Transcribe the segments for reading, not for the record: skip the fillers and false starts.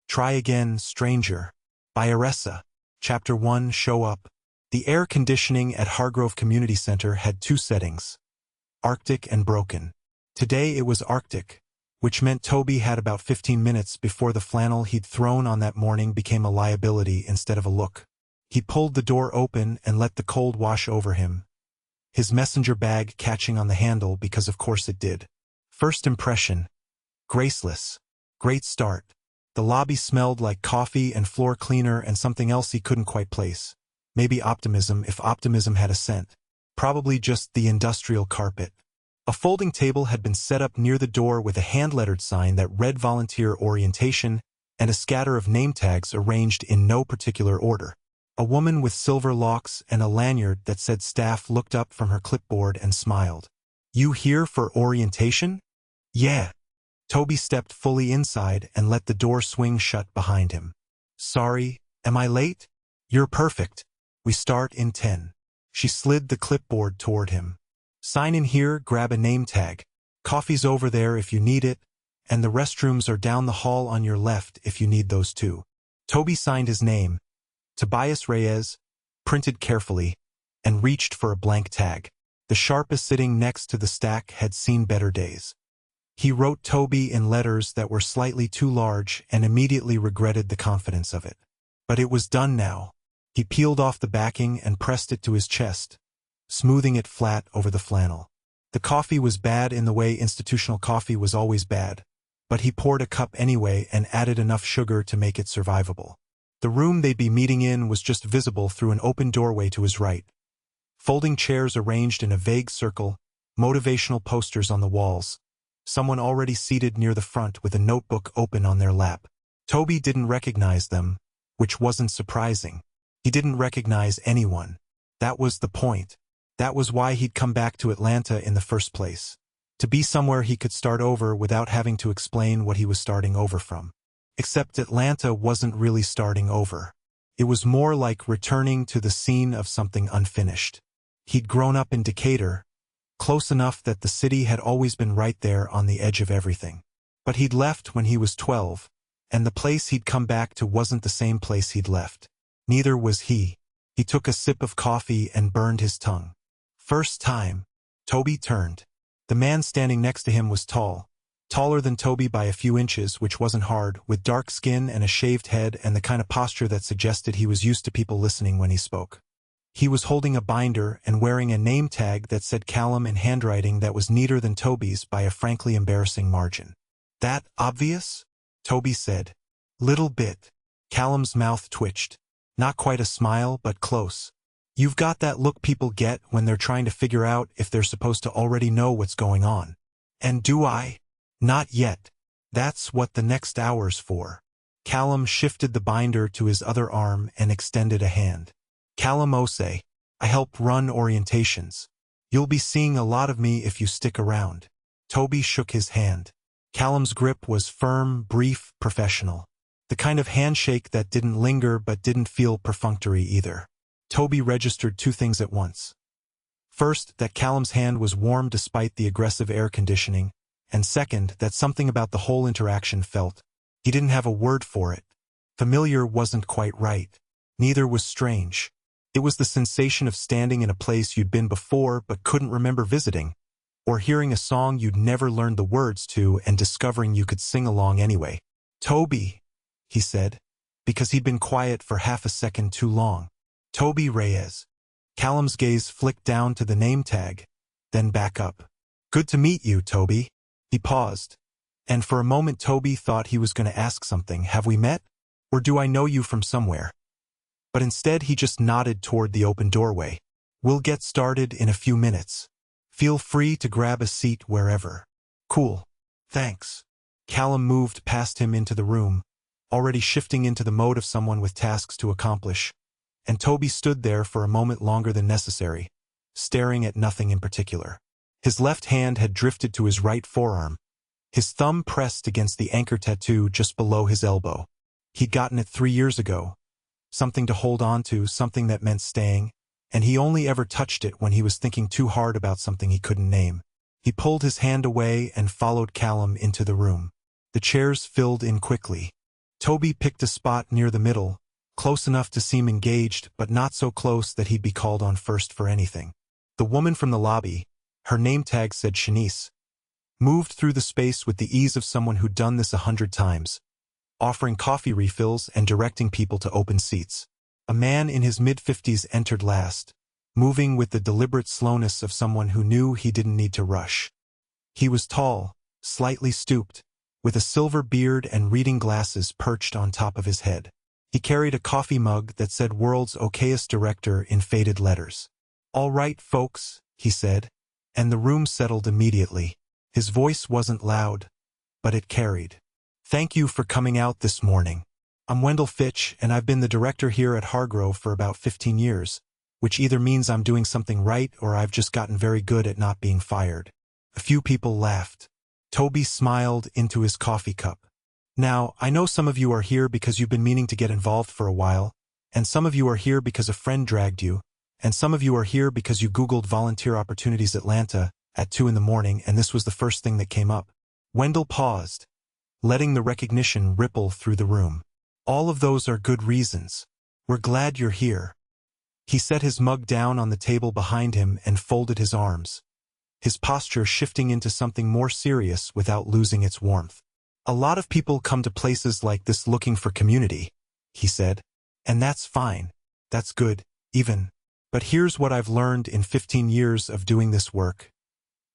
Try Again, Stranger, by Aressa. Chapter 1, Show Up. The air conditioning at Hargrove Community Center had two settings, Arctic and broken. Today it was Arctic, which meant Tobi had about 15 minutes before the flannel he'd thrown on that morning became a liability instead of a look. He pulled the door open and let the cold wash over him, his messenger bag catching on the handle because of course it did. First impression: graceless. Great start. The lobby smelled like coffee and floor cleaner and something else he couldn't quite place. Maybe optimism, if optimism had a scent. Probably just the industrial carpet. A folding table had been set up near the door with a hand-lettered sign that read Volunteer Orientation and a scatter of name tags arranged in no particular order. A woman with silver locks and a lanyard that said staff looked up from her clipboard and smiled. "You here for orientation?" "Yeah." Tobi stepped fully inside and let the door swing shut behind him. "Sorry, am I late?" "You're perfect. We start in 10. She slid the clipboard toward him. "Sign in here, grab a name tag. Coffee's over there if you need it, and the restrooms are down the hall on your left if you need those too." Tobi signed his name, Tobias Reyes, printed carefully, and reached for a blank tag. The sharpest sitting next to the stack had seen better days. He wrote Tobi in letters that were slightly too large and immediately regretted the confidence of it. But it was done now. He peeled off the backing and pressed it to his chest, smoothing it flat over the flannel. The coffee was bad in the way institutional coffee was always bad, but he poured a cup anyway and added enough sugar to make it survivable. The room they'd be meeting in was just visible through an open doorway to his right. Folding chairs arranged in a vague circle, motivational posters on the walls, someone already seated near the front with a notebook open on their lap. Tobi didn't recognize them, which wasn't surprising. He didn't recognize anyone. That was the point. That was why he'd come back to Atlanta in the first place. To be somewhere he could start over without having to explain what he was starting over from. Except Atlanta wasn't really starting over. It was more like returning to the scene of something unfinished. He'd grown up in Decatur, close enough that the city had always been right there on the edge of everything. But he'd left when he was 12, and the place he'd come back to wasn't the same place he'd left. Neither was he. He took a sip of coffee and burned his tongue. First time. Tobi turned. The man standing next to him was tall. Taller than Tobi by a few inches, which wasn't hard, with dark skin and a shaved head and the kind of posture that suggested he was used to people listening when he spoke. He was holding a binder and wearing a name tag that said Callum in handwriting that was neater than Tobi's by a frankly embarrassing margin. "That obvious?" Tobi said. "Little bit." Callum's mouth twitched. Not quite a smile, but close. "You've got that look people get when they're trying to figure out if they're supposed to already know what's going on." "And do I?" "Not yet. That's what the next hour's for." Callum shifted the binder to his other arm and extended a hand. "Callum Osei. I help run orientations. You'll be seeing a lot of me if you stick around." Tobi shook his hand. Callum's grip was firm, brief, professional. The kind of handshake that didn't linger but didn't feel perfunctory either. Tobi registered two things at once. First, that Callum's hand was warm despite the aggressive air conditioning, and second, that something about the whole interaction felt. He didn't have a word for it. Familiar wasn't quite right. Neither was strange. It was the sensation of standing in a place you'd been before but couldn't remember visiting, or hearing a song you'd never learned the words to and discovering you could sing along anyway. "Tobi," he said, because he'd been quiet for half a second too long. "Tobi Reyes." Callum's gaze flicked down to the name tag, then back up. "Good to meet you, Tobi." He paused, and for a moment Tobi thought he was going to ask something. "Have we met? Or do I know you from somewhere?" But instead he just nodded toward the open doorway. "We'll get started in a few minutes. Feel free to grab a seat wherever." "Cool. Thanks." Callum moved past him into the room, already shifting into the mode of someone with tasks to accomplish, and Tobi stood there for a moment longer than necessary, staring at nothing in particular. His left hand had drifted to his right forearm, his thumb pressed against the anchor tattoo just below his elbow. He'd gotten it 3 years ago, something to hold on to, something that meant staying, and he only ever touched it when he was thinking too hard about something he couldn't name. He pulled his hand away and followed Callum into the room. The chairs filled in quickly. Tobi picked a spot near the middle, close enough to seem engaged but not so close that he'd be called on first for anything. The woman from the lobby, her name tag said Shanice, moved through the space with the ease of someone who'd done this 100 times, offering coffee refills and directing people to open seats. A man in his mid-50s entered last, moving with the deliberate slowness of someone who knew he didn't need to rush. He was tall, slightly stooped, with a silver beard and reading glasses perched on top of his head. He carried a coffee mug that said "World's Okayest Director" in faded letters. "All right, folks," he said, and the room settled immediately. His voice wasn't loud, but it carried. "Thank you for coming out this morning. I'm Wendell Fitch, and I've been the director here at Hargrove for about 15 years, which either means I'm doing something right or I've just gotten very good at not being fired." A few people laughed. Tobi smiled into his coffee cup. "Now, I know some of you are here because you've been meaning to get involved for a while, and some of you are here because a friend dragged you, and some of you are here because you Googled Volunteer Opportunities Atlanta at 2 in the morning and this was the first thing that came up." Wendell paused, letting the recognition ripple through the room. "All of those are good reasons. We're glad you're here." He set his mug down on the table behind him and folded his arms, his posture shifting into something more serious without losing its warmth. "A lot of people come to places like this looking for community," he said. "And that's fine. That's good, even. But here's what I've learned in 15 years of doing this work.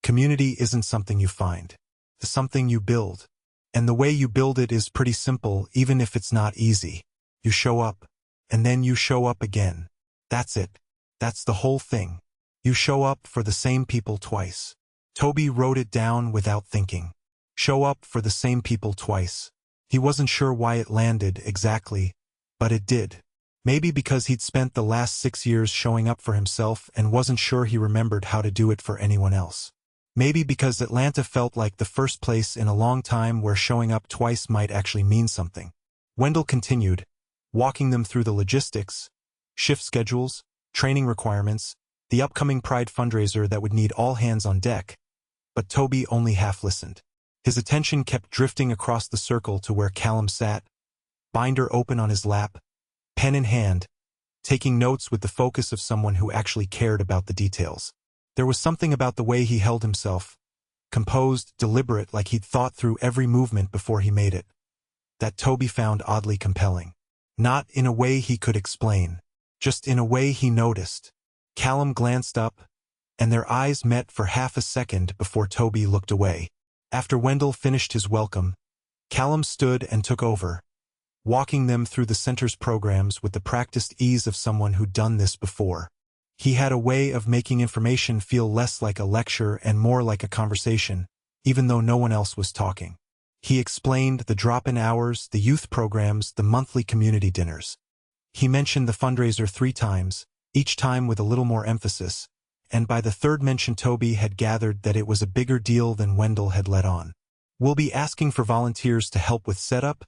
Community isn't something you find. It's something you build. And the way you build it is pretty simple, even if it's not easy. You show up, and then you show up again. That's it. That's the whole thing. You show up for the same people twice." Tobi wrote it down without thinking. Show up for the same people twice. He wasn't sure why it landed exactly, but it did. Maybe because he'd spent the last 6 years showing up for himself and wasn't sure he remembered how to do it for anyone else. Maybe because Atlanta felt like the first place in a long time where showing up twice might actually mean something. Wendell continued, walking them through the logistics, shift schedules, training requirements, the upcoming Pride fundraiser that would need all hands on deck. But Tobi only half listened. His attention kept drifting across the circle to where Callum sat, binder open on his lap, pen in hand, taking notes with the focus of someone who actually cared about the details. There was something about the way he held himself, composed, deliberate, like he'd thought through every movement before he made it, that Tobi found oddly compelling. Not in a way he could explain, just in a way he noticed. Callum glanced up, and their eyes met for half a second before Tobi looked away. After Wendell finished his welcome, Callum stood and took over, walking them through the center's programs with the practiced ease of someone who'd done this before. He had a way of making information feel less like a lecture and more like a conversation, even though no one else was talking. He explained the drop-in hours, the youth programs, the monthly community dinners. He mentioned the fundraiser 3 times, each time with a little more emphasis, and by the third mention Tobi had gathered that it was a bigger deal than Wendell had let on. "We'll be asking for volunteers to help with setup,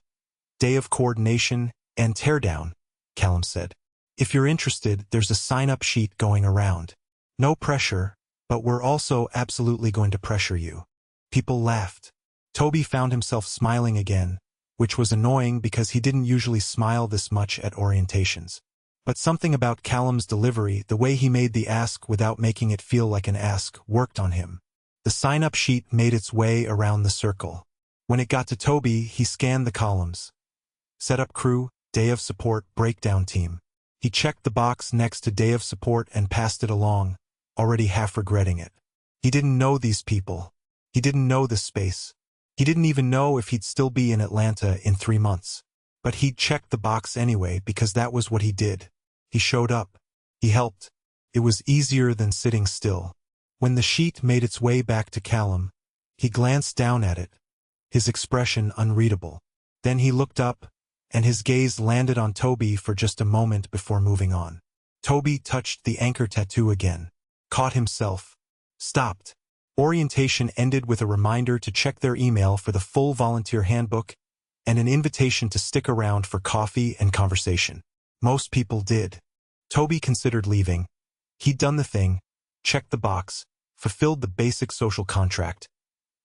day of coordination, and teardown," Callum said. "If you're interested, there's a sign-up sheet going around. No pressure, but we're also absolutely going to pressure you." People laughed. Tobi found himself smiling again, which was annoying because he didn't usually smile this much at orientations. But something about Callum's delivery, the way he made the ask without making it feel like an ask, worked on him. The sign-up sheet made its way around the circle. When it got to Tobi, he scanned the columns. Setup crew, day of support, breakdown team. He checked the box next to day of support and passed it along, already half regretting it. He didn't know these people. He didn't know this space. He didn't even know if he'd still be in Atlanta in 3 months. But he'd checked the box anyway because that was what he did. He showed up. He helped. It was easier than sitting still. When the sheet made its way back to Callum, he glanced down at it, his expression unreadable. Then he looked up, and his gaze landed on Tobi for just a moment before moving on. Tobi touched the anchor tattoo again, caught himself, stopped. Orientation ended with a reminder to check their email for the full volunteer handbook and an invitation to stick around for coffee and conversation. Most people did. Tobi considered leaving. He'd done the thing, checked the box, fulfilled the basic social contract.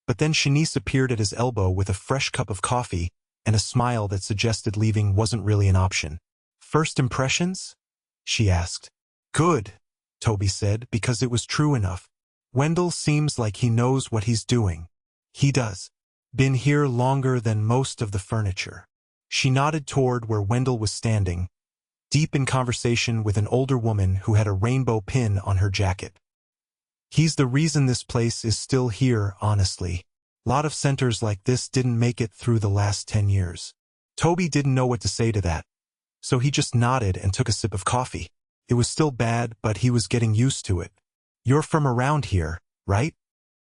But then Shanice appeared at his elbow with a fresh cup of coffee and a smile that suggested leaving wasn't really an option. "First impressions?" she asked. "Good," Tobi said, because it was true enough. "Wendell seems like he knows what he's doing." "He does. Been here longer than most of the furniture." She nodded toward where Wendell was standing, deep in conversation with an older woman who had a rainbow pin on her jacket. "He's the reason this place is still here, honestly. Lot of centers like this didn't make it through the last 10 years. Tobi didn't know what to say to that, so he just nodded and took a sip of coffee. It was still bad, but he was getting used to it. "You're from around here, right?"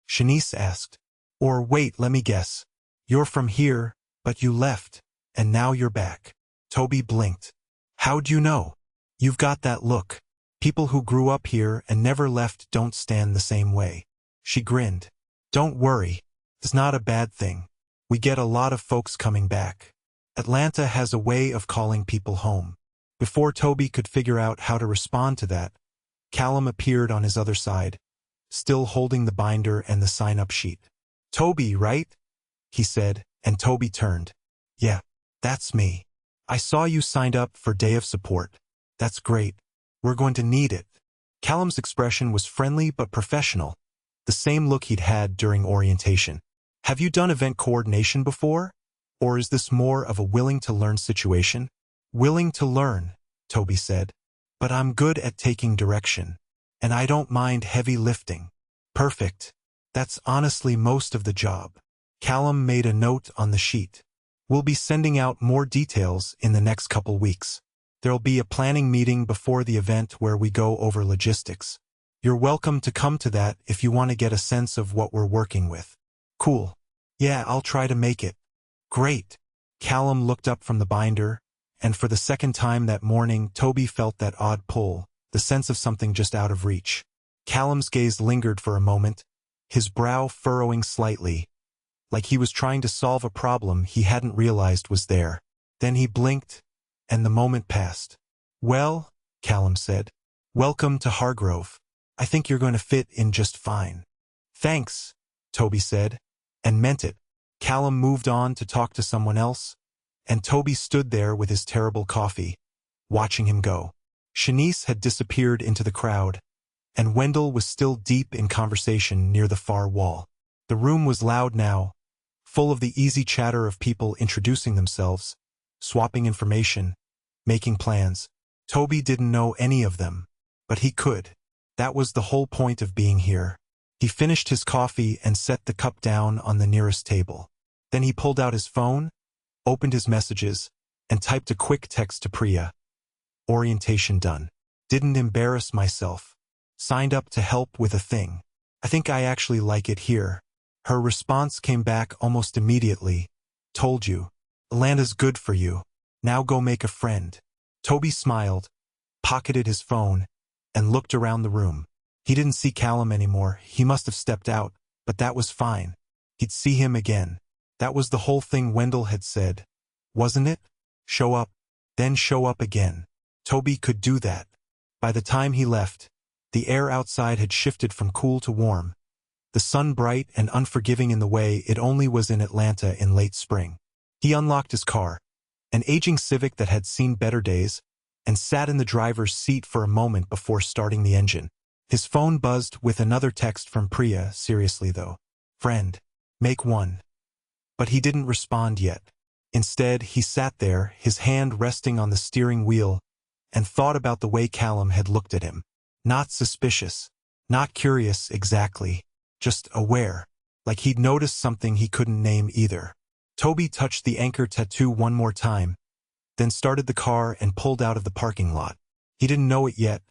Shanice asked. "Or wait, let me guess. You're from here, but you left, and now you're back." Tobi blinked. "How'd you know?" "You've got that look. People who grew up here and never left don't stand the same way." She grinned. "Don't worry. It's not a bad thing. We get a lot of folks coming back. Atlanta has a way of calling people home." Before Tobi could figure out how to respond to that, Callum appeared on his other side, still holding the binder and the sign-up sheet. "Tobi, right?" he said, and Tobi turned. "Yeah, that's me. I saw you signed up for Day of Support. That's great. We're going to need it." Callum's expression was friendly but professional, the same look he'd had during orientation. "Have you done event coordination before? Or is this more of a willing-to-learn situation?" "Willing to learn," Tobi said. "But I'm good at taking direction. And I don't mind heavy lifting." "Perfect. That's honestly most of the job." Callum made a note on the sheet. "We'll be sending out more details in the next couple weeks. There'll be a planning meeting before the event where we go over logistics. You're welcome to come to that if you want to get a sense of what we're working with." "Cool. Yeah, I'll try to make it." "Great." Callum looked up from the binder, and for the second time that morning Tobi felt that odd pull, the sense of something just out of reach. Callum's gaze lingered for a moment, his brow furrowing slightly, like he was trying to solve a problem he hadn't realized was there. Then he blinked, and the moment passed. "Well," Callum said, "welcome to Hargrove. I think you're going to fit in just fine." "Thanks," Tobi said, and meant it. Callum moved on to talk to someone else, and Tobi stood there with his terrible coffee, watching him go. Shanice had disappeared into the crowd, and Wendell was still deep in conversation near the far wall. The room was loud now, full of the easy chatter of people introducing themselves, swapping information, making plans. Tobi didn't know any of them, but he could. That was the whole point of being here. He finished his coffee and set the cup down on the nearest table. Then he pulled out his phone, opened his messages, and typed a quick text to Priya. "Orientation done. Didn't embarrass myself. Signed up to help with a thing. I think I actually like it here." Her response came back almost immediately. "Told you. Atlanta's good for you. Now go make a friend." Tobi smiled, pocketed his phone, and looked around the room. He didn't see Callum anymore. He must have stepped out, but that was fine. He'd see him again. That was the whole thing Wendell had said, wasn't it? Show up, then show up again. Tobi could do that. By the time he left, the air outside had shifted from cool to warm, the sun bright and unforgiving in the way it only was in Atlanta in late spring. He unlocked his car, an aging Civic that had seen better days, and sat in the driver's seat for a moment before starting the engine. His phone buzzed with another text from Priya, seriously though. "Friend, make one." But he didn't respond yet. Instead, he sat there, his hand resting on the steering wheel, and thought about the way Callum had looked at him. Not suspicious, not curious exactly, just aware, like he'd noticed something he couldn't name either. Tobi touched the anchor tattoo one more time, then started the car and pulled out of the parking lot. He didn't know it yet,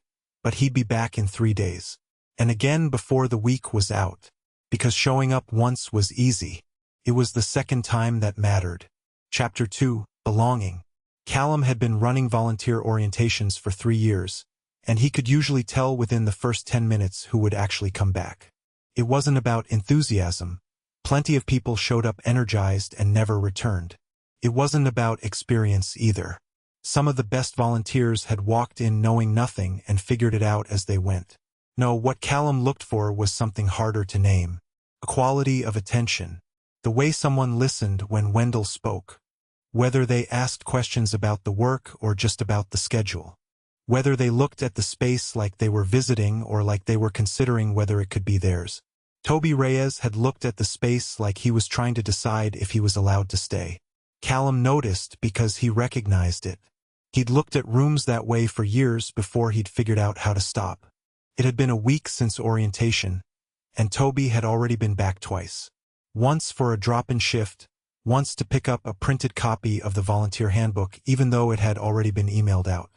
but he'd be back in 3 days. And again before the week was out. Because showing up once was easy. It was the second time that mattered. Chapter 2, Belonging. Callum had been running volunteer orientations for 3 years, and he could usually tell within the first 10 minutes who would actually come back. It wasn't about enthusiasm. Plenty of people showed up energized and never returned. It wasn't about experience either. Some of the best volunteers had walked in knowing nothing and figured it out as they went. No, what Callum looked for was something harder to name. A quality of attention. The way someone listened when Wendell spoke. Whether they asked questions about the work or just about the schedule. Whether they looked at the space like they were visiting or like they were considering whether it could be theirs. Tobi Reyes had looked at the space like he was trying to decide if he was allowed to stay. Callum noticed because he recognized it. He'd looked at rooms that way for years before he'd figured out how to stop. It had been a week since orientation, and Tobi had already been back twice. Once for a drop-in shift, once to pick up a printed copy of the volunteer handbook even though it had already been emailed out.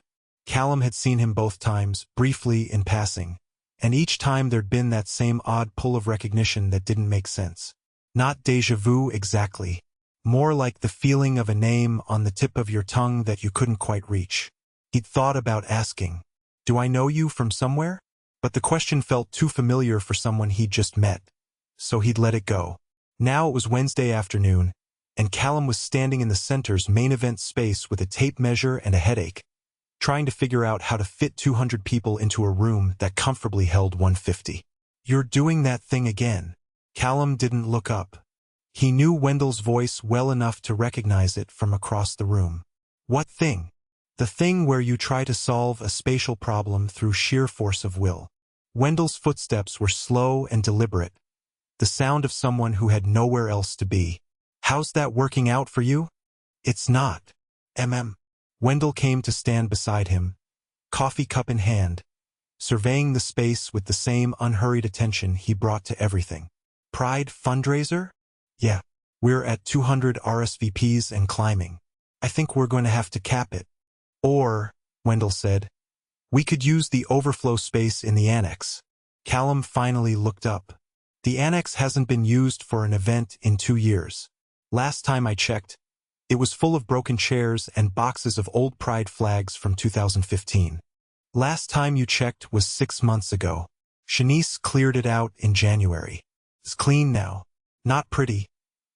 Callum had seen him both times, briefly in passing, and each time there'd been that same odd pull of recognition that didn't make sense. Not déjà vu exactly. More like the feeling of a name on the tip of your tongue that you couldn't quite reach. He'd thought about asking, "Do I know you from somewhere?" But the question felt too familiar for someone he'd just met, so he'd let it go. Now it was Wednesday afternoon, and Callum was standing in the center's main event space with a tape measure and a headache, trying to figure out how to fit 200 people into a room that comfortably held 150. "You're doing that thing again." Callum didn't look up. He knew Wendell's voice well enough to recognize it from across the room. "What thing?" "The thing where you try to solve a spatial problem through sheer force of will." Wendell's footsteps were slow and deliberate, the sound of someone who had nowhere else to be. "How's that working out for you?" "It's not. Wendell came to stand beside him, coffee cup in hand, surveying the space with the same unhurried attention he brought to everything. "Pride fundraiser?" "Yeah. We're at 200 RSVPs and climbing. I think we're going to have to cap it." "Or," Wendell said, "we could use the overflow space in the annex." Callum finally looked up. "The annex hasn't been used for an event in 2 years. Last time I checked, it was full of broken chairs and boxes of old Pride flags from 2015. Last time you checked was 6 months ago. Shanice cleared it out in January. It's clean now. Not pretty,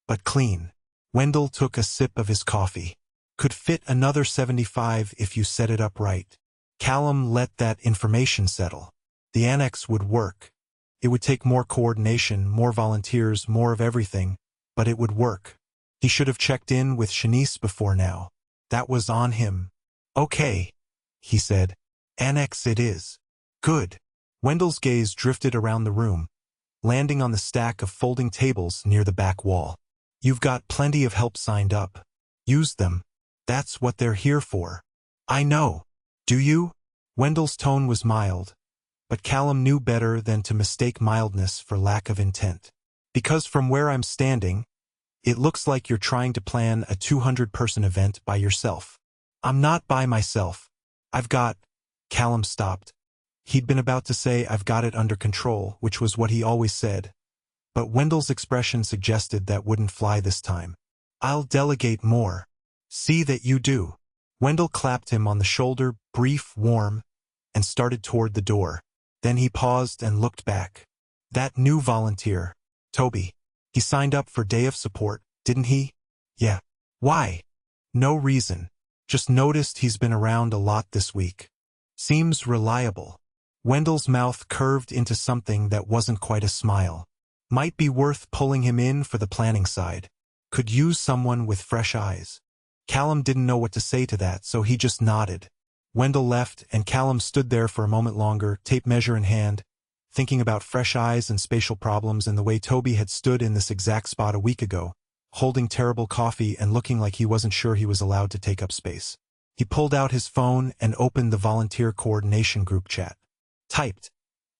but clean." Wendell took a sip of his coffee. "Could fit another 75 if you set it up right." Callum let that information settle. The annex would work. It would take more coordination, more volunteers, more of everything, but it would work. He should have checked in with Shanice before now. That was on him. "Okay," he said. "Annex it is." "Good." Wendell's gaze drifted around the room, landing on the stack of folding tables near the back wall. "You've got plenty of help signed up. Use them. That's what they're here for." "I know. Do you?" Wendell's tone was mild, but Callum knew better than to mistake mildness for lack of intent. "Because from where I'm standing, it looks like you're trying to plan a 200-person event by yourself." "I'm not by myself. I've got—" Callum stopped. He'd been about to say, "I've got it under control," which was what he always said, but Wendell's expression suggested that wouldn't fly this time. "I'll delegate more. See that you do." Wendell clapped him on the shoulder, brief, warm, and started toward the door. Then he paused and looked back. "That new volunteer, Tobi. He signed up for Day of Support, didn't he?" "Yeah." "Why?" "No reason. Just noticed he's been around a lot this week. Seems reliable." Wendell's mouth curved into something that wasn't quite a smile. Might be worth pulling him in for the planning side. Could use someone with fresh eyes. Callum didn't know what to say to that, so he just nodded. Wendell left, and Callum stood there for a moment longer, tape measure in hand, thinking about fresh eyes and spatial problems and the way Tobi had stood in this exact spot a week ago, holding terrible coffee and looking like he wasn't sure he was allowed to take up space. He pulled out his phone and opened the volunteer coordination group chat. Typed,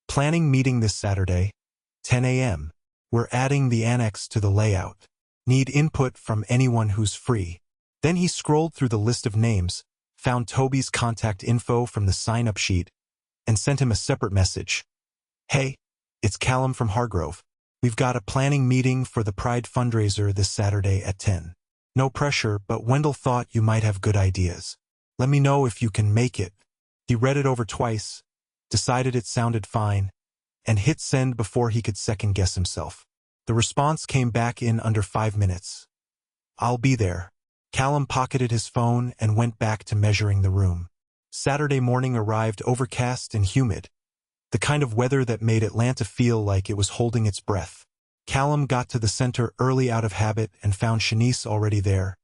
"Planning meeting this Saturday, 10 a.m. We're adding the annex to the layout. Need input from anyone who's free." Then he scrolled through the list of names, found Tobi's contact info from the sign-up sheet, and sent him a separate message. "Hey, it's Callum from Hargrove. We've got a planning meeting for the Pride fundraiser this Saturday at 10. No pressure, but Wendell thought you might have good ideas. Let me know if you can make it." He read it over twice, decided it sounded fine, and hit send before he could second-guess himself. The response came back in under 5 minutes. "I'll be there." Callum pocketed his phone and went back to measuring the room. Saturday morning arrived overcast and humid, the kind of weather that made Atlanta feel like it was holding its breath. Callum got to the center early out of habit and found Shanice already there,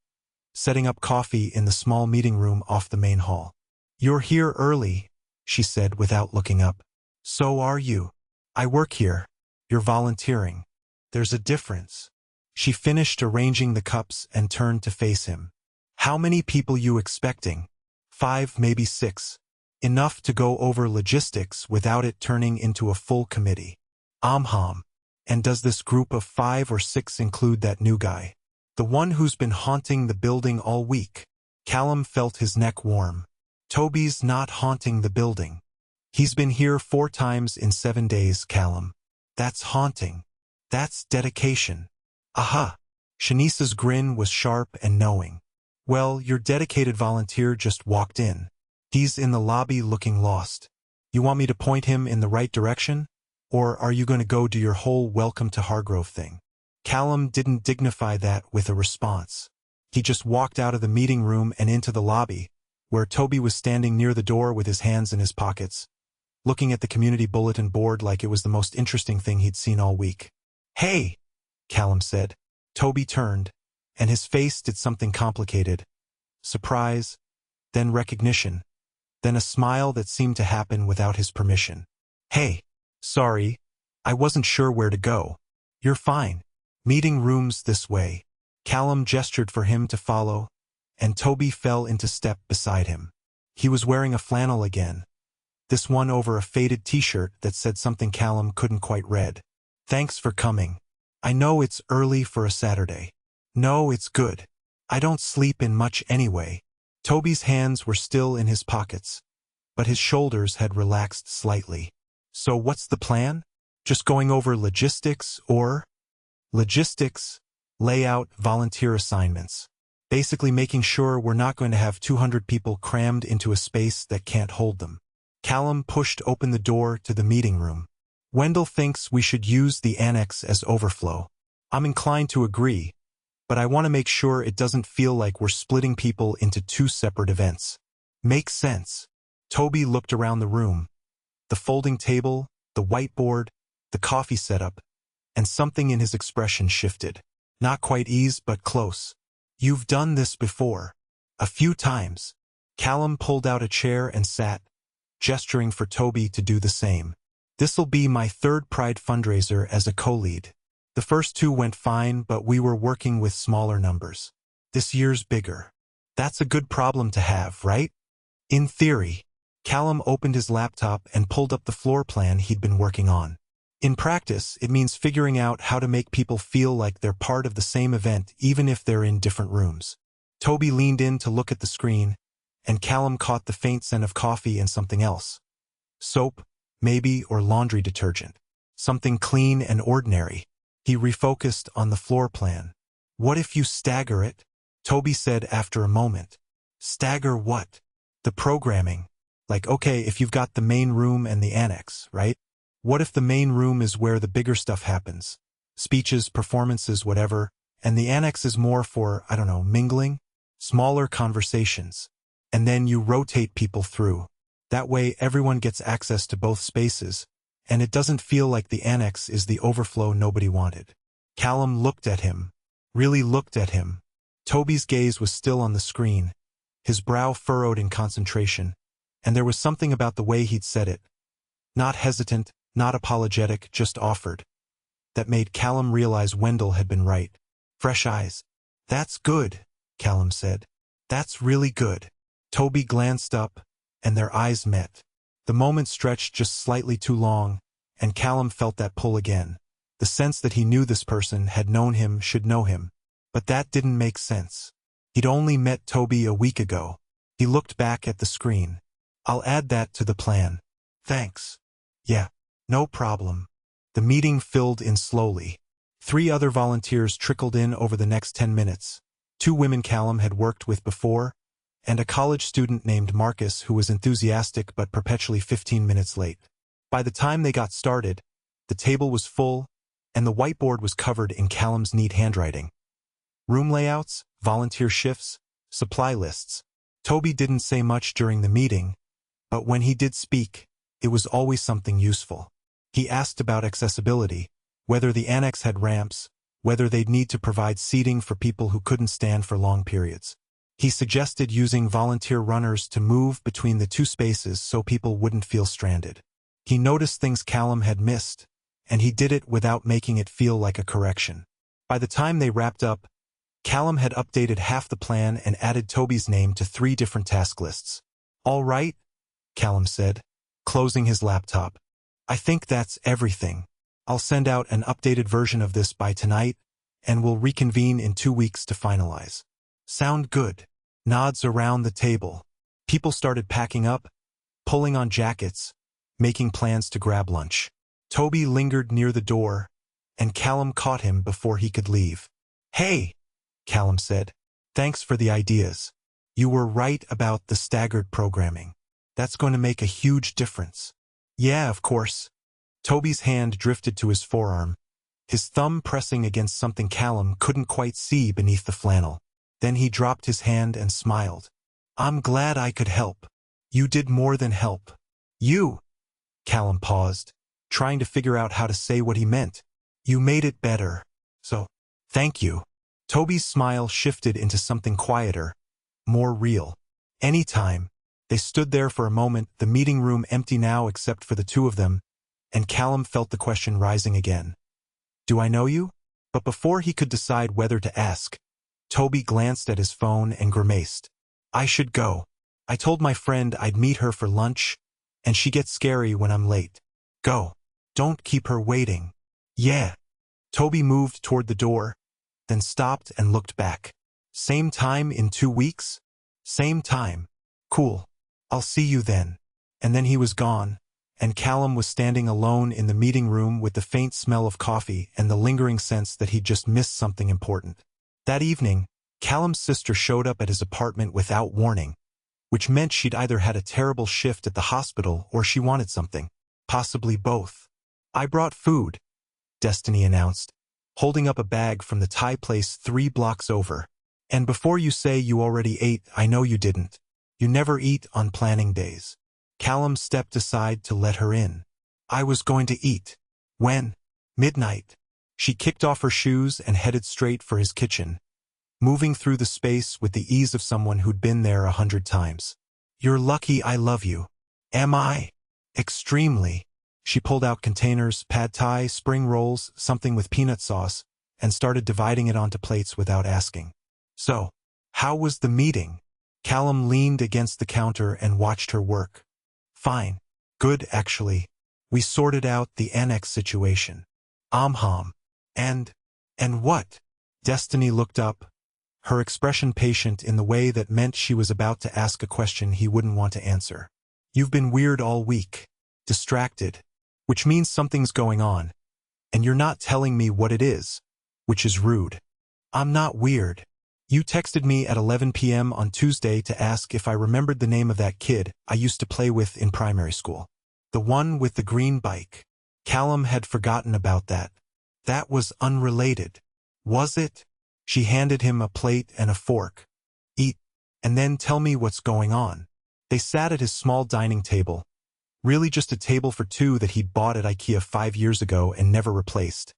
setting up coffee in the small meeting room off the main hall. "You're here early," she said without looking up. "So are you. I work here. You're volunteering. There's a difference." She finished arranging the cups and turned to face him. "How many people you expecting?" "5, maybe 6. Enough to go over logistics without it turning into a full committee." And does this group of 5 or 6 include that new guy? The one who's been haunting the building all week?" Callum felt his neck warm. "Tobi's not haunting the building. He's been here 4 times in 7 days, Callum. That's haunting. That's dedication." "Aha!" Shanice's grin was sharp and knowing. "Well, your dedicated volunteer just walked in. He's in the lobby looking lost. You want me to point him in the right direction? Or are you going to go do your whole welcome to Hargrove thing?" Callum didn't dignify that with a response. He just walked out of the meeting room and into the lobby, where Tobi was standing near the door with his hands in his pockets, looking at the community bulletin board like it was the most interesting thing he'd seen all week. "Hey," Callum said. Tobi turned, and his face did something complicated. Surprise, then recognition, then a smile that seemed to happen without his permission. "Hey, sorry, I wasn't sure where to go." "You're fine. Meeting room's this way." Callum gestured for him to follow, and Tobi fell into step beside him. He was wearing a flannel again, this one over a faded t-shirt that said something Callum couldn't quite read. "Thanks for coming. I know it's early for a Saturday." "No, it's good. I don't sleep in much anyway." Tobi's hands were still in his pockets, but his shoulders had relaxed slightly. "So what's the plan? Just going over logistics or?" "Logistics, layout, volunteer assignments. Basically making sure we're not going to have 200 people crammed into a space that can't hold them." Callum pushed open the door to the meeting room. "Wendell thinks we should use the annex as overflow. I'm inclined to agree, but I want to make sure it doesn't feel like we're splitting people into 2 separate events." "Makes sense." Tobi looked around the room. The folding table, the whiteboard, the coffee setup, and something in his expression shifted. "Not quite ease, but close." "You've done this before." "A few times." Callum pulled out a chair and sat, gesturing for Tobi to do the same. "This'll be my 3rd Pride fundraiser as a co-lead. The first 2 went fine, but we were working with smaller numbers. This year's bigger. That's a good problem to have, right?" "In theory." Callum opened his laptop and pulled up the floor plan he'd been working on. "In practice, it means figuring out how to make people feel like they're part of the same event even if they're in different rooms." Tobi leaned in to look at the screen, and Callum caught the faint scent of coffee and something else. Soap, maybe, or laundry detergent. Something clean and ordinary. He refocused on the floor plan. "What if you stagger it?" Tobi said after a moment. "Stagger what?" "The programming. Like, okay, if you've got the main room and the annex, right? What if the main room is where the bigger stuff happens? Speeches, performances, whatever, and the annex is more for, I don't know, mingling? Smaller conversations. And then you rotate people through. That way everyone gets access to both spaces, and it doesn't feel like the annex is the overflow nobody wanted." Callum looked at him. Really looked at him. Tobi's gaze was still on the screen, his brow furrowed in concentration, and there was something about the way he'd said it. Not hesitant, not apologetic, just offered. That made Callum realize Wendell had been right. Fresh eyes. "That's good," Callum said. "That's really good." Tobi glanced up, and their eyes met. The moment stretched just slightly too long, and Callum felt that pull again. The sense that he knew this person, had known him, should know him. But that didn't make sense. He'd only met Tobi a week ago. He looked back at the screen. "I'll add that to the plan." "Thanks." "Yeah, no problem." The meeting filled in slowly. 3 other volunteers trickled in over the next 10 minutes. 2 women Callum had worked with before, and a college student named Marcus who was enthusiastic but perpetually 15 minutes late. By the time they got started, the table was full, and the whiteboard was covered in Callum's neat handwriting. Room layouts, volunteer shifts, supply lists. Tobi didn't say much during the meeting, but when he did speak, it was always something useful. He asked about accessibility, whether the annex had ramps, whether they'd need to provide seating for people who couldn't stand for long periods. He suggested using volunteer runners to move between the two spaces so people wouldn't feel stranded. He noticed things Callum had missed, and he did it without making it feel like a correction. By the time they wrapped up, Callum had updated half the plan and added Tobi's name to 3 different task lists. "All right," Callum said, closing his laptop. "I think that's everything. I'll send out an updated version of this by tonight, and we'll reconvene in 2 weeks to finalize." "Sound good." Nods around the table. People started packing up, pulling on jackets, making plans to grab lunch. Tobi lingered near the door, and Callum caught him before he could leave. "Hey," Callum said. "Thanks for the ideas. You were right about the staggered programming. That's going to make a huge difference." "Yeah, of course." Tobi's hand drifted to his forearm, his thumb pressing against something Callum couldn't quite see beneath the flannel. Then he dropped his hand and smiled. "I'm glad I could help." "You did more than help." "You?" Callum paused, trying to figure out how to say what he meant. "You made it better. So, thank you." Tobi's smile shifted into something quieter, more real. "Anytime." They stood there for a moment, the meeting room empty now except for the 2 of them, and Callum felt the question rising again. "Do I know you?" But before he could decide whether to ask, Tobi glanced at his phone and grimaced. "I should go. I told my friend I'd meet her for lunch, and she gets scary when I'm late. Go. Don't keep her waiting." "Yeah." Tobi moved toward the door, then stopped and looked back. "Same time in 2 weeks?" "Same time." "Cool. I'll see you then." And then he was gone, and Callum was standing alone in the meeting room with the faint smell of coffee and the lingering sense that he'd just missed something important. That evening, Callum's sister showed up at his apartment without warning, which meant she'd either had a terrible shift at the hospital or she wanted something. Possibly both. "I brought food," Destiny announced, holding up a bag from the Thai place 3 blocks over. "And before you say you already ate, I know you didn't. You never eat on planning days." Callum stepped aside to let her in. "I was going to eat." "When?" "Midnight." She kicked off her shoes and headed straight for his kitchen, moving through the space with the ease of someone who'd been there 100 times. "You're lucky I love you." "Am I?" "Extremely." She pulled out containers, pad thai, spring rolls, something with peanut sauce, and started dividing it onto plates without asking. "So, how was the meeting?" Callum leaned against the counter and watched her work. "Fine. Good, actually. We sorted out the annex situation." "Hom. And what?" Destiny looked up, her expression patient in the way that meant she was about to ask a question he wouldn't want to answer. "You've been weird all week. Distracted. Which means something's going on. And you're not telling me what it is, which is rude." "I'm not weird. You texted me at 11 p.m. on Tuesday to ask if I remembered the name of that kid I used to play with in primary school. The one with the green bike." Callum had forgotten about that. "That was unrelated." "Was it?" She handed him a plate and a fork. "Eat, and then tell me what's going on." They sat at his small dining table, really just a table for 2 that he'd bought at IKEA 5 years ago and never replaced.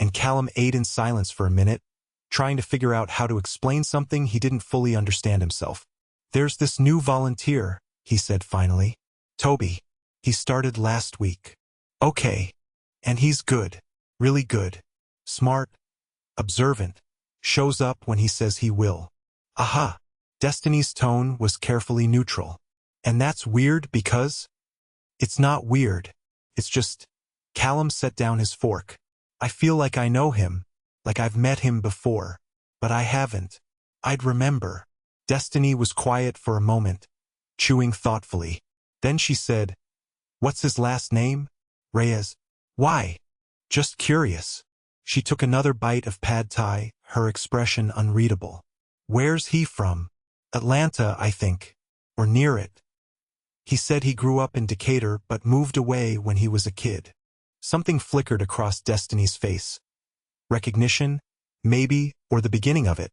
And Callum ate in silence for a minute, trying to figure out how to explain something he didn't fully understand himself. "There's this new volunteer," he said finally. "Tobi. He started last week." "Okay. And he's good. Really good. Smart. Observant. Shows up when he says he will." "Aha." Destiny's tone was carefully neutral. "And that's weird because?" "It's not weird. It's just..." Callum set down his fork. "I feel like I know him, like I've met him before. But I haven't. I'd remember." Destiny was quiet for a moment, chewing thoughtfully. Then she said, "What's his last name?" "Reyes." "Why?" "Just curious." She took another bite of pad thai, her expression unreadable. "Where's he from?" "Atlanta, I think. Or near it. He said he grew up in Decatur but moved away when he was a kid." Something flickered across Destiny's face. Recognition? Maybe, or the beginning of it.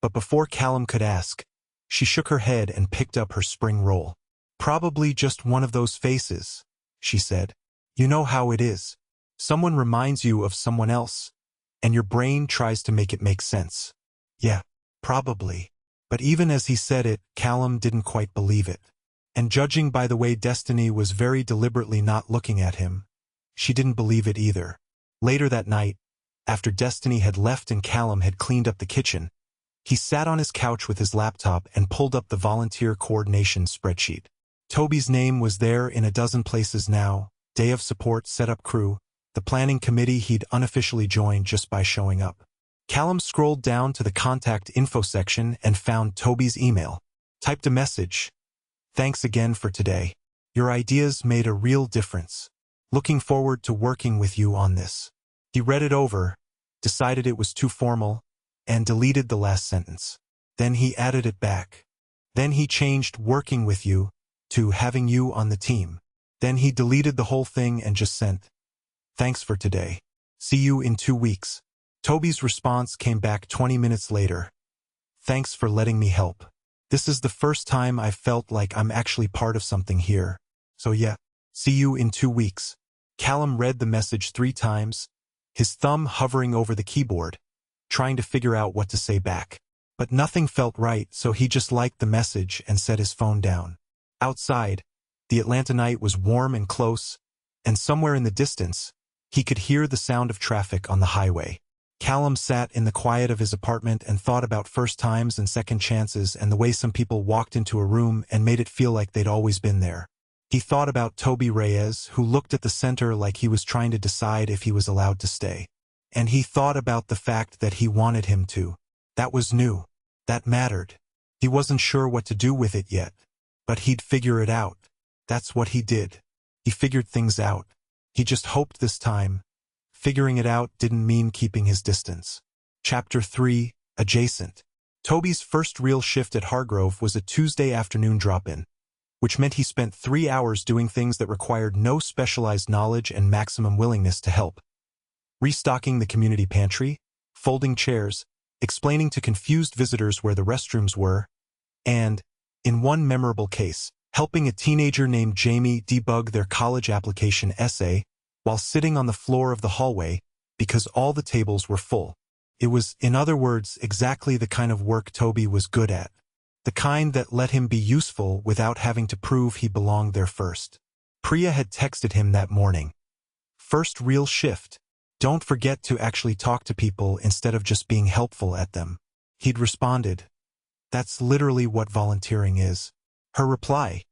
But before Callum could ask, she shook her head and picked up her spring roll. "Probably just one of those faces," she said. "You know how it is. Someone reminds you of someone else, and your brain tries to make it make sense." "Yeah, probably." But even as he said it, Callum didn't quite believe it. And judging by the way Destiny was very deliberately not looking at him, she didn't believe it either. Later that night, after Destiny had left and Callum had cleaned up the kitchen, he sat on his couch with his laptop and pulled up the volunteer coordination spreadsheet. Tobi's name was there in a dozen places now: day of support, setup crew, the planning committee he'd unofficially joined just by showing up. Callum scrolled down to the contact info section and found Tobi's email. Typed a message. "Thanks again for today. Your ideas made a real difference. Looking forward to working with you on this." He read it over, decided it was too formal, and deleted the last sentence. Then he added it back. Then he changed "working with you" to "having you on the team." Then he deleted the whole thing and just sent, "Thanks for today. See you in 2 weeks." Tobi's response came back 20 minutes later. "Thanks for letting me help. This is the first time I've felt like I'm actually part of something here. So yeah, see you in 2 weeks." Callum read the message 3 times, his thumb hovering over the keyboard, trying to figure out what to say back. But nothing felt right, so he just liked the message and set his phone down. Outside, the Atlanta night was warm and close, and somewhere in the distance, he could hear the sound of traffic on the highway. Callum sat in the quiet of his apartment and thought about first times and second chances and the way some people walked into a room and made it feel like they'd always been there. He thought about Tobi Reyes, who looked at the center like he was trying to decide if he was allowed to stay. And he thought about the fact that he wanted him to. That was new. That mattered. He wasn't sure what to do with it yet. But he'd figure it out. That's what he did. He figured things out. He just hoped this time. Figuring it out didn't mean keeping his distance. Chapter 3, Adjacent. Tobi's first real shift at Hargrove was a Tuesday afternoon drop-in, which meant he spent 3 hours doing things that required no specialized knowledge and maximum willingness to help. Restocking the community pantry, folding chairs, explaining to confused visitors where the restrooms were, and, in one memorable case, helping a teenager named Jamie debug their college application essay while sitting on the floor of the hallway because all the tables were full. It was, in other words, exactly the kind of work Tobi was good at. The kind that let him be useful without having to prove he belonged there first. Priya had texted him that morning. "First real shift. Don't forget to actually talk to people instead of just being helpful at them." He'd responded, "That's literally what volunteering is." Her reply,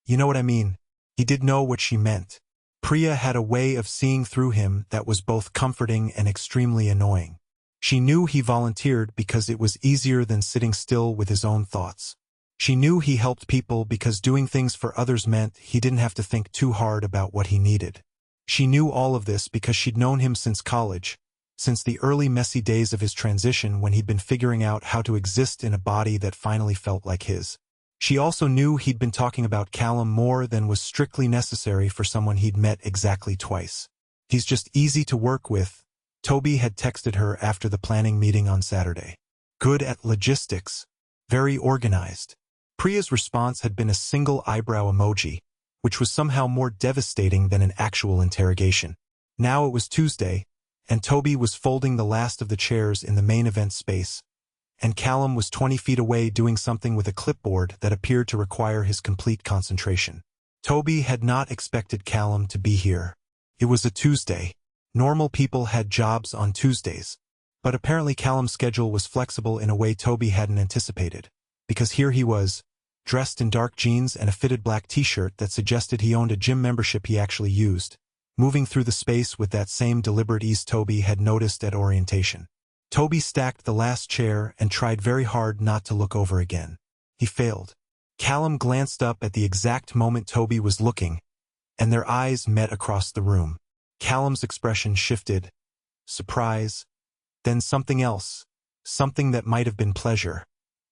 "You know what I mean." He did know what she meant. Priya had a way of seeing through him that was both comforting and extremely annoying. She knew he volunteered because it was easier than sitting still with his own thoughts. She knew he helped people because doing things for others meant he didn't have to think too hard about what he needed. She knew all of this because she'd known him since college, since the early messy days of his transition when he'd been figuring out how to exist in a body that finally felt like his. She also knew he'd been talking about Callum more than was strictly necessary for someone he'd met exactly twice. "He's just easy to work with," Tobi had texted her after the planning meeting on Saturday. "Good at logistics. Very organized." Priya's response had been a single eyebrow emoji, which was somehow more devastating than an actual interrogation. Now it was Tuesday, and Tobi was folding the last of the chairs in the main event space, and Callum was 20 feet away doing something with a clipboard that appeared to require his complete concentration. Tobi had not expected Callum to be here. It was a Tuesday. Normal people had jobs on Tuesdays. But apparently Callum's schedule was flexible in a way Tobi hadn't anticipated, because here he was, dressed in dark jeans and a fitted black t-shirt that suggested he owned a gym membership he actually used, moving through the space with that same deliberate ease Tobi had noticed at orientation. Tobi stacked the last chair and tried very hard not to look over again. He failed. Callum glanced up at the exact moment Tobi was looking, and their eyes met across the room. Callum's expression shifted. Surprise. Then something else. Something that might have been pleasure.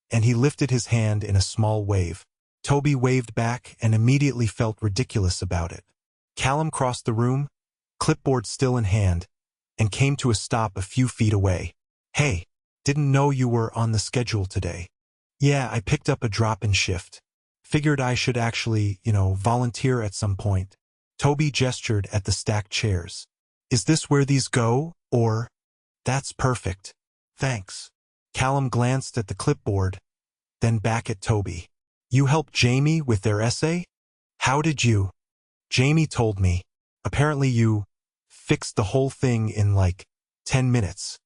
And he lifted his hand in a small wave. Tobi waved back and immediately felt ridiculous about it. Callum crossed the room, clipboard still in hand, and came to a stop a few feet away. "Hey, didn't know you were on the schedule today." "Yeah, I picked up a drop-in shift. Figured I should actually, volunteer at some point." Tobi gestured at the stacked chairs. "Is this where these go, or?" "That's perfect. Thanks." Callum glanced at the clipboard, then back at Tobi. You helped Jamie with their essay? How did you? Jamie told me. Apparently you fixed the whole thing in like 10 minutes.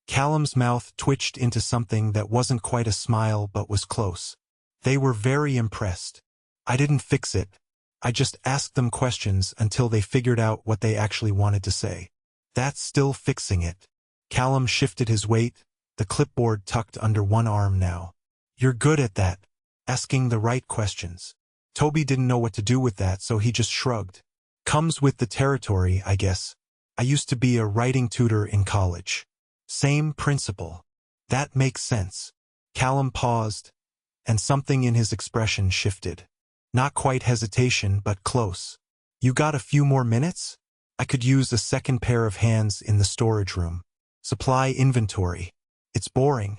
Callum's mouth twitched into something that wasn't quite a smile but was close. They were very impressed. I didn't fix it. I just asked them questions until they figured out what they actually wanted to say. That's still fixing it. Callum shifted his weight, the clipboard tucked under one arm now. You're good at that, asking the right questions. Tobi didn't know what to do with that, so he just shrugged. Comes with the territory, I guess. I used to be a writing tutor in college. Same principle. That makes sense. Callum paused, and something in his expression shifted. Not quite hesitation, but close. You got a few more minutes? I could use a second pair of hands in the storage room. Supply inventory. It's boring,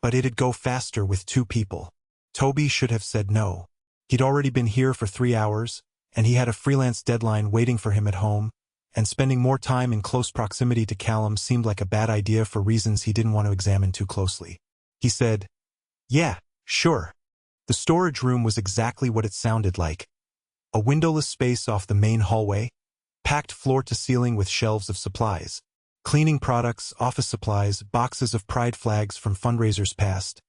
but it'd go faster with 2 people. Tobi should have said no. He'd already been here for 3 hours, and he had a freelance deadline waiting for him at home, and spending more time in close proximity to Callum seemed like a bad idea for reasons he didn't want to examine too closely. He said, "Yeah, sure." The storage room was exactly what it sounded like. A windowless space off the main hallway, packed floor to ceiling with shelves of supplies. Cleaning products, office supplies, boxes of pride flags from fundraisers past,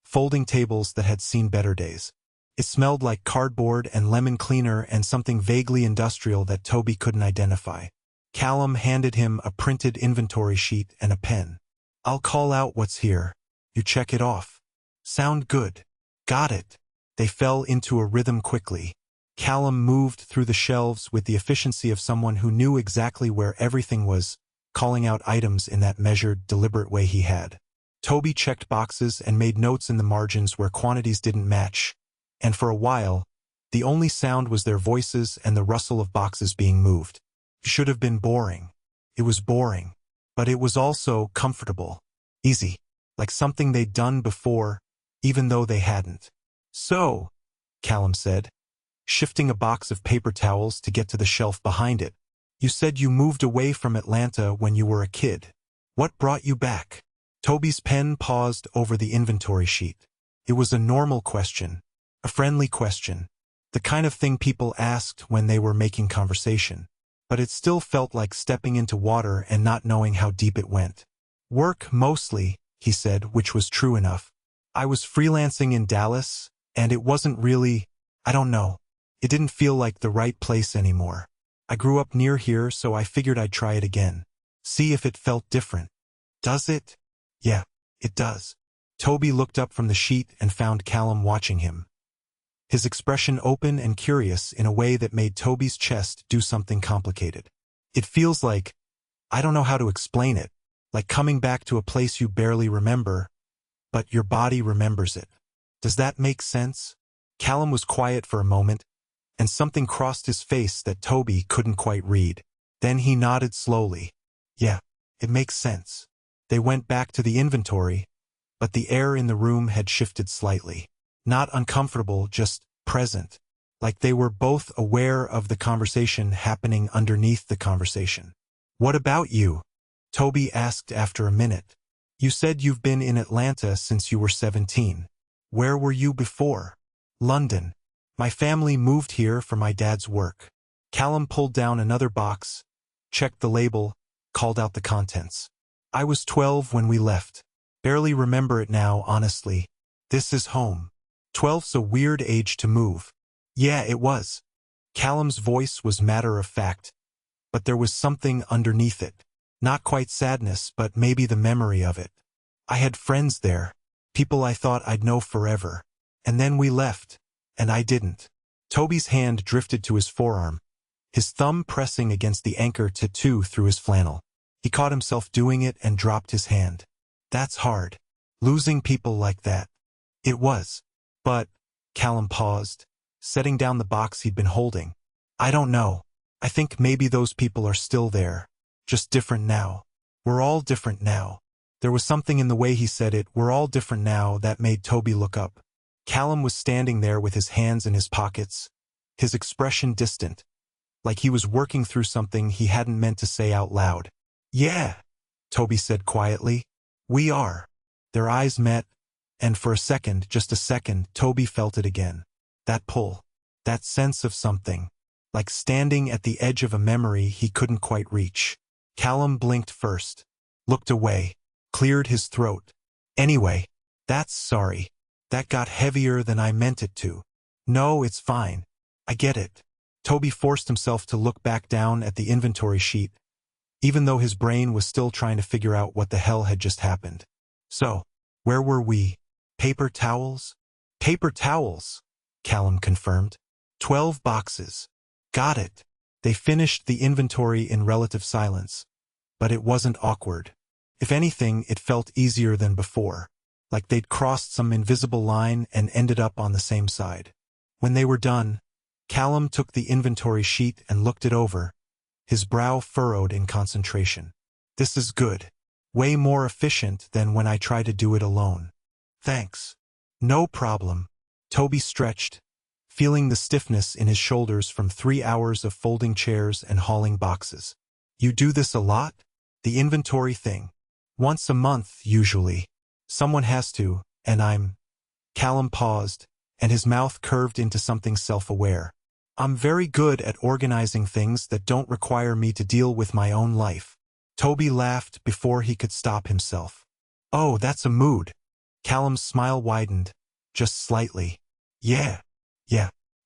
folding tables that had seen better days. It smelled like cardboard and lemon cleaner and something vaguely industrial that Tobi couldn't identify. Callum handed him a printed inventory sheet and a pen. I'll call out what's here. You check it off. Sound good. Got it. They fell into a rhythm quickly. Callum moved through the shelves with the efficiency of someone who knew exactly where everything was, calling out items in that measured, deliberate way he had. Tobi checked boxes and made notes in the margins where quantities didn't match, and for a while, the only sound was their voices and the rustle of boxes being moved. It should have been boring. It was boring, but it was also comfortable. Easy, like something they'd done before, even though they hadn't. So, Callum said, shifting a box of paper towels to get to the shelf behind it. You said you moved away from Atlanta when you were a kid. What brought you back? Tobi's pen paused over the inventory sheet. It was a normal question, a friendly question, the kind of thing people asked when they were making conversation. But it still felt like stepping into water and not knowing how deep it went. Work mostly, he said, which was true enough. I was freelancing in Dallas, and it wasn't really, I don't know. It didn't feel like the right place anymore. I grew up near here, so I figured I'd try it again. See if it felt different. Does it? Yeah, it does. Tobi looked up from the sheet and found Callum watching him. His expression open and curious in a way that made Tobi's chest do something complicated. It feels like, I don't know how to explain it, like coming back to a place you barely remember, but your body remembers it. Does that make sense? Callum was quiet for a moment, and something crossed his face that Tobi couldn't quite read. Then he nodded slowly. Yeah, it makes sense. They went back to the inventory, but the air in the room had shifted slightly. Not uncomfortable, just present. Like they were both aware of the conversation happening underneath the conversation. What about you? Tobi asked after a minute. You said you've been in Atlanta since you were 17. Where were you before? London. My family moved here for my dad's work. Callum pulled down another box, checked the label, called out the contents. I was 12 when we left. Barely remember it now, honestly. This is home. 12's a weird age to move. Yeah, it was. Callum's voice was matter of fact, but there was something underneath it. Not quite sadness, but maybe the memory of it. I had friends there, people I thought I'd know forever. And then we left, and I didn't. Tobi's hand drifted to his forearm, his thumb pressing against the anchor tattoo through his flannel. He caught himself doing it and dropped his hand. That's hard. Losing people like that. It was. But, Callum paused, setting down the box he'd been holding. I don't know. I think maybe those people are still there. Just different now. We're all different now. There was something in the way he said it, we're all different now, that made Tobi look up. Callum was standing there with his hands in his pockets, his expression distant, like he was working through something he hadn't meant to say out loud. Yeah, Tobi said quietly. We are. Their eyes met, And for a second, just a second, Tobi felt it again. That pull. That sense of something. Like standing at the edge of a memory he couldn't quite reach. Callum blinked first. Looked away. Cleared his throat. Anyway, that's sorry. That got heavier than I meant it to. No, it's fine. I get it. Tobi forced himself to look back down at the inventory sheet, even though his brain was still trying to figure out what the hell had just happened. So, where were we? Paper towels? Paper towels, Callum confirmed. 12 boxes. Got it. They finished the inventory in relative silence. But it wasn't awkward. If anything, it felt easier than before, like they'd crossed some invisible line and ended up on the same side. When they were done, Callum took the inventory sheet and looked it over, his brow furrowed in concentration. This is good. Way more efficient than when I try to do it alone. Thanks. No problem. Tobi stretched, feeling the stiffness in his shoulders from 3 hours of folding chairs and hauling boxes. You do this a lot? The inventory thing. Once a month, usually. Someone has to, and I'm... Callum paused, and his mouth curved into something self-aware. I'm very good at organizing things that don't require me to deal with my own life. Tobi laughed before he could stop himself. Oh, that's a mood. Callum's smile widened, just slightly. Yeah.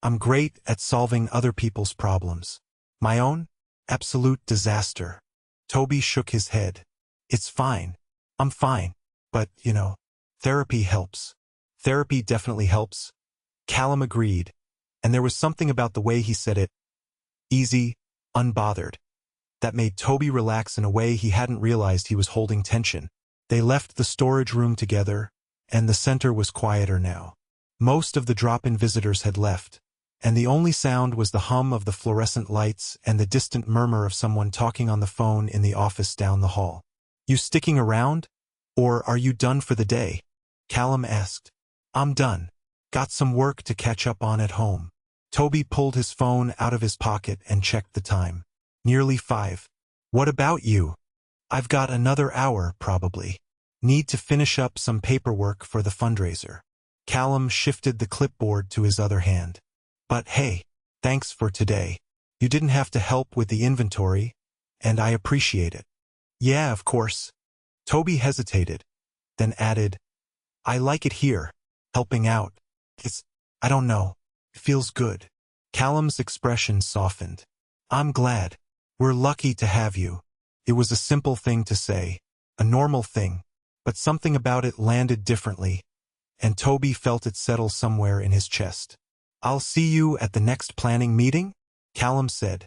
I'm great at solving other people's problems. My own? Absolute disaster. Tobi shook his head. It's fine. I'm fine. But, therapy helps. Therapy definitely helps. Callum agreed, and there was something about the way he said it, easy, unbothered, that made Tobi relax in a way he hadn't realized he was holding tension. They left the storage room together, and the center was quieter now. Most of the drop-in visitors had left, and the only sound was the hum of the fluorescent lights and the distant murmur of someone talking on the phone in the office down the hall. You sticking around? Or are you done for the day? Callum asked. I'm done. Got some work to catch up on at home. Tobi pulled his phone out of his pocket and checked the time. Nearly 5. What about you? I've got another hour, probably. Need to finish up some paperwork for the fundraiser. Callum shifted the clipboard to his other hand. But hey, thanks for today. You didn't have to help with the inventory, and I appreciate it. Yeah, of course. Tobi hesitated, then added, I like it here, helping out. I don't know, it feels good. Callum's expression softened. I'm glad. We're lucky to have you. It was a simple thing to say, a normal thing, but something about it landed differently, and Tobi felt it settle somewhere in his chest. I'll see you at the next planning meeting? Callum said.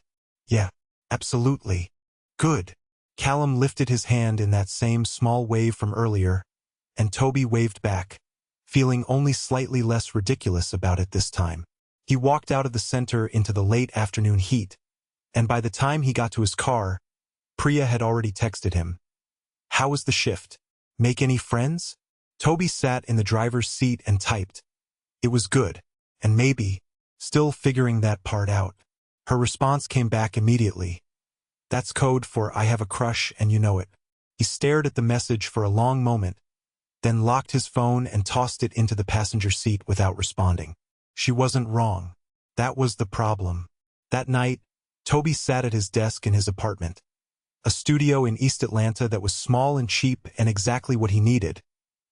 Yeah, absolutely. Good. Callum lifted his hand in that same small wave from earlier, and Tobi waved back, feeling only slightly less ridiculous about it this time. He walked out of the center into the late afternoon heat, and by the time he got to his car, Priya had already texted him. How was the shift? Make any friends? Tobi sat in the driver's seat and typed. It was good, and maybe, still figuring that part out. Her response came back immediately. That's code for I have a crush and you know it. He stared at the message for a long moment, then locked his phone and tossed it into the passenger seat without responding. She wasn't wrong. That was the problem. That night, Tobi sat at his desk in his apartment, a studio in East Atlanta that was small and cheap and exactly what he needed,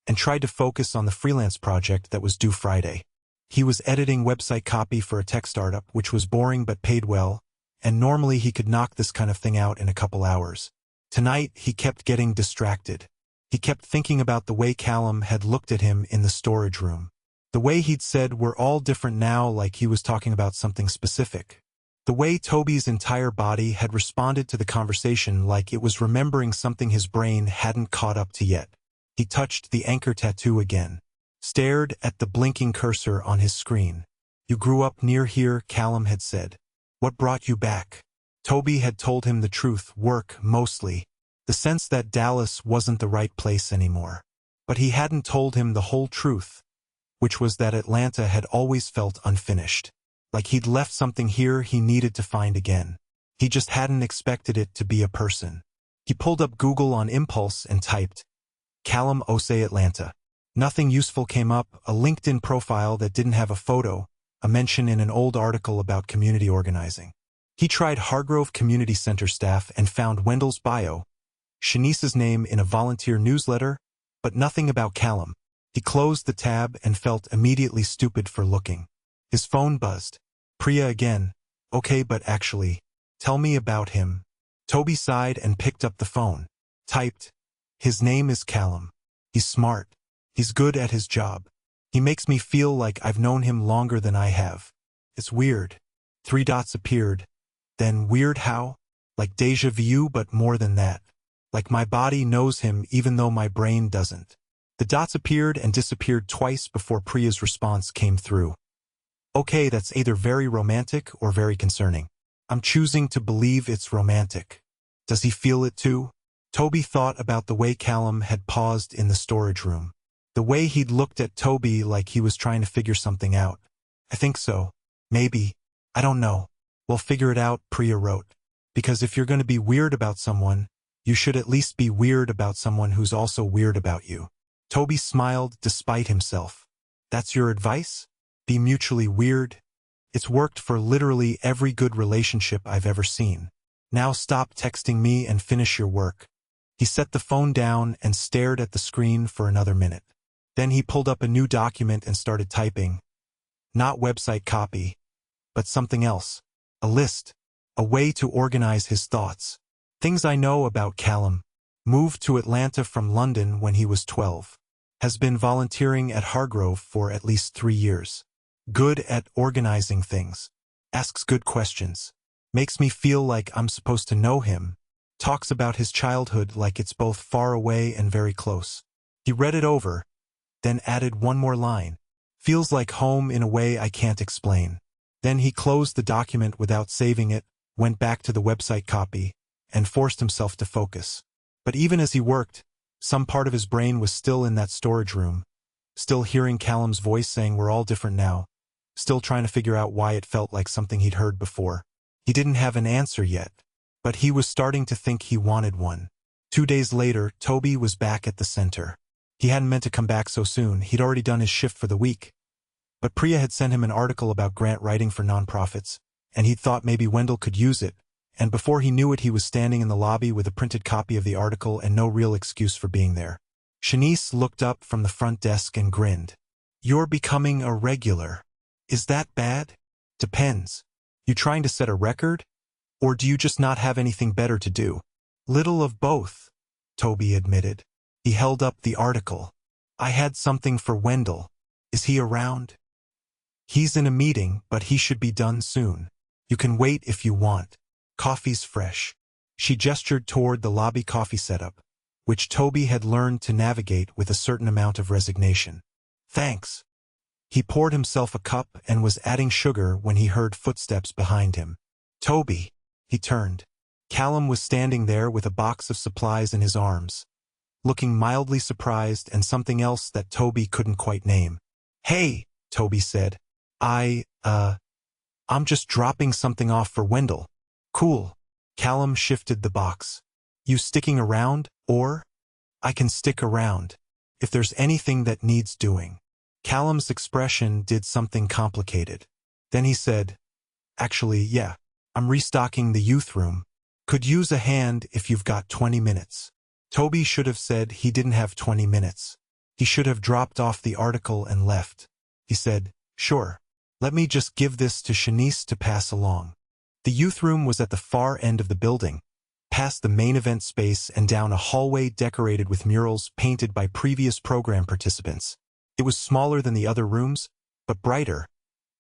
and tried to focus on the freelance project that was due Friday. He was editing website copy for a tech startup, which was boring but paid well, and normally he could knock this kind of thing out in a couple hours. Tonight, he kept getting distracted. He kept thinking about the way Callum had looked at him in the storage room. The way he'd said we're all different now, like he was talking about something specific. The way Tobi's entire body had responded to the conversation like it was remembering something his brain hadn't caught up to yet. He touched the anchor tattoo again, stared at the blinking cursor on his screen. You grew up near here, Callum had said. What brought you back? Tobi had told him the truth, work, mostly. The sense that Dallas wasn't the right place anymore. But he hadn't told him the whole truth, which was that Atlanta had always felt unfinished. Like he'd left something here he needed to find again. He just hadn't expected it to be a person. He pulled up Google on impulse and typed, Callum Osei Atlanta. Nothing useful came up, a LinkedIn profile that didn't have a photo, a mention in an old article about community organizing. He tried Hargrove Community Center staff and found Wendell's bio, Shanice's name in a volunteer newsletter, but nothing about Callum. He closed the tab and felt immediately stupid for looking. His phone buzzed. Priya again. Okay, but actually, tell me about him. Tobi sighed and picked up the phone. Typed, his name is Callum. He's smart. He's good at his job. He makes me feel like I've known him longer than I have. It's weird. 3 dots appeared. Then weird how? Like déjà vu, but more than that. Like my body knows him even though my brain doesn't. The dots appeared and disappeared twice before Priya's response came through. Okay, that's either very romantic or very concerning. I'm choosing to believe it's romantic. Does he feel it too? Tobi thought about the way Callum had paused in the storage room. The way he'd looked at Tobi like he was trying to figure something out. I think so. Maybe. I don't know. We'll figure it out, Priya wrote. Because if you're going to be weird about someone, you should at least be weird about someone who's also weird about you. Tobi smiled despite himself. That's your advice? Be mutually weird? It's worked for literally every good relationship I've ever seen. Now stop texting me and finish your work. He set the phone down and stared at the screen for another minute. Then he pulled up a new document and started typing. Not website copy, but something else. A list. A way to organize his thoughts. Things I know about Callum. Moved to Atlanta from London when he was 12. Has been volunteering at Hargrove for at least 3 years. Good at organizing things. Asks good questions. Makes me feel like I'm supposed to know him. Talks about his childhood like it's both far away and very close. He read it over, then added one more line. Feels like home in a way I can't explain. Then he closed the document without saving it, went back to the website copy, and forced himself to focus. But even as he worked, some part of his brain was still in that storage room, still hearing Callum's voice saying we're all different now, still trying to figure out why it felt like something he'd heard before. He didn't have an answer yet, but he was starting to think he wanted one. 2 days later, Tobi was back at the center. He hadn't meant to come back so soon. He'd already done his shift for the week. But Priya had sent him an article about grant writing for nonprofits, and he'd thought maybe Wendell could use it, and before he knew it he was standing in the lobby with a printed copy of the article and no real excuse for being there. Shanice looked up from the front desk and grinned. You're becoming a regular. Is that bad? Depends. You trying to set a record? Or do you just not have anything better to do? Little of both, Tobi admitted. He held up the article. I had something for Wendell. Is he around? He's in a meeting, but he should be done soon. You can wait if you want. Coffee's fresh. She gestured toward the lobby coffee setup, which Tobi had learned to navigate with a certain amount of resignation. Thanks. He poured himself a cup and was adding sugar when he heard footsteps behind him. Tobi. He turned. Callum was standing there with a box of supplies in his arms, looking mildly surprised and something else that Tobi couldn't quite name. Hey, Tobi said. I'm just dropping something off for Wendell. Cool. Callum shifted the box. You sticking around, or? I can stick around. If there's anything that needs doing. Callum's expression did something complicated. Then he said, actually, yeah, I'm restocking the youth room. Could use a hand if you've got 20 minutes. Tobi should have said he didn't have 20 minutes. He should have dropped off the article and left. He said, sure. Let me just give this to Shanice to pass along. The youth room was at the far end of the building, past the main event space and down a hallway decorated with murals painted by previous program participants. It was smaller than the other rooms, but brighter.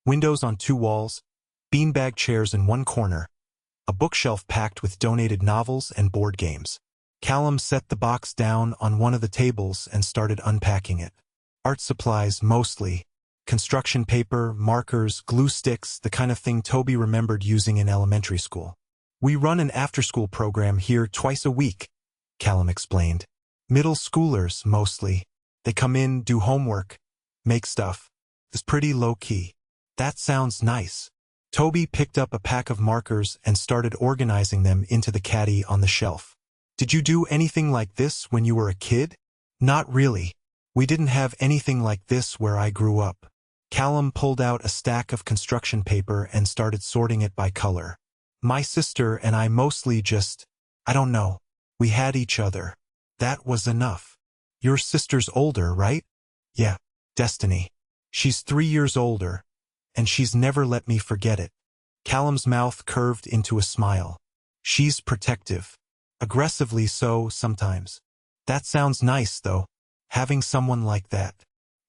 Windows on 2 walls, beanbag chairs in one corner, a bookshelf packed with donated novels and board games. Callum set the box down on one of the tables and started unpacking it. Art supplies mostly. Construction paper, markers, glue sticks, the kind of thing Tobi remembered using in elementary school. We run an after-school program here twice a week, Callum explained. Middle schoolers, mostly. They come in, do homework, make stuff. It's pretty low-key. That sounds nice. Tobi picked up a pack of markers and started organizing them into the caddy on the shelf. Did you do anything like this when you were a kid? Not really. We didn't have anything like this where I grew up. Callum pulled out a stack of construction paper and started sorting it by color. My sister and I mostly just, I don't know. We had each other. That was enough. Your sister's older, right? Yeah, Destiny. She's 3 years older, and she's never let me forget it. Callum's mouth curved into a smile. She's protective. Aggressively so sometimes. That sounds nice, though. Having someone like that.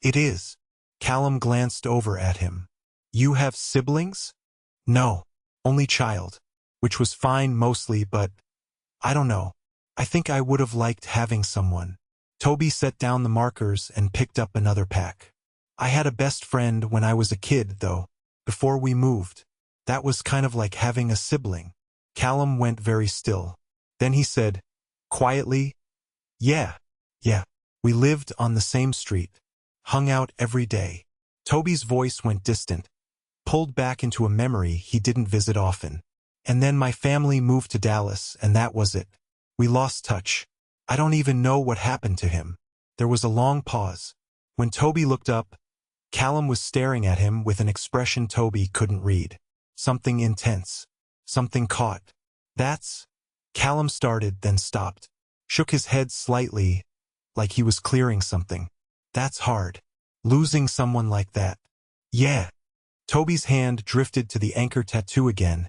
It is. Callum glanced over at him. You have siblings? No. Only child. Which was fine mostly, but I don't know. I think I would have liked having someone. Tobi set down the markers and picked up another pack. I had a best friend when I was a kid, though, before we moved. That was kind of like having a sibling. Callum went very still. Then he said, quietly, Yeah. We lived on the same street. Hung out every day. Tobi's voice went distant, pulled back into a memory he didn't visit often. And then my family moved to Dallas, and that was it. We lost touch. I don't even know what happened to him. There was a long pause. When Tobi looked up, Callum was staring at him with an expression Tobi couldn't read. Something intense. Something caught. That's... Callum started, then stopped. Shook his head slightly, like he was clearing something. That's hard. Losing someone like that. Yeah. Tobi's hand drifted to the anchor tattoo again,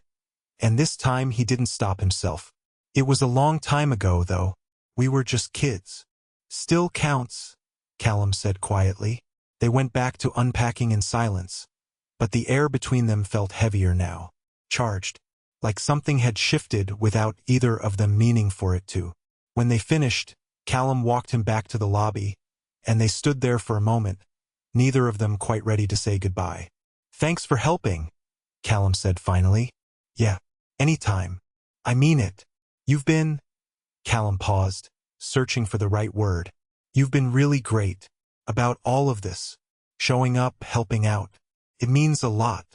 and this time he didn't stop himself. It was a long time ago, though. We were just kids. Still counts, Callum said quietly. They went back to unpacking in silence, but the air between them felt heavier now. Charged. Like something had shifted without either of them meaning for it to. When they finished, Callum walked him back to the lobby, and they stood there for a moment, neither of them quite ready to say goodbye. Thanks for helping, Callum said finally. Yeah, anytime. I mean it. You've been... Callum paused, searching for the right word. You've been really great. About all of this. Showing up, helping out. It means a lot.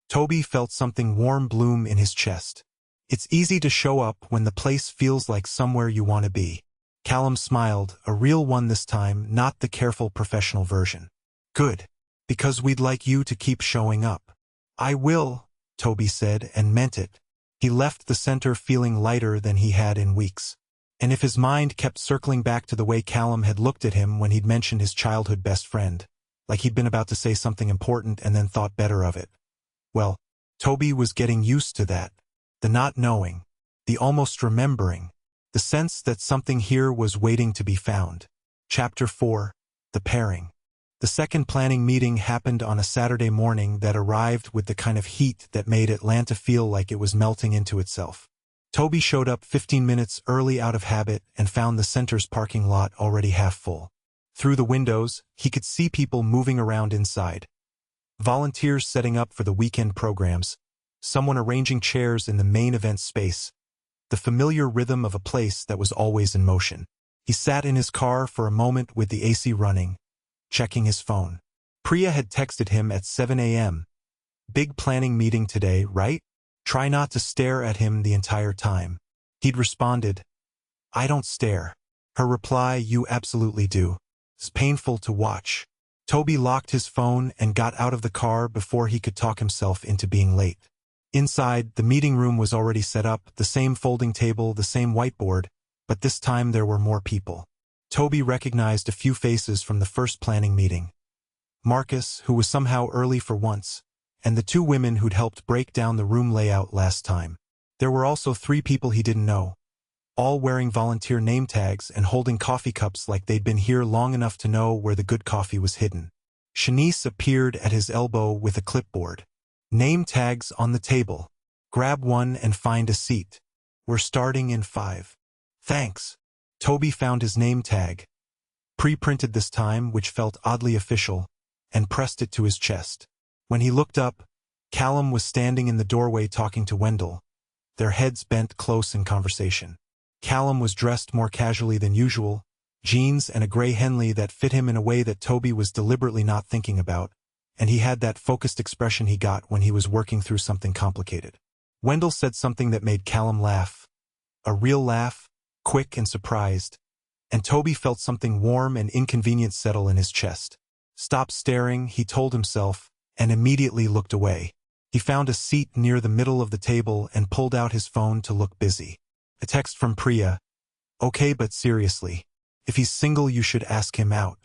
Tobi felt something warm bloom in his chest. It's easy to show up when the place feels like somewhere you want to be. Callum smiled, a real one this time, not the careful professional version. Good. Because we'd like you to keep showing up. I will, Tobi said, and meant it. He left the center feeling lighter than he had in weeks. And if his mind kept circling back to the way Callum had looked at him when he'd mentioned his childhood best friend, like he'd been about to say something important and then thought better of it. Well, Tobi was getting used to that. The not knowing. The almost remembering. The sense that something here was waiting to be found. Chapter 4. The Pairing. The second planning meeting happened on a Saturday morning that arrived with the kind of heat that made Atlanta feel like it was melting into itself. Tobi showed up 15 minutes early out of habit and found the center's parking lot already half full. Through the windows, he could see people moving around inside. Volunteers setting up for the weekend programs, someone arranging chairs in the main event space, the familiar rhythm of a place that was always in motion. He sat in his car for a moment with the AC running, checking his phone. Priya had texted him at 7 a.m. Big planning meeting today, right? Try not to stare at him the entire time. He'd responded, I don't stare. Her reply, you absolutely do. It's painful to watch. Tobi locked his phone and got out of the car before he could talk himself into being late. Inside, the meeting room was already set up, the same folding table, the same whiteboard, but this time there were more people. Tobi recognized a few faces from the first planning meeting. Marcus, who was somehow early for once, and the two women who'd helped break down the room layout last time. There were also 3 people he didn't know, all wearing volunteer name tags and holding coffee cups like they'd been here long enough to know where the good coffee was hidden. Shanice appeared at his elbow with a clipboard. Name tags on the table. Grab one and find a seat. We're starting in 5. Thanks. Tobi found his name tag, pre-printed this time, which felt oddly official, and pressed it to his chest. When he looked up, Callum was standing in the doorway talking to Wendell, their heads bent close in conversation. Callum was dressed more casually than usual, jeans and a gray Henley that fit him in a way that Tobi was deliberately not thinking about, and he had that focused expression he got when he was working through something complicated. Wendell said something that made Callum laugh. A real laugh, quick and surprised, and Tobi felt something warm and inconvenient settle in his chest. Stop staring, he told himself, and immediately looked away. He found a seat near the middle of the table and pulled out his phone to look busy. A text from Priya. Okay, but seriously. If he's single, you should ask him out.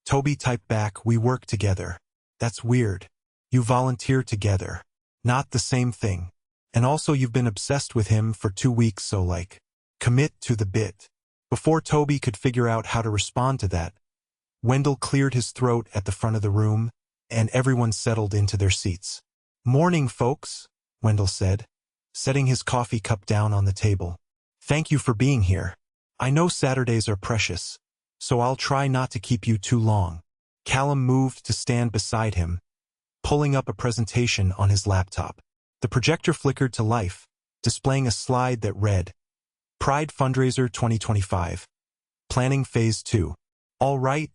Tobi typed back, we work together. That's weird. You volunteer together. Not the same thing. And also you've been obsessed with him for 2 weeks, so like, commit to the bit. Before Tobi could figure out how to respond to that, Wendell cleared his throat at the front of the room, and everyone settled into their seats. Morning, folks, Wendell said, setting his coffee cup down on the table. Thank you for being here. I know Saturdays are precious, so I'll try not to keep you too long. Callum moved to stand beside him, pulling up a presentation on his laptop. The projector flickered to life, displaying a slide that read, Pride Fundraiser 2025. Planning Phase 2. All right,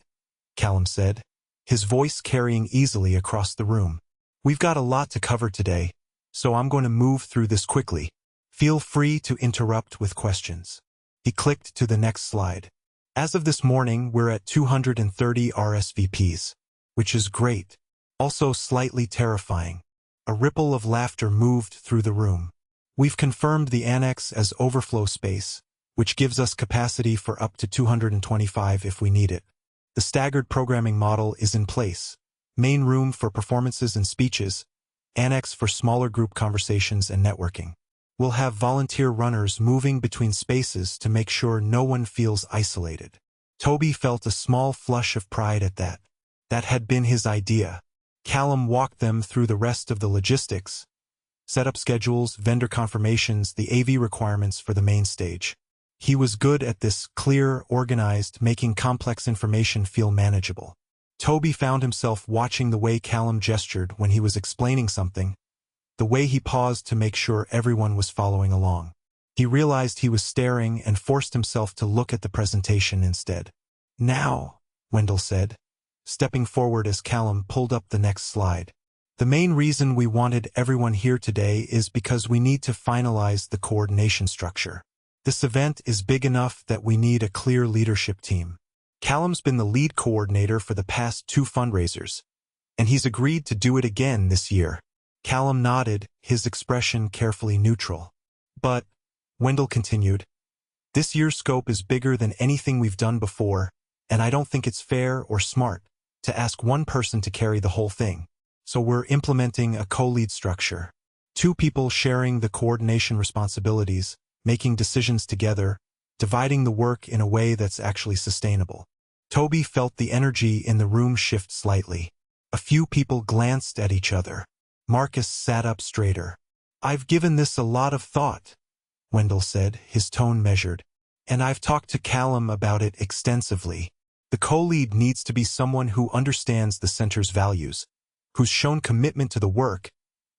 Callum said, his voice carrying easily across the room. We've got a lot to cover today, so I'm going to move through this quickly. Feel free to interrupt with questions. He clicked to the next slide. As of this morning, we're at 230 RSVPs, which is great. Also slightly terrifying. A ripple of laughter moved through the room. We've confirmed the annex as overflow space, which gives us capacity for up to 225 if we need it. The staggered programming model is in place. Main room for performances and speeches, annex for smaller group conversations and networking. We'll have volunteer runners moving between spaces to make sure no one feels isolated. Tobi felt a small flush of pride at that. That had been his idea. Callum walked them through the rest of the logistics, setup schedules, vendor confirmations, the AV requirements for the main stage. He was good at this, clear, organized, making complex information feel manageable. Tobi found himself watching the way Callum gestured when he was explaining something, the way he paused to make sure everyone was following along. He realized he was staring and forced himself to look at the presentation instead. Now, Wendell said, stepping forward as Callum pulled up the next slide. The main reason we wanted everyone here today is because we need to finalize the coordination structure. This event is big enough that we need a clear leadership team. Callum's been the lead coordinator for the past 2 fundraisers, and he's agreed to do it again this year. Callum nodded, his expression carefully neutral. But, Wendell continued, this year's scope is bigger than anything we've done before, and I don't think it's fair or smart to ask one person to carry the whole thing. So we're implementing a co-lead structure. 2 people sharing the coordination responsibilities, making decisions together, dividing the work in a way that's actually sustainable. Tobi felt the energy in the room shift slightly. A few people glanced at each other. Marcus sat up straighter. I've given this a lot of thought, Wendell said, his tone measured. And I've talked to Callum about it extensively. The co-lead needs to be someone who understands the center's values, who's shown commitment to the work,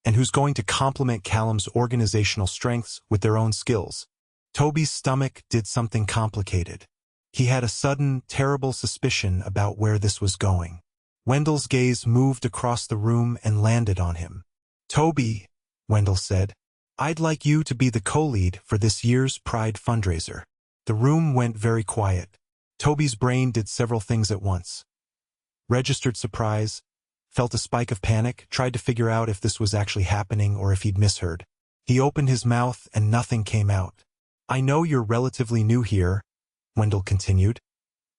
and who's going to complement Callum's organizational strengths with their own skills. Tobi's stomach did something complicated. He had a sudden, terrible suspicion about where this was going. Wendell's gaze moved across the room and landed on him. Tobi, Wendell said, I'd like you to be the co-lead for this year's Pride fundraiser. The room went very quiet. Tobi's brain did several things at once. Registered surprise, felt a spike of panic, tried to figure out if this was actually happening or if he'd misheard. He opened his mouth and nothing came out. I know you're relatively new here, Wendell continued,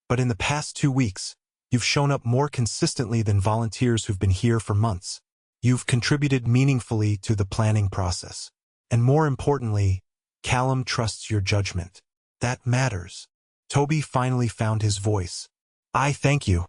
but in the past 2 weeks, you've shown up more consistently than volunteers who've been here for months. You've contributed meaningfully to the planning process. And more importantly, Callum trusts your judgment. That matters. Tobi finally found his voice. I thank you.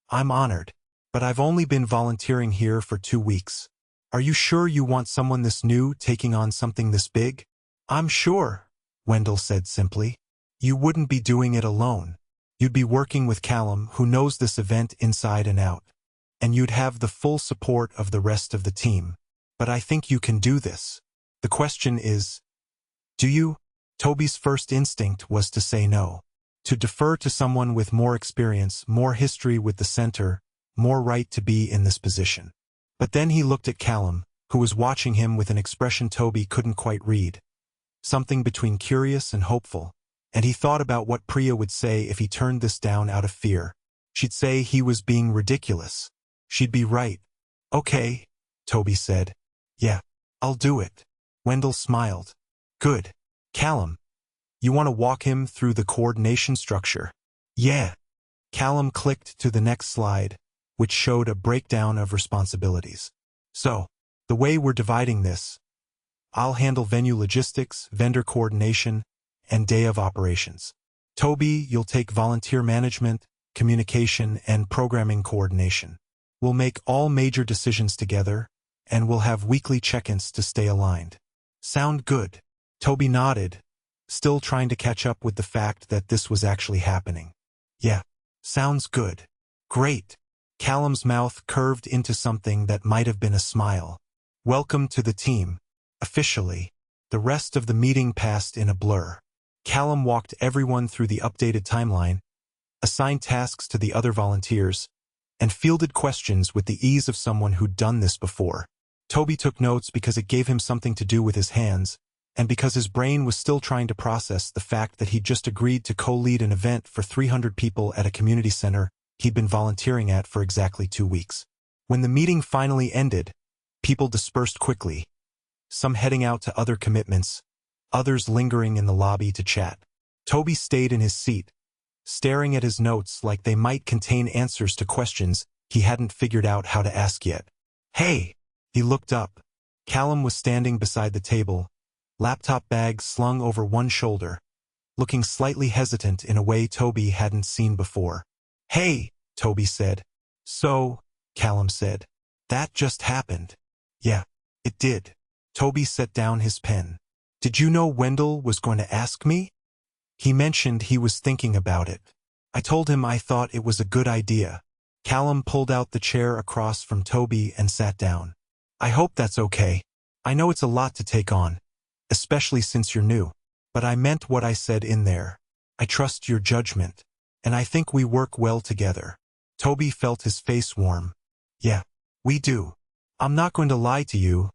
I'm honored. But I've only been volunteering here for 2 weeks. Are you sure you want someone this new taking on something this big? I'm sure, Wendell said simply. You wouldn't be doing it alone. You'd be working with Callum, who knows this event inside and out. And you'd have the full support of the rest of the team. But I think you can do this. The question is, do you? Tobi's first instinct was to say no. To defer to someone with more experience, more history with the center, more right to be in this position. But then he looked at Callum, who was watching him with an expression Tobi couldn't quite read. Something between curious and hopeful. And he thought about what Priya would say if he turned this down out of fear. She'd say he was being ridiculous. She'd be right. Okay, Tobi said. Yeah, I'll do it. Wendell smiled. Good. Callum, you want to walk him through the coordination structure? Yeah. Callum clicked to the next slide, which showed a breakdown of responsibilities. So, the way we're dividing this, I'll handle venue logistics, vendor coordination, and day of operations. Tobi, you'll take volunteer management, communication, and programming coordination. We'll make all major decisions together, and we'll have weekly check-ins to stay aligned. Sound good? Tobi nodded, still trying to catch up with the fact that this was actually happening. Yeah, sounds good. Great. Callum's mouth curved into something that might have been a smile. Welcome to the team. Officially, the rest of the meeting passed in a blur. Callum walked everyone through the updated timeline, assigned tasks to the other volunteers, and fielded questions with the ease of someone who'd done this before. Tobi took notes because it gave him something to do with his hands, and because his brain was still trying to process the fact that he'd just agreed to co-lead an event for 300 people at a community center he'd been volunteering at for exactly 2 weeks. When the meeting finally ended, people dispersed quickly, some heading out to other commitments, others lingering in the lobby to chat. Tobi stayed in his seat, staring at his notes like they might contain answers to questions he hadn't figured out how to ask yet. Hey! He looked up. Callum was standing beside the table, laptop bag slung over one shoulder, looking slightly hesitant in a way Tobi hadn't seen before. Hey, Tobi said. So, Callum said. That just happened. Yeah, it did. Tobi set down his pen. Did you know Wendell was going to ask me? He mentioned he was thinking about it. I told him I thought it was a good idea. Callum pulled out the chair across from Tobi and sat down. I hope that's okay. I know it's a lot to take on, especially since you're new. But I meant what I said in there. I trust your judgment, and I think we work well together. Tobi felt his face warm. Yeah, we do. I'm not going to lie to you.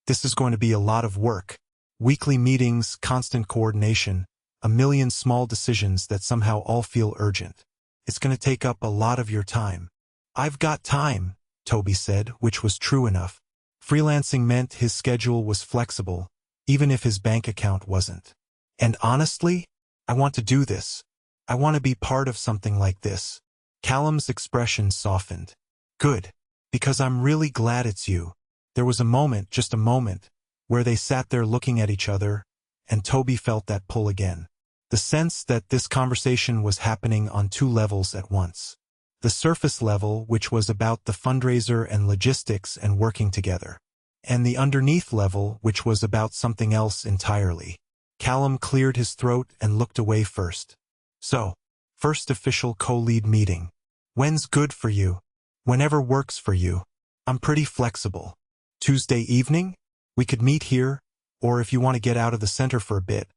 This is going to be a lot of work. Weekly meetings, constant coordination, a million small decisions that somehow all feel urgent. It's going to take up a lot of your time. I've got time, Tobi said, which was true enough. Freelancing meant his schedule was flexible, even if his bank account wasn't. And honestly, I want to do this. I want to be part of something like this. Callum's expression softened. Good, because I'm really glad it's you. There was a moment, just a moment, where they sat there looking at each other, and Tobi felt that pull again. The sense that this conversation was happening on 2 levels at once. The surface level, which was about the fundraiser and logistics and working together. And the underneath level, which was about something else entirely. Callum cleared his throat and looked away first. So, first official co-lead meeting. When's good for you? Whenever works for you. I'm pretty flexible. Tuesday evening? We could meet here, or if you want to get out of the center for a bit.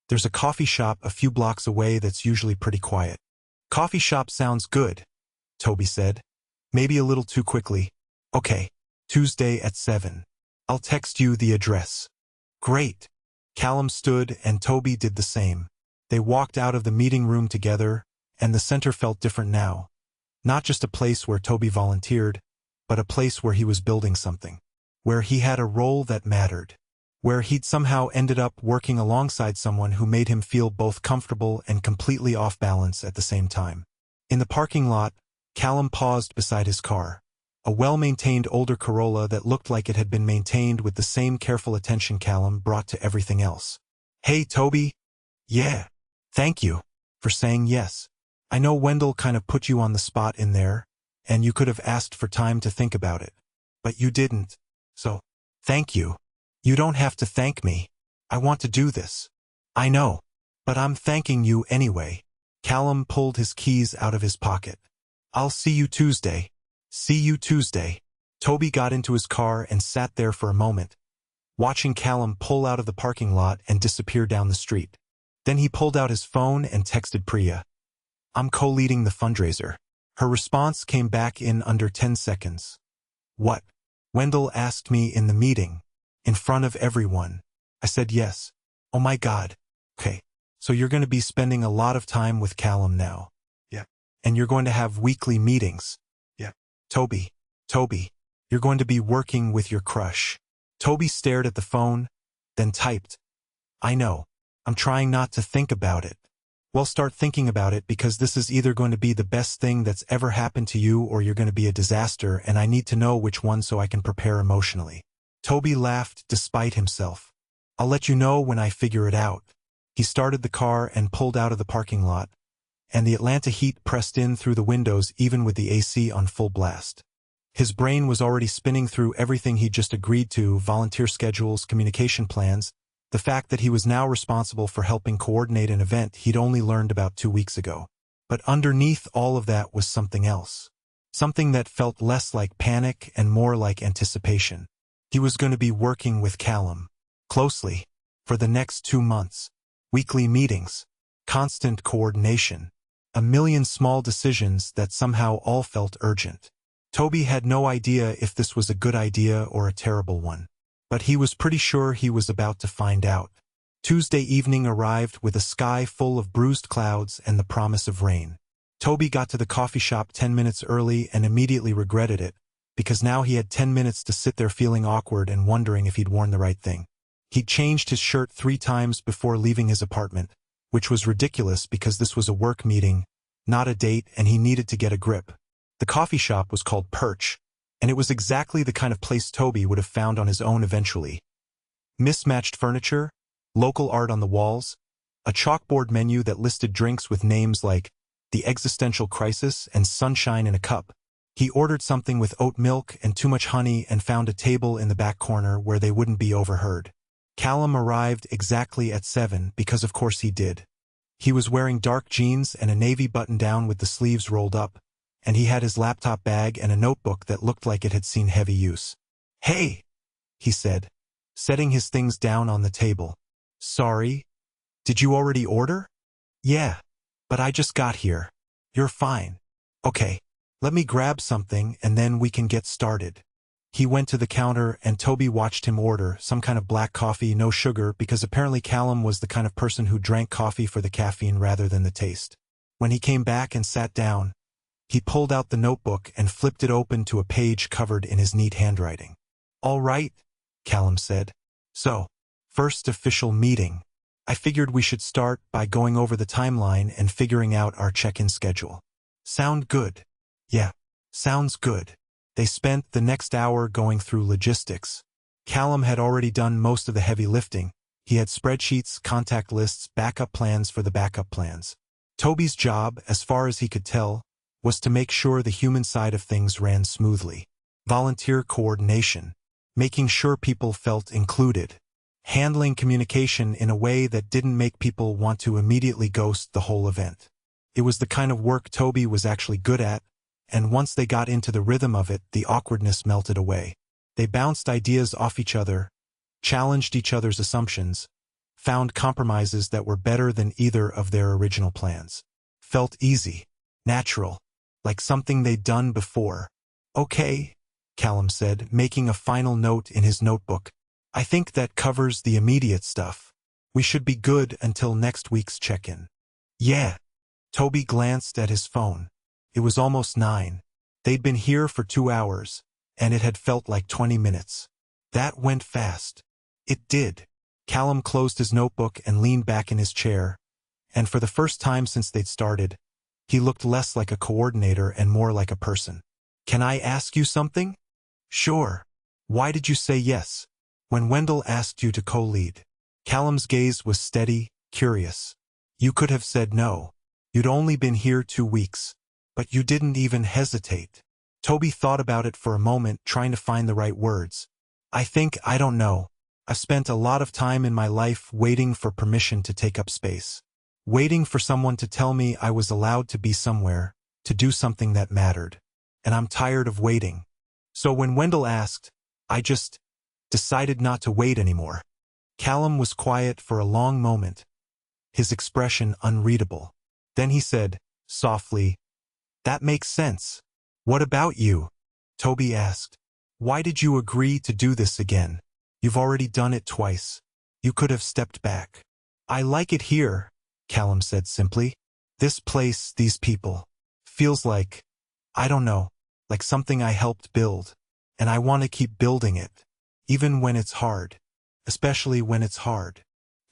There's a coffee shop a few blocks away that's usually pretty quiet. Coffee shop sounds good, Tobi said. Maybe a little too quickly. Okay, Tuesday at 7. I'll text you the address. Great. Callum stood and Tobi did the same. They walked out of the meeting room together, and the center felt different now. Not just a place where Tobi volunteered, but a place where he was building something. Where he had a role that mattered. Where he'd somehow ended up working alongside someone who made him feel both comfortable and completely off balance at the same time. In the parking lot, Callum paused beside his car. A well-maintained older Corolla that looked like it had been maintained with the same careful attention Callum brought to everything else. Hey, Tobi. Yeah. Thank you for saying yes. I know Wendell kind of put you on the spot in there, and you could have asked for time to think about it. But you didn't. So, thank you. You don't have to thank me. I want to do this. I know. But I'm thanking you anyway. Callum pulled his keys out of his pocket. I'll see you Tuesday. See you Tuesday. Tobi got into his car and sat there for a moment, watching Callum pull out of the parking lot and disappear down the street. Then he pulled out his phone and texted Priya. I'm co-leading the fundraiser. Her response came back in under 10 seconds. What? Wendell asked me in the meeting, in front of everyone. I said yes. Oh my God. Okay. So you're going to be spending a lot of time with Callum now. Yeah. And you're going to have weekly meetings. Yeah. Tobi, you're going to be working with your crush. Tobi stared at the phone, then typed, I know. I'm trying not to think about it. Well, start thinking about it because this is either going to be the best thing that's ever happened to you or you're going to be a disaster and I need to know which one so I can prepare emotionally. Tobi laughed despite himself. I'll let you know when I figure it out. He started the car and pulled out of the parking lot, and the Atlanta heat pressed in through the windows even with the AC on full blast. His brain was already spinning through everything he'd just agreed to, volunteer schedules, communication plans, the fact that he was now responsible for helping coordinate an event he'd only learned about 2 weeks ago. But underneath all of that was something else. Something that felt less like panic and more like anticipation. He was going to be working with Callum. Closely. For the next 2 months. Weekly meetings. Constant coordination. A million small decisions that somehow all felt urgent. Tobi had no idea if this was a good idea or a terrible one. But he was pretty sure he was about to find out. Tuesday evening arrived with a sky full of bruised clouds and the promise of rain. Tobi got to the coffee shop 10 minutes early and immediately regretted it, because now he had 10 minutes to sit there feeling awkward and wondering if he'd worn the right thing. He'd changed his shirt 3 times before leaving his apartment, which was ridiculous because this was a work meeting, not a date, and he needed to get a grip. The coffee shop was called Perch, and it was exactly the kind of place Tobi would have found on his own eventually. Mismatched furniture, local art on the walls, a chalkboard menu that listed drinks with names like The Existential Crisis and Sunshine in a Cup. He ordered something with oat milk and too much honey and found a table in the back corner where they wouldn't be overheard. Callum arrived exactly at 7 because of course he did. He was wearing dark jeans and a navy button-down with the sleeves rolled up, and he had his laptop bag and a notebook that looked like it had seen heavy use. Hey, he said, setting his things down on the table. Sorry, did you already order? Yeah, but I just got here. You're fine. Okay, let me grab something and then we can get started. He went to the counter and Tobi watched him order some kind of black coffee, no sugar, because apparently Callum was the kind of person who drank coffee for the caffeine rather than the taste. When he came back and sat down, he pulled out the notebook and flipped it open to a page covered in his neat handwriting. All right, Callum said. So, first official meeting. I figured we should start by going over the timeline and figuring out our check-in schedule. Sound good? Yeah, sounds good. They spent the next hour going through logistics. Callum had already done most of the heavy lifting. He had spreadsheets, contact lists, backup plans for the backup plans. Tobi's job, as far as he could tell, was to make sure the human side of things ran smoothly. Volunteer coordination. Making sure people felt included. Handling communication in a way that didn't make people want to immediately ghost the whole event. It was the kind of work Tobi was actually good at, and once they got into the rhythm of it, the awkwardness melted away. They bounced ideas off each other, challenged each other's assumptions, found compromises that were better than either of their original plans. Felt easy, natural, like something they'd done before. Okay, Callum said, making a final note in his notebook. I think that covers the immediate stuff. We should be good until next week's check-in. Yeah. Tobi glanced at his phone. It was almost 9. They'd been here for 2 hours, and it had felt like 20 minutes. That went fast. It did. Callum closed his notebook and leaned back in his chair, and for the first time since they'd started, he looked less like a coordinator and more like a person. Can I ask you something? Sure. Why did you say yes when Wendell asked you to co-lead? Callum's gaze was steady, curious. You could have said no. You'd only been here 2 weeks. But you didn't even hesitate. Tobi thought about it for a moment, trying to find the right words. I don't know. I've spent a lot of time in my life waiting for permission to take up space. Waiting for someone to tell me I was allowed to be somewhere, to do something that mattered. And I'm tired of waiting. So when Wendell asked, I just decided not to wait anymore. Callum was quiet for a long moment, his expression unreadable. Then he said, softly, That makes sense. What about you? Tobi asked. Why did you agree to do this again? You've already done it twice. You could have stepped back. I like it here, Callum said simply. This place, these people, feels like, I don't know, like something I helped build. And I want to keep building it. Even when it's hard. Especially when it's hard.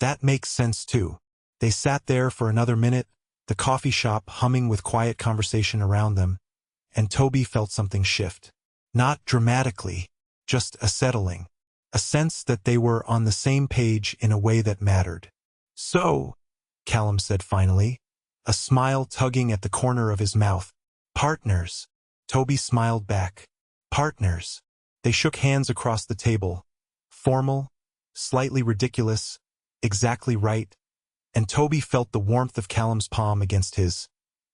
That makes sense too. They sat there for another minute, the coffee shop humming with quiet conversation around them, and Tobi felt something shift. Not dramatically, just a settling. A sense that they were on the same page in a way that mattered. So, Callum said finally, a smile tugging at the corner of his mouth. Partners. Tobi smiled back. Partners. They shook hands across the table. Formal, slightly ridiculous, exactly right. And Tobi felt the warmth of Callum's palm against his,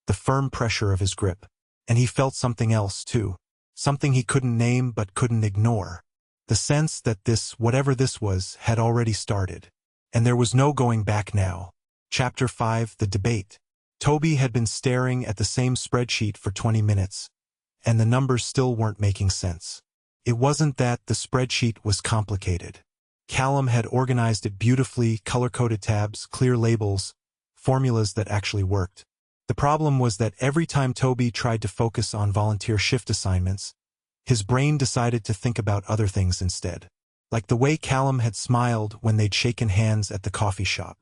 the firm pressure of his grip. And he felt something else, too. Something he couldn't name but couldn't ignore. The sense that this, whatever this was, had already started. And there was no going back now. Chapter 5, The Debate. Tobi had been staring at the same spreadsheet for 20 minutes. And the numbers still weren't making sense. It wasn't that the spreadsheet was complicated. Callum had organized it beautifully, color-coded tabs, clear labels, formulas that actually worked. The problem was that every time Tobi tried to focus on volunteer shift assignments, his brain decided to think about other things instead. Like the way Callum had smiled when they'd shaken hands at the coffee shop.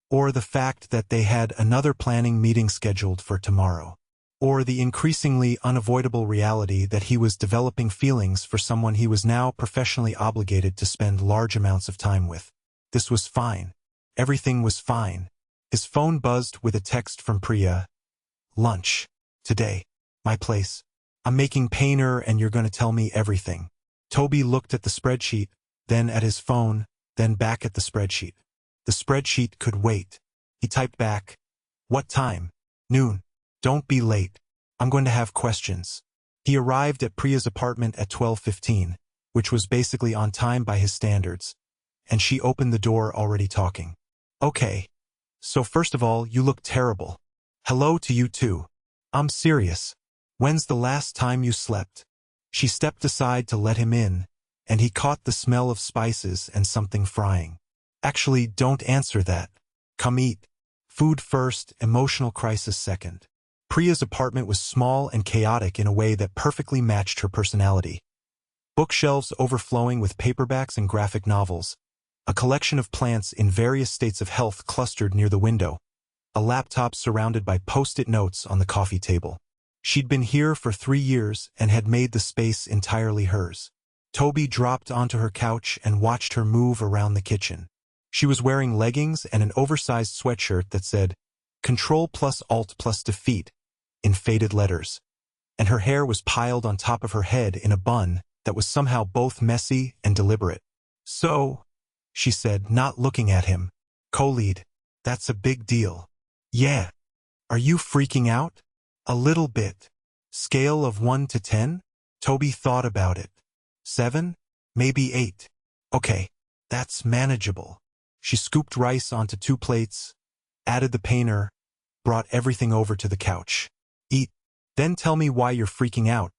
Or the fact that they had another planning meeting scheduled for tomorrow. Or the increasingly unavoidable reality that he was developing feelings for someone he was now professionally obligated to spend large amounts of time with. This was fine. Everything was fine. His phone buzzed with a text from Priya. Lunch. Today. My place. I'm making painter and you're going to tell me everything. Tobi looked at the spreadsheet, then at his phone, then back at the spreadsheet. The spreadsheet could wait. He typed back. What time? Noon. Don't be late. I'm going to have questions. He arrived at Priya's apartment at 12:15, which was basically on time by his standards. And she opened the door already talking. Okay. So first of all, you look terrible. Hello to you too. I'm serious. When's the last time you slept? She stepped aside to let him in, and he caught the smell of spices and something frying. Actually, don't answer that. Come eat. Food first, emotional crisis second. Priya's apartment was small and chaotic in a way that perfectly matched her personality. Bookshelves overflowing with paperbacks and graphic novels. A collection of plants in various states of health clustered near the window. A laptop surrounded by post-it notes on the coffee table. She'd been here for 3 years and had made the space entirely hers. Tobi dropped onto her couch and watched her move around the kitchen. She was wearing leggings and an oversized sweatshirt that said, Control plus Alt plus Defeat, in faded letters. And her hair was piled on top of her head in a bun that was somehow both messy and deliberate. So, she said, not looking at him, co-lead, that's a big deal. Yeah. Are you freaking out? A little bit. Scale of 1 to 10? Tobi thought about it. 7? Maybe 8. Okay, that's manageable. She scooped rice onto 2 plates, added the painter, brought everything over to the couch. Eat. Then tell me why you're freaking out,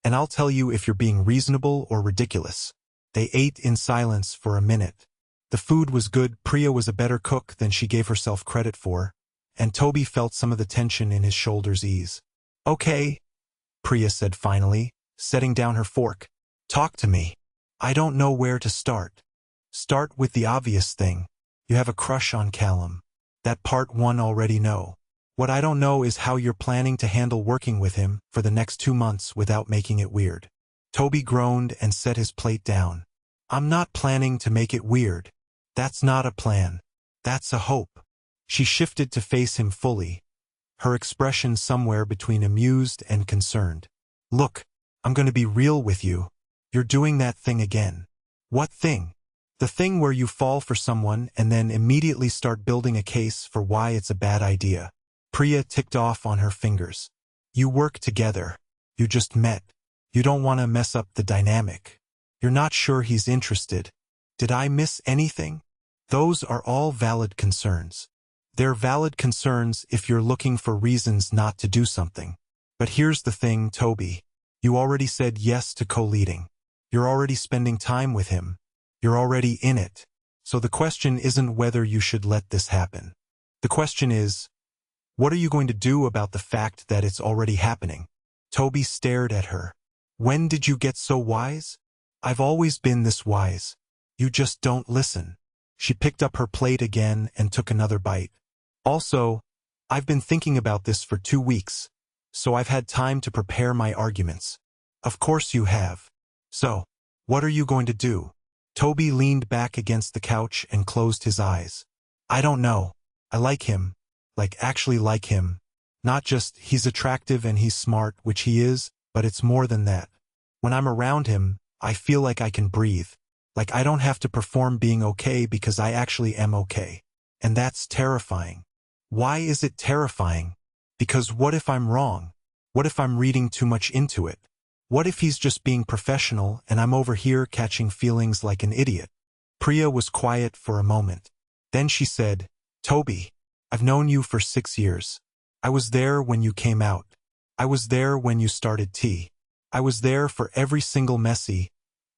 and I'll tell you if you're being reasonable or ridiculous. They ate in silence for a minute. The food was good. Priya was a better cook than she gave herself credit for, and Tobi felt some of the tension in his shoulders ease. Okay, Priya said finally, setting down her fork. Talk to me. I don't know where to start. Start with the obvious thing. You have a crush on Callum. That part one already know. What I don't know is how you're planning to handle working with him for the next 2 months without making it weird. Tobi groaned and set his plate down. I'm not planning to make it weird. That's not a plan. That's a hope. She shifted to face him fully, her expression somewhere between amused and concerned. Look, I'm going to be real with you. You're doing that thing again. What thing? The thing where you fall for someone and then immediately start building a case for why it's a bad idea. Priya ticked off on her fingers. You work together. You just met. You don't want to mess up the dynamic. You're not sure he's interested. Did I miss anything? Those are all valid concerns. They're valid concerns if you're looking for reasons not to do something. But here's the thing, Tobi. You already said yes to co-leading. You're already spending time with him. You're already in it. So the question isn't whether you should let this happen. The question is, what are you going to do about the fact that it's already happening? Tobi stared at her. When did you get so wise? I've always been this wise. You just don't listen. She picked up her plate again and took another bite. Also, I've been thinking about this for 2 weeks, so I've had time to prepare my arguments. Of course you have. So, what are you going to do? Tobi leaned back against the couch and closed his eyes. I don't know. I like him. Actually like him. Not just, he's attractive and he's smart, which he is, but it's more than that. When I'm around him, I feel like I can breathe. Like I don't have to perform being okay because I actually am okay. And that's terrifying. Why is it terrifying? Because what if I'm wrong? What if I'm reading too much into it? What if he's just being professional and I'm over here catching feelings like an idiot? Priya was quiet for a moment. Then she said, Tobi, I've known you for 6 years. I was there when you came out. I was there when you started tea. I was there for every single messy,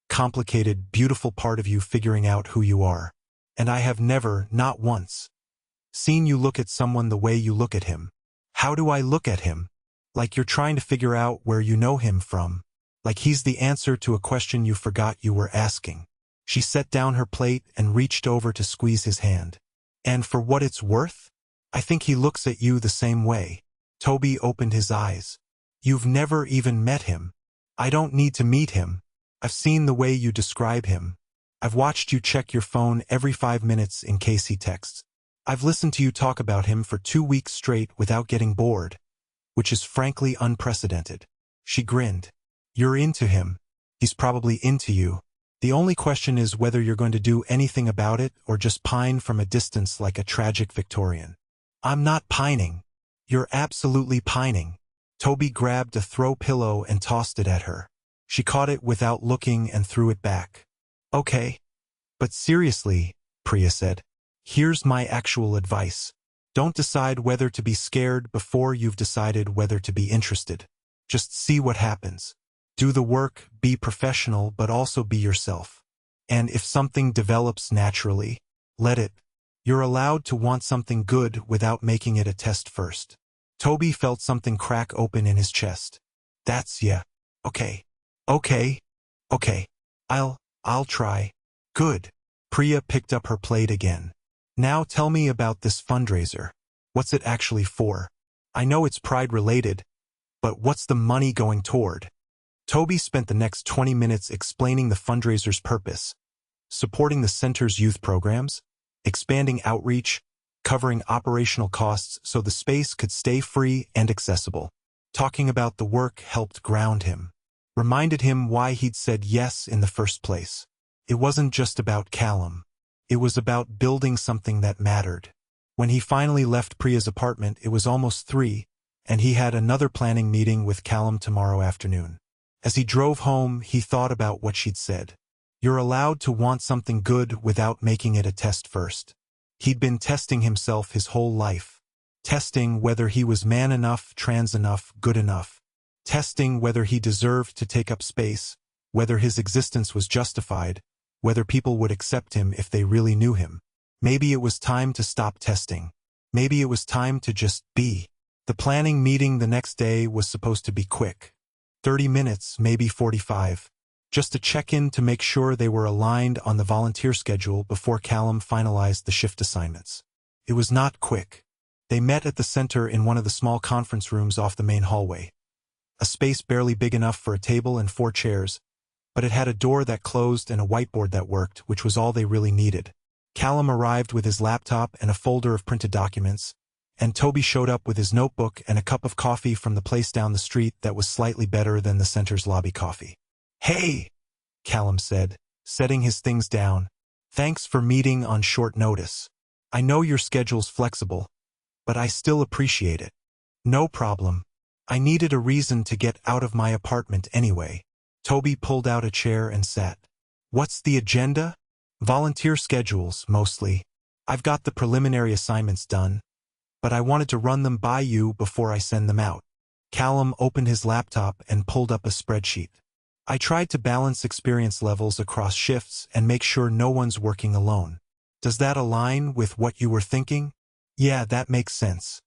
complicated, beautiful part of you figuring out who you are. And I have never, not once, seen you look at someone the way you look at him. How do I look at him? Like you're trying to figure out where you know him from. Like he's the answer to a question you forgot you were asking. She set down her plate and reached over to squeeze his hand. And for what it's worth, I think he looks at you the same way. Tobi opened his eyes. You've never even met him. I don't need to meet him. I've seen the way you describe him. I've watched you check your phone every 5 minutes in case he texts. I've listened to you talk about him for 2 weeks straight without getting bored, which is frankly unprecedented. She grinned. You're into him. He's probably into you. The only question is whether you're going to do anything about it or just pine from a distance like a tragic Victorian. I'm not pining. You're absolutely pining. Tobi grabbed a throw pillow and tossed it at her. She caught it without looking and threw it back. Okay. But seriously, Priya said, here's my actual advice. Don't decide whether to be scared before you've decided whether to be interested. Just see what happens. Do the work, be professional, but also be yourself. And if something develops naturally, let it. You're allowed to want something good without making it a test first. Tobi felt something crack open in his chest. Yeah. Okay. Okay. I'll try. Good. Priya picked up her plate again. Now tell me about this fundraiser. What's it actually for? I know it's pride-related, but what's the money going toward? Tobi spent the next 20 minutes explaining the fundraiser's purpose, supporting the center's youth programs, expanding outreach, covering operational costs so the space could stay free and accessible. Talking about the work helped ground him, reminded him why he'd said yes in the first place. It wasn't just about Callum. It was about building something that mattered. When he finally left Priya's apartment, it was almost 3, and he had another planning meeting with Callum tomorrow afternoon. As he drove home, he thought about what she'd said. You're allowed to want something good without making it a test first. He'd been testing himself his whole life. Testing whether he was man enough, trans enough, good enough. Testing whether he deserved to take up space, whether his existence was justified, whether people would accept him if they really knew him. Maybe it was time to stop testing. Maybe it was time to just be. The planning meeting the next day was supposed to be quick. 30 minutes, maybe 45. Just to check in to make sure they were aligned on the volunteer schedule before Callum finalized the shift assignments. It was not quick. They met at the center in one of the small conference rooms off the main hallway. A space barely big enough for a table and 4 chairs, but it had a door that closed and a whiteboard that worked, which was all they really needed. Callum arrived with his laptop and a folder of printed documents, and Tobi showed up with his notebook and a cup of coffee from the place down the street that was slightly better than the center's lobby coffee. Hey, Callum said, setting his things down. Thanks for meeting on short notice. I know your schedule's flexible, but I still appreciate it. No problem. I needed a reason to get out of my apartment anyway. Tobi pulled out a chair and sat. What's the agenda? Volunteer schedules, mostly. I've got the preliminary assignments done, but I wanted to run them by you before I send them out. Callum opened his laptop and pulled up a spreadsheet. I tried to balance experience levels across shifts and make sure no one's working alone. Does that align with what you were thinking? Yeah, that makes sense.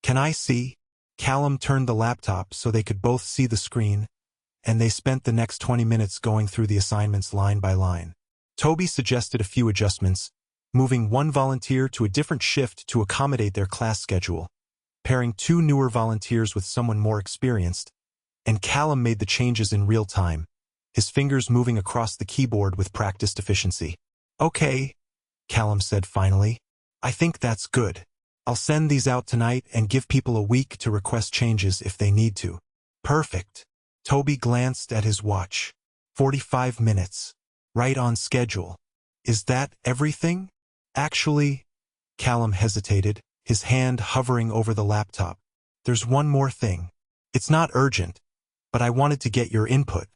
Can I see? Callum turned the laptop so they could both see the screen, and they spent the next 20 minutes going through the assignments line by line. Tobi suggested a few adjustments, moving one volunteer to a different shift to accommodate their class schedule, pairing two newer volunteers with someone more experienced, and Callum made the changes in real time, his fingers moving across the keyboard with practiced efficiency. Okay, Callum said finally. I think that's good. I'll send these out tonight and give people a week to request changes if they need to. Perfect. Tobi glanced at his watch. 45 minutes. Right on schedule. Is that everything? Actually, Callum hesitated, his hand hovering over the laptop. There's one more thing. It's not urgent, but I wanted to get your input.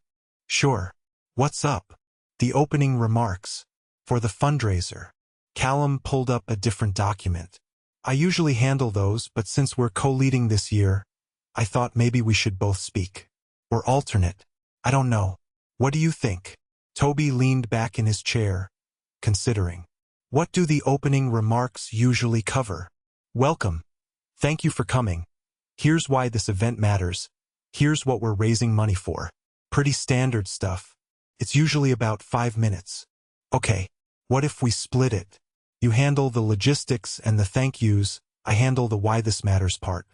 Sure. What's up? The opening remarks. For the fundraiser. Callum pulled up a different document. I usually handle those, but since we're co-leading this year, I thought maybe we should both speak. Or alternate. I don't know. What do you think? Tobi leaned back in his chair, considering. What do the opening remarks usually cover? Welcome. Thank you for coming. Here's why this event matters. Here's what we're raising money for. Pretty standard stuff. It's usually about 5 minutes. Okay, what if we split it? You handle the logistics and the thank yous, I handle the why this matters part.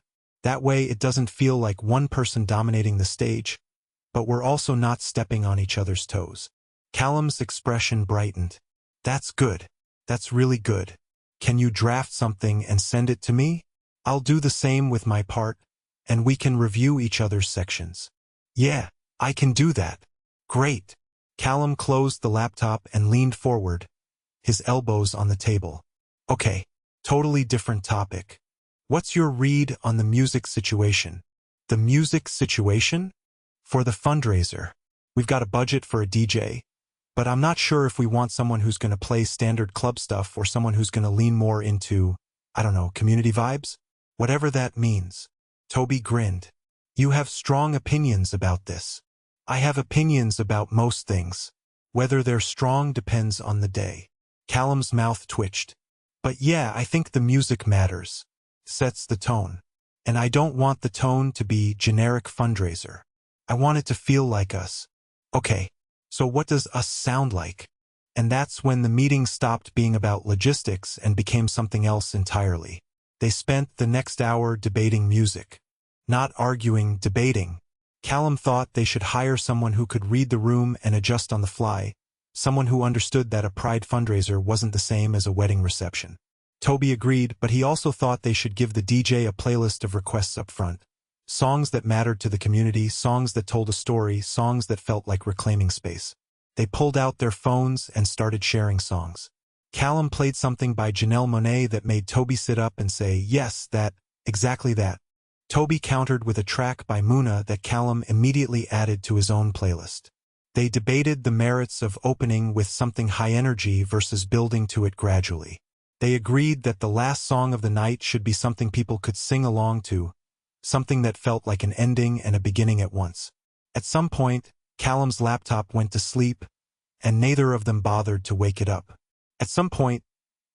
That way it doesn't feel like one person dominating the stage, but we're also not stepping on each other's toes. Callum's expression brightened. That's good. That's really good. Can you draft something and send it to me? I'll do the same with my part, and we can review each other's sections. Yeah, I can do that. Great. Callum closed the laptop and leaned forward, his elbows on the table. Okay, totally different topic. What's your read on the music situation? The music situation? For the fundraiser. We've got a budget for a DJ, but I'm not sure if we want someone who's going to play standard club stuff or someone who's going to lean more into, I don't know, community vibes? Whatever that means. Tobi grinned. You have strong opinions about this. I have opinions about most things. Whether they're strong depends on the day. Callum's mouth twitched. But yeah, I think the music matters. Sets the tone. And I don't want the tone to be generic fundraiser. I want it to feel like us. Okay, so what does us sound like? And that's when the meeting stopped being about logistics and became something else entirely. They spent the next hour debating music. Not arguing, debating. Callum thought they should hire someone who could read the room and adjust on the fly, someone who understood that a Pride fundraiser wasn't the same as a wedding reception. Tobi agreed, but he also thought they should give the DJ a playlist of requests up front. Songs that mattered to the community, songs that told a story, songs that felt like reclaiming space. They pulled out their phones and started sharing songs. Callum played something by Janelle Monáe that made Tobi sit up and say, yes, that, exactly that. Tobi countered with a track by Muna that Callum immediately added to his own playlist. They debated the merits of opening with something high energy versus building to it gradually. They agreed that the last song of the night should be something people could sing along to, something that felt like an ending and a beginning at once. At some point, Callum's laptop went to sleep, and neither of them bothered to wake it up. At some point,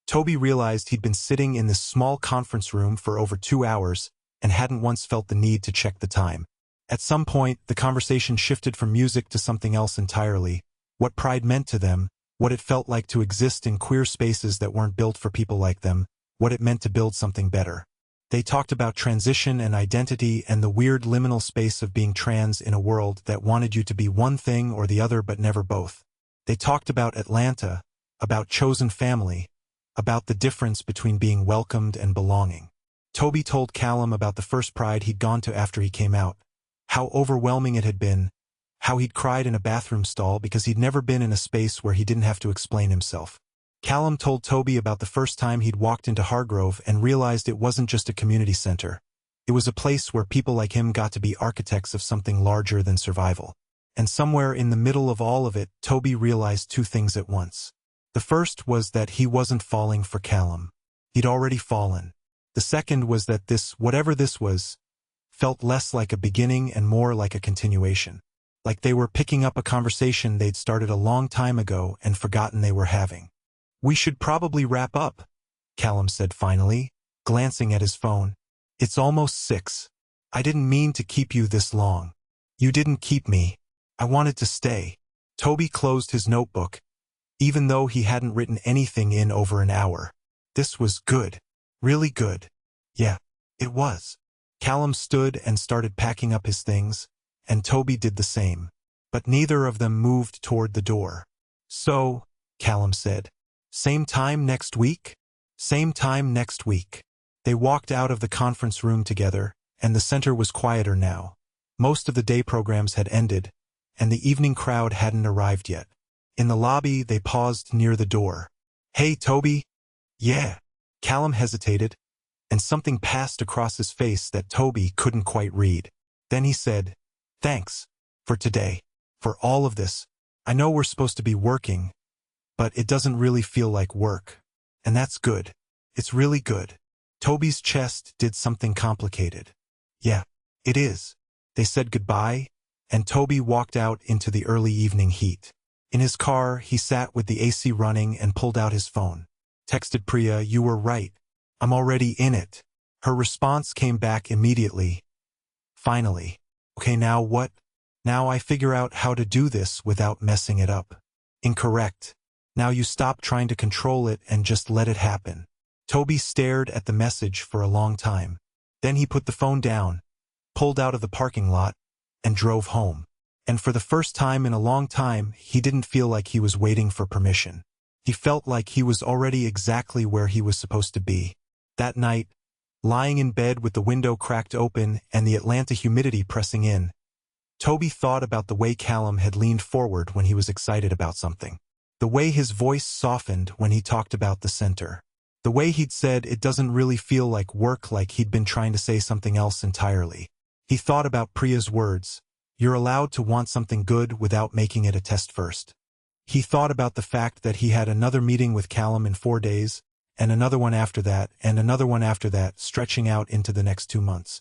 Tobi realized he'd been sitting in this small conference room for over 2 hours and hadn't once felt the need to check the time. At some point, the conversation shifted from music to something else entirely, what pride meant to them, what it felt like to exist in queer spaces that weren't built for people like them, what it meant to build something better. They talked about transition and identity and the weird liminal space of being trans in a world that wanted you to be one thing or the other but never both. They talked about Atlanta, about chosen family, about the difference between being welcomed and belonging. Tobi told Callum about the first Pride he'd gone to after he came out, how overwhelming it had been, how he'd cried in a bathroom stall because he'd never been in a space where he didn't have to explain himself. Callum told Tobi about the first time he'd walked into Hargrove and realized it wasn't just a community center. It was a place where people like him got to be architects of something larger than survival. And somewhere in the middle of all of it, Tobi realized 2 things at once. The first was that he wasn't falling for Callum. He'd already fallen. The second was that this, whatever this was, felt less like a beginning and more like a continuation. Like they were picking up a conversation they'd started a long time ago and forgotten they were having. We should probably wrap up, Callum said finally. glancing at his phone. It's almost 6. I didn't mean to keep you this long. You didn't keep me. I wanted to stay. Tobi closed his notebook, even though he hadn't written anything in over an hour. This was good. Really good. Yeah, it was. Callum stood and started packing up his things, and Tobi did the same. But neither of them moved toward the door. So, Callum said, same time next week? Same time next week. They walked out of the conference room together, and the center was quieter now. Most of the day programs had ended, and the evening crowd hadn't arrived yet. In the lobby, they paused near the door. Hey, Tobi? Yeah. Callum hesitated, and something passed across his face that Tobi couldn't quite read. Then he said, thanks. For today. For all of this. I know we're supposed to be working, but it doesn't really feel like work. And that's good. It's really good. Tobi's chest did something complicated. Yeah, it is. They said goodbye, and Tobi walked out into the early evening heat. In his car, he sat with the AC running and pulled out his phone. Texted Priya, you were right. I'm already in it. Her response came back immediately. Finally. Okay, now what? Now I figure out how to do this without messing it up. Incorrect. Now you stop trying to control it and just let it happen. Tobi stared at the message for a long time. Then he put the phone down, pulled out of the parking lot, and drove home. And for the first time in a long time, he didn't feel like he was waiting for permission. He felt like he was already exactly where he was supposed to be. That night, lying in bed with the window cracked open and the Atlanta humidity pressing in, Tobi thought about the way Callum had leaned forward when he was excited about something. The way his voice softened when he talked about the center. The way he'd said it doesn't really feel like work, like he'd been trying to say something else entirely. He thought about Priya's words, you're allowed to want something good without making it a test first. He thought about the fact that he had another meeting with Callum in 4 days, and another one after that, and another one after that, stretching out into the next 2 months.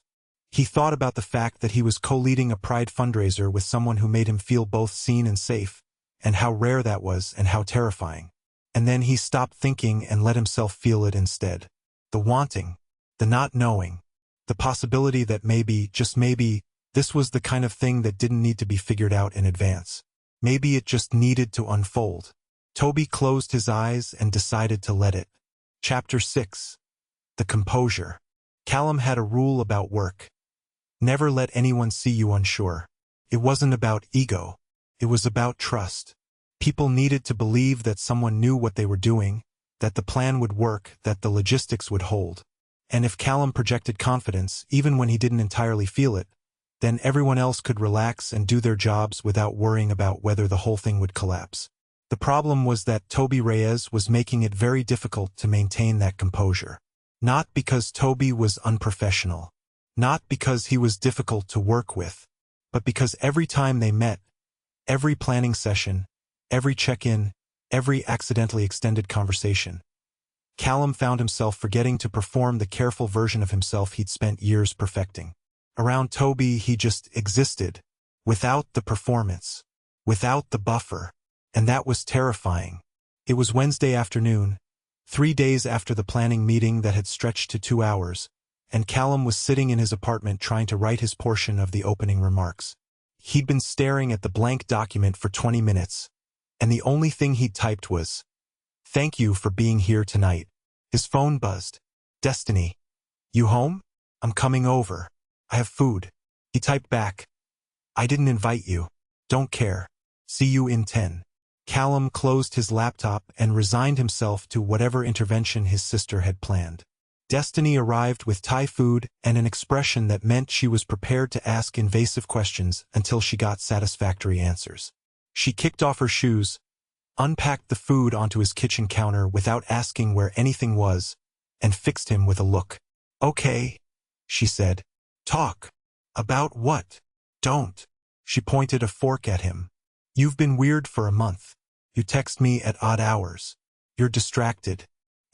He thought about the fact that he was co-leading a Pride fundraiser with someone who made him feel both seen and safe, and how rare that was and how terrifying. And then he stopped thinking and let himself feel it instead. The wanting, the not knowing, the possibility that maybe, just maybe, this was the kind of thing that didn't need to be figured out in advance. Maybe it just needed to unfold. Tobi closed his eyes and decided to let it. Chapter 6. The Composure. Callum had a rule about work. Never let anyone see you unsure. It wasn't about ego. It was about trust. People needed to believe that someone knew what they were doing, that the plan would work, that the logistics would hold. And if Callum projected confidence, even when he didn't entirely feel it, then everyone else could relax and do their jobs without worrying about whether the whole thing would collapse. The problem was that Tobi Reyes was making it very difficult to maintain that composure. Not because Tobi was unprofessional. Not because he was difficult to work with, but because every time they met, every planning session, every check-in, every accidentally extended conversation, Callum found himself forgetting to perform the careful version of himself he'd spent years perfecting. Around Tobi, he just existed, without the performance, without the buffer, and that was terrifying. It was Wednesday afternoon, 3 days after the planning meeting that had stretched to 2 hours, and Callum was sitting in his apartment trying to write his portion of the opening remarks. He'd been staring at the blank document for 20 minutes, and the only thing he'd typed was, "Thank you for being here tonight." His phone buzzed. "Destiny. You home? I'm coming over. I have food." He typed back, "I didn't invite you. Don't care. See you in 10. Callum closed his laptop and resigned himself to whatever intervention his sister had planned. Destiny arrived with Thai food and an expression that meant she was prepared to ask invasive questions until she got satisfactory answers. She kicked off her shoes, unpacked the food onto his kitchen counter without asking where anything was, and fixed him with a look. "Okay," she said. "Talk. About what?" "Don't." She pointed a fork at him. "You've been weird for a month. You text me at odd hours. You're distracted.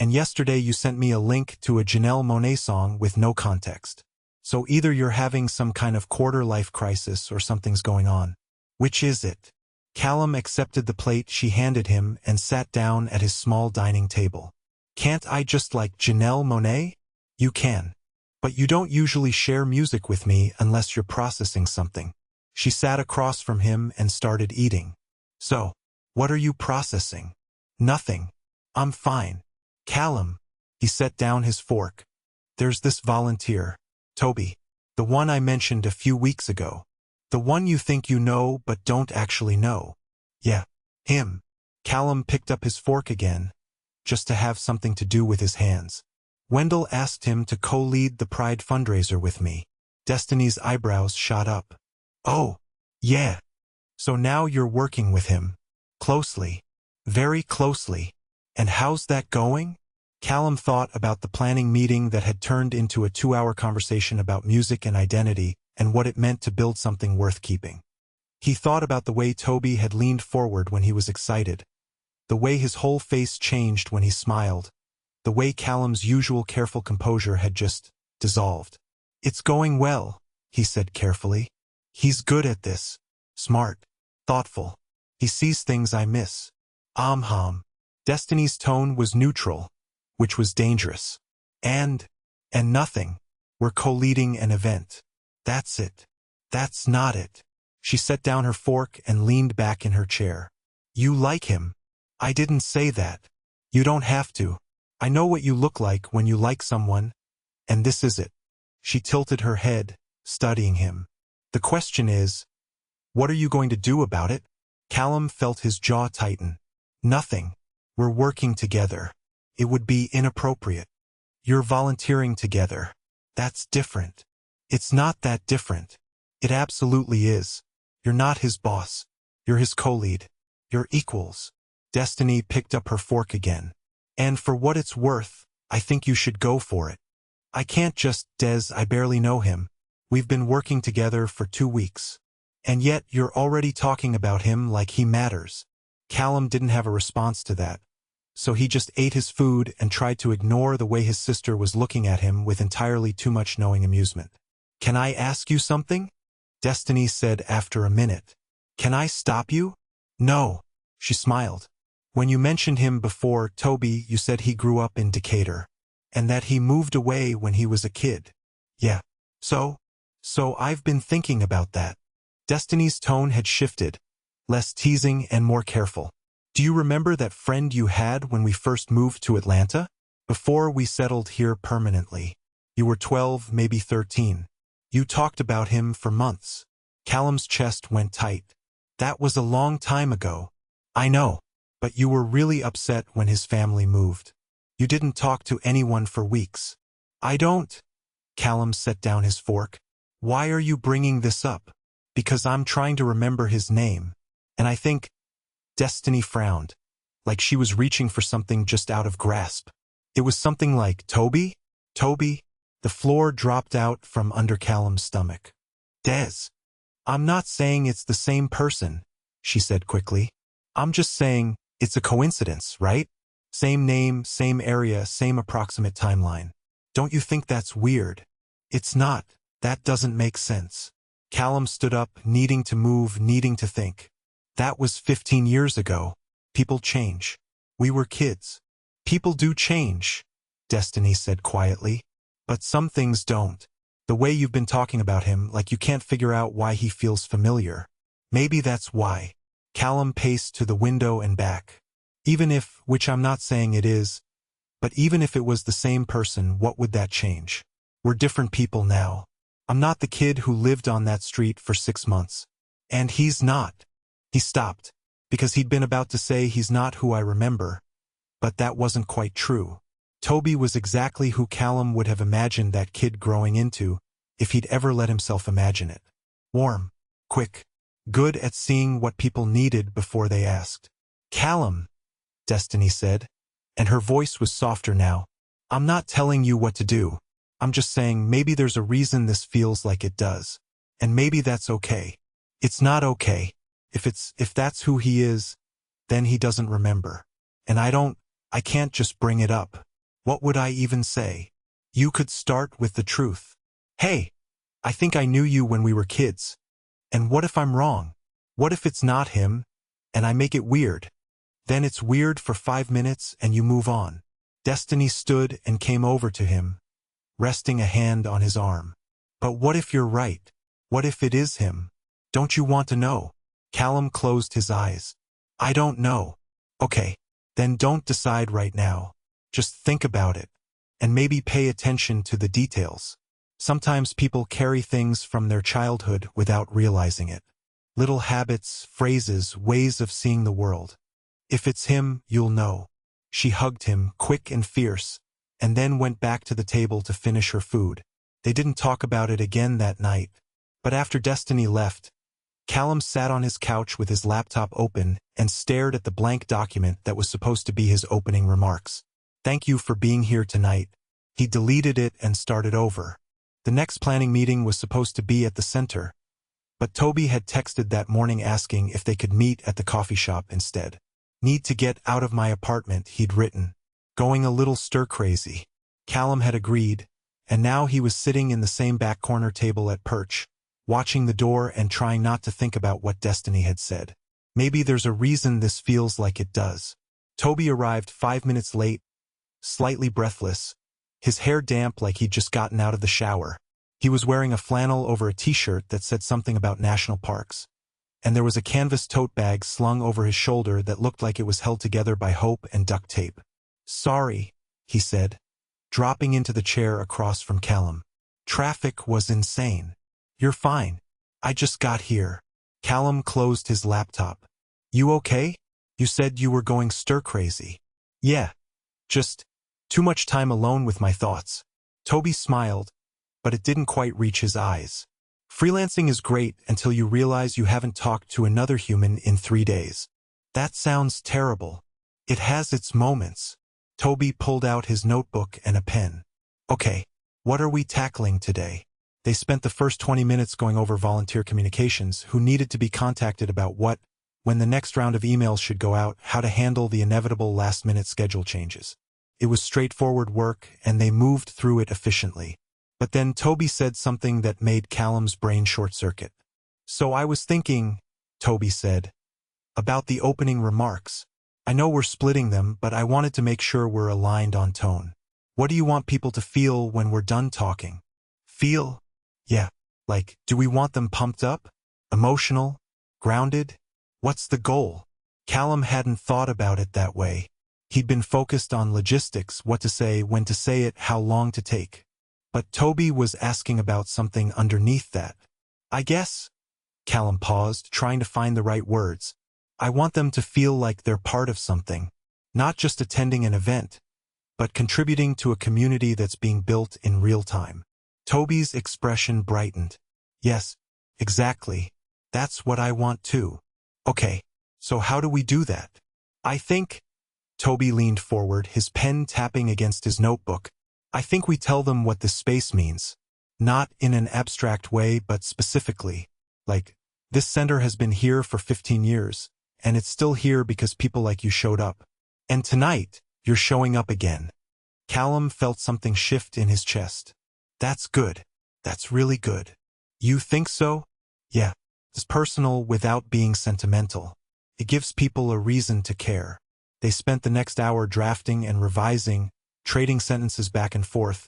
And yesterday you sent me a link to a Janelle Monáe song with no context. So either you're having some kind of quarter-life crisis or something's going on. Which is it?" Callum accepted the plate she handed him and sat down at his small dining table. "Can't I just like Janelle Monáe?" You can. But you don't usually share music with me unless you're processing something. She sat across from him and started eating. So, what are you processing? Nothing. I'm fine. Callum. He set down his fork. There's this volunteer, Tobi. The one I mentioned a few weeks ago. The one you think you know but don't actually know. Yeah, him. Callum picked up his fork again, just to have something to do with his hands. Wendell asked him to co-lead the Pride fundraiser with me. Destiny's eyebrows shot up. Oh, yeah. So now you're working with him. Closely. Very closely. And how's that going? Callum thought about the planning meeting that had turned into a 2-hour conversation about music and identity and what it meant to build something worth keeping. He thought about the way Tobi had leaned forward when he was excited, the way his whole face changed when he smiled, the way Callum's usual careful composure had just dissolved. It's going well, he said carefully. He's good at this. Smart. Thoughtful. He sees things I miss. Destiny's tone was neutral, which was dangerous. And nothing. We're co-leading an event. That's it. That's not it. She set down her fork and leaned back in her chair. You like him. I didn't say that. You don't have to. I know what you look like when you like someone, and this is it. She tilted her head, studying him. The question is, what are you going to do about it? Callum felt his jaw tighten. Nothing. We're working together. It would be inappropriate. You're volunteering together. That's different. It's not that different. It absolutely is. You're not his boss. You're his co-lead. You're equals. Destiny picked up her fork again. And for what it's worth, I think you should go for it. I can't just, I barely know him. We've been working together for 2 weeks. And yet you're already talking about him like he matters. Callum didn't have a response to that. So he just ate his food and tried to ignore the way his sister was looking at him with entirely too much knowing amusement. Can I ask you something? Destiny said after a minute. Can I stop you? No. She smiled. When you mentioned him before, Tobi, you said he grew up in Decatur. And that he moved away when he was a kid. Yeah. So I've been thinking about that. Destiny's tone had shifted, less teasing and more careful. Do you remember that friend you had when we first moved to Atlanta? Before we settled here permanently. You were 12, maybe 13. You talked about him for months. Callum's chest went tight. That was a long time ago. I know. But you were really upset when his family moved. You didn't talk to anyone for weeks. I don't. Callum set down his fork. Why are you bringing this up? Because I'm trying to remember his name. And I think... Destiny frowned, like she was reaching for something just out of grasp. It was something like, Tobi? Tobi? The floor dropped out from under Callum's stomach. Des. I'm not saying it's the same person, she said quickly. I'm just saying, it's a coincidence, right? Same name, same area, same approximate timeline. Don't you think that's weird? It's not. That doesn't make sense. Callum stood up, needing to move, needing to think. That was 15 years ago. People change. We were kids. People do change, Destiny said quietly. But some things don't. The way you've been talking about him, like you can't figure out why he feels familiar. Maybe that's why. Callum paced to the window and back. Even if, which I'm not saying it is, but even if it was the same person, what would that change? We're different people now. I'm not the kid who lived on that street for 6 months. And he's not. He stopped, because he'd been about to say he's not who I remember. But that wasn't quite true. Tobi was exactly who Callum would have imagined that kid growing into, if he'd ever let himself imagine it. Warm, quick, good at seeing what people needed before they asked. Callum, Destiny said, and her voice was softer now. I'm not telling you what to do. I'm just saying maybe there's a reason this feels like it does. And maybe that's okay. It's not okay. If that's who he is, then he doesn't remember. And I can't just bring it up. What would I even say? You could start with the truth. Hey, I think I knew you when we were kids. And what if I'm wrong? What if it's not him, and I make it weird? Then it's weird for 5 minutes and you move on. Destiny stood and came over to him, resting a hand on his arm. But what if you're right? What if it is him? Don't you want to know? Callum closed his eyes. I don't know. Okay, then don't decide right now. Just think about it. And maybe pay attention to the details. Sometimes people carry things from their childhood without realizing it. Little habits, phrases, ways of seeing the world. If it's him, you'll know. She hugged him, quick and fierce, and then went back to the table to finish her food. They didn't talk about it again that night. But after Destiny left, Callum sat on his couch with his laptop open and stared at the blank document that was supposed to be his opening remarks. Thank you for being here tonight. He deleted it and started over. The next planning meeting was supposed to be at the center, but Tobi had texted that morning asking if they could meet at the coffee shop instead. Need to get out of my apartment, he'd written. Going a little stir-crazy. Callum had agreed, and now he was sitting in the same back corner table at Perch, watching the door and trying not to think about what Destiny had said. Maybe there's a reason this feels like it does. Tobi arrived 5 minutes late, slightly breathless, his hair damp like he'd just gotten out of the shower. He was wearing a flannel over a t-shirt that said something about national parks, and there was a canvas tote bag slung over his shoulder that looked like it was held together by hope and duct tape. Sorry, he said, dropping into the chair across from Callum. Traffic was insane. You're fine. I just got here. Callum closed his laptop. You okay? You said you were going stir-crazy. Yeah. Just too much time alone with my thoughts. Tobi smiled, but it didn't quite reach his eyes. Freelancing is great until you realize you haven't talked to another human in 3 days. That sounds terrible. It has its moments. Tobi pulled out his notebook and a pen. Okay, what are we tackling today? They spent the first 20 minutes going over volunteer communications, who needed to be contacted about what, when the next round of emails should go out, how to handle the inevitable last-minute schedule changes. It was straightforward work, and they moved through it efficiently. But then Tobi said something that made Callum's brain short-circuit. So I was thinking, Tobi said, about the opening remarks. I know we're splitting them, but I wanted to make sure we're aligned on tone. What do you want people to feel when we're done talking? Feel? Yeah. Like, do we want them pumped up? Emotional? Grounded? What's the goal? Callum hadn't thought about it that way. He'd been focused on logistics, what to say, when to say it, how long to take. But Tobi was asking about something underneath that. I guess, Callum paused, trying to find the right words. I want them to feel like they're part of something. Not just attending an event, but contributing to a community that's being built in real time. Tobi's expression brightened. Yes, exactly. That's what I want too. Okay, so how do we do that? I think, Tobi leaned forward, his pen tapping against his notebook. I think we tell them what this space means. Not in an abstract way, but specifically. Like, this center has been here for 15 years, and it's still here because people like you showed up. And tonight, you're showing up again. Callum felt something shift in his chest. That's good. That's really good. You think so? Yeah. It's personal without being sentimental. It gives people a reason to care. They spent the next hour drafting and revising, trading sentences back and forth,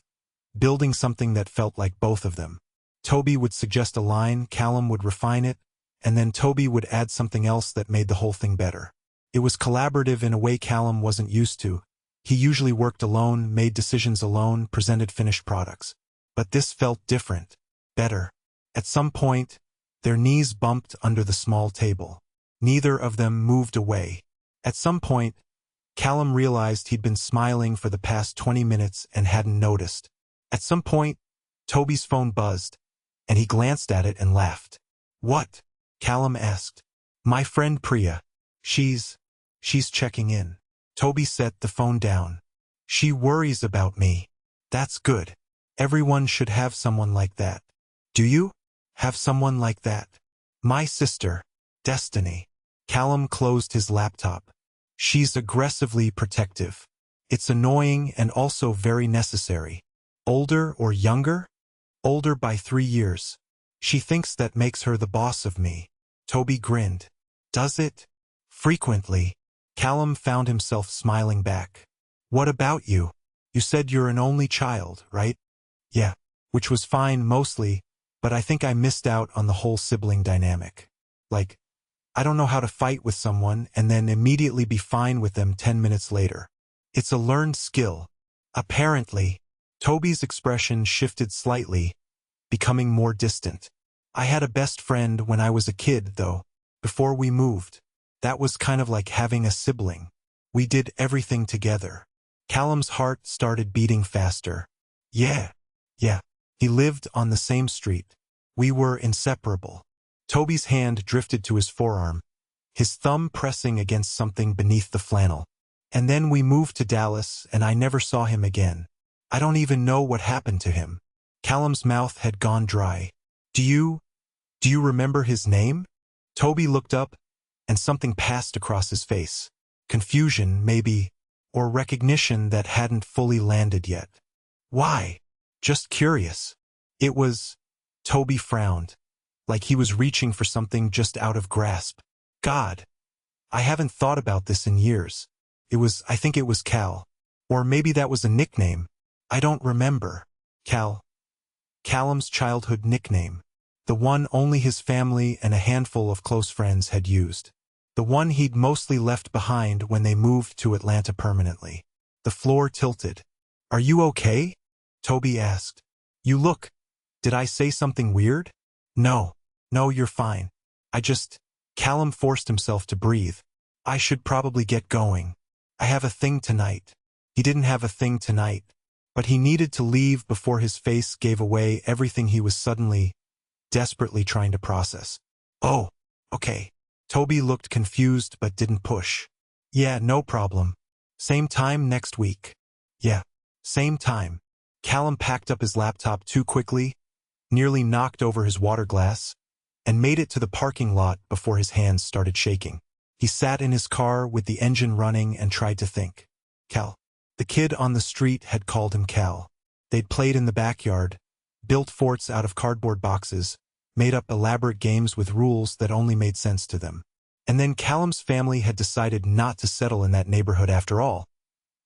building something that felt like both of them. Tobi would suggest a line, Callum would refine it, and then Tobi would add something else that made the whole thing better. It was collaborative in a way Callum wasn't used to. He usually worked alone, made decisions alone, presented finished products. But this felt different, better. At some point, their knees bumped under the small table. Neither of them moved away. At some point, Callum realized he'd been smiling for the past 20 minutes and hadn't noticed. At some point, Tobi's phone buzzed, and he glanced at it and laughed. What? Callum asked. My friend Priya. She's checking in. Tobi set the phone down. She worries about me. That's good. Everyone should have someone like that. Do you have someone like that? My sister, Destiny. Callum closed his laptop. She's aggressively protective. It's annoying and also very necessary. Older or younger? Older by 3 years. She thinks that makes her the boss of me. Tobi grinned. Does it? Frequently. Callum found himself smiling back. What about you? You said you're an only child, right? Yeah, which was fine mostly, but I think I missed out on the whole sibling dynamic. Like, I don't know how to fight with someone and then immediately be fine with them 10 minutes later. It's a learned skill. Apparently, Toby's expression shifted slightly, becoming more distant. I had a best friend when I was a kid, though, before we moved. That was kind of like having a sibling. We did everything together. Callum's heart started beating faster. Yeah. He lived on the same street. We were inseparable. Toby's hand drifted to his forearm, his thumb pressing against something beneath the flannel. And then we moved to Dallas, and I never saw him again. I don't even know what happened to him. Callum's mouth had gone dry. Do you remember his name? Toby looked up, and something passed across his face. Confusion, maybe, or recognition that hadn't fully landed yet. Why? Just curious. It was... Toby frowned, like he was reaching for something just out of grasp. God, I haven't thought about this in years. I think it was Cal. Or maybe that was a nickname. I don't remember. Cal. Callum's childhood nickname. The one only his family and a handful of close friends had used. The one he'd mostly left behind when they moved to Atlanta permanently. The floor tilted. Are you okay? Toby asked. You look. Did I say something weird? No, you're fine. Callum forced himself to breathe. I should probably get going. I have a thing tonight. He didn't have a thing tonight, but he needed to leave before his face gave away everything he was suddenly, desperately trying to process. Oh, okay. Toby looked confused but didn't push. Yeah, no problem. Same time next week. Yeah, same time. Callum packed up his laptop too quickly, nearly knocked over his water glass, and made it to the parking lot before his hands started shaking. He sat in his car with the engine running and tried to think. Cal. The kid on the street had called him Cal. They'd played in the backyard, built forts out of cardboard boxes, made up elaborate games with rules that only made sense to them. And then Callum's family had decided not to settle in that neighborhood after all.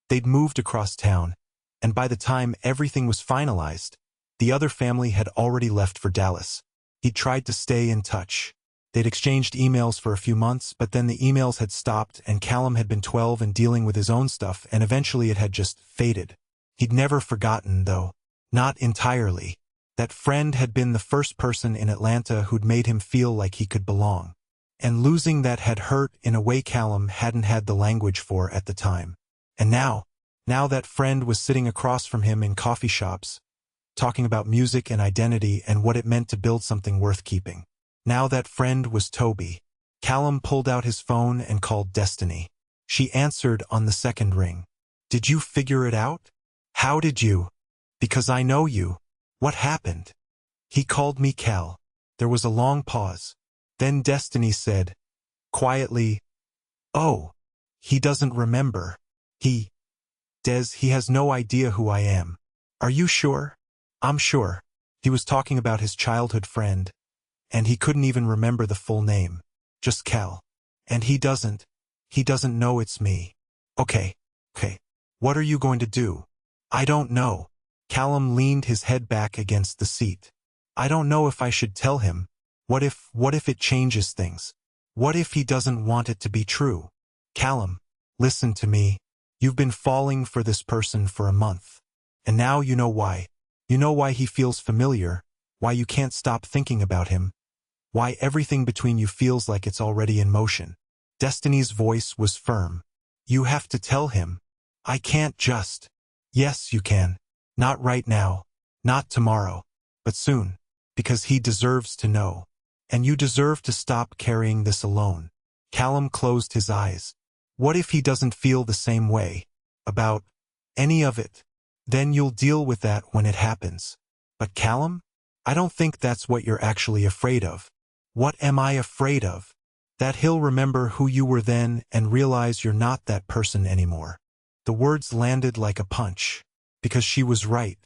They'd moved across town, and by the time everything was finalized, the other family had already left for Dallas. He tried to stay in touch. They'd exchanged emails for a few months, but then the emails had stopped and Callum had been 12 and dealing with his own stuff, and eventually it had just faded. He'd never forgotten, though. Not entirely. That friend had been the first person in Atlanta who'd made him feel like he could belong. And losing that had hurt in a way Callum hadn't had the language for at the time. And now that friend was sitting across from him in coffee shops, talking about music and identity and what it meant to build something worth keeping. Now that friend was Toby. Callum pulled out his phone and called Destiny. She answered on the second ring. Did you figure it out? How did you? Because I know you. What happened? He called me Cal. There was a long pause. Then Destiny said, quietly, oh, he doesn't remember. He has no idea who I am. Are you sure? I'm sure. He was talking about his childhood friend, and he couldn't even remember the full name. Just Cal. And he doesn't know it's me. Okay. What are you going to do? I don't know. Callum leaned his head back against the seat. I don't know if I should tell him. What if it changes things? What if he doesn't want it to be true? Callum, listen to me. You've been falling for this person for a month. And now you know why. You know why he feels familiar, why you can't stop thinking about him, why everything between you feels like it's already in motion. Destiny's voice was firm. You have to tell him. I can't just. Yes, you can. Not right now. Not tomorrow. But soon. Because he deserves to know. And you deserve to stop carrying this alone. Callum closed his eyes. What if he doesn't feel the same way about any of it? Then you'll deal with that when it happens. But Callum? I don't think that's what you're actually afraid of. What am I afraid of? That he'll remember who you were then and realize you're not that person anymore. The words landed like a punch. Because she was right.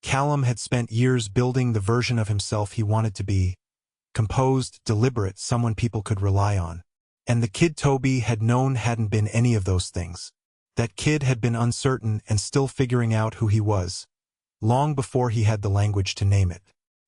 Callum had spent years building the version of himself he wanted to be. Composed, deliberate, someone people could rely on. And the kid Toby had known hadn't been any of those things. That kid had been uncertain and still figuring out who he was. long before he had the language to name it.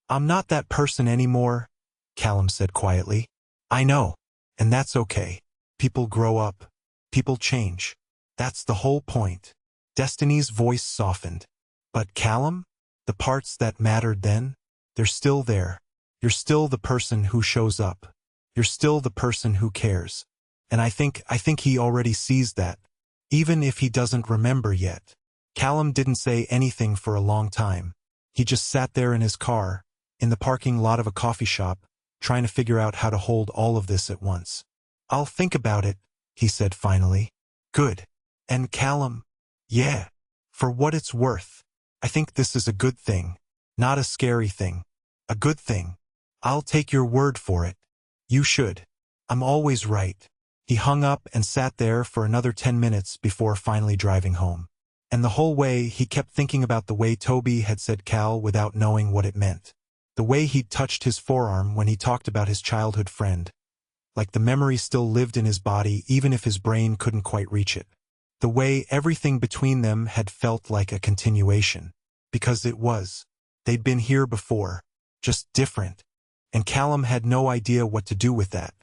"I'm not that person anymore," Callum said quietly. "I know. And that's okay. People grow up. People change. That's the whole point." Destiny's voice softened. "But Callum, the parts that mattered then, they're still there. You're still the person who shows up. You're still the person who cares. And I think he already sees that, even if he doesn't remember yet." Callum didn't say anything for a long time. He just sat there in his car, in the parking lot of a coffee shop, trying to figure out how to hold all of this at once. "I'll think about it," he said finally. "Good. And Callum, yeah, for what it's worth, I think this is a good thing, not a scary thing. A good thing. I'll take your word for it. You should. I'm always right." He hung up and sat there for another 10 minutes before finally driving home. And the whole way he kept thinking about the way Tobi had said Cal without knowing what it meant. The way he'd touched his forearm when he talked about his childhood friend. Like the memory still lived in his body even if his brain couldn't quite reach it. The way everything between them had felt like a continuation. Because it was. They'd been here before. Just different. And Callum had no idea what to do with that.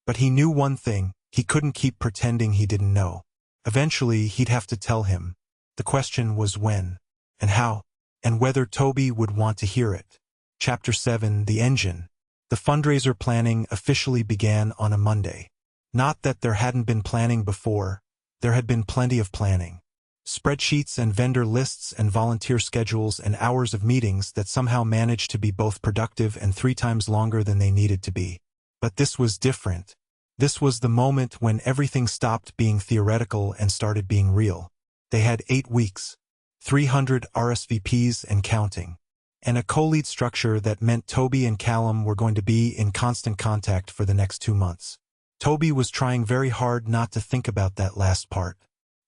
But he knew one thing, he couldn't keep pretending he didn't know. Eventually he'd have to tell him. The question was when, and how, and whether Tobi would want to hear it. Chapter 7, The Engine. The fundraiser planning officially began on a Monday. Not that there hadn't been planning before, there had been plenty of planning. Spreadsheets and vendor lists and volunteer schedules and hours of meetings that somehow managed to be both productive and 3 times longer than they needed to be. But this was different. This was the moment when everything stopped being theoretical and started being real. They had 8 weeks, 300 RSVPs and counting, and a co-lead structure that meant Tobi and Callum were going to be in constant contact for the next 2 months. Tobi was trying very hard not to think about that last part.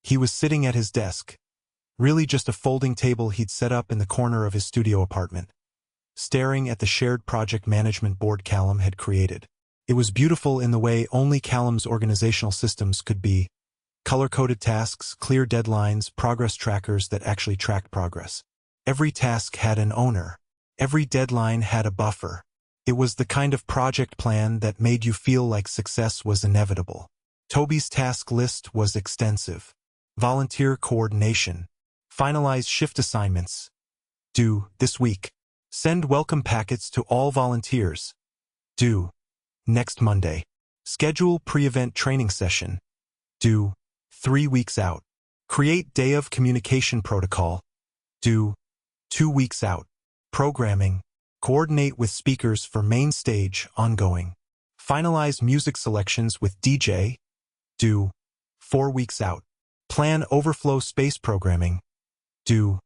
He was sitting at his desk, really just a folding table he'd set up in the corner of his studio apartment, staring at the shared project management board Callum had created. It was beautiful in the way only Callum's organizational systems could be. Color-coded tasks, clear deadlines, progress trackers that actually tracked progress. Every task had an owner. Every deadline had a buffer. It was the kind of project plan that made you feel like success was inevitable. Tobi's task list was extensive. Volunteer coordination. Finalize shift assignments. Due this week. Send welcome packets to all volunteers. Due next Monday. Schedule pre-event training session. Due 3 weeks out. Create day of communication protocol. Due 2 weeks out. Programming. Coordinate with speakers for main stage ongoing. Finalize music selections with DJ. Due 4 weeks out. Plan overflow space programming. Due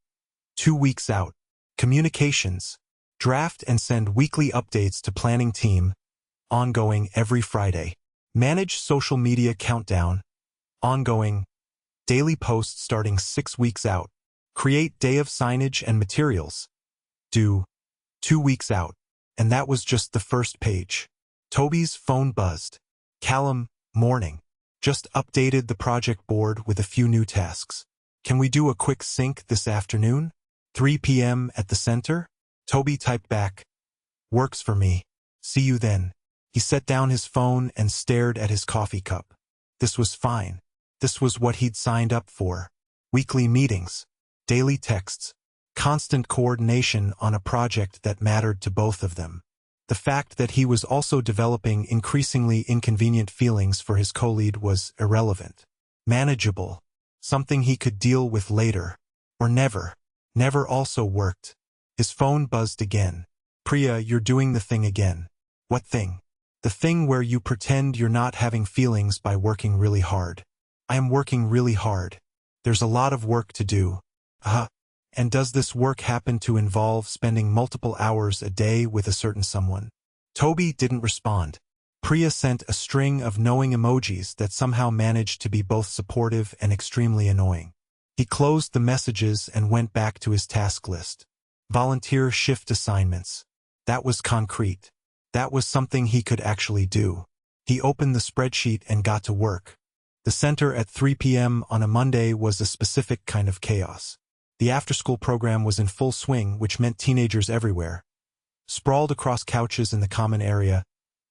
2 weeks out. Communications. Draft and send weekly updates to planning team. Ongoing every Friday. Manage social media countdown. Ongoing. Daily posts starting 6 weeks out. Create day of signage and materials. Due 2 weeks out. And that was just the first page. Tobi's phone buzzed. Callum, morning. Just updated the project board with a few new tasks. Can we do a quick sync this afternoon? 3 p.m. at the center? Tobi typed back. Works for me. See you then. He set down his phone and stared at his coffee cup. This was fine. This was what he'd signed up for. Weekly meetings. Daily texts. Constant coordination on a project that mattered to both of them. The fact that he was also developing increasingly inconvenient feelings for his co-lead was irrelevant. Manageable. Something he could deal with later. Or never. Never also worked. His phone buzzed again. Priya, you're doing the thing again. What thing? The thing where you pretend you're not having feelings by working really hard. I am working really hard. There's a lot of work to do. And does this work happen to involve spending multiple hours a day with a certain someone? Tobi didn't respond. Priya sent a string of knowing emojis that somehow managed to be both supportive and extremely annoying. He closed the messages and went back to his task list. Volunteer shift assignments. That was concrete. That was something he could actually do. He opened the spreadsheet and got to work. The center at 3 p.m. on a Monday was a specific kind of chaos. The after-school program was in full swing, which meant teenagers everywhere. Sprawled across couches in the common area,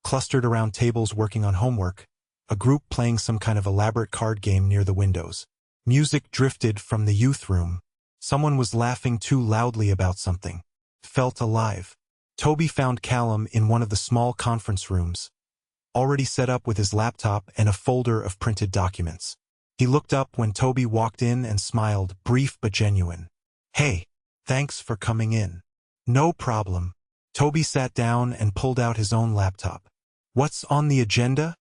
clustered around tables working on homework, a group playing some kind of elaborate card game near the windows. Music drifted from the youth room. Someone was laughing too loudly about something. Felt alive. Tobi found Callum in one of the small conference rooms, already set up with his laptop and a folder of printed documents. He looked up when Tobi walked in and smiled, brief but genuine. "Hey, thanks for coming in." "No problem." Tobi sat down and pulled out his own laptop. "What's on the agenda?"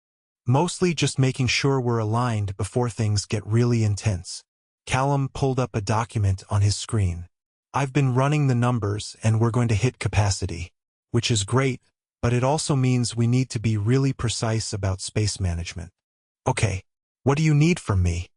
"Mostly just making sure we're aligned before things get really intense." Callum pulled up a document on his screen. "I've been running the numbers and we're going to hit capacity, which is great, but it also means we need to be really precise about space management." "Okay, what do you need from me?"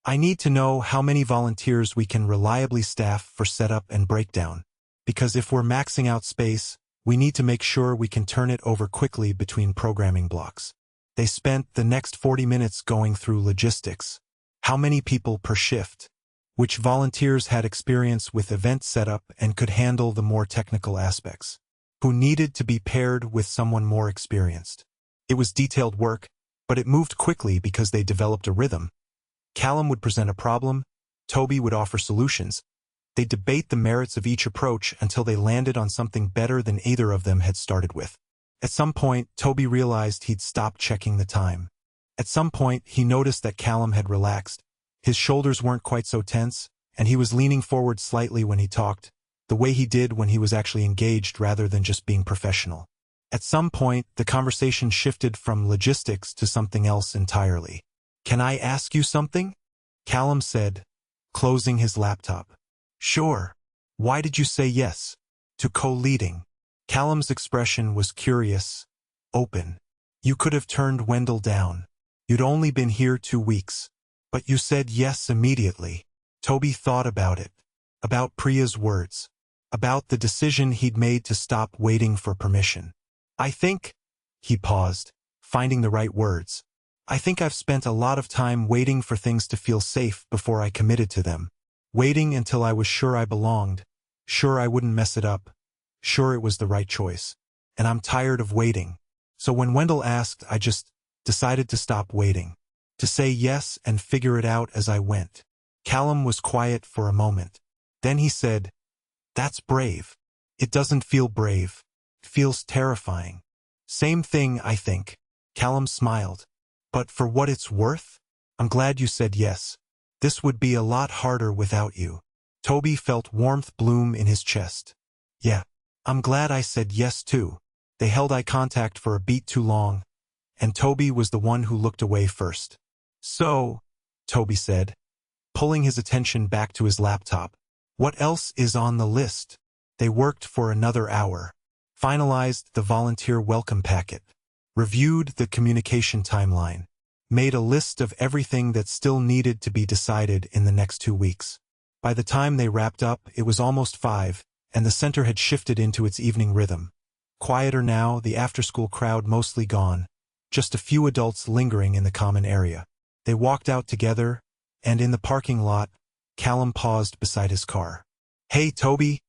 "I need to know how many volunteers we can reliably staff for setup and breakdown, because if we're maxing out space, we need to make sure we can turn it over quickly between programming blocks." They spent the next 40 minutes going through logistics. How many people per shift? Which volunteers had experience with event setup and could handle the more technical aspects? Who needed to be paired with someone more experienced? It was detailed work, but it moved quickly because they developed a rhythm. Callum would present a problem, Tobi would offer solutions. They'd debate the merits of each approach until they landed on something better than either of them had started with. At some point, Tobi realized he'd stopped checking the time. At some point, he noticed that Callum had relaxed. His shoulders weren't quite so tense, and he was leaning forward slightly when he talked, the way he did when he was actually engaged rather than just being professional. At some point, the conversation shifted from logistics to something else entirely. "Can I ask you something?" Callum said, closing his laptop. "Sure. Why did you say yes to co-leading?" Callum's expression was curious, open. "You could have turned Wendell down. You'd only been here 2 weeks. But you said yes immediately." Tobi thought about it, about Priya's words, about the decision he'd made to stop waiting for permission. "I think," he paused, finding the right words, "I think I've spent a lot of time waiting for things to feel safe before I committed to them. Waiting until I was sure I belonged, sure I wouldn't mess it up, sure it was the right choice. And I'm tired of waiting. So when Wendell asked, I just decided to stop waiting. To say yes and figure it out as I went." Callum was quiet for a moment. Then he said, "That's brave." "It doesn't feel brave. It feels terrifying." "Same thing, I think." Callum smiled. "But for what it's worth, I'm glad you said yes. This would be a lot harder without you." Tobi felt warmth bloom in his chest. "Yeah, I'm glad I said yes too." They held eye contact for a beat too long, and Tobi was the one who looked away first. "So," Tobi said, pulling his attention back to his laptop, "what else is on the list?" They worked for another hour, finalized the volunteer welcome packet, reviewed the communication timeline, made a list of everything that still needed to be decided in the next 2 weeks. By the time they wrapped up, it was almost 5, and the center had shifted into its evening rhythm. Quieter now, the after-school crowd mostly gone, just a few adults lingering in the common area. They walked out together, and in the parking lot, Callum paused beside his car. "Hey, Tobi."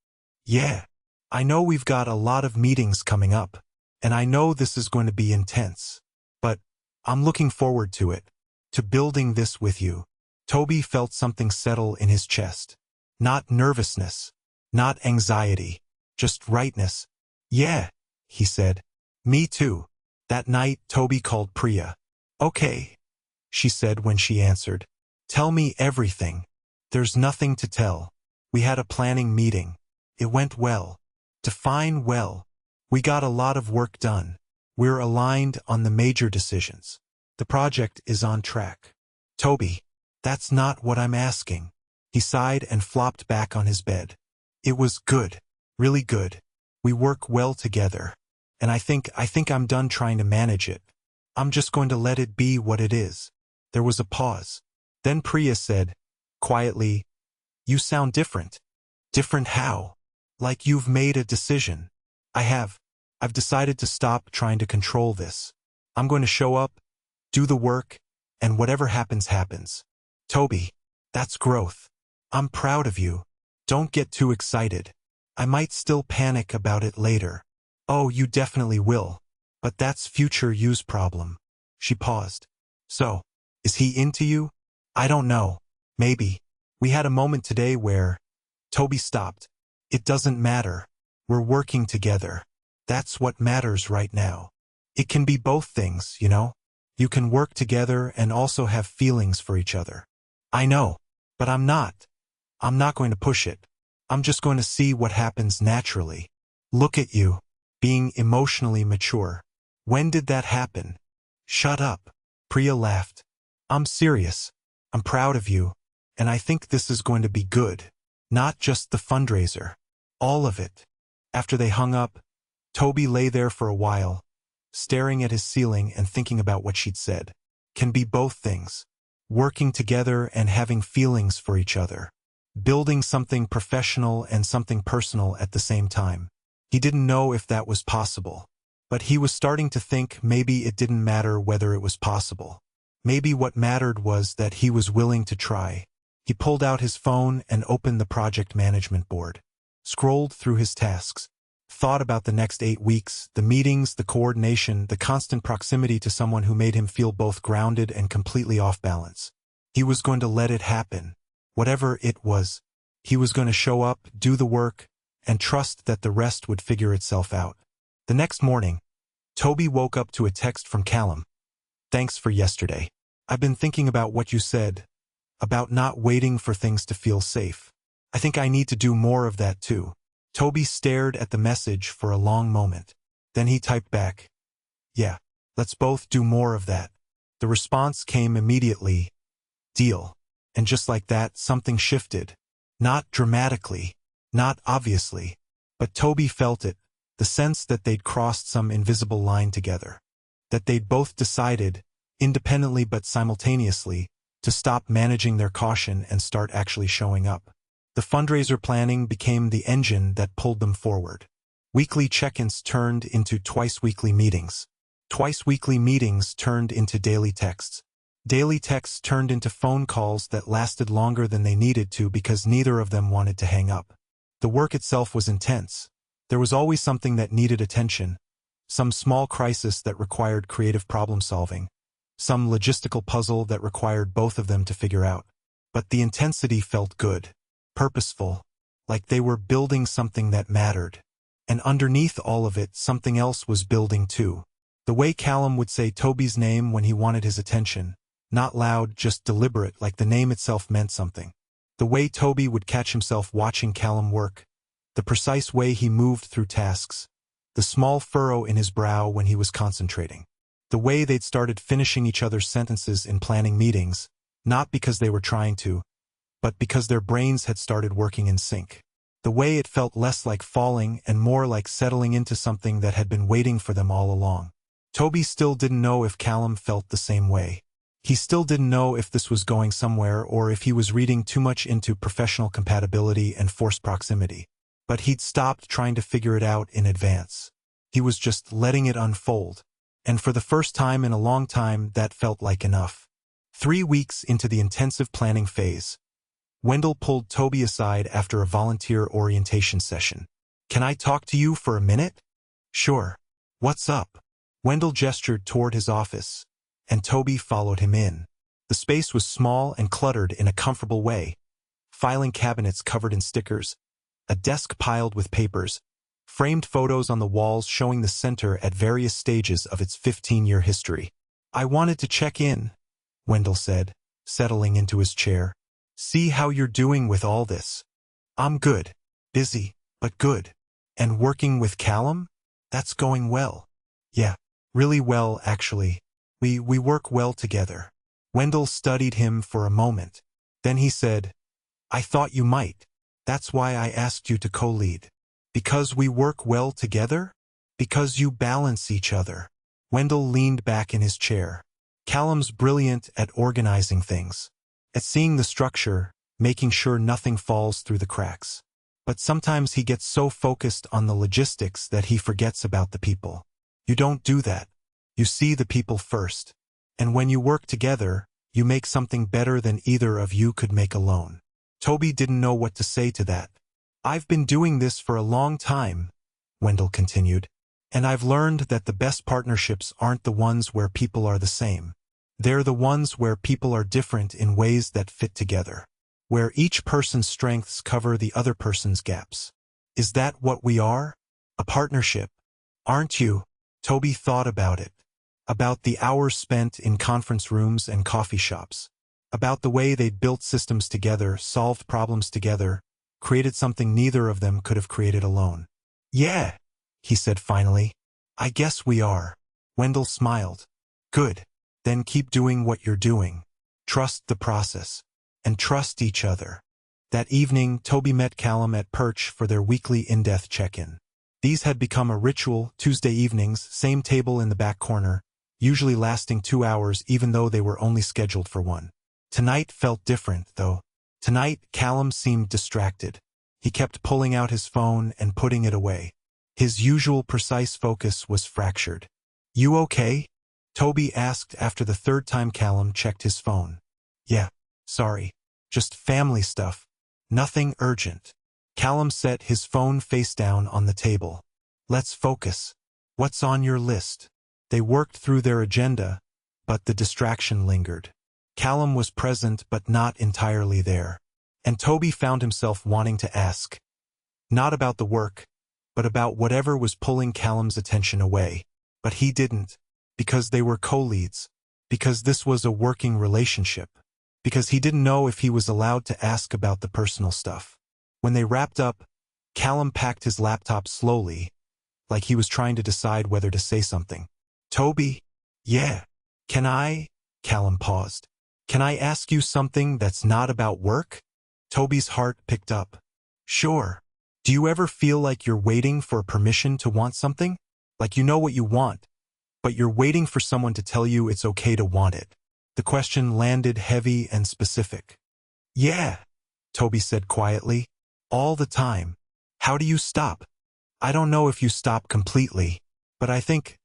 "Yeah. I know we've got a lot of meetings coming up, and I know this is going to be intense. But I'm looking forward to it, to building this with you." Tobi felt something settle in his chest. Not nervousness, not anxiety, just rightness. "Yeah," he said. "Me too." That night, Tobi called Priya. "Okay," she said when she answered. "Tell me everything." "There's nothing to tell. We had a planning meeting. It went well. Define well. We got a lot of work done. We're aligned on the major decisions. The project is on track." "Tobi, that's not what I'm asking." He sighed and flopped back on his bed. "It was good. Really good. We work well together. And I think I'm done trying to manage it. I'm just going to let it be what it is." There was a pause. Then Priya said, quietly, "You sound different." "Different how?" "Like you've made a decision." "I have. I've decided to stop trying to control this. I'm going to show up, do the work, and whatever happens, happens." "Tobi, that's growth. I'm proud of you." Don't get too excited. I might still panic about it later. Oh, you definitely will. But that's future you's problem. She paused. So, is he into you? I don't know. Maybe. We had a moment today where Tobi stopped. It doesn't matter. We're working together. That's what matters right now. It can be both things, you know? You can work together and also have feelings for each other. I know, but I'm not. I'm not going to push it. I'm just going to see what happens naturally. Look at you, being emotionally mature. When did that happen? Shut up. Priya laughed. I'm serious. I'm proud of you, and I think this is going to be good. Not just the fundraiser. All of it. After they hung up, Tobi lay there for a while, staring at his ceiling and thinking about what she'd said. Can be both things. Working together and having feelings for each other. Building something professional and something personal at the same time. He didn't know if that was possible. But he was starting to think maybe it didn't matter whether it was possible. Maybe what mattered was that he was willing to try. He pulled out his phone and opened the project management board. Scrolled through his tasks. Thought about the next 8 weeks, the meetings, the coordination, the constant proximity to someone who made him feel both grounded and completely off balance. He was going to let it happen. Whatever it was, he was going to show up, do the work, and trust that the rest would figure itself out. The next morning, Tobi woke up to a text from Callum. Thanks for yesterday. I've been thinking about what you said, about not waiting for things to feel safe. I think I need to do more of that too. Tobi stared at the message for a long moment. Then he typed back, yeah, let's both do more of that. The response came immediately, deal. And just like that, something shifted. Not dramatically, not obviously, but Tobi felt it, the sense that they'd crossed some invisible line together. That they'd both decided, independently but simultaneously, to stop managing their caution and start actually showing up. The fundraiser planning became the engine that pulled them forward. Weekly check-ins turned into twice-weekly meetings. Twice-weekly meetings turned into daily texts. Daily texts turned into phone calls that lasted longer than they needed to because neither of them wanted to hang up. The work itself was intense. There was always something that needed attention, some small crisis that required creative problem-solving, some logistical puzzle that required both of them to figure out. But the intensity felt good, purposeful, like they were building something that mattered. And underneath all of it, something else was building too. The way Callum would say Tobi's name when he wanted his attention, not loud, just deliberate, like the name itself meant something. The way Tobi would catch himself watching Callum work, the precise way he moved through tasks, the small furrow in his brow when he was concentrating. The way they'd started finishing each other's sentences in planning meetings, not because they were trying to, but because their brains had started working in sync. The way it felt less like falling and more like settling into something that had been waiting for them all along. Tobi still didn't know if Callum felt the same way. He still didn't know if this was going somewhere or if he was reading too much into professional compatibility and forced proximity. But he'd stopped trying to figure it out in advance. He was just letting it unfold. And for the first time in a long time, that felt like enough. 3 weeks into the intensive planning phase, Wendell pulled Tobi aside after a volunteer orientation session. Can I talk to you for a minute? Sure. What's up? Wendell gestured toward his office, and Tobi followed him in. The space was small and cluttered in a comfortable way. Filing cabinets covered in stickers, a desk piled with papers, framed photos on the walls showing the center at various stages of its 15-year history. I wanted to check in, Wendell said, settling into his chair. See how you're doing with all this. I'm good. Busy, but good. And working with Callum? That's going well. Yeah, really well, actually. We work well together. Wendell studied him for a moment. Then he said, I thought you might. That's why I asked you to co-lead. Because we work well together? Because you balance each other. Wendell leaned back in his chair. Callum's brilliant at organizing things, at seeing the structure, making sure nothing falls through the cracks. But sometimes he gets so focused on the logistics that he forgets about the people. You don't do that. You see the people first. And when you work together, you make something better than either of you could make alone. Tobi didn't know what to say to that. I've been doing this for a long time, Wendell continued, and I've learned that the best partnerships aren't the ones where people are the same. They're the ones where people are different in ways that fit together, where each person's strengths cover the other person's gaps. Is that what we are? A partnership? Aren't you? Tobi thought about it. About the hours spent in conference rooms and coffee shops. About the way they'd built systems together, solved problems together, created something neither of them could have created alone. Yeah, he said finally. I guess we are. Wendell smiled. Good. Then keep doing what you're doing. Trust the process. And trust each other. That evening, Tobi met Callum at Perch for their weekly in-depth check-in. These had become a ritual. Tuesday evenings, same table in the back corner, usually lasting 2 hours even though they were only scheduled for one. Tonight felt different, though. Tonight, Callum seemed distracted. He kept pulling out his phone and putting it away. His usual precise focus was fractured. You okay? Tobi asked after the third time Callum checked his phone. Yeah, sorry. Just family stuff. Nothing urgent. Callum set his phone face down on the table. Let's focus. What's on your list? They worked through their agenda, but the distraction lingered. Callum was present but not entirely there. And Tobi found himself wanting to ask. Not about the work, but about whatever was pulling Callum's attention away. But he didn't, because they were co-leads, because this was a working relationship, because he didn't know if he was allowed to ask about the personal stuff. When they wrapped up, Callum packed his laptop slowly, like he was trying to decide whether to say something. Tobi? Yeah. Can I? Callum paused. Can I ask you something that's not about work? Tobi's heart picked up. Sure. Do you ever feel like you're waiting for permission to want something? Like you know what you want, but you're waiting for someone to tell you it's okay to want it. The question landed heavy and specific. Yeah, Tobi said quietly. All the time. How do you stop? I don't know if you stop completely, but I think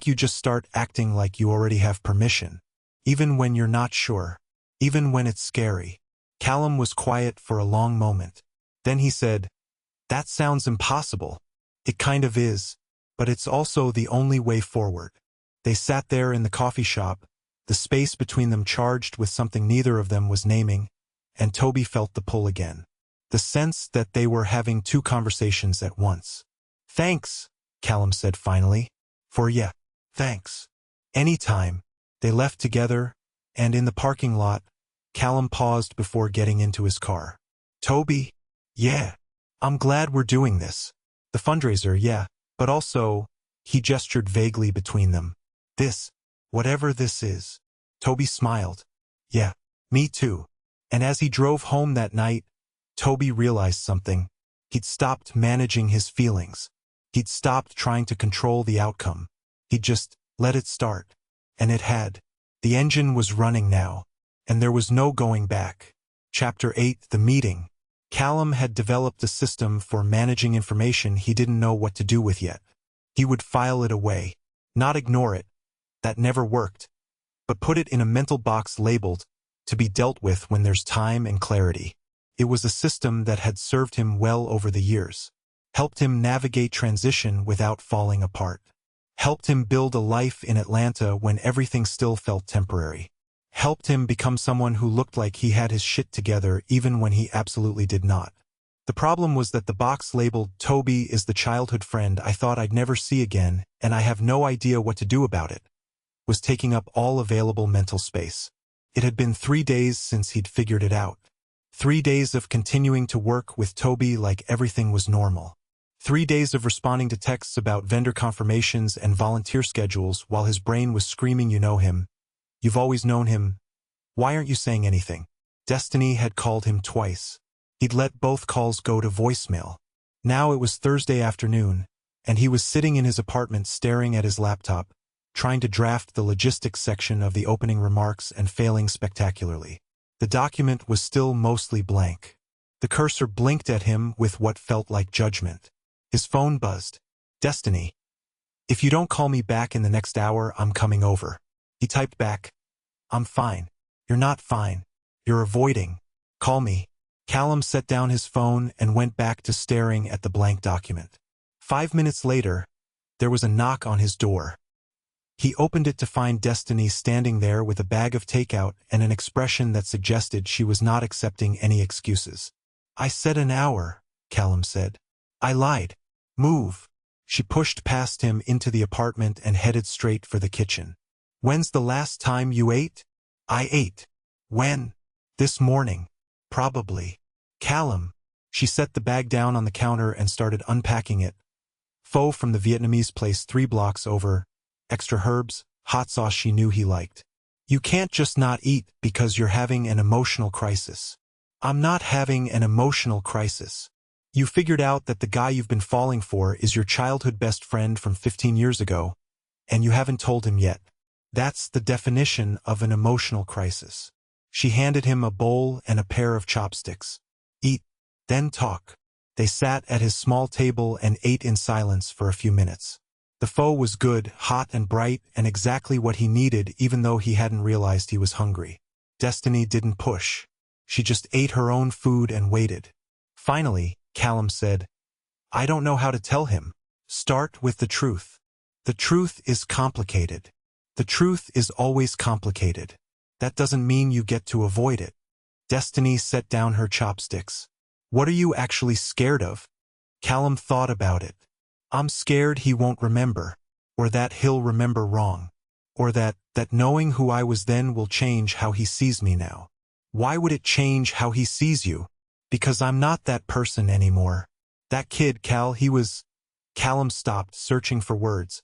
you just start acting like you already have permission. Even when you're not sure. Even when it's scary. Callum was quiet for a long moment. Then he said, that sounds impossible. It kind of is, but it's also the only way forward. They sat there in the coffee shop, the space between them charged with something neither of them was naming, and Tobi felt the pull again. The sense that they were having two conversations at once. Thanks, Callum said finally. Thanks. Anytime. They left together, and in the parking lot, Callum paused before getting into his car. Tobi? Yeah. I'm glad we're doing this. The fundraiser, yeah, but also, he gestured vaguely between them. This, whatever this is. Tobi smiled. Yeah, me too. And as he drove home that night, Tobi realized something. He'd stopped managing his feelings. He'd stopped trying to control the outcome. He'd just let it start. And it had. The engine was running now. And there was no going back. Chapter 8, The Meeting. Callum had developed a system for managing information he didn't know what to do with yet. He would file it away. Not ignore it. That never worked. But put it in a mental box labeled, to be dealt with when there's time and clarity. It was a system that had served him well over the years. Helped him navigate transition without falling apart. Helped him build a life in Atlanta when everything still felt temporary. Helped him become someone who looked like he had his shit together even when he absolutely did not. The problem was that the box labeled Tobi is the childhood friend I thought I'd never see again and I have no idea what to do about it, was taking up all available mental space. It had been 3 days since he'd figured it out. 3 days of continuing to work with Tobi like everything was normal. 3 days of responding to texts about vendor confirmations and volunteer schedules while his brain was screaming you know him. You've always known him. Why aren't you saying anything? Destiny had called him twice. He'd let both calls go to voicemail. Now it was Thursday afternoon, and he was sitting in his apartment staring at his laptop, trying to draft the logistics section of the opening remarks and failing spectacularly. The document was still mostly blank. The cursor blinked at him with what felt like judgment. His phone buzzed. Destiny. If you don't call me back in the next hour, I'm coming over. He typed back. I'm fine. You're not fine. You're avoiding. Call me. Callum set down his phone and went back to staring at the blank document. 5 minutes later, there was a knock on his door. He opened it to find Destiny standing there with a bag of takeout and an expression that suggested she was not accepting any excuses. "I said an hour," Callum said. "I lied. Move." She pushed past him into the apartment and headed straight for the kitchen. "When's the last time you ate?" "I ate." "When?" "This morning." "Probably." "Callum." She set the bag down on the counter and started unpacking it. Pho from the Vietnamese place 3 blocks over, extra herbs, hot sauce she knew he liked. "You can't just not eat because you're having an emotional crisis." "I'm not having an emotional crisis. You figured out that the guy you've been falling for is your childhood best friend from 15 years ago, and you haven't told him yet. That's the definition of an emotional crisis." She handed him a bowl and a pair of chopsticks. "Eat, then talk." They sat at his small table and ate in silence for a few minutes. The pho was good, hot and bright, and exactly what he needed even though he hadn't realized he was hungry. Destiny didn't push. She just ate her own food and waited. Finally, Callum said, "I don't know how to tell him." "Start with the truth." "The truth is complicated." "The truth is always complicated. That doesn't mean you get to avoid it." Destiny set down her chopsticks. "What are you actually scared of?" Callum thought about it. "I'm scared he won't remember. Or that he'll remember wrong. Or that knowing who I was then will change how he sees me now." "Why would it change how he sees you?" "Because I'm not that person anymore. That kid, Cal, he was—" Callum stopped, searching for words.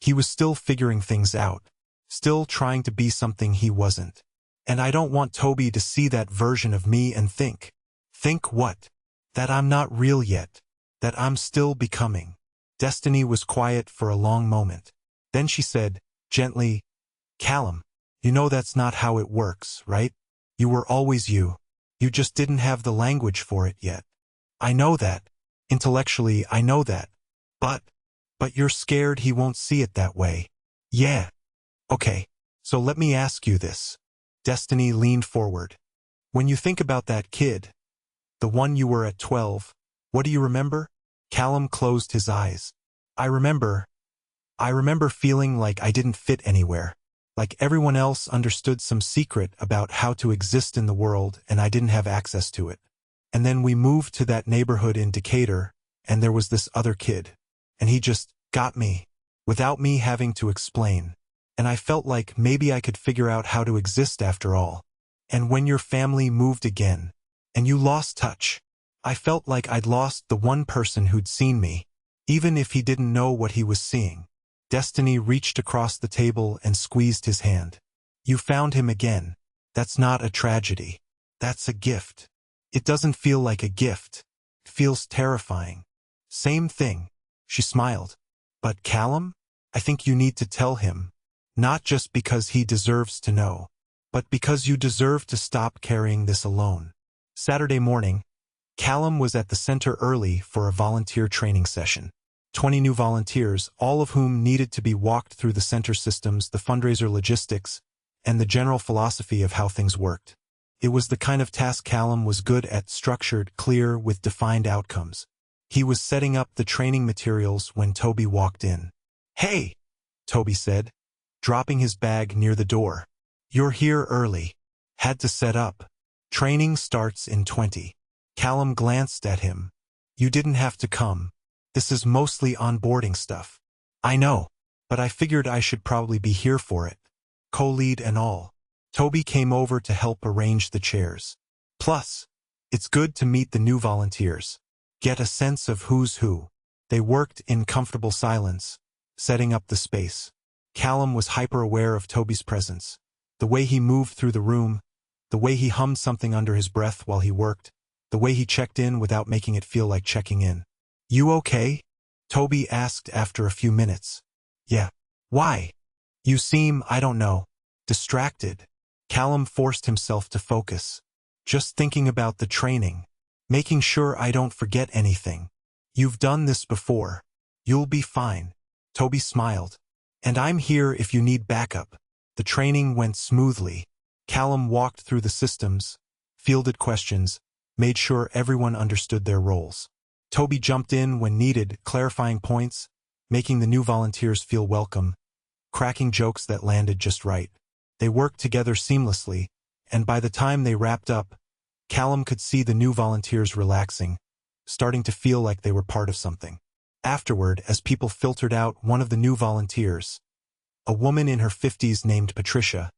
He was still figuring things out. Still trying to be something he wasn't. "And I don't want Tobi to see that version of me and think." "Think what?" "That I'm not real yet. That I'm still becoming." Destiny was quiet for a long moment. Then she said, gently, "Callum, you know that's not how it works, right? You were always you. You just didn't have the language for it yet." "I know that. Intellectually, I know that. But you're scared he won't see it that way." "Yeah." "Okay, so let me ask you this." Destiny leaned forward. "When you think about that kid, the one you were at 12, what do you remember?" Callum closed his eyes. I remember feeling like I didn't fit anywhere. Like everyone else understood some secret about how to exist in the world and I didn't have access to it. And then we moved to that neighborhood in Decatur, and there was this other kid. And he just got me, without me having to explain. And I felt like maybe I could figure out how to exist after all. And when your family moved again, and you lost touch, I felt like I'd lost the one person who'd seen me, even if he didn't know what he was seeing. Destiny reached across the table and squeezed his hand. "You found him again. That's not a tragedy. That's a gift." "It doesn't feel like a gift. It feels terrifying." "Same thing." She smiled. "But Callum, I think you need to tell him. Not just because he deserves to know, but because you deserve to stop carrying this alone." Saturday morning, Callum was at the center early for a volunteer training session. 20 new volunteers, all of whom needed to be walked through the center systems, the fundraiser logistics, and the general philosophy of how things worked. It was the kind of task Callum was good at, structured, clear, with defined outcomes. He was setting up the training materials when Tobi walked in. "Hey," Tobi said, dropping his bag near the door. "You're here early. Had to set up. Training starts in 20. Callum glanced at him. "You didn't have to come. This is mostly onboarding stuff." "I know, but I figured I should probably be here for it. Co-lead and all." Tobi came over to help arrange the chairs. "Plus, it's good to meet the new volunteers. Get a sense of who's who." They worked in comfortable silence, setting up the space. Callum was hyper-aware of Tobi's presence. The way he moved through the room, the way he hummed something under his breath while he worked, the way he checked in without making it feel like checking in. "You okay?" Tobi asked after a few minutes. "Yeah." "Why?" "You seem, I don't know, distracted." Callum forced himself to focus. "Just thinking about the training. Making sure I don't forget anything." "You've done this before. You'll be fine." Tobi smiled. "And I'm here if you need backup." The training went smoothly. Callum walked through the systems, fielded questions, made sure everyone understood their roles. Tobi jumped in when needed, clarifying points, making the new volunteers feel welcome, cracking jokes that landed just right. They worked together seamlessly, and by the time they wrapped up, Callum could see the new volunteers relaxing, starting to feel like they were part of something. Afterward, as people filtered out, one of the new volunteers, a woman in her 50s named Patricia,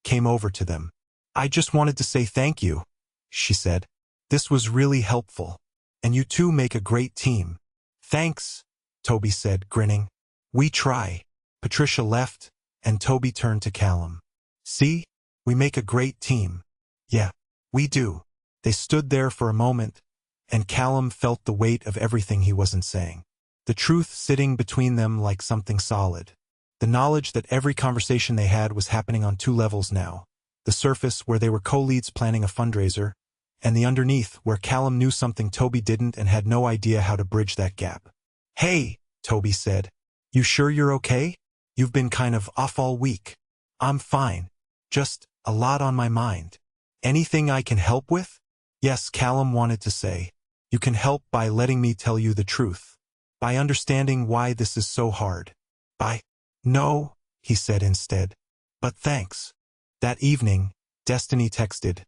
came over to them. "I just wanted to say thank you," she said. "This was really helpful. And you two make a great team." "Thanks," Tobi said, grinning. "We try." Patricia left, and Tobi turned to Callum. "See? We make a great team." "Yeah, we do." They stood there for a moment, and Callum felt the weight of everything he wasn't saying. The truth sitting between them like something solid. The knowledge that every conversation they had was happening on two levels now. The surface, where they were co-leads planning a fundraiser, and the underneath, where Callum knew something Tobi didn't and had no idea how to bridge that gap. "Hey," Tobi said. "You sure you're okay? You've been kind of off all week." "I'm fine. Just a lot on my mind." "Anything I can help with?" "Yes," Callum wanted to say. "You can help by letting me tell you the truth. By understanding why this is so hard. By—" "No," he said instead. "But thanks." That evening, Destiny texted,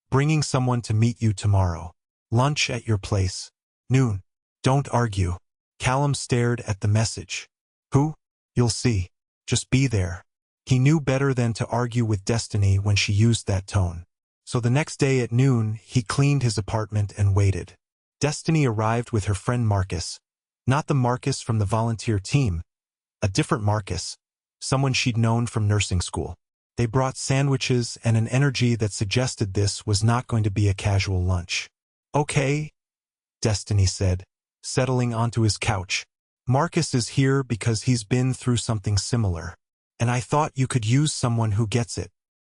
"Bringing someone to meet you tomorrow. Lunch at your place. Noon. Don't argue." Callum stared at the message. "Who? You'll see. Just be there." He knew better than to argue with Destiny when she used that tone. So the next day at noon, he cleaned his apartment and waited. Destiny arrived with her friend Marcus. Not the Marcus from the volunteer team. A different Marcus. Someone she'd known from nursing school. They brought sandwiches and an energy that suggested this was not going to be a casual lunch. "Okay," Destiny said, settling onto his couch. "Marcus is here because he's been through something similar. And I thought you could use someone who gets it."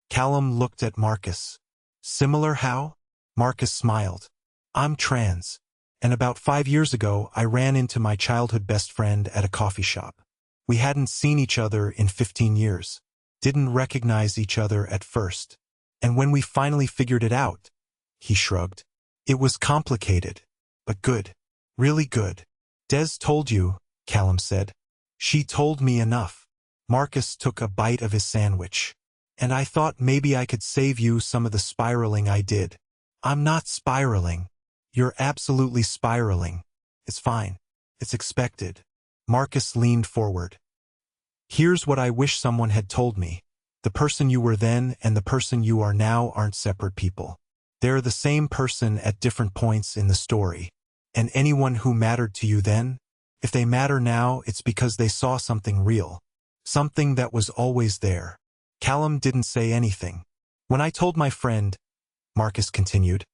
Callum looked at Marcus. "Similar how?" Marcus smiled. "I'm trans. And about 5 years ago, I ran into my childhood best friend at a coffee shop. We hadn't seen each other in 15 years. Didn't recognize each other at first. And when we finally figured it out," he shrugged, "it was complicated. But good. Really good." "Des told you," Callum said. "She told me enough." Marcus took a bite of his sandwich. "And I thought maybe I could save you some of the spiraling I did." "I'm not spiraling." "You're absolutely spiraling. It's fine. It's expected." Marcus leaned forward. "Here's what I wish someone had told me. The person you were then and the person you are now aren't separate people. They're the same person at different points in the story. And anyone who mattered to you then, if they matter now, it's because they saw something real. Something that was always there." Callum didn't say anything. "When I told my friend," Marcus continued,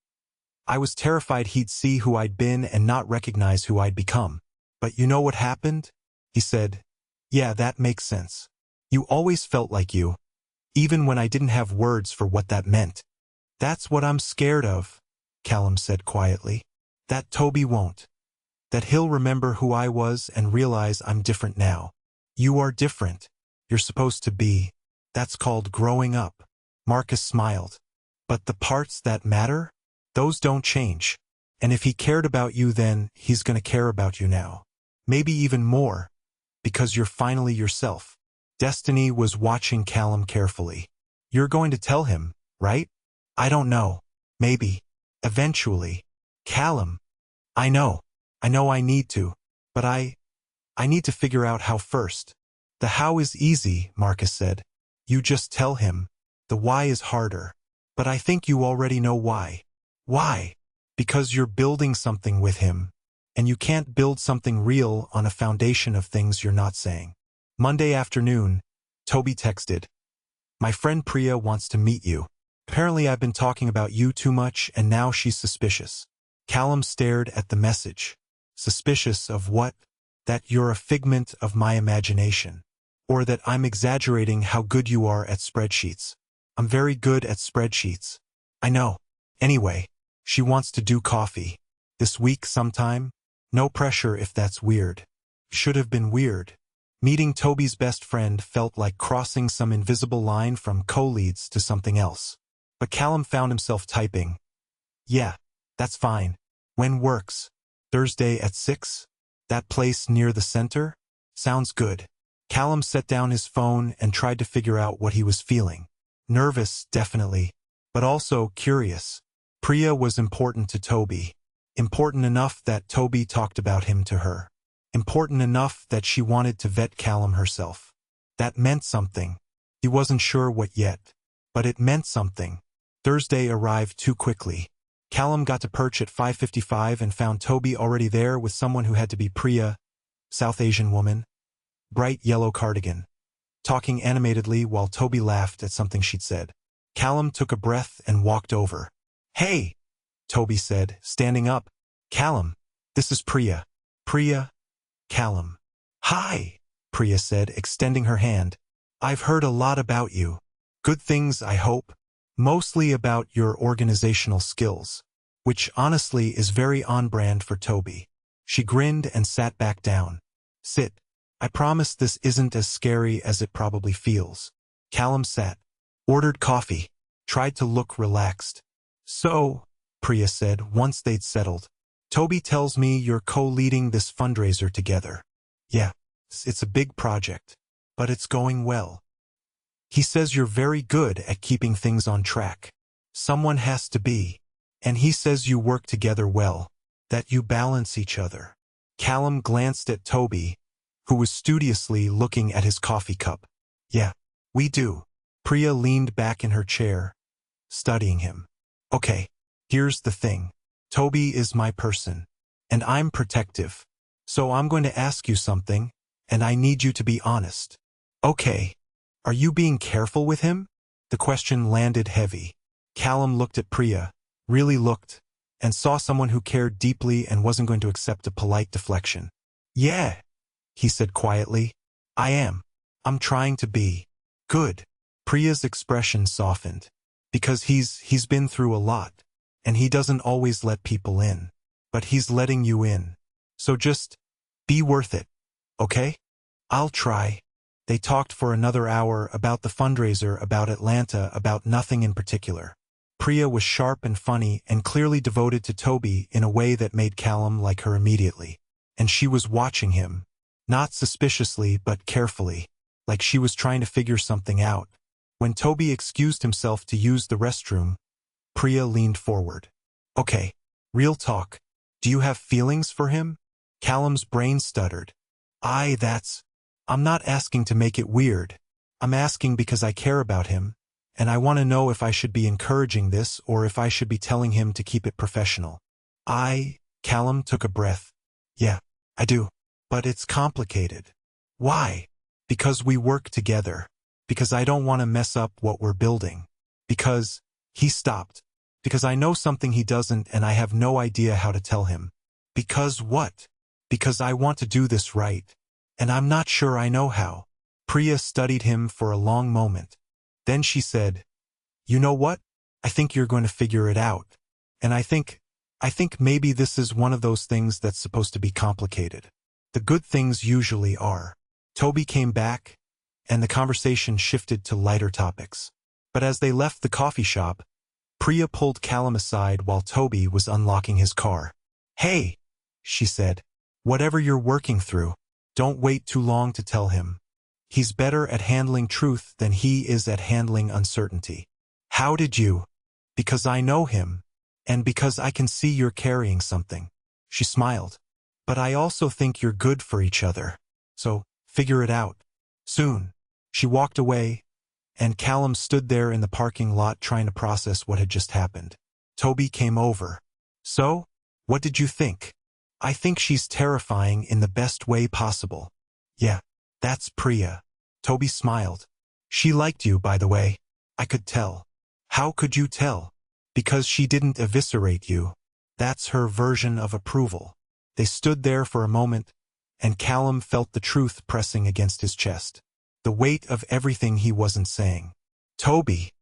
"I was terrified he'd see who I'd been and not recognize who I'd become. But you know what happened?" He said, "Yeah, that makes sense. You always felt like you, even when I didn't have words for what that meant." "That's what I'm scared of," Callum said quietly. "That Tobi won't. That he'll remember who I was and realize I'm different now." "You are different. You're supposed to be. That's called growing up." Marcus smiled. "But the parts that matter? Those don't change. And if he cared about you then, he's going to care about you now. Maybe even more, because you're finally yourself." Destiny was watching Callum carefully. "You're going to tell him, right?" "I don't know. Maybe. Eventually." "Callum." I know I need to. But I need to figure out how first." "The how is easy," Marcus said. "You just tell him. The why is harder. But I think you already know why." "Why?" "Because you're building something with him. And you can't build something real on a foundation of things you're not saying." Monday afternoon, Tobi texted, "My friend Priya wants to meet you. Apparently I've been talking about you too much and now she's suspicious." Callum stared at the message. "Suspicious of what?" "That you're a figment of my imagination. Or that I'm exaggerating how good you are at spreadsheets." "I'm very good at spreadsheets." "I know. Anyway, she wants to do coffee. This week sometime. No pressure if that's weird." Should have been weird. Meeting Tobi's best friend felt like crossing some invisible line from co-leads to something else. But Callum found himself typing, "Yeah, That's fine. When works? Thursday at 6? That place near the center? Sounds good. Callum set down his phone and tried to figure out what he was feeling. Nervous, definitely, but also curious. Priya was important to Tobi. Important enough that Tobi talked about him to her. Important enough that she wanted to vet Callum herself. That meant something. He wasn't sure what yet, but it meant something. Thursday arrived too quickly. Callum got to perch at 5:55 and found Tobi already there with someone who had to be Priya, South Asian woman, bright yellow cardigan, talking animatedly while Tobi laughed at something she'd said. Callum took a breath and walked over. "Hey," Tobi said, standing up. "Callum, this is Priya." "Priya?" "Callum." "Hi," Priya said, extending her hand. "I've heard a lot about you. Good things, I hope. Mostly about your organizational skills." Which honestly is very on-brand for Tobi. She grinned and sat back down. "Sit. I promise this isn't as scary as it probably feels." Callum sat. Ordered coffee. Tried to look relaxed. "So," Priya said once they'd settled, "Tobi tells me you're co-leading this fundraiser together." "Yeah, it's a big project, but it's going well. He says you're very good at keeping things on track. Someone has to be. And he says you work together well, that you balance each other." Callum glanced at Tobi, who was studiously looking at his coffee cup. "Yeah, we do." Priya leaned back in her chair, studying him. "Okay, here's the thing. Tobi is my person, and I'm protective. So I'm going to ask you something, and I need you to be honest." "Okay. Are you being careful with him?" The question landed heavy. Callum looked at Priya, really looked, and saw someone who cared deeply and wasn't going to accept a polite deflection. "Yeah," he said quietly. "I am. I'm trying to be. Good." Priya's expression softened. "Because he's been through a lot, and he doesn't always let people in. But he's letting you in. So just be worth it, okay?" "I'll try." They talked for another hour about the fundraiser, about Atlanta, about nothing in particular. Priya was sharp and funny and clearly devoted to Tobi in a way that made Callum like her immediately. And she was watching him, not suspiciously but carefully, like she was trying to figure something out. When Tobi excused himself to use the restroom, Priya leaned forward. "Okay, real talk. Do you have feelings for him?" Callum's brain stuttered. I'm not asking to make it weird. I'm asking because I care about him. And I want to know if I should be encouraging this or if I should be telling him to keep it professional." Callum took a breath. "Yeah, I do. But it's complicated." "Why?" "Because we work together. Because I don't want to mess up what we're building. Because," he stopped. "Because I know something he doesn't and I have no idea how to tell him." "Because what?" "Because I want to do this right. And I'm not sure I know how." Priya studied him for a long moment. Then she said, "You know what? I think you're going to figure it out. And I think maybe this is one of those things that's supposed to be complicated. The good things usually are." Tobi came back, and the conversation shifted to lighter topics. But as they left the coffee shop, Priya pulled Callum aside while Tobi was unlocking his car. "Hey," she said, "whatever you're working through, don't wait too long to tell him. He's better at handling truth than he is at handling uncertainty." "How did you?" "Because I know him, and because I can see you're carrying something." She smiled. "But I also think you're good for each other. So, figure it out. Soon." She walked away, and Callum stood there in the parking lot trying to process what had just happened. Tobi came over. "So, what did you think?" "I think she's terrifying in the best way possible." "Yeah. That's Priya." Tobi smiled. "She liked you, by the way. I could tell." "How could you tell?" "Because she didn't eviscerate you. That's her version of approval." They stood there for a moment, and Callum felt the truth pressing against his chest. The weight of everything he wasn't saying. "Tobi."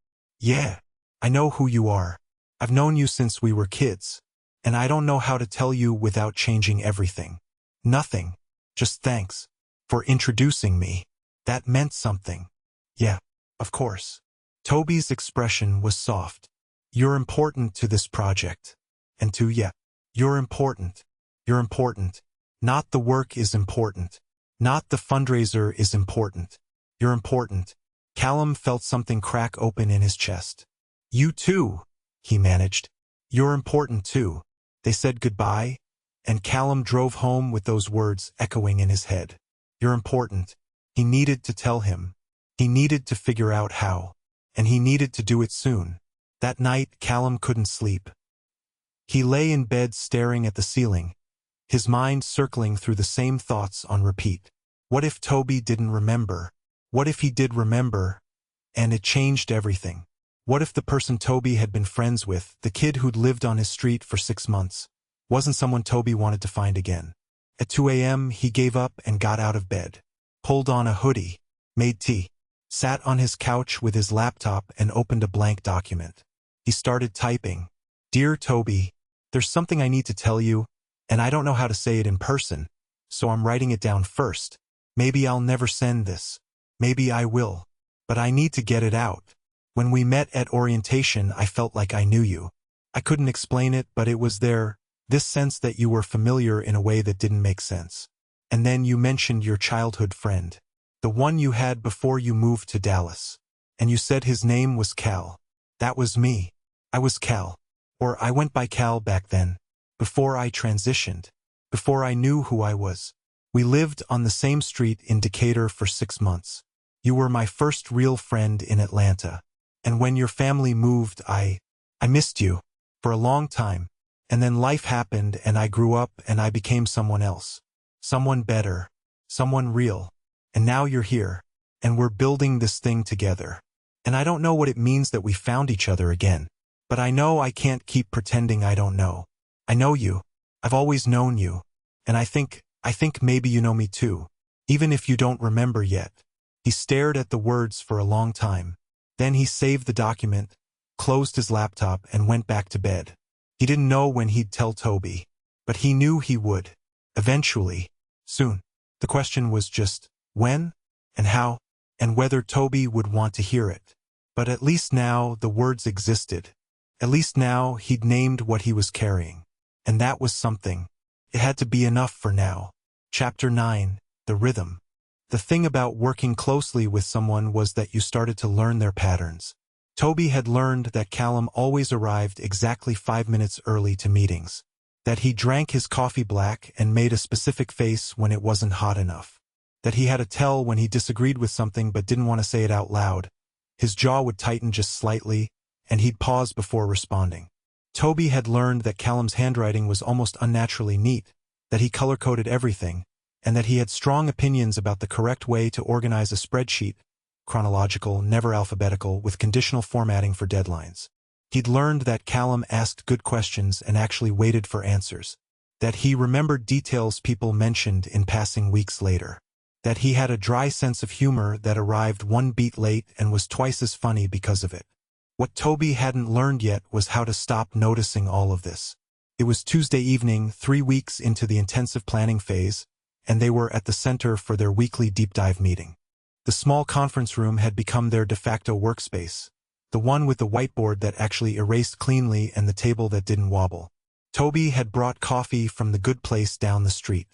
"Yeah. I know who you are. I've known you since we were kids. And I don't know how to tell you without changing everything. Nothing. Just thanks. For introducing me. That meant something." "Yeah, of course." Tobi's expression was soft. "You're important to this project. And 2, yeah. You're important. You're important. Not the work is important. Not the fundraiser is important. You're important. Callum felt something crack open in his chest. You too, he managed. You're important too. They said goodbye, and Callum drove home with those words echoing in his head. You're important. He needed to tell him. He needed to figure out how. And he needed to do it soon. That night, Callum couldn't sleep. He lay in bed staring at the ceiling, his mind circling through the same thoughts on repeat. What if Tobi didn't remember? What if he did remember, and it changed everything? What if the person Tobi had been friends with, the kid who'd lived on his street for 6 months, wasn't someone Tobi wanted to find again? At 2 a.m., he gave up and got out of bed, pulled on a hoodie, made tea, sat on his couch with his laptop and opened a blank document. He started typing. Dear Tobi, there's something I need to tell you, and I don't know how to say it in person, so I'm writing it down first. Maybe I'll never send this. Maybe I will. But I need to get it out. When we met at orientation, I felt like I knew you. I couldn't explain it, but it was there, this sense that you were familiar in a way that didn't make sense. And then you mentioned your childhood friend, the one you had before you moved to Dallas. And you said his name was Cal. That was me. I was Cal. Or I went by Cal back then, before I transitioned, before I knew who I was. We lived on the same street in Decatur for 6 months. You were my first real friend in Atlanta. And when your family moved, I missed you for a long time. And then life happened and I grew up and I became someone else. Someone better. Someone real. And now you're here. And we're building this thing together. And I don't know what it means that we found each other again. But I know I can't keep pretending I don't know. I know you. I've always known you. And I think maybe you know me too. Even if you don't remember yet. He stared at the words for a long time. Then he saved the document, closed his laptop, and went back to bed. He didn't know when he'd tell Tobi, but he knew he would. Eventually. Soon. The question was just, when? And how? And whether Tobi would want to hear it. But at least now the words existed. At least now he'd named what he was carrying. And that was something. It had to be enough for now. Chapter 9. The Rhythm. The thing about working closely with someone was that you started to learn their patterns. Tobi had learned that Callum always arrived exactly 5 minutes early to meetings. That he drank his coffee black and made a specific face when it wasn't hot enough. That he had a tell when he disagreed with something but didn't want to say it out loud. His jaw would tighten just slightly, and he'd pause before responding. Tobi had learned that Callum's handwriting was almost unnaturally neat, that he color-coded everything, and that he had strong opinions about the correct way to organize a spreadsheet, chronological, never alphabetical, with conditional formatting for deadlines. He'd learned that Callum asked good questions and actually waited for answers, that he remembered details people mentioned in passing weeks later, that he had a dry sense of humor that arrived 1 beat late and was twice as funny because of it. What Tobi hadn't learned yet was how to stop noticing all of this. It was Tuesday evening, 3 weeks into the intensive planning phase, and they were at the center for their weekly deep dive meeting. The small conference room had become their de facto workspace, the one with the whiteboard that actually erased cleanly and the table that didn't wobble. Tobi had brought coffee from the good place down the street.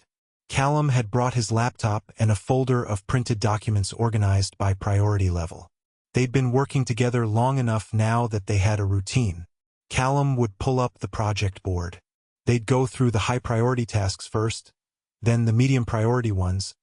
Callum had brought his laptop and a folder of printed documents organized by priority level. They'd been working together long enough now that they had a routine. Callum would pull up the project board. They'd go through the high priority tasks first, then the medium priority ones,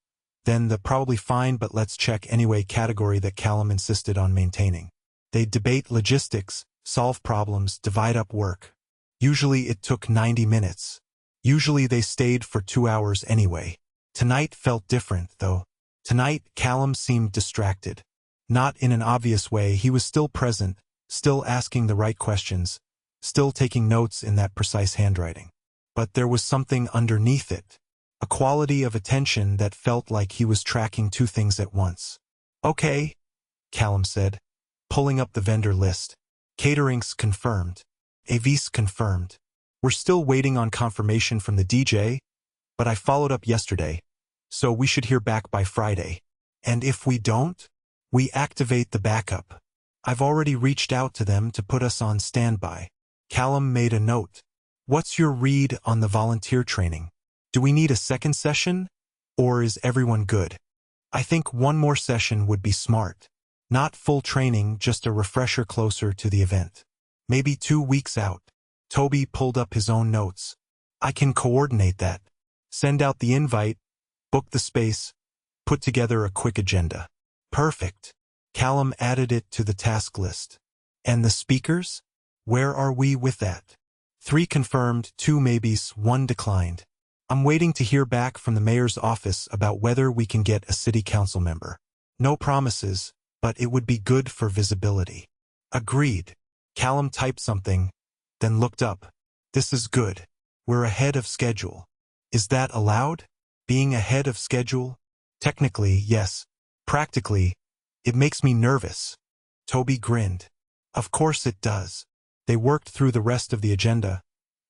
then the probably fine but let's check anyway category that Callum insisted on maintaining. They'd debate logistics, solve problems, divide up work. Usually it took 90 minutes. Usually they stayed for 2 hours anyway. Tonight felt different, though. Tonight, Callum seemed distracted. Not in an obvious way, he was still present, still asking the right questions, still taking notes in that precise handwriting. But there was something underneath it. A quality of attention that felt like he was tracking 2 things at once. Okay, Callum said, pulling up the vendor list. Catering's confirmed. AV's confirmed. We're still waiting on confirmation from the DJ, but I followed up yesterday, so we should hear back by Friday. And if we don't, we activate the backup. I've already reached out to them to put us on standby. Callum made a note. What's your read on the volunteer training? Do we need a second session? Or is everyone good? I think one more session would be smart. Not full training, just a refresher closer to the event. Maybe 2 weeks out. Tobi pulled up his own notes. I can coordinate that. Send out the invite, book the space, put together a quick agenda. Perfect. Callum added it to the task list. And the speakers? Where are we with that? 3 confirmed, 2 maybes, 1 declined. I'm waiting to hear back from the mayor's office about whether we can get a city council member. No promises, but it would be good for visibility. Agreed. Callum typed something, then looked up. This is good. We're ahead of schedule. Is that allowed? Being ahead of schedule? Technically, yes. Practically, it makes me nervous. Tobi grinned. Of course it does. They worked through the rest of the agenda.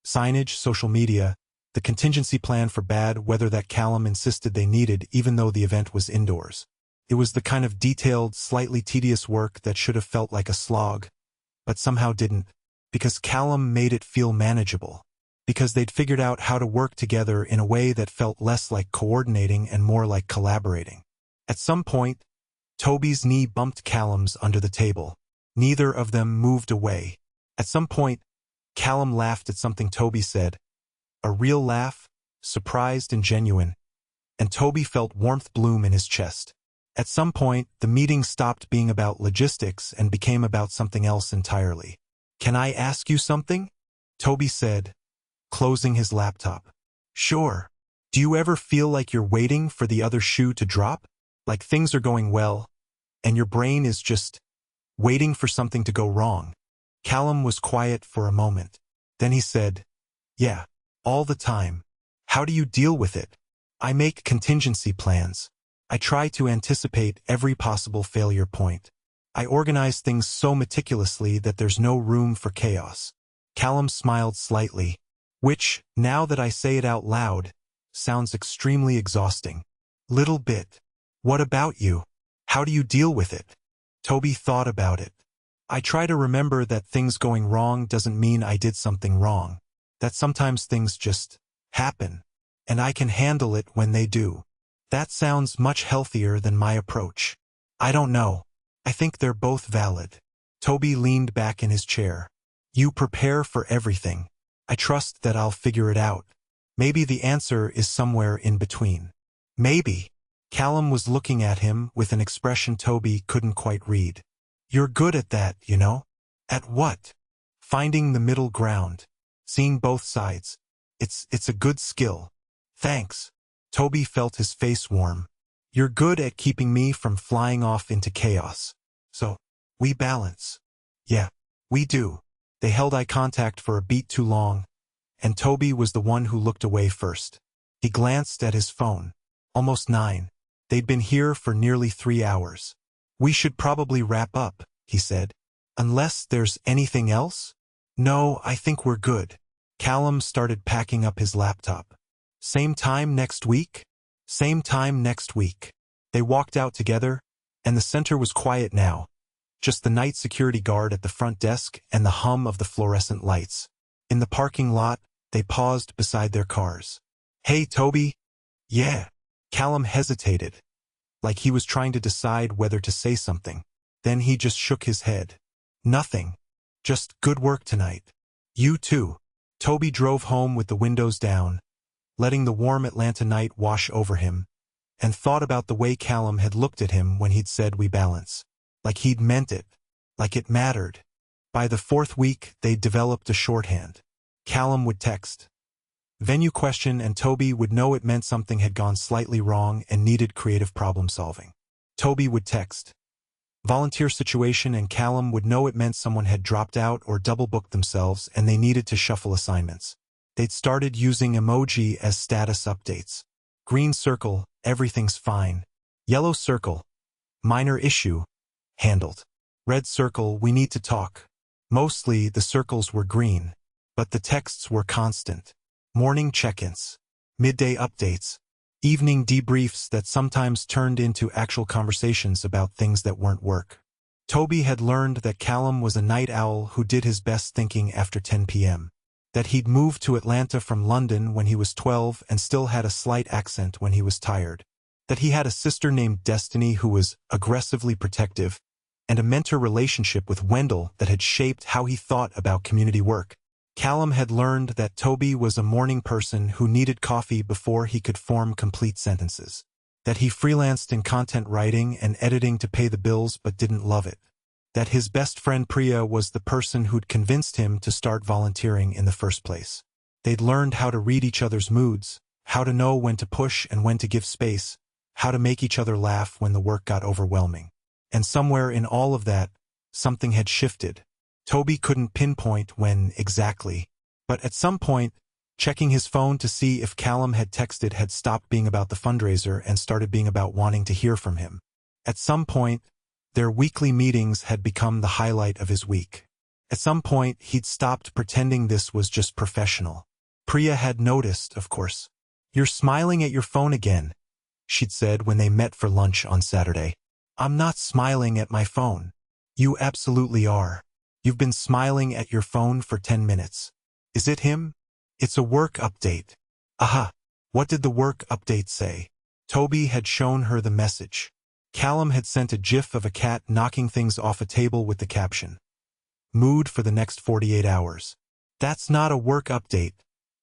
Signage, social media, the contingency plan for bad weather that Callum insisted they needed even though the event was indoors. It was the kind of detailed, slightly tedious work that should have felt like a slog, but somehow didn't, because Callum made it feel manageable, because they'd figured out how to work together in a way that felt less like coordinating and more like collaborating. At some point, Tobi's knee bumped Callum's under the table. Neither of them moved away. At some point, Callum laughed at something Tobi said. A real laugh, surprised and genuine, and Tobi felt warmth bloom in his chest. At some point, the meeting stopped being about logistics and became about something else entirely. Can I ask you something? Tobi said, closing his laptop. Sure. Do you ever feel like you're waiting for the other shoe to drop? Like things are going well, and your brain is just waiting for something to go wrong? Callum was quiet for a moment. Then he said, yeah, all the time. How do you deal with it? I make contingency plans. I try to anticipate every possible failure point. I organize things so meticulously that there's no room for chaos. Callum smiled slightly, which, now that I say it out loud, sounds extremely exhausting. Little bit. What about you? How do you deal with it? Tobi thought about it. I try to remember that things going wrong doesn't mean I did something wrong. That sometimes things just happen, and I can handle it when they do. That sounds much healthier than my approach. I don't know. I think they're both valid. Tobi leaned back in his chair. You prepare for everything. I trust that I'll figure it out. Maybe the answer is somewhere in between. Maybe. Callum was looking at him with an expression Tobi couldn't quite read. You're good at that, you know? At what? Finding the middle ground. Seeing both sides. It's a good skill. Thanks. Tobi felt his face warm. You're good at keeping me from flying off into chaos. So, we balance. Yeah, we do. They held eye contact for a beat too long, and Tobi was the one who looked away first. He glanced at his phone. Almost 9. They'd been here for nearly 3 hours. We should probably wrap up, he said. Unless there's anything else? No, I think we're good. Callum started packing up his laptop. Same time next week? Same time next week. They walked out together, and the center was quiet now. Just the night security guard at the front desk and the hum of the fluorescent lights. In the parking lot, they paused beside their cars. Hey, Tobi. Yeah. Callum hesitated, like he was trying to decide whether to say something. Then he just shook his head. Nothing. Just good work tonight. You too. Tobi drove home with the windows down, letting the warm Atlanta night wash over him, and thought about the way Callum had looked at him when he'd said we balance. Like he'd meant it. Like it mattered. By the 4th week, they'd developed a shorthand. Callum would text. Venue question and Tobi would know it meant something had gone slightly wrong and needed creative problem solving. Tobi would text. Volunteer situation and Callum would know it meant someone had dropped out or double-booked themselves and they needed to shuffle assignments. They'd started using emoji as status updates. Green circle, everything's fine. Yellow circle, minor issue, handled. Red circle, we need to talk. Mostly the circles were green, but the texts were constant. Morning check-ins, midday updates, evening debriefs that sometimes turned into actual conversations about things that weren't work. Tobi had learned that Callum was a night owl who did his best thinking after 10 p.m. That he'd moved to Atlanta from London when he was 12 and still had a slight accent when he was tired. That he had a sister named Destiny who was aggressively protective, and a mentor relationship with Wendell that had shaped how he thought about community work. Callum had learned that Tobi was a morning person who needed coffee before he could form complete sentences. That he freelanced in content writing and editing to pay the bills but didn't love it. That his best friend Priya was the person who'd convinced him to start volunteering in the first place. They'd learned how to read each other's moods, how to know when to push and when to give space, how to make each other laugh when the work got overwhelming. And somewhere in all of that, something had shifted. Tobi couldn't pinpoint when exactly, but at some point, checking his phone to see if Callum had texted had stopped being about the fundraiser and started being about wanting to hear from him. At some point, their weekly meetings had become the highlight of his week. At some point, he'd stopped pretending this was just professional. Priya had noticed, of course. "You're smiling at your phone again," she'd said when they met for lunch on Saturday. "I'm not smiling at my phone." "You absolutely are. You've been smiling at your phone for 10 minutes. Is it him?" "It's a work update." "Aha. What did the work update say?" Tobi had shown her the message. Callum had sent a gif of a cat knocking things off a table with the caption, "Mood for the next 48 hours. "That's not a work update,"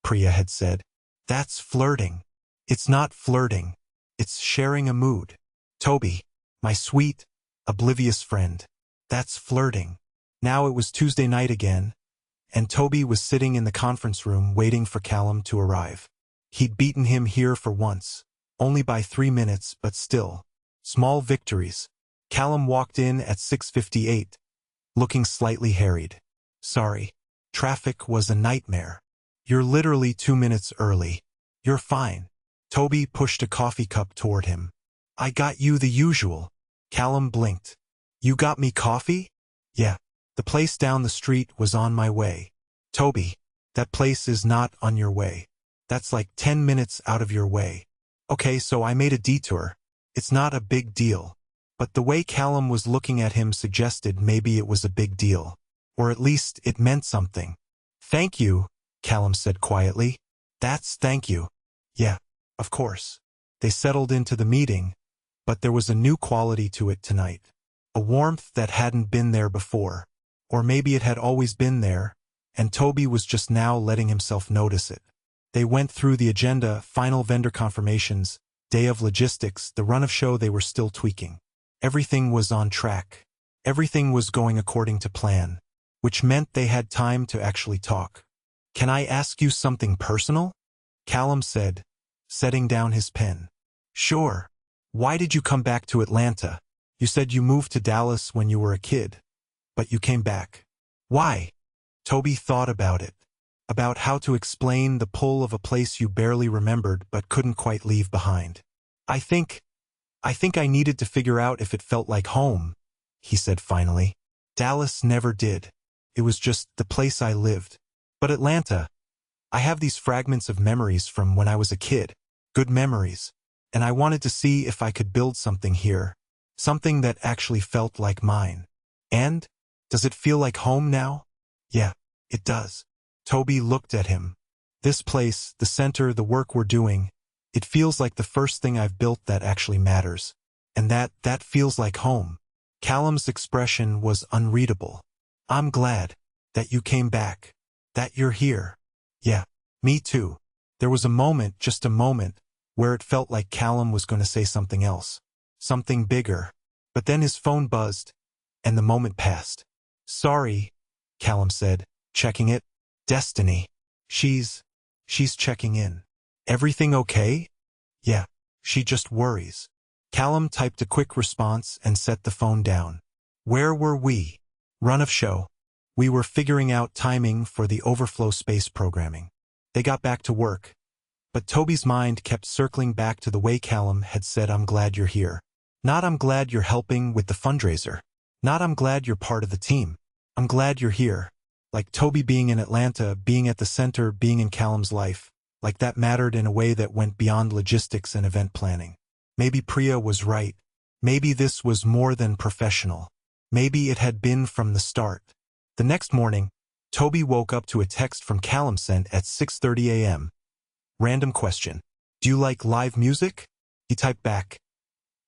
Priya had said. "That's flirting." "It's not flirting. It's sharing a mood." "Tobi, my sweet, oblivious friend. That's flirting." Now it was Tuesday night again, and Tobi was sitting in the conference room waiting for Callum to arrive. He'd beaten him here for once, only by 3 minutes, but still. Small victories. Callum walked in at 6:58, looking slightly harried. "Sorry. Traffic was a nightmare." "You're literally 2 minutes early." "You're fine." Tobi pushed a coffee cup toward him. "I got you the usual." Callum blinked. "You got me coffee?" "Yeah. The place down the street was on my way." "Tobi, that place is not on your way. That's like 10 minutes out of your way." "Okay, so I made a detour. It's not a big deal." But the way Callum was looking at him suggested maybe it was a big deal. Or at least it meant something. "Thank you," Callum said quietly. "That's thank you." "Yeah, of course." They settled into the meeting, but there was a new quality to it tonight. A warmth that hadn't been there before. Or maybe it had always been there, and Tobi was just now letting himself notice it. They went through the agenda, final vendor confirmations, day of logistics, the run of show they were still tweaking. Everything was on track. Everything was going according to plan, which meant they had time to actually talk. "Can I ask you something personal?" Callum said, setting down his pen. "Sure. Why did you come back to Atlanta? You said you moved to Dallas when you were a kid, but you came back. Why?" Tobi thought about it. About how to explain the pull of a place you barely remembered but couldn't quite leave behind. I think I needed to figure out if it felt like home," he said finally. "Dallas never did. It was just the place I lived. But Atlanta, I have these fragments of memories from when I was a kid, good memories, and I wanted to see if I could build something here, something that actually felt like mine. And, does it feel like home now?" "Yeah, it does." Tobi looked at him. "This place, the center, the work we're doing, it feels like the first thing I've built that actually matters. And that feels like home." Callum's expression was unreadable. "I'm glad that you came back, that you're here." "Yeah, me too." There was a moment, just a moment, where it felt like Callum was going to say something else, something bigger. But then his phone buzzed, and the moment passed. "Sorry," Callum said, checking it. "Destiny. She's checking in." "Everything okay?" "Yeah, she just worries." Callum typed a quick response and set the phone down. "Where were we?" "Run of show. We were figuring out timing for the overflow space programming." They got back to work, but Tobi's mind kept circling back to the way Callum had said, "I'm glad you're here." Not "I'm glad you're helping with the fundraiser." Not "I'm glad you're part of the team." "I'm glad you're here." Like Tobi being in Atlanta, being at the center, being in Callum's life. Like that mattered in a way that went beyond logistics and event planning. Maybe Priya was right. Maybe this was more than professional. Maybe it had been from the start. The next morning, Tobi woke up to a text from Callum sent at 6:30 a.m. Random question. Do you like live music? He typed back.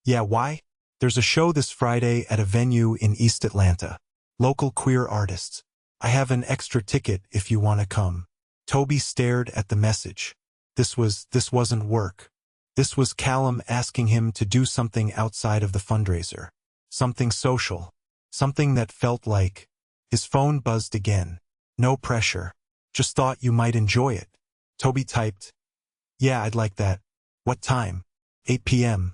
Yeah, why? There's a show this Friday at a venue in East Atlanta. Local queer artists. I have an extra ticket if you want to come. Tobi stared at the message. This wasn't work. This was Callum asking him to do something outside of the fundraiser. Something social. Something that felt like. His phone buzzed again. No pressure. Just thought you might enjoy it. Tobi typed. Yeah, I'd like that. What time? 8 p.m.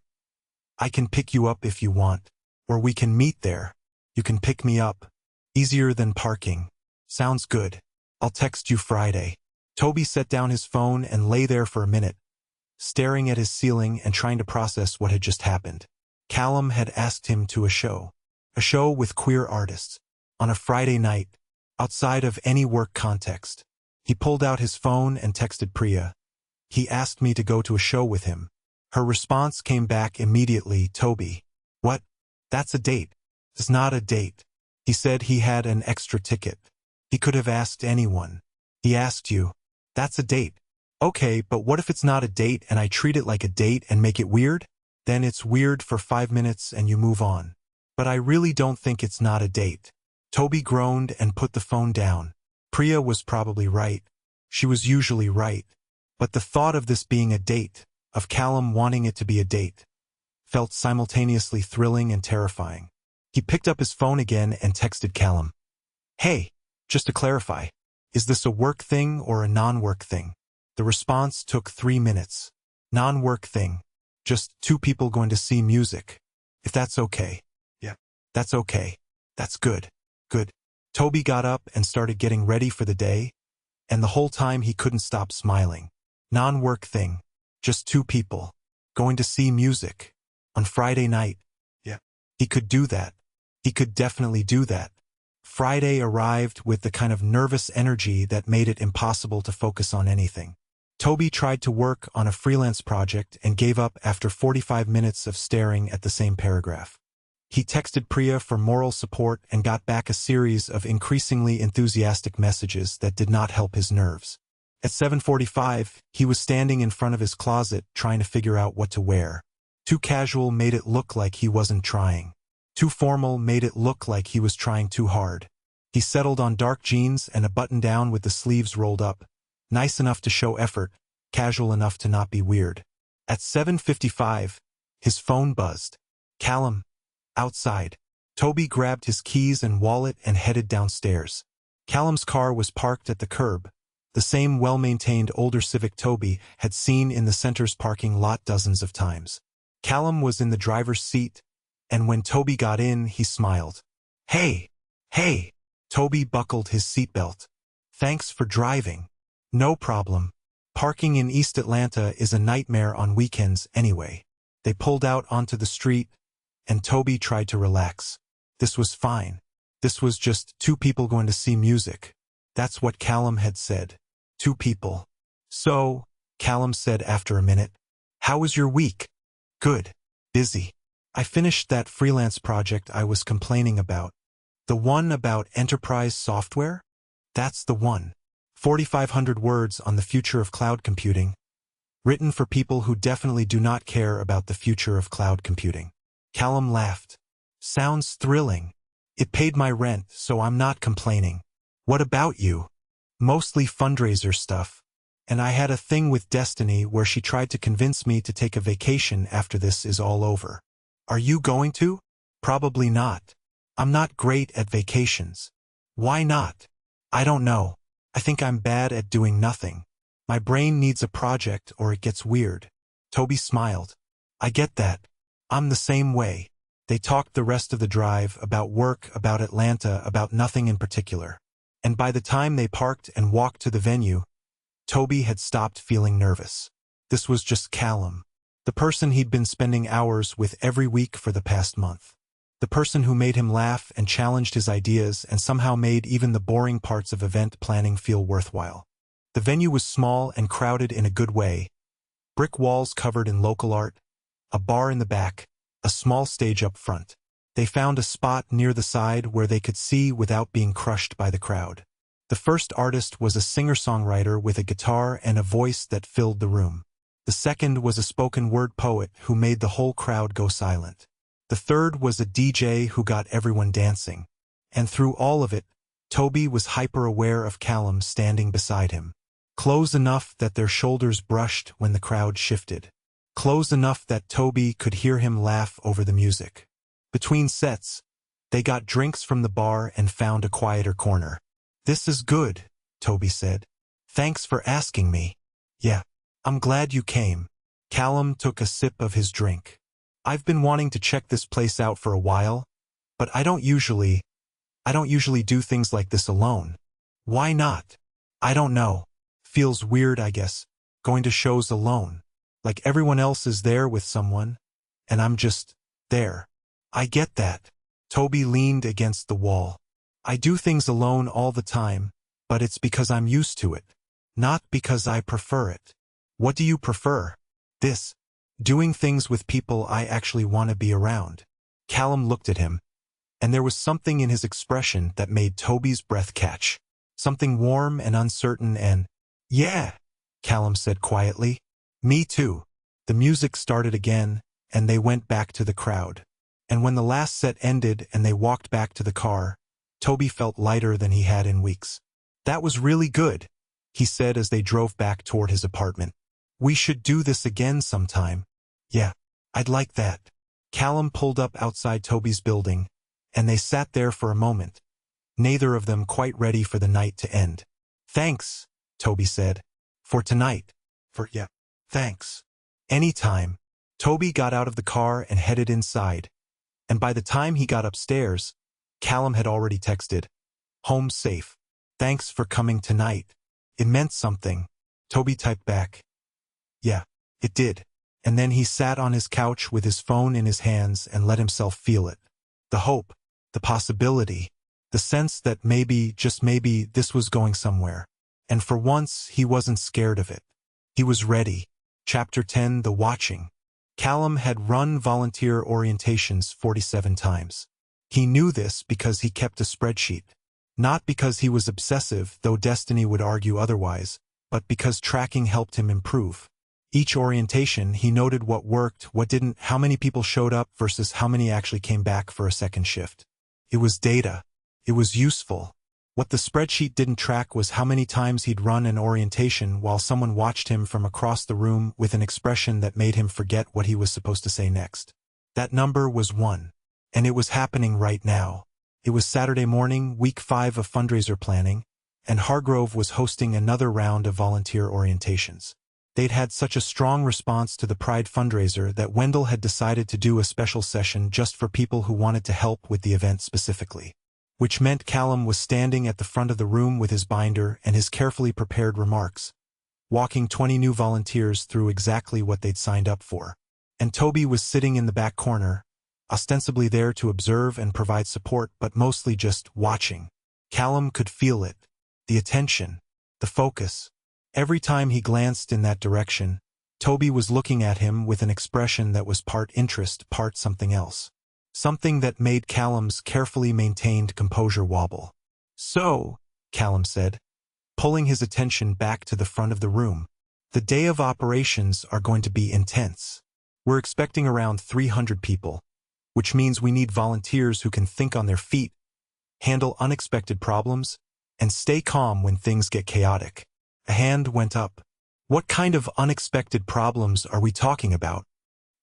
I can pick you up if you want. Or we can meet there. You can pick me up. Easier than parking. Sounds good. I'll text you Friday. Tobi set down his phone and lay there for a minute, staring at his ceiling and trying to process what had just happened. Callum had asked him to a show with queer artists, on a Friday night, outside of any work context. He pulled out his phone and texted Priya. He asked me to go to a show with him. Her response came back immediately. Tobi. What? That's a date. It's not a date. He said he had an extra ticket. He could have asked anyone. He asked you. That's a date. Okay, but what if it's not a date and I treat it like a date and make it weird? Then it's weird for 5 minutes and you move on. But I really don't think it's not a date. Tobi groaned and put the phone down. Priya was probably right. She was usually right. But the thought of this being a date, of Callum wanting it to be a date, felt simultaneously thrilling and terrifying. He picked up his phone again and texted Callum. Hey, just to clarify, is this a work thing or a non-work thing? The response took 3 minutes. Non-work thing. Just 2 people going to see music. If that's okay. Yeah. That's okay. That's good. Good. Tobi got up and started getting ready for the day, and the whole time he couldn't stop smiling. Non-work thing. Just 2 people. Going to see music. On Friday night. Yeah. He could do that. He could definitely do that. Friday arrived with the kind of nervous energy that made it impossible to focus on anything. Tobi tried to work on a freelance project and gave up after 45 minutes of staring at the same paragraph. He texted Priya for moral support and got back a series of increasingly enthusiastic messages that did not help his nerves. At 7:45, he was standing in front of his closet trying to figure out what to wear. Too casual made it look like he wasn't trying. Too formal made it look like he was trying too hard. He settled on dark jeans and a button-down with the sleeves rolled up. Nice enough to show effort, casual enough to not be weird. At 7:55, his phone buzzed. Callum. Outside. Tobi grabbed his keys and wallet and headed downstairs. Callum's car was parked at the curb, the same well-maintained older Civic Tobi had seen in the center's parking lot dozens of times. Callum was in the driver's seat, and when Tobi got in, he smiled. Hey! Hey! Tobi buckled his seatbelt. Thanks for driving. No problem. Parking in East Atlanta is a nightmare on weekends anyway. They pulled out onto the street, and Tobi tried to relax. This was fine. This was just 2 people going to see music. That's what Callum had said. 2 people. So, Callum said after a minute, how was your week? Good. Busy. I finished that freelance project I was complaining about. The one about enterprise software? That's the one. 4,500 words on the future of cloud computing. Written for people who definitely do not care about the future of cloud computing. Callum laughed. Sounds thrilling. It paid my rent, so I'm not complaining. What about you? Mostly fundraiser stuff. And I had a thing with Destiny where she tried to convince me to take a vacation after this is all over. Are you going to? Probably not. I'm not great at vacations. Why not? I don't know. I think I'm bad at doing nothing. My brain needs a project or it gets weird. Tobi smiled. I get that. I'm the same way. They talked the rest of the drive about work, about Atlanta, about nothing in particular. And by the time they parked and walked to the venue, Tobi had stopped feeling nervous. This was just Callum. The person he'd been spending hours with every week for the past month. The person who made him laugh and challenged his ideas and somehow made even the boring parts of event planning feel worthwhile. The venue was small and crowded in a good way. Brick walls covered in local art, a bar in the back, a small stage up front. They found a spot near the side where they could see without being crushed by the crowd. The first artist was a singer-songwriter with a guitar and a voice that filled the room. The second was a spoken-word poet who made the whole crowd go silent. The third was a DJ who got everyone dancing. And through all of it, Tobi was hyper-aware of Callum standing beside him. Close enough that their shoulders brushed when the crowd shifted. Close enough that Tobi could hear him laugh over the music. Between sets, they got drinks from the bar and found a quieter corner. "This is good," Tobi said. "Thanks for asking me." "Yeah, I'm glad you came." Callum took a sip of his drink. "I've been wanting to check this place out for a while, but I don't usually do things like this alone." "Why not?" "I don't know. Feels weird, I guess, going to shows alone. Like everyone else is there with someone, and I'm just there." "I get that." Tobi leaned against the wall. "I do things alone all the time, but it's because I'm used to it, not because I prefer it." "What do you prefer?" "This. Doing things with people I actually want to be around." Callum looked at him, and there was something in his expression that made Tobi's breath catch. Something warm and uncertain and, "Yeah," Callum said quietly. "Me too." The music started again, and they went back to the crowd. And when the last set ended and they walked back to the car, Tobi felt lighter than he had in weeks. "That was really good," he said as they drove back toward his apartment. "We should do this again sometime." "Yeah, I'd like that." Callum pulled up outside Tobi's building, and they sat there for a moment, neither of them quite ready for the night to end. "Thanks," Tobi said. "For tonight." "Yeah, thanks." "Anytime." Tobi got out of the car and headed inside, and by the time he got upstairs, Callum had already texted, "Home safe. Thanks for coming tonight." It meant something. Tobi typed back, "Yeah, it did." And then he sat on his couch with his phone in his hands and let himself feel it. The hope, the possibility, the sense that maybe, just maybe, this was going somewhere. And for once, he wasn't scared of it. He was ready. Chapter 10, The Watching. Callum had run volunteer orientations 47 times. He knew this because he kept a spreadsheet. Not because he was obsessive, though destiny would argue otherwise, but because tracking helped him improve. Each orientation, he noted what worked, what didn't, how many people showed up versus how many actually came back for a second shift. It was data. It was useful. What the spreadsheet didn't track was how many times he'd run an orientation while someone watched him from across the room with an expression that made him forget what he was supposed to say next. That number was 1. And it was happening right now. It was Saturday morning, week 5 of fundraiser planning, and Hargrove was hosting another round of volunteer orientations. They'd had such a strong response to the Pride fundraiser that Wendell had decided to do a special session just for people who wanted to help with the event specifically. Which meant Callum was standing at the front of the room with his binder and his carefully prepared remarks, walking 20 new volunteers through exactly what they'd signed up for. And Tobi was sitting in the back corner, ostensibly there to observe and provide support, but mostly just watching. Callum could feel it, the attention, the focus. Every time he glanced in that direction, Tobi was looking at him with an expression that was part interest, part something else. Something that made Callum's carefully maintained composure wobble. "So," Callum said, pulling his attention back to the front of the room, "the day of operations are going to be intense. We're expecting around 300 people, which means we need volunteers who can think on their feet, handle unexpected problems, and stay calm when things get chaotic." A hand went up. "What kind of unexpected problems are we talking about?"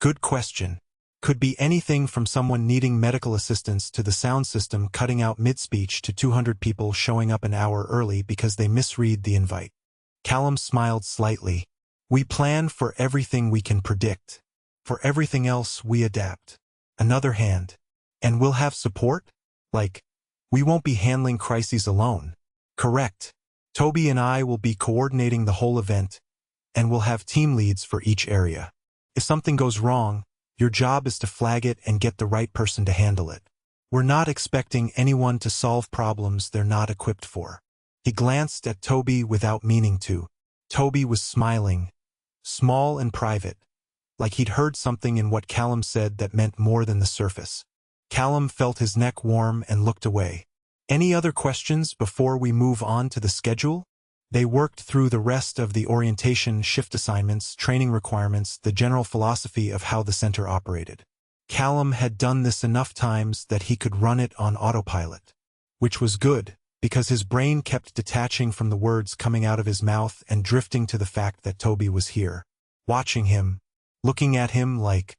"Good question. Could be anything from someone needing medical assistance to the sound system cutting out mid-speech to 200 people showing up an hour early because they misread the invite." Callum smiled slightly. "We plan for everything we can predict. For everything else, we adapt." Another hand. "And we'll have support? Like, we won't be handling crises alone." "Correct. Tobi and I will be coordinating the whole event, and we'll have team leads for each area. If something goes wrong, your job is to flag it and get the right person to handle it. We're not expecting anyone to solve problems they're not equipped for." He glanced at Tobi without meaning to. Tobi was smiling, small and private, like he'd heard something in what Callum said that meant more than the surface. Callum felt his neck warm and looked away. Any other questions before we move on to the schedule? They worked through the rest of the orientation, shift assignments, training requirements, the general philosophy of how the center operated. Callum had done this enough times that he could run it on autopilot, which was good, because his brain kept detaching from the words coming out of his mouth and drifting to the fact that Tobi was here, watching him, looking at him like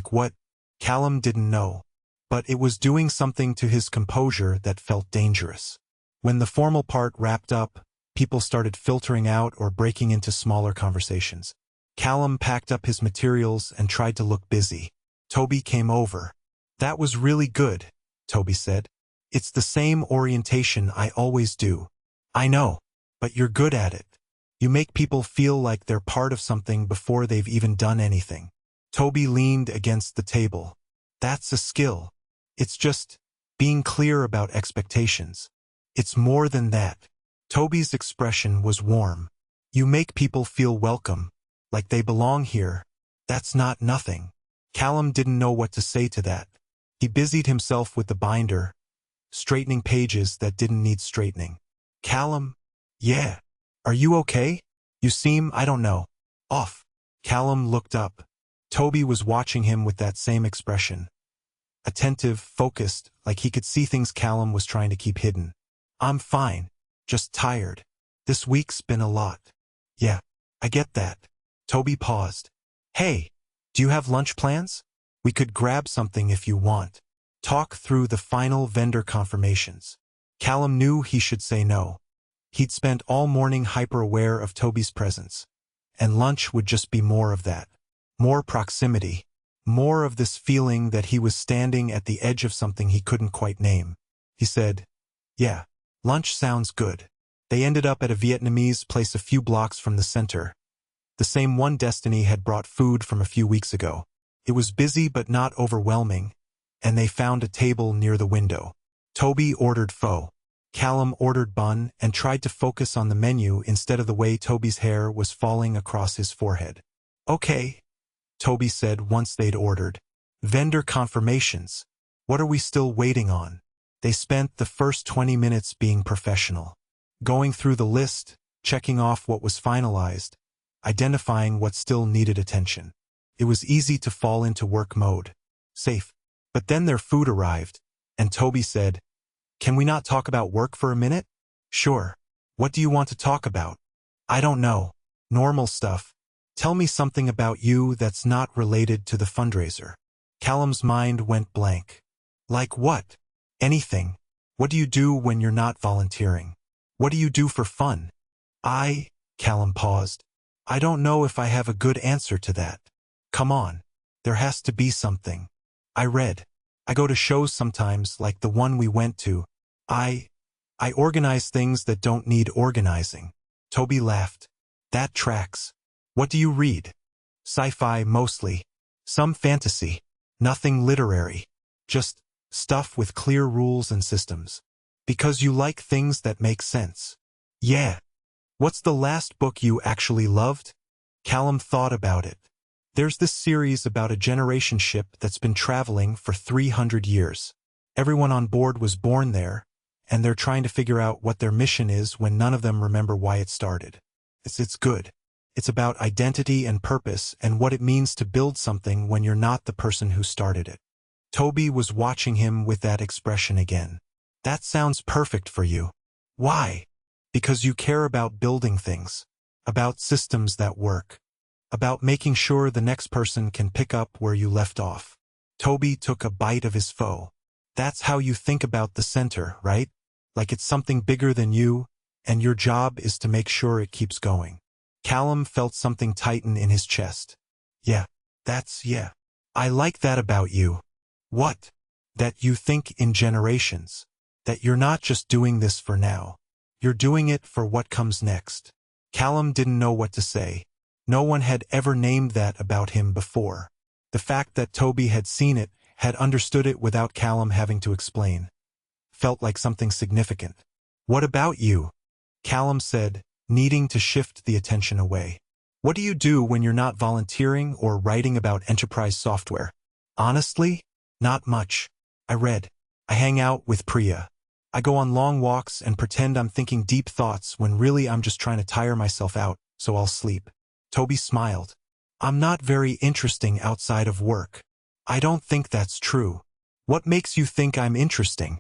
what? Callum didn't know, but it was doing something to his composure that felt dangerous. When the formal part wrapped up, people started filtering out or breaking into smaller conversations. Callum packed up his materials and tried to look busy. Tobi came over. "That was really good," Tobi said. "It's the same orientation I always do." "I know, but you're good at it. You make people feel like they're part of something before they've even done anything." Tobi leaned against the table. "That's a skill. It's just being clear about expectations. It's more than that." Tobi's expression was warm. "You make people feel welcome, like they belong here. That's not nothing." Callum didn't know what to say to that. He busied himself with the binder, straightening pages that didn't need straightening. "Callum? Yeah. Are you okay? You seem, I don't know, off." Callum looked up. Tobi was watching him with that same expression. Attentive, focused, like he could see things Callum was trying to keep hidden. "I'm fine. Just tired. This week's been a lot." "Yeah, I get that." Tobi paused. "Hey, do you have lunch plans? We could grab something if you want. Talk through the final vendor confirmations." Callum knew he should say no. He'd spent all morning hyper-aware of Tobi's presence, and lunch would just be more of that. More proximity. More of this feeling that he was standing at the edge of something he couldn't quite name. He said, "Yeah, lunch sounds good." They ended up at a Vietnamese place a few blocks from the center. The same one Destiny had brought food from a few weeks ago. It was busy but not overwhelming, and they found a table near the window. Tobi ordered pho. Callum ordered bun and tried to focus on the menu instead of the way Tobi's hair was falling across his forehead. "Okay," Tobi said once they'd ordered. "Vendor confirmations. What are we still waiting on?" They spent the first 20 minutes being professional, going through the list, checking off what was finalized, identifying what still needed attention. It was easy to fall into work mode. Safe. But then their food arrived, and Tobi said, "Can we not talk about work for a minute?" "Sure. What do you want to talk about?" "I don't know. Normal stuff. Tell me something about you that's not related to the fundraiser." Callum's mind went blank. "Like what?" "Anything. What do you do when you're not volunteering? What do you do for fun?" Callum paused. "I don't know if I have a good answer to that." "Come on. There has to be something." "I read. I go to shows sometimes, like the one we went to. I organize things that don't need organizing." Tobi laughed. "That tracks. What do you read?" "Sci-fi mostly. Some fantasy. Nothing literary. Just stuff with clear rules and systems." "Because you like things that make sense." "Yeah. What's the last book you actually loved?" Callum thought about it. "There's this series about a generation ship that's been traveling for 300 years. Everyone on board was born there, and they're trying to figure out what their mission is when none of them remember why it started. It's good. It's about identity and purpose and what it means to build something when you're not the person who started it." Tobi was watching him with that expression again. "That sounds perfect for you." "Why?" "Because you care about building things, about systems that work, about making sure the next person can pick up where you left off." Tobi took a bite of his pho. "That's how you think about the center, right? Like it's something bigger than you, and your job is to make sure it keeps going." Callum felt something tighten in his chest. Yeah. I like that about you." "What?" "That you think in generations. That you're not just doing this for now. You're doing it for what comes next." Callum didn't know what to say. No one had ever named that about him before. The fact that Tobi had seen it, had understood it without Callum having to explain, felt like something significant. "What about you?" Callum said, needing to shift the attention away. "What do you do when you're not volunteering or writing about enterprise software?" "Honestly, not much. I read. I hang out with Priya. I go on long walks and pretend I'm thinking deep thoughts when really I'm just trying to tire myself out, so I'll sleep. Tobi smiled. I'm not very interesting outside of work. I don't think that's true. What makes you think I'm interesting?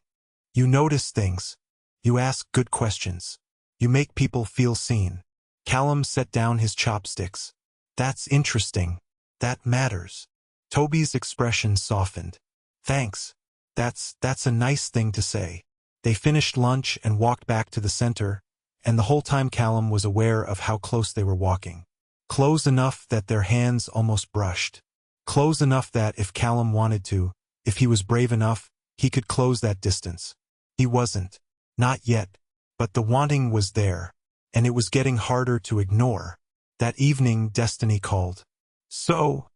You notice things. You ask good questions. You make people feel seen. Callum set down his chopsticks. That's interesting. That matters. Tobi's expression softened. Thanks. That's a nice thing to say. They finished lunch and walked back to the center, and the whole time Callum was aware of how close they were walking. Close enough that their hands almost brushed. Close enough that if Callum wanted to, if he was brave enough, he could close that distance. He wasn't. Not yet. But the wanting was there, and it was getting harder to ignore. That evening, Destiny called. So,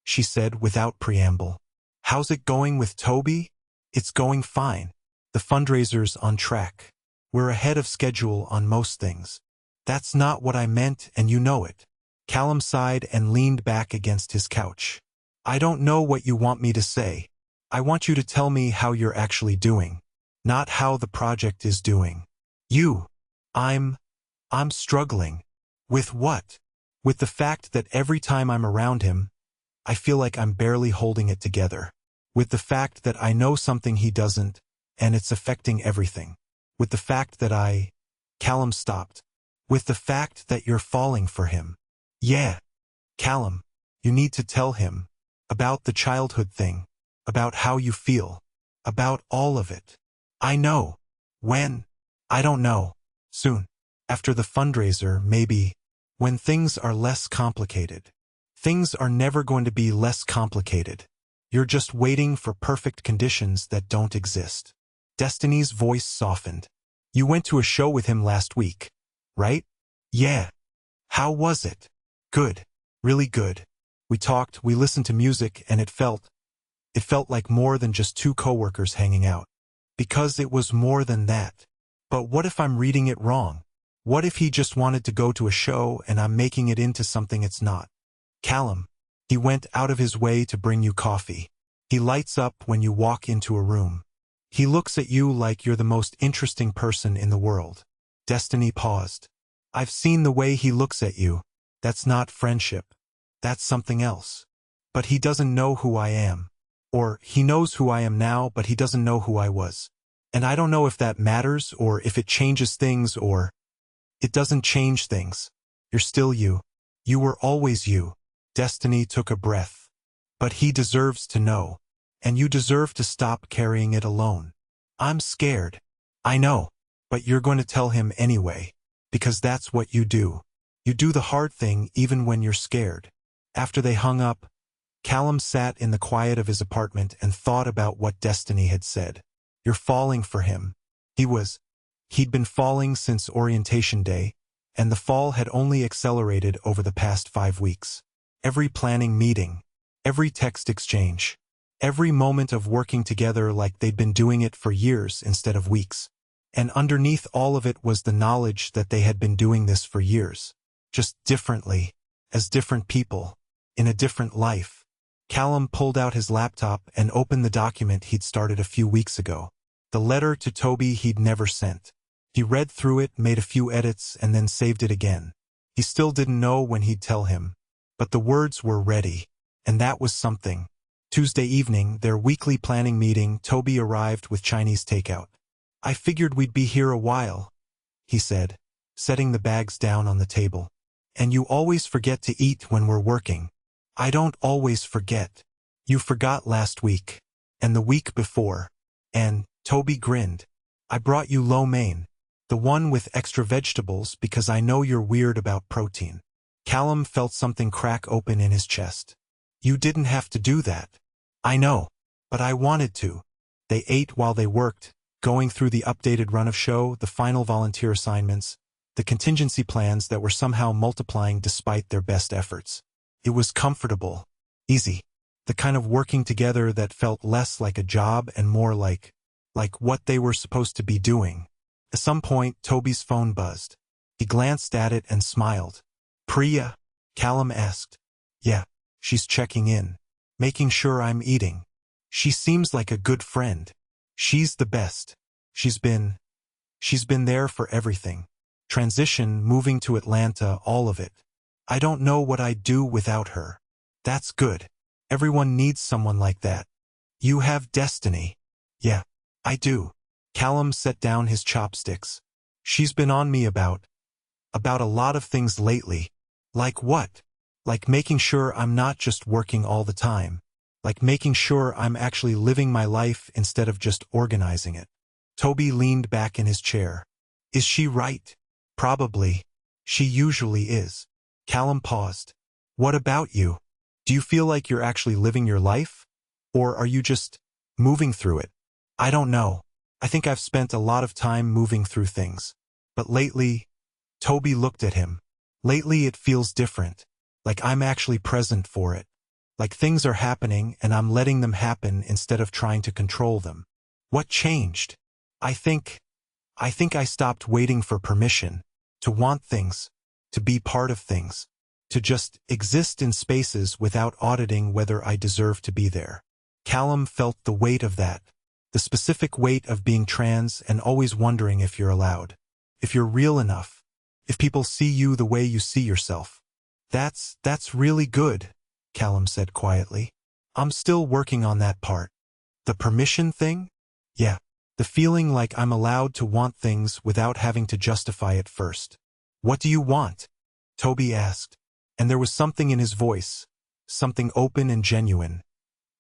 she said without preamble. How's it going with Tobi? It's going fine. The fundraiser's on track. We're ahead of schedule on most things. That's not what I meant, and you know it. Callum sighed and leaned back against his couch. I don't know what you want me to say. I want you to tell me how you're actually doing, not how the project is doing. I'm struggling. With what? With the fact that every time I'm around him, I feel like I'm barely holding it together. With the fact that I know something he doesn't, and it's affecting everything. With the fact that Callum stopped. With the fact that you're falling for him. Yeah. Callum, you need to tell him. About the childhood thing. About how you feel. About all of it. I know. When? I don't know. Soon. After the fundraiser, maybe. When things are less complicated. Things are never going to be less complicated. You're just waiting for perfect conditions that don't exist. Destiny's voice softened. You went to a show with him last week, right? Yeah. How was it? Good. Really good. We talked, we listened to music, and it felt like more than just two coworkers hanging out. Because it was more than that. But what if I'm reading it wrong? What if he just wanted to go to a show and I'm making it into something it's not? Callum, he went out of his way to bring you coffee. He lights up when you walk into a room. He looks at you like you're the most interesting person in the world. Destiny paused. I've seen the way he looks at you. That's not friendship. That's something else. But he doesn't know who I am. Or he knows who I am now, but he doesn't know who I was. And I don't know if that matters or if it changes things or... It doesn't change things. You're still you. You were always you. Destiny took a breath. But he deserves to know. And you deserve to stop carrying it alone. I'm scared. I know. But you're going to tell him anyway. Because that's what you do. You do the hard thing even when you're scared. After they hung up, Callum sat in the quiet of his apartment and thought about what Destiny had said. You're falling for him. He'd been falling since orientation day, and the fall had only accelerated over the past 5 weeks. Every planning meeting, every text exchange, every moment of working together like they'd been doing it for years instead of weeks. And underneath all of it was the knowledge that they had been doing this for years. Just differently, as different people, in a different life. Callum pulled out his laptop and opened the document he'd started a few weeks ago. The letter to Tobi he'd never sent. He read through it, made a few edits, and then saved it again. He still didn't know when he'd tell him. But the words were ready, and that was something. Tuesday evening, their weekly planning meeting, Tobi arrived with Chinese takeout. I figured we'd be here a while, he said, setting the bags down on the table. And you always forget to eat when we're working. I don't always forget. You forgot last week. And the week before. And, Tobi grinned. I brought you lo mein. The one with extra vegetables because I know you're weird about protein. Callum felt something crack open in his chest. You didn't have to do that. I know. But I wanted to. They ate while they worked, going through the updated run of show, the final volunteer assignments, the contingency plans that were somehow multiplying despite their best efforts. It was comfortable. Easy. The kind of working together that felt less like a job and more like what they were supposed to be doing. At some point, Tobi's phone buzzed. He glanced at it and smiled. Priya? Callum asked. Yeah, she's checking in, making sure I'm eating. She seems like a good friend. She's the best. She's been there for everything. Transition, moving to Atlanta, all of it. I don't know what I'd do without her. That's good. Everyone needs someone like that. You have destiny. Yeah, I do. Callum set down his chopsticks. She's been on me about a lot of things lately. Like what? Like making sure I'm not just working all the time. Like making sure I'm actually living my life instead of just organizing it. Tobi leaned back in his chair. Is she right? Probably. She usually is. Callum paused. What about you? Do you feel like you're actually living your life? Or are you just moving through it? I don't know. I think I've spent a lot of time moving through things. But lately, Tobi looked at him. Lately it feels different. Like I'm actually present for it. Like things are happening and I'm letting them happen instead of trying to control them. What changed? I think I stopped waiting for permission. To want things. To be part of things. To just exist in spaces without auditing whether I deserve to be there. Callum felt the weight of that. The specific weight of being trans and always wondering if you're allowed. If you're real enough. If people see you the way you see yourself. That's really good, Callum said quietly. I'm still working on that part. The permission thing? Yeah. The feeling like I'm allowed to want things without having to justify it first. What do you want? Tobi asked. And there was something in his voice, something open and genuine,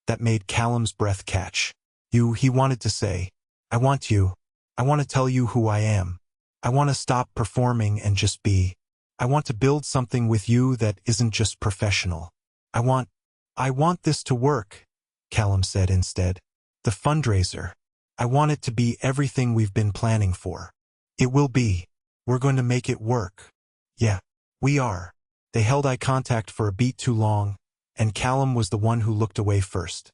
that made Callum's breath catch. He wanted to say, I want you. I want to tell you who I am. I want to stop performing and just be. I want to build something with you that isn't just professional. I want this to work, Callum said instead. The fundraiser. I want it to be everything we've been planning for. It will be. We're going to make it work. Yeah, we are. They held eye contact for a beat too long, and Callum was the one who looked away first.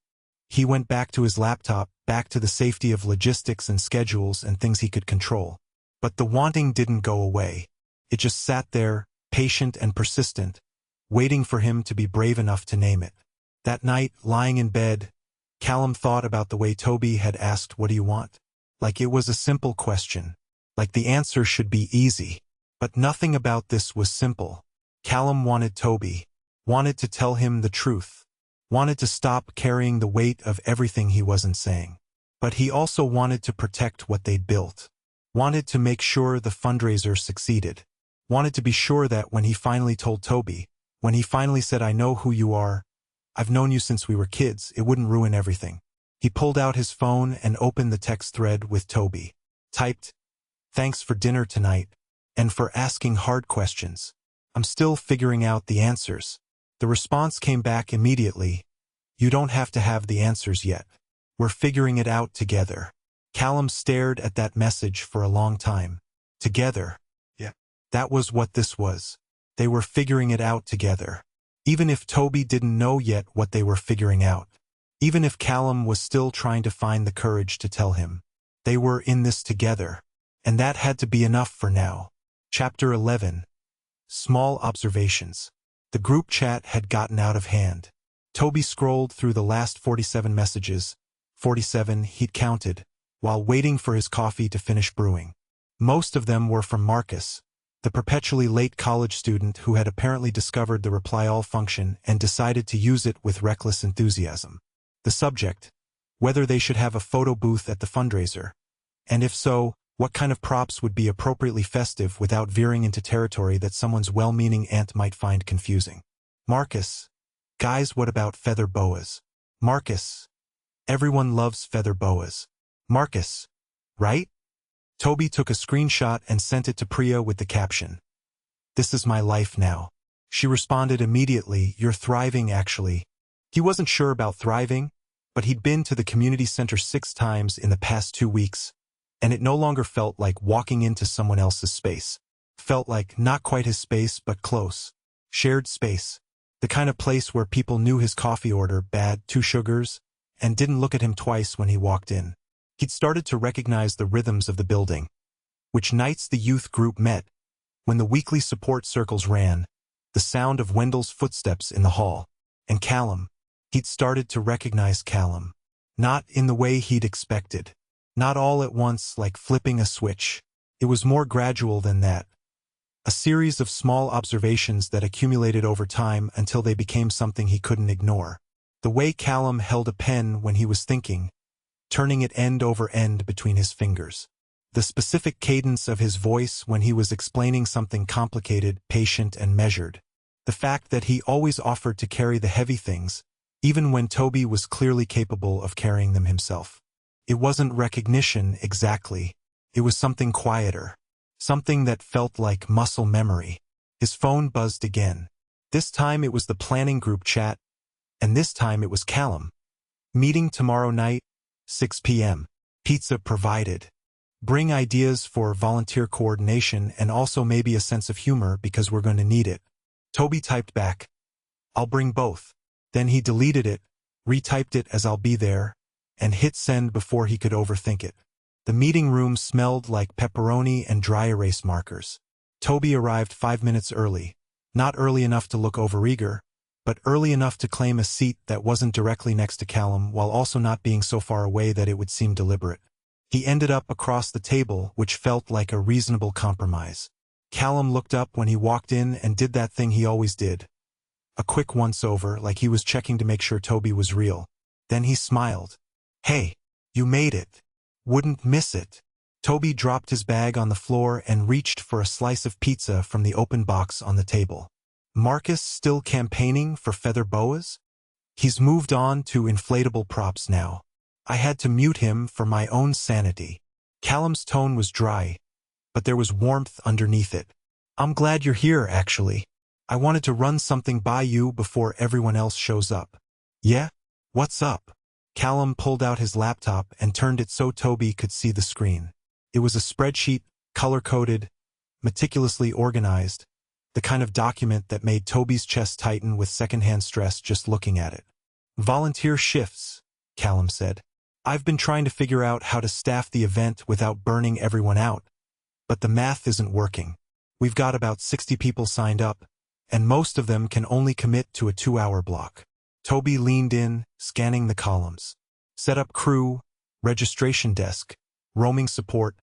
He went back to his laptop, back to the safety of logistics and schedules and things he could control. But the wanting didn't go away. It just sat there, patient and persistent, waiting for him to be brave enough to name it. That night, lying in bed, Callum thought about the way Tobi had asked, what do you want? Like it was a simple question. Like the answer should be easy. But nothing about this was simple. Callum wanted Tobi, wanted to tell him the truth, wanted to stop carrying the weight of everything he wasn't saying. But he also wanted to protect what they'd built, wanted to make sure the fundraiser succeeded, wanted to be sure that when he finally told Tobi, when he finally said, I know who you are, I've known you since we were kids, it wouldn't ruin everything. He pulled out his phone and opened the text thread with Tobi. Typed, thanks for dinner tonight, and for asking hard questions. I'm still figuring out the answers. The response came back immediately. You don't have to have the answers yet. We're figuring it out together. Callum stared at that message for a long time. Together. Yeah. That was what this was. They were figuring it out together. Even if Tobi didn't know yet what they were figuring out. Even if Callum was still trying to find the courage to tell him. They were in this together. And that had to be enough for now. Chapter 11. Small observations. The group chat had gotten out of hand. Tobi scrolled through the last 47 messages, 47 he'd counted, while waiting for his coffee to finish brewing. Most of them were from Marcus, the perpetually late college student who had apparently discovered the reply all function and decided to use it with reckless enthusiasm. The subject, whether they should have a photo booth at the fundraiser, and if so, what kind of props would be appropriately festive without veering into territory that someone's well-meaning aunt might find confusing. Marcus. Guys, what about feather boas? Marcus. Everyone loves feather boas. Marcus. Right? Tobi took a screenshot and sent it to Priya with the caption. This is my life now. She responded immediately, you're thriving actually. He wasn't sure about thriving, but he'd been to the community center 6 times in the past 2 weeks. And it no longer felt like walking into someone else's space. Felt like not quite his space, but close. Shared space. The kind of place where people knew his coffee order, bad, 2 sugars, and didn't look at him twice when he walked in. He'd started to recognize the rhythms of the building. Which nights the youth group met, when the weekly support circles ran, the sound of Wendell's footsteps in the hall, and Callum. He'd started to recognize Callum. Not in the way he'd expected. Not all at once, like flipping a switch. It was more gradual than that. A series of small observations that accumulated over time until they became something he couldn't ignore. The way Callum held a pen when he was thinking, turning it end over end between his fingers. The specific cadence of his voice when he was explaining something complicated, patient, and measured. The fact that he always offered to carry the heavy things, even when Tobi was clearly capable of carrying them himself. It wasn't recognition exactly. It was something quieter. Something that felt like muscle memory. His phone buzzed again. This time it was the planning group chat, and this time it was Callum. Meeting tomorrow night, 6 p.m. Pizza provided. Bring ideas for volunteer coordination and also maybe a sense of humor because we're going to need it. Tobi typed back, I'll bring both. Then he deleted it, retyped it as I'll be there, and hit send before he could overthink it. The meeting room smelled like pepperoni and dry erase markers. Tobi arrived 5 minutes early, not early enough to look overeager, but early enough to claim a seat that wasn't directly next to Callum while also not being so far away that it would seem deliberate. He ended up across the table, which felt like a reasonable compromise. Callum looked up when he walked in and did that thing he always did. A quick once-over, like he was checking to make sure Tobi was real. Then he smiled. Hey, you made it. Wouldn't miss it. Tobi dropped his bag on the floor and reached for a slice of pizza from the open box on the table. Marcus still campaigning for feather boas? He's moved on to inflatable props now. I had to mute him for my own sanity. Callum's tone was dry, but there was warmth underneath it. I'm glad you're here, actually. I wanted to run something by you before everyone else shows up. Yeah? What's up? Callum pulled out his laptop and turned it so Tobi could see the screen. It was a spreadsheet, color-coded, meticulously organized, the kind of document that made Tobi's chest tighten with secondhand stress just looking at it. Volunteer shifts, Callum said. I've been trying to figure out how to staff the event without burning everyone out, but the math isn't working. We've got about 60 people signed up, and most of them can only commit to a 2-hour block. Tobi leaned in, scanning the columns. Set up crew, registration desk, roaming support,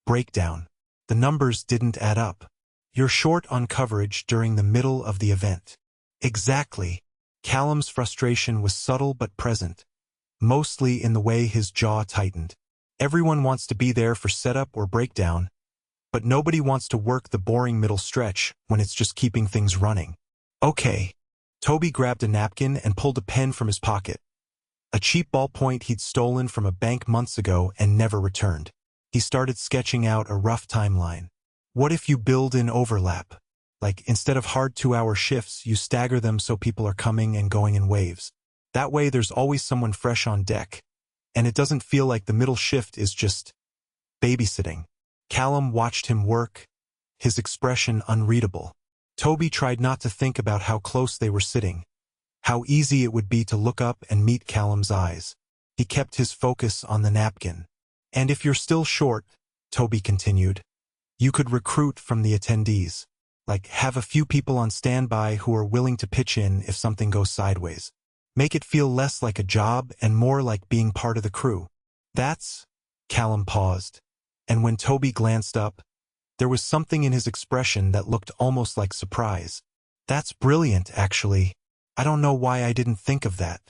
breakdown. The numbers didn't add up. You're short on coverage during the middle of the event. Exactly. Callum's frustration was subtle but present, mostly in the way his jaw tightened. Everyone wants to be there for setup or breakdown, but nobody wants to work the boring middle stretch when it's just keeping things running. Okay. Tobi grabbed a napkin and pulled a pen from his pocket. A cheap ballpoint he'd stolen from a bank months ago and never returned. He started sketching out a rough timeline. What if you build in overlap? Like, instead of hard 2-hour shifts, you stagger them so people are coming and going in waves. That way there's always someone fresh on deck, and it doesn't feel like the middle shift is just babysitting. Callum watched him work, his expression unreadable. Tobi tried not to think about how close they were sitting, how easy it would be to look up and meet Callum's eyes. He kept his focus on the napkin. And if you're still short, Tobi continued, you could recruit from the attendees. Like, have a few people on standby who are willing to pitch in if something goes sideways. Make it feel less like a job and more like being part of the crew. That's... Callum paused. And when Tobi glanced up, there was something in his expression that looked almost like surprise. That's brilliant, actually. I don't know why I didn't think of that.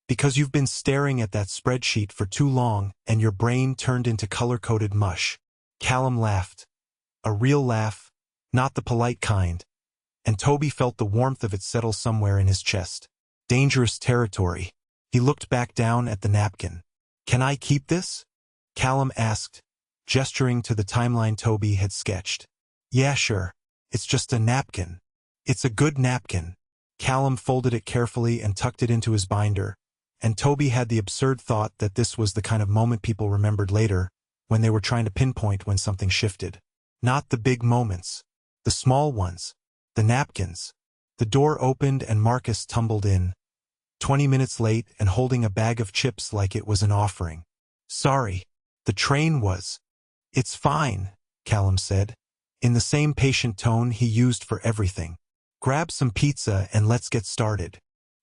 Because you've been staring at that spreadsheet for too long and your brain turned into color-coded mush. Callum laughed. A real laugh, not the polite kind. And Tobi felt the warmth of it settle somewhere in his chest. Dangerous territory. He looked back down at the napkin. Can I keep this? Callum asked, gesturing to the timeline Tobi had sketched. Yeah, sure. It's just a napkin. It's a good napkin. Callum folded it carefully and tucked it into his binder, and Tobi had the absurd thought that this was the kind of moment people remembered later, when they were trying to pinpoint when something shifted. Not the big moments. The small ones. The napkins. The door opened and Marcus tumbled in, 20 minutes late and holding a bag of chips like it was an offering. Sorry. The train was. It's fine, Callum said, in the same patient tone he used for everything. Grab some pizza and let's get started.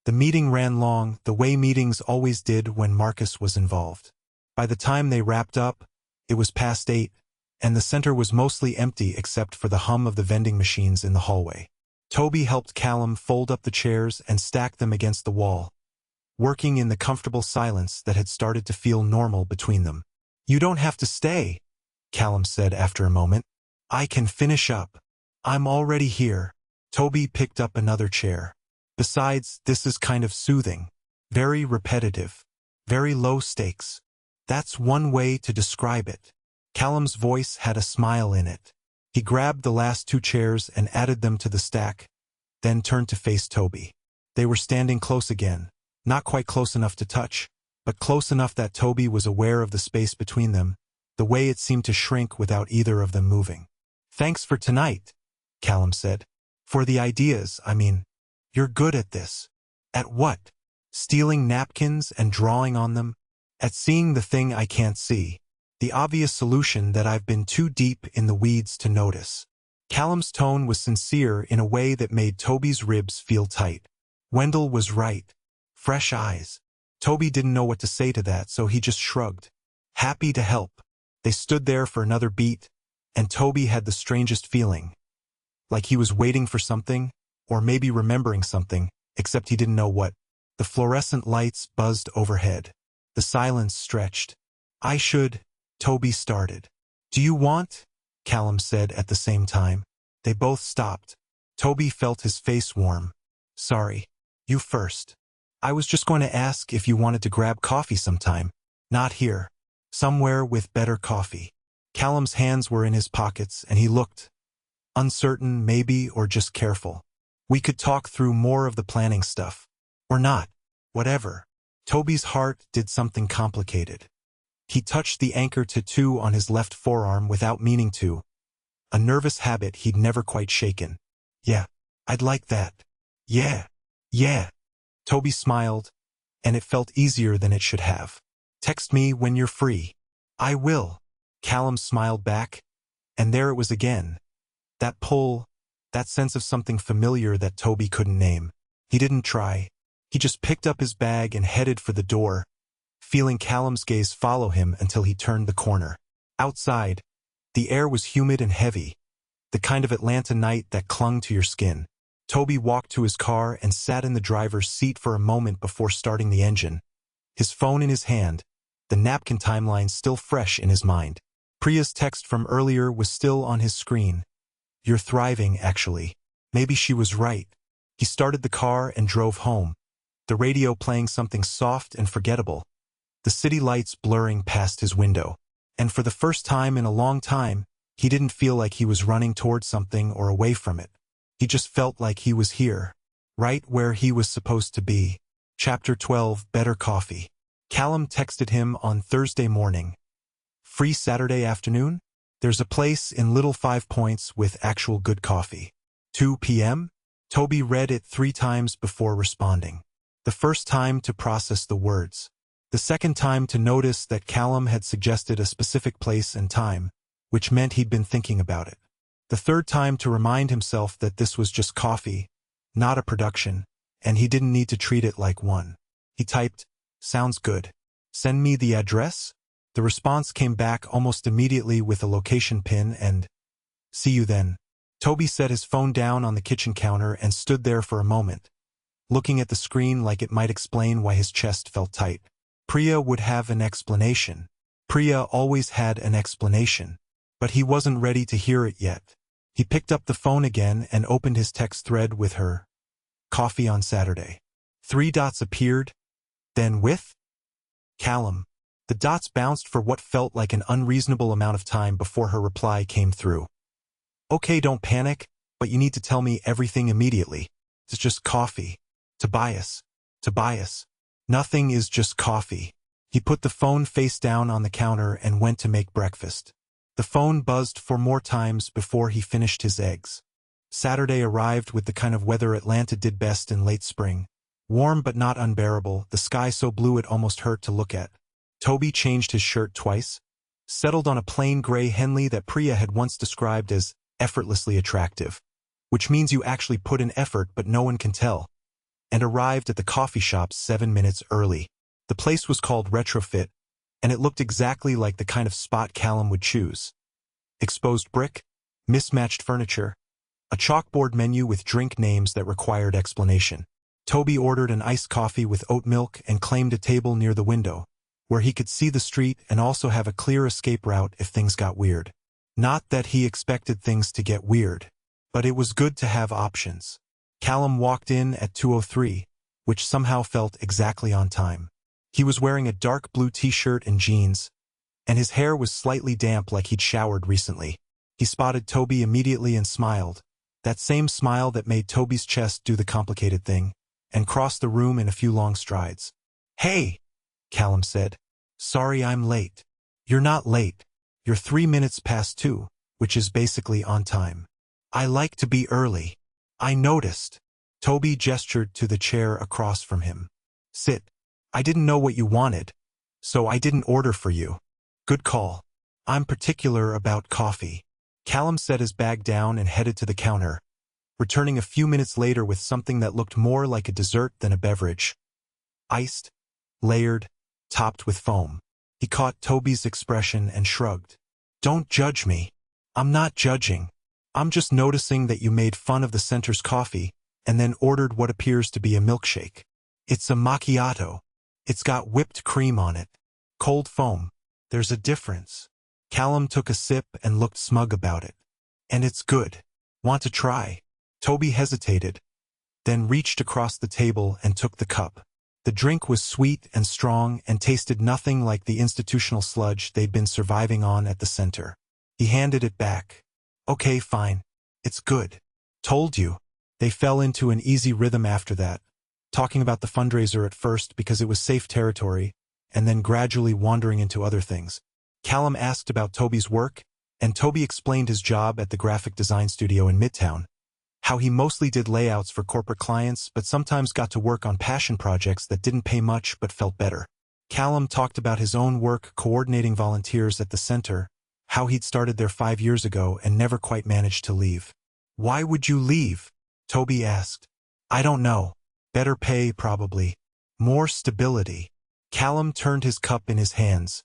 The meeting ran long, the way meetings always did when Marcus was involved. By the time they wrapped up, it was past 8, and the center was mostly empty except for the hum of the vending machines in the hallway. Tobi helped Callum fold up the chairs and stack them against the wall, working in the comfortable silence that had started to feel normal between them. "You don't have to stay," Callum said after a moment. "I can finish up. I'm already here." Tobi picked up another chair. "Besides, this is kind of soothing. Very repetitive. Very low stakes. That's one way to describe it." Callum's voice had a smile in it. He grabbed the last 2 chairs and added them to the stack, then turned to face Tobi. They were standing close again, not quite close enough to touch, but close enough that Tobi was aware of the space between them, the way it seemed to shrink without either of them moving. "Thanks for tonight," Callum said. "For the ideas, I mean. You're good at this." "At what?" "Stealing napkins and drawing on them." "At seeing the thing I can't see. The obvious solution that I've been too deep in the weeds to notice." Callum's tone was sincere in a way that made Tobi's ribs feel tight. Wendell was right. Fresh eyes. Tobi didn't know what to say to that, so he just shrugged. Happy to help. They stood there for another beat, and Tobi had the strangest feeling. Like he was waiting for something, or maybe remembering something, except he didn't know what. The fluorescent lights buzzed overhead. The silence stretched. Tobi started. "Do you want?" Callum said at the same time. They both stopped. Tobi felt his face warm. "Sorry. You first. I was just going to ask if you wanted to grab coffee sometime. Not here. Somewhere with better coffee." Callum's hands were in his pockets, and he looked uncertain, maybe, or just careful. "We could talk through more of the planning stuff. Or not. Whatever." Tobi's heart did something complicated. He touched the anchor tattoo on his left forearm without meaning to, a nervous habit he'd never quite shaken. "Yeah, I'd like that." Yeah. Tobi smiled, and it felt easier than it should have. "Text me when you're free." "I will." Callum smiled back, and there it was again. That pull, that sense of something familiar that Tobi couldn't name. He didn't try. He just picked up his bag and headed for the door, feeling Callum's gaze follow him until he turned the corner. Outside, the air was humid and heavy, the kind of Atlanta night that clung to your skin. Tobi walked to his car and sat in the driver's seat for a moment before starting the engine. His phone in his hand, the napkin timeline still fresh in his mind. Priya's text from earlier was still on his screen. "You're thriving, actually." Maybe she was right. He started the car and drove home, the radio playing something soft and forgettable, the city lights blurring past his window. And for the first time in a long time, he didn't feel like he was running towards something or away from it. He just felt like he was here, right where he was supposed to be. Chapter 12, Better Coffee. Callum texted him on Thursday morning. "Free Saturday afternoon? There's a place in Little 5 Points with actual good coffee. 2 p.m.? Tobi read it 3 times before responding. The first time to process the words. The second time to notice that Callum had suggested a specific place and time, which meant he'd been thinking about it. The third time to remind himself that this was just coffee, not a production, and he didn't need to treat it like one. He typed, "Sounds good. Send me the address?" The response came back almost immediately with a location pin and, "See you then." Tobi set his phone down on the kitchen counter and stood there for a moment, looking at the screen like it might explain why his chest felt tight. Priya would have an explanation. Priya always had an explanation. But he wasn't ready to hear it yet. He picked up the phone again and opened his text thread with her. "Coffee on Saturday." 3 dots appeared, then with Callum. The dots bounced for what felt like an unreasonable amount of time before her reply came through. "Okay, don't panic, but you need to tell me everything immediately. It's just coffee. Tobias. Nothing is just coffee." He put the phone face down on the counter and went to make breakfast. The phone buzzed 4 more times before he finished his eggs. Saturday arrived with the kind of weather Atlanta did best in late spring. Warm but not unbearable, the sky so blue it almost hurt to look at. Tobi changed his shirt twice, settled on a plain gray Henley that Priya had once described as effortlessly attractive, which means you actually put in effort but no one can tell, and arrived at the coffee shop 7 minutes early. The place was called Retrofit, and it looked exactly like the kind of spot Callum would choose. Exposed brick, mismatched furniture, a chalkboard menu with drink names that required explanation. Tobi ordered an iced coffee with oat milk and claimed a table near the window, where he could see the street and also have a clear escape route if things got weird. Not that he expected things to get weird, but it was good to have options. Callum walked in at 2:03, which somehow felt exactly on time. He was wearing a dark blue t-shirt and jeans, and his hair was slightly damp like he'd showered recently. He spotted Tobi immediately and smiled, that same smile that made Tobi's chest do the complicated thing, and crossed the room in a few long strides. "Hey," Callum said. "Sorry I'm late." "You're not late. You're 3 minutes past 2, which is basically on time." "I like to be early." "I noticed." Tobi gestured to the chair across from him. "Sit. I didn't know what you wanted, so I didn't order for you." "Good call. I'm particular about coffee." Callum set his bag down and headed to the counter, returning a few minutes later with something that looked more like a dessert than a beverage. Iced, layered, topped with foam. He caught Tobi's expression and shrugged. "Don't judge me." "I'm not judging. I'm just noticing that you made fun of the center's coffee and then ordered what appears to be a milkshake. It's a macchiato. It's got whipped cream on it. Cold foam. There's a difference." Callum took a sip and looked smug about it. "And it's good. Want to try?" Tobi hesitated, then reached across the table and took the cup. The drink was sweet and strong and tasted nothing like the institutional sludge they'd been surviving on at the center. He handed it back. "Okay, fine. It's good. Told you." They fell into an easy rhythm after that, talking about the fundraiser at first because it was safe territory, and then gradually wandering into other things. Callum asked about Tobi's work, and Tobi explained his job at the graphic design studio in Midtown, how he mostly did layouts for corporate clients but sometimes got to work on passion projects that didn't pay much but felt better. Callum talked about his own work coordinating volunteers at the center, how he'd started there 5 years ago and never quite managed to leave. "Why would you leave?" Tobi asked. "I don't know. Better pay, probably. More stability." Callum turned his cup in his hands,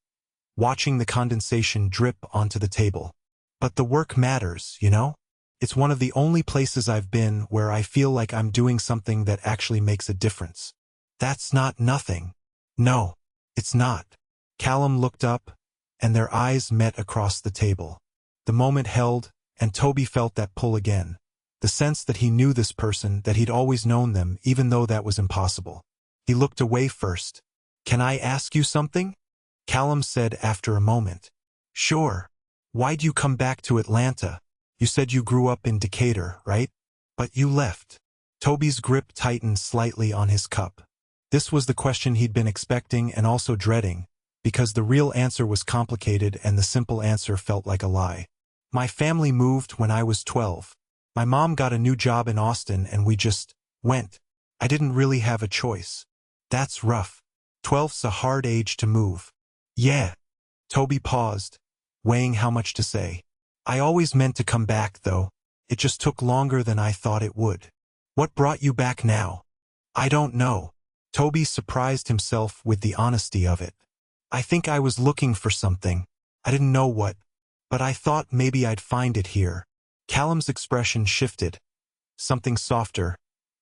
watching the condensation drip onto the table. "But the work matters, you know? It's one of the only places I've been where I feel like I'm doing something that actually makes a difference." "That's not nothing." "No, it's not." Callum looked up, and their eyes met across the table. The moment held, and Tobi felt that pull again. The sense that he knew this person, that he'd always known them, even though that was impossible. He looked away first. "Can I ask you something?" Callum said after a moment. "Sure. Why'd you come back to Atlanta? You said you grew up in Decatur, right? But you left." Tobi's grip tightened slightly on his cup. This was the question he'd been expecting and also dreading, because the real answer was complicated and the simple answer felt like a lie. "My family moved when I was 12. My mom got a new job in Austin and we just went. I didn't really have a choice." "That's rough. 12's a hard age to move." "Yeah." Tobi paused, weighing how much to say. "I always meant to come back, though. It just took longer than I thought it would." "What brought you back now?" "I don't know." Tobi surprised himself with the honesty of it. "I think I was looking for something. I didn't know what, but I thought maybe I'd find it here." Callum's expression shifted. Something softer,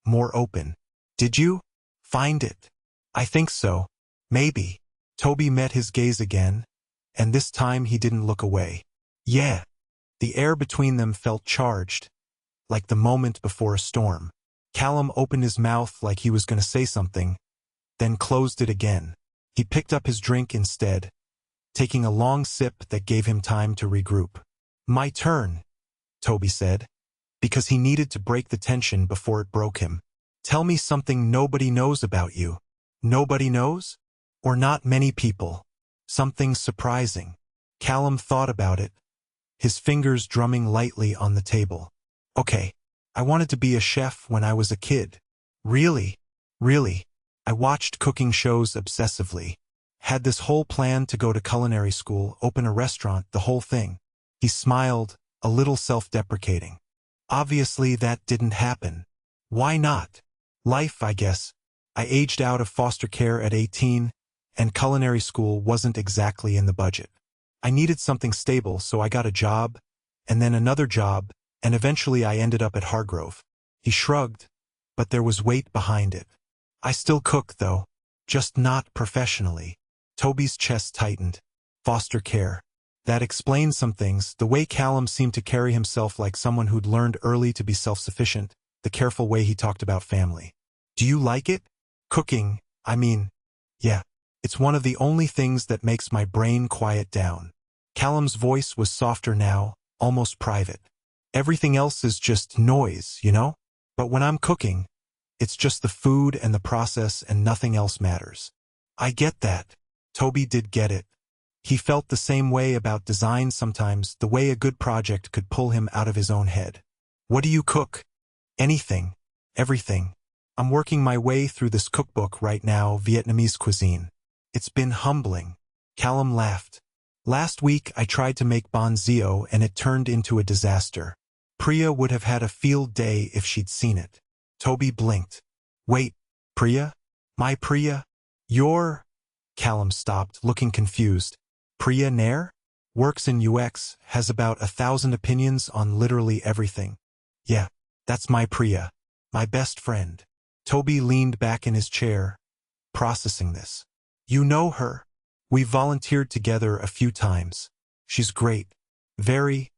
more open. "Did you find it?" "I think so. Maybe." Tobi met his gaze again, and this time he didn't look away. "Yeah." The air between them felt charged, like the moment before a storm. Callum opened his mouth like he was going to say something, then closed it again. He picked up his drink instead, taking a long sip that gave him time to regroup. "My turn," Tobi said, because he needed to break the tension before it broke him. "Tell me something nobody knows about you." "Nobody knows?" "Or not many people. Something surprising." Callum thought about it, his fingers drumming lightly on the table. "Okay, I wanted to be a chef when I was a kid." "Really?" "Really. I watched cooking shows obsessively. Had this whole plan to go to culinary school, open a restaurant, the whole thing." He smiled, a little self-deprecating. "Obviously that didn't happen." "Why not?" "Life, I guess. I aged out of foster care at 18, and culinary school wasn't exactly in the budget. I needed something stable, so I got a job, and then another job, and eventually I ended up at Hargrove. He shrugged, but there was weight behind it. I still cook, though, just not professionally. Tobi's chest tightened. Foster care. That explained some things, the way Callum seemed to carry himself like someone who'd learned early to be self-sufficient, the careful way he talked about family. Do you like it? Cooking, I mean, yeah. It's one of the only things that makes my brain quiet down. Callum's voice was softer now, almost private. Everything else is just noise, you know? But when I'm cooking, it's just the food and the process and nothing else matters. I get that. Tobi did get it. He felt the same way about design sometimes, the way a good project could pull him out of his own head. What do you cook? Anything. Everything. I'm working my way through this cookbook right now, Vietnamese cuisine. It's been humbling. Callum laughed. Last week I tried to make banh xeo and it turned into a disaster. Priya would have had a field day if she'd seen it. Tobi blinked. Wait, Priya? My Priya? Your? Callum stopped, looking confused. Priya Nair? Works in UX, has about 1,000 opinions on literally everything. Yeah, that's my Priya. My best friend. Tobi leaned back in his chair, processing this. You know her. We've volunteered together a few times. She's great. Very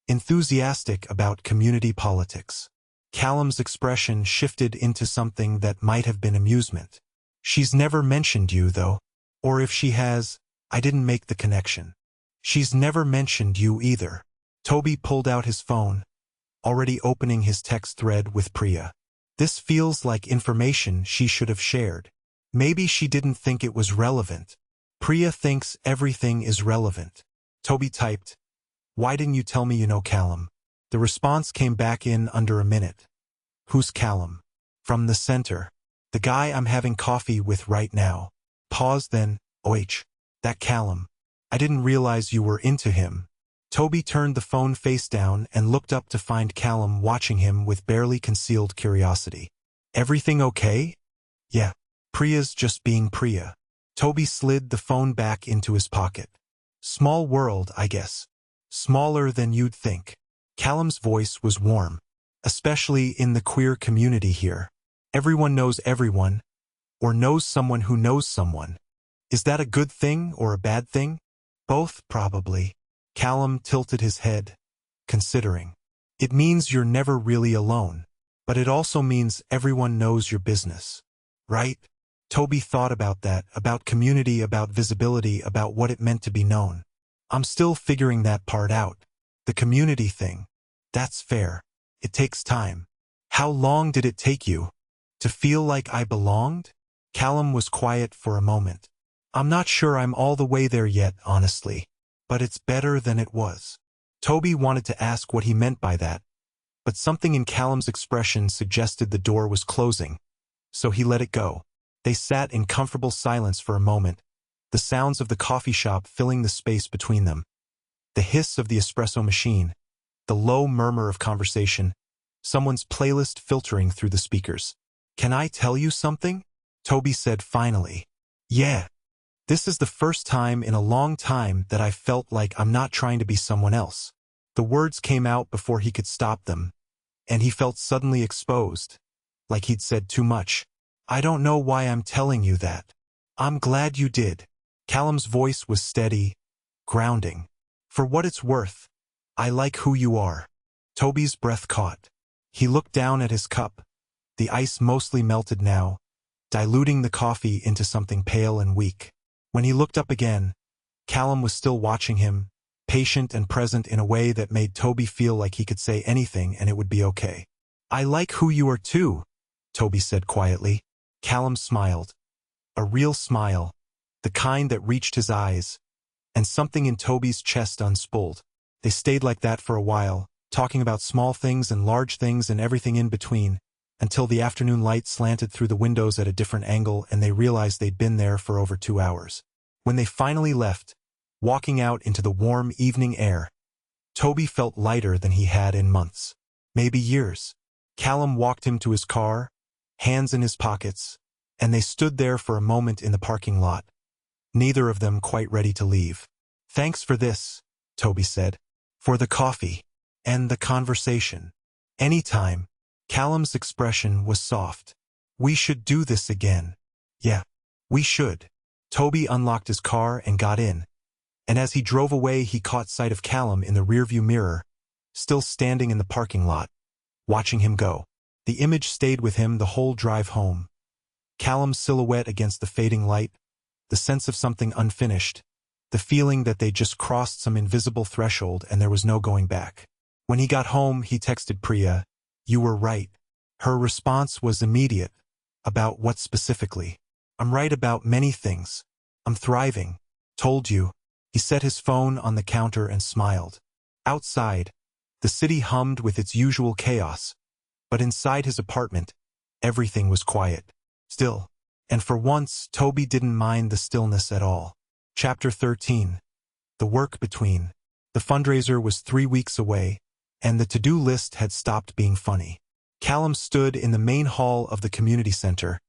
enthusiastic about community politics. Callum's expression shifted into something that might have been amusement. She's never mentioned you, though. Or if she has, I didn't make the connection. She's never mentioned you either. Tobi pulled out his phone, already opening his text thread with Priya. This feels like information she should have shared. Maybe she didn't think it was relevant. Priya thinks everything is relevant. Tobi typed, "Why didn't you tell me you know Callum?" The response came back in under a minute. Who's Callum? From the center. The guy I'm having coffee with right now. Pause then, that Callum. I didn't realize you were into him. Tobi turned the phone face down and looked up to find Callum watching him with barely concealed curiosity. Everything okay? Yeah. Priya's just being Priya. Tobi slid the phone back into his pocket. Small world, I guess. Smaller than you'd think. Callum's voice was warm. Especially in the queer community here. Everyone knows everyone, or knows someone who knows someone. Is that a good thing or a bad thing? Both, probably. Callum tilted his head, considering. It means you're never really alone, but it also means everyone knows your business. Right? Tobi thought about that, about community, about visibility, about what it meant to be known. I'm still figuring that part out. The community thing. That's fair. It takes time. How long did it take you to feel like I belonged? Callum was quiet for a moment. I'm not sure I'm all the way there yet, honestly. But it's better than it was. Tobi wanted to ask what he meant by that, but something in Callum's expression suggested the door was closing, so he let it go. They sat in comfortable silence for a moment, the sounds of the coffee shop filling the space between them. The hiss of the espresso machine, the low murmur of conversation, someone's playlist filtering through the speakers. Can I tell you something? Tobi said finally. Yeah. This is the first time in a long time that I felt like I'm not trying to be someone else. The words came out before he could stop them, and he felt suddenly exposed, like he'd said too much. I don't know why I'm telling you that. I'm glad you did. Callum's voice was steady, grounding. For what it's worth, I like who you are. Tobi's breath caught. He looked down at his cup, the ice mostly melted now, diluting the coffee into something pale and weak. When he looked up again, Callum was still watching him, patient and present in a way that made Tobi feel like he could say anything and it would be okay. I like who you are too, Tobi said quietly. Callum smiled. A real smile, the kind that reached his eyes, and something in Tobi's chest unspooled. They stayed like that for a while, talking about small things and large things and everything in between, until the afternoon light slanted through the windows at a different angle and they realized they'd been there for over 2 hours. When they finally left, walking out into the warm evening air, Tobi felt lighter than he had in months, maybe years. Callum walked him to his car, hands in his pockets, and they stood there for a moment in the parking lot, neither of them quite ready to leave. "Thanks for this," Tobi said. "For the coffee. And the conversation. Anytime." Callum's expression was soft. "We should do this again." "Yeah, we should." Tobi unlocked his car and got in. And as he drove away, he caught sight of Callum in the rearview mirror, still standing in the parking lot, watching him go. The image stayed with him the whole drive home. Callum's silhouette against the fading light, the sense of something unfinished, the feeling that they just crossed some invisible threshold and there was no going back. When he got home, he texted Priya, "You were right." Her response was immediate. "About what specifically?" "I'm right about many things. I'm thriving." "Told you." He set his phone on the counter and smiled. Outside, the city hummed with its usual chaos, but inside his apartment, everything was quiet, still. And for once, Tobi didn't mind the stillness at all. Chapter 13. The work between. The fundraiser was 3 weeks away, and the to-do list had stopped being funny. Callum stood in the main hall of the community center,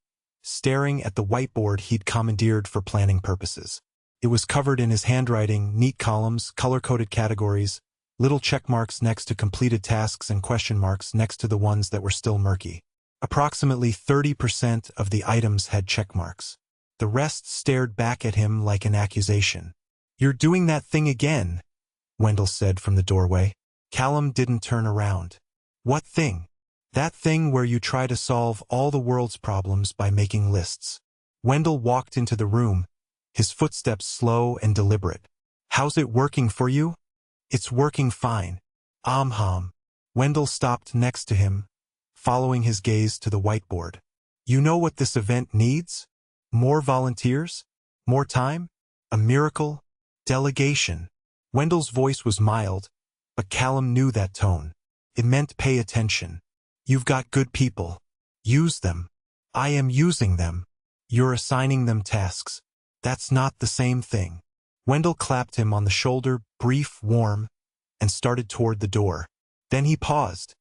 staring at the whiteboard he'd commandeered for planning purposes. It was covered in his handwriting, neat columns, color-coded categories, little check marks next to completed tasks and question marks next to the ones that were still murky. Approximately 30% of the items had check marks. The rest stared back at him like an accusation. "You're doing that thing again," Wendell said from the doorway. Callum didn't turn around. "What thing?" "That thing where you try to solve all the world's problems by making lists." Wendell walked into the room, his footsteps slow and deliberate. "How's it working for you?" "It's working fine." Wendell stopped next to him, following his gaze to the whiteboard. "You know what this event needs? More volunteers? More time? A miracle? Delegation." Wendell's voice was mild, but Callum knew that tone. It meant pay attention. "You've got good people. Use them." "I am using them." "You're assigning them tasks." "That's not the same thing." Wendell clapped him on the shoulder, brief, warm, and started toward the door. Then he paused,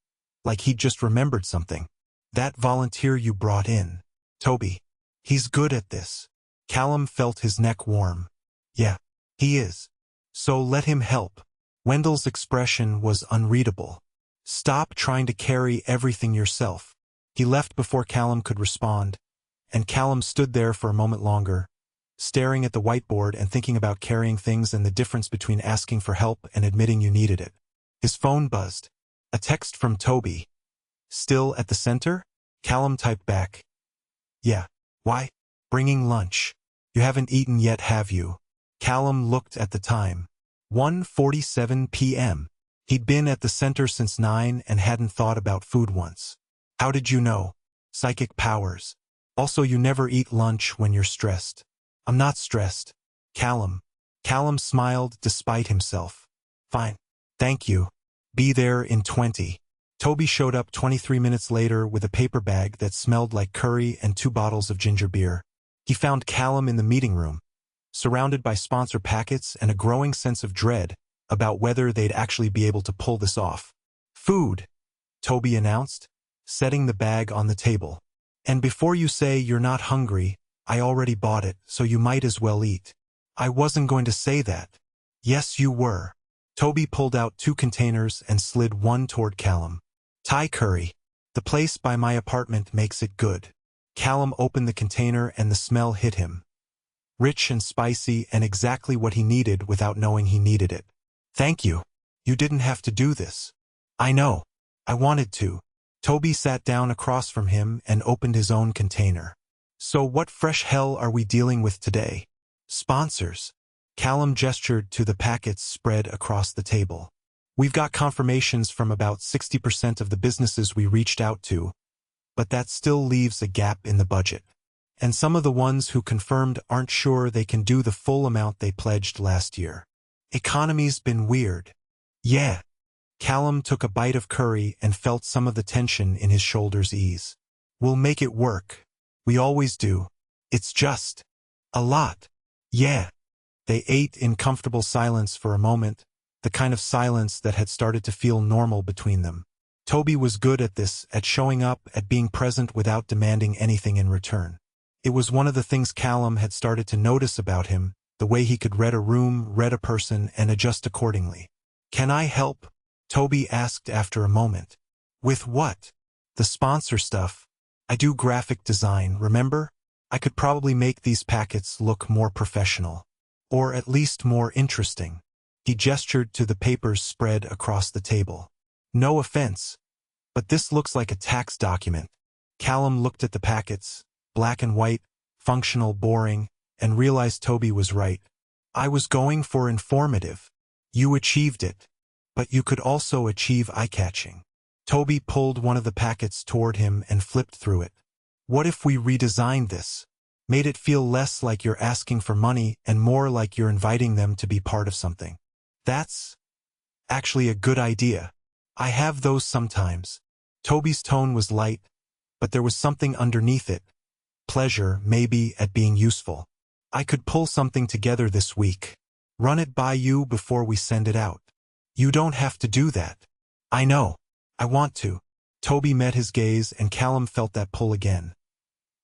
like he'd just remembered something. "That volunteer you brought in, Tobi, he's good at this." Callum felt his neck warm. "Yeah, he is. So let him help." Wendell's expression was unreadable. "Stop trying to carry everything yourself." He left before Callum could respond, and Callum stood there for a moment longer, staring at the whiteboard and thinking about carrying things and the difference between asking for help and admitting you needed it. His phone buzzed. A text from Tobi. "Still at the center?" Callum typed back. "Yeah. Why?" "Bringing lunch. You haven't eaten yet, have you?" Callum looked at the time. 1:47 p.m. He'd been at the center since 9 and hadn't thought about food once. "How did you know?" "Psychic powers. Also, you never eat lunch when you're stressed." "I'm not stressed, Callum." Callum smiled despite himself. "Fine. Thank you. Be there in 20. Tobi showed up 23 minutes later with a paper bag that smelled like curry and 2 bottles of ginger beer. He found Callum in the meeting room, surrounded by sponsor packets and a growing sense of dread about whether they'd actually be able to pull this off. "Food," Tobi announced, setting the bag on the table. "And before you say you're not hungry, I already bought it, so you might as well eat." "I wasn't going to say that." "Yes, you were." Tobi pulled out 2 containers and slid one toward Callum. "Thai curry. The place by my apartment makes it good." Callum opened the container and the smell hit him. Rich and spicy and exactly what he needed without knowing he needed it. "Thank you. You didn't have to do this." "I know. I wanted to." Tobi sat down across from him and opened his own container. "So what fresh hell are we dealing with today?" "Sponsors." Callum gestured to the packets spread across the table. "We've got confirmations from about 60% of the businesses we reached out to, but that still leaves a gap in the budget. And some of the ones who confirmed aren't sure they can do the full amount they pledged last year. Economy's been weird." "Yeah." Callum took a bite of curry and felt some of the tension in his shoulders ease. "We'll make it work. We always do. It's just a lot." "Yeah." They ate in comfortable silence for a moment, the kind of silence that had started to feel normal between them. Tobi was good at this, at showing up, at being present without demanding anything in return. It was one of the things Callum had started to notice about him, the way he could read a room, read a person, and adjust accordingly. "Can I help?" Tobi asked after a moment. "With what?" "The sponsor stuff. I do graphic design, remember? I could probably make these packets look more professional. Or at least more interesting." He gestured to the papers spread across the table. "No offense, but this looks like a tax document." Callum looked at the packets, black and white, functional, boring, and realized Tobi was right. "I was going for informative. You achieved it. But you could also achieve eye-catching." Tobi pulled one of the packets toward him and flipped through it. "What if we redesigned this? Made it feel less like you're asking for money and more like you're inviting them to be part of something?" "That's actually a good idea. I have those sometimes." Tobi's tone was light, but there was something underneath it. Pleasure, maybe, at being useful. "I could pull something together this week. Run it by you before we send it out." "You don't have to do that." "I know. I want to." Tobi met his gaze and Callum felt that pull again.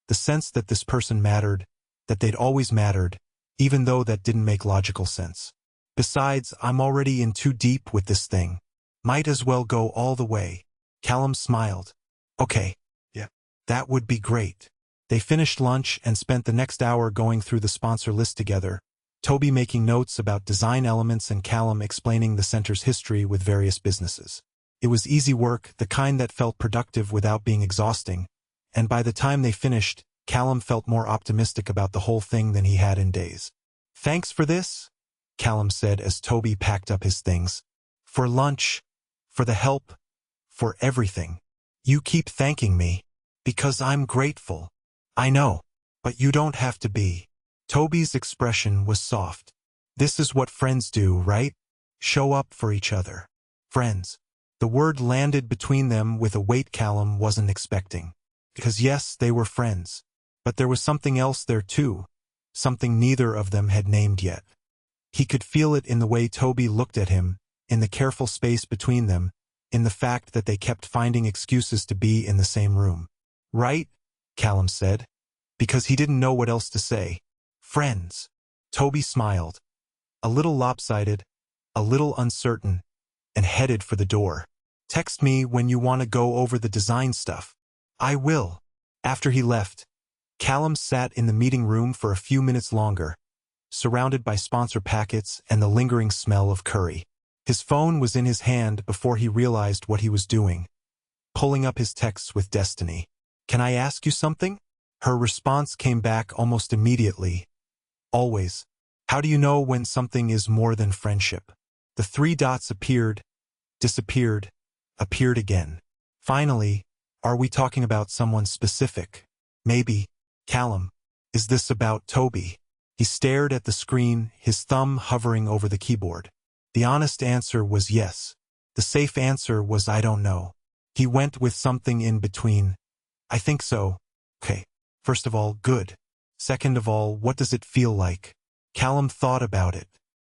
The sense that this person mattered, that they'd always mattered, even though that didn't make logical sense. "Besides, I'm already in too deep with this thing. Might as well go all the way." Callum smiled. "Okay. Yeah. That would be great." They finished lunch and spent the next hour going through the sponsor list together, Tobi making notes about design elements and Callum explaining the center's history with various businesses. It was easy work, the kind that felt productive without being exhausting, and by the time they finished, Callum felt more optimistic about the whole thing than he had in days. "Thanks for this," Callum said as Tobi packed up his things. "For lunch, for the help, for everything. You keep thanking me, because I'm grateful." "I know, but you don't have to be." Tobi's expression was soft. "This is what friends do, right? Show up for each other." Friends. The word landed between them with a weight Callum wasn't expecting. Because yes, they were friends. But there was something else there too, something neither of them had named yet. He could feel it in the way Tobi looked at him, in the careful space between them, in the fact that they kept finding excuses to be in the same room. "Right?" Callum said, because he didn't know what else to say. "Friends." Tobi smiled. A little lopsided, a little uncertain, and headed for the door. "Text me when you want to go over the design stuff." "I will." After he left, Callum sat in the meeting room for a few minutes longer, surrounded by sponsor packets and the lingering smell of curry. His phone was in his hand before he realized what he was doing, pulling up his texts with Destiny. "Can I ask you something?" Her response came back almost immediately. "Always. How do you know when something is more than friendship?" The three dots appeared, disappeared, appeared again. Finally, "Are we talking about someone specific?" "Maybe." "Callum, is this about Tobi?" He stared at the screen, his thumb hovering over the keyboard. The honest answer was yes. The safe answer was "I don't know." He went with something in between. "I think so." "Okay. First of all, good. Second of all, what does it feel like?" Callum thought about it.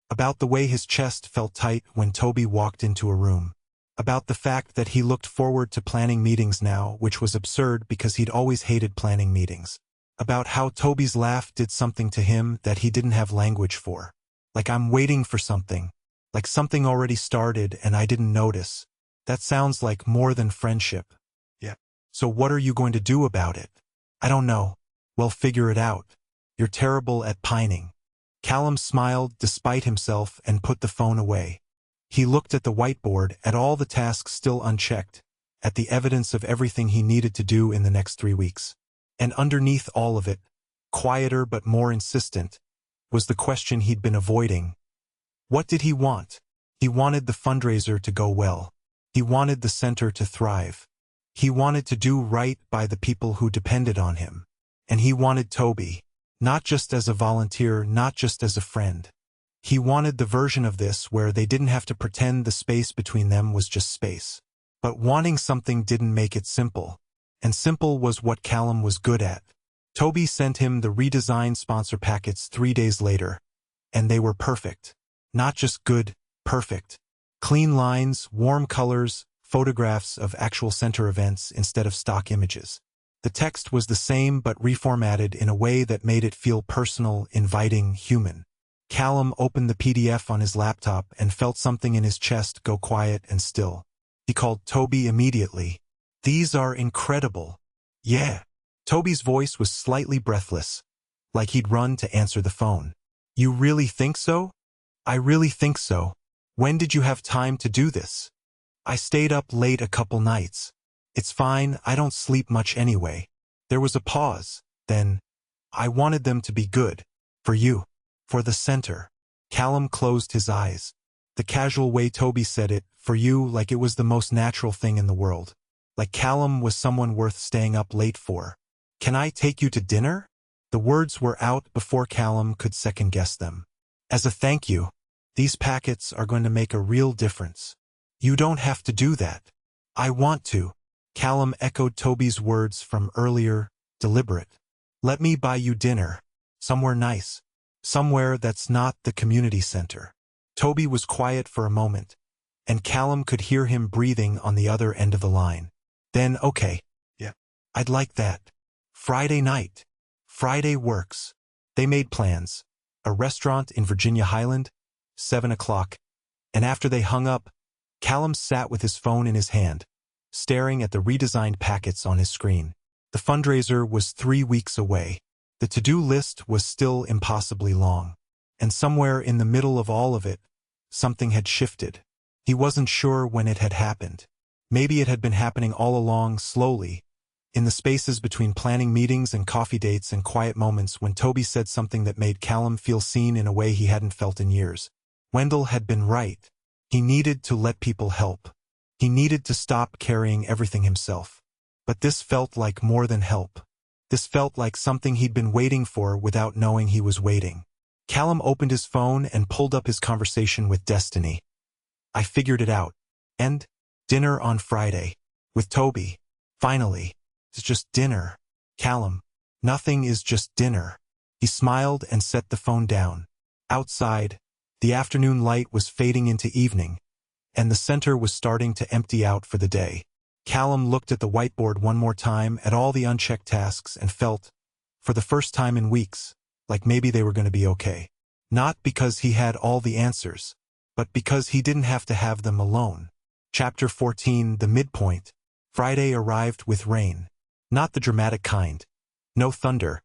About the way his chest felt tight when Tobi walked into a room. About the fact that he looked forward to planning meetings now, which was absurd because he'd always hated planning meetings. About how Tobi's laugh did something to him that he didn't have language for. Like I'm waiting for something. Like something already started and I didn't notice. That sounds like more than friendship. Yeah. So what are you going to do about it? "I don't know." "Well, figure it out. You're terrible at pining." Callum smiled despite himself and put the phone away. He looked at the whiteboard, at all the tasks still unchecked, at the evidence of everything he needed to do in the next 3 weeks. And underneath all of it, quieter but more insistent, was the question he'd been avoiding. What did he want? He wanted the fundraiser to go well. He wanted the center to thrive. He wanted to do right by the people who depended on him. And he wanted Tobi, not just as a volunteer, not just as a friend. He wanted the version of this where they didn't have to pretend the space between them was just space. But wanting something didn't make it simple. And simple was what Callum was good at. Tobi sent him the redesigned sponsor packets 3 days later. And they were perfect. Not just good, perfect. Clean lines, warm colors, photographs of actual center events instead of stock images. The text was the same but reformatted in a way that made it feel personal, inviting, human. Callum opened the PDF on his laptop and felt something in his chest go quiet and still. He called Tobi immediately. "These are incredible." "Yeah." Tobi's voice was slightly breathless, like he'd run to answer the phone. "You really think so?" "I really think so. When did you have time to do this?" "I stayed up late a couple nights." "It's fine, I don't sleep much anyway." There was a pause. Then, "I wanted them to be good. For you. For the center." Callum closed his eyes. The casual way Tobi said it, "for you," like it was the most natural thing in the world. Like Callum was someone worth staying up late for. "Can I take you to dinner?" The words were out before Callum could second-guess them. "As a thank you. These packets are going to make a real difference." "You don't have to do that." "I want to." Callum echoed Tobi's words from earlier, deliberate. "Let me buy you dinner. Somewhere nice. Somewhere that's not the community center." Tobi was quiet for a moment, and Callum could hear him breathing on the other end of the line. Then, "Okay. Yeah. I'd like that. Friday night." "Friday works." They made plans. A restaurant in Virginia Highland, 7 o'clock. And after they hung up, Callum sat with his phone in his hand, staring at the redesigned packets on his screen. The fundraiser was 3 weeks away. The to-do list was still impossibly long. And somewhere in the middle of all of it, something had shifted. He wasn't sure when it had happened. Maybe it had been happening all along, slowly, in the spaces between planning meetings and coffee dates and quiet moments when Tobi said something that made Callum feel seen in a way he hadn't felt in years. Wendell had been right. He needed to let people help. He needed to stop carrying everything himself. But this felt like more than help. This felt like something he'd been waiting for without knowing he was waiting. Callum opened his phone and pulled up his conversation with Destiny. "I figured it out. And dinner on Friday. With Tobi. Finally. It's just dinner." "Callum. Nothing is just dinner." He smiled and set the phone down. Outside, the afternoon light was fading into evening, and the center was starting to empty out for the day. Callum looked at the whiteboard one more time at all the unchecked tasks and felt, for the first time in weeks, like maybe they were going to be okay. Not because he had all the answers, but because he didn't have to have them alone. Chapter 14, The Midpoint. Friday arrived with rain. Not the dramatic kind. No thunder.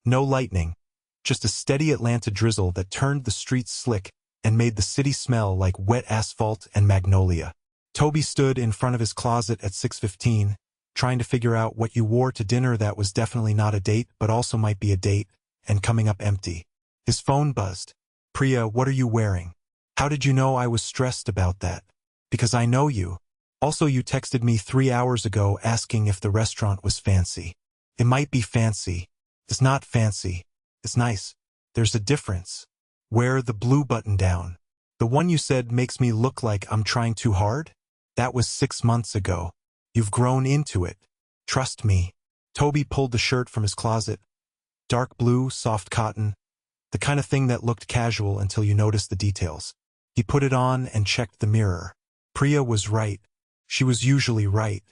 No lightning. Just a steady Atlanta drizzle that turned the streets slick and made the city smell like wet asphalt and magnolia. Tobi stood in front of his closet at 6:15, trying to figure out what you wore to dinner that was definitely not a date but also might be a date, and coming up empty. His phone buzzed. "Priya, what are you wearing?" "How did you know I was stressed about that?" "Because I know you. Also, you texted me 3 hours ago asking if the restaurant was fancy." "It might be fancy. It's not fancy. It's nice. There's a difference." "Wear the blue button down." "The one you said makes me look like I'm trying too hard?" "That was 6 months ago. You've grown into it. Trust me." Tobi pulled the shirt from his closet. Dark blue, soft cotton. The kind of thing that looked casual until you noticed the details. He put it on and checked the mirror. Priya was right. She was usually right.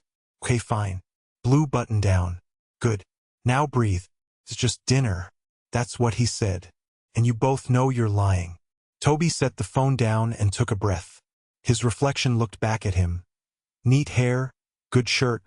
"Okay, fine. Blue button down. Good. Now breathe. It's just dinner." "That's what he said. And you both know you're lying." Tobi set the phone down and took a breath. His reflection looked back at him. Neat hair, good shirt,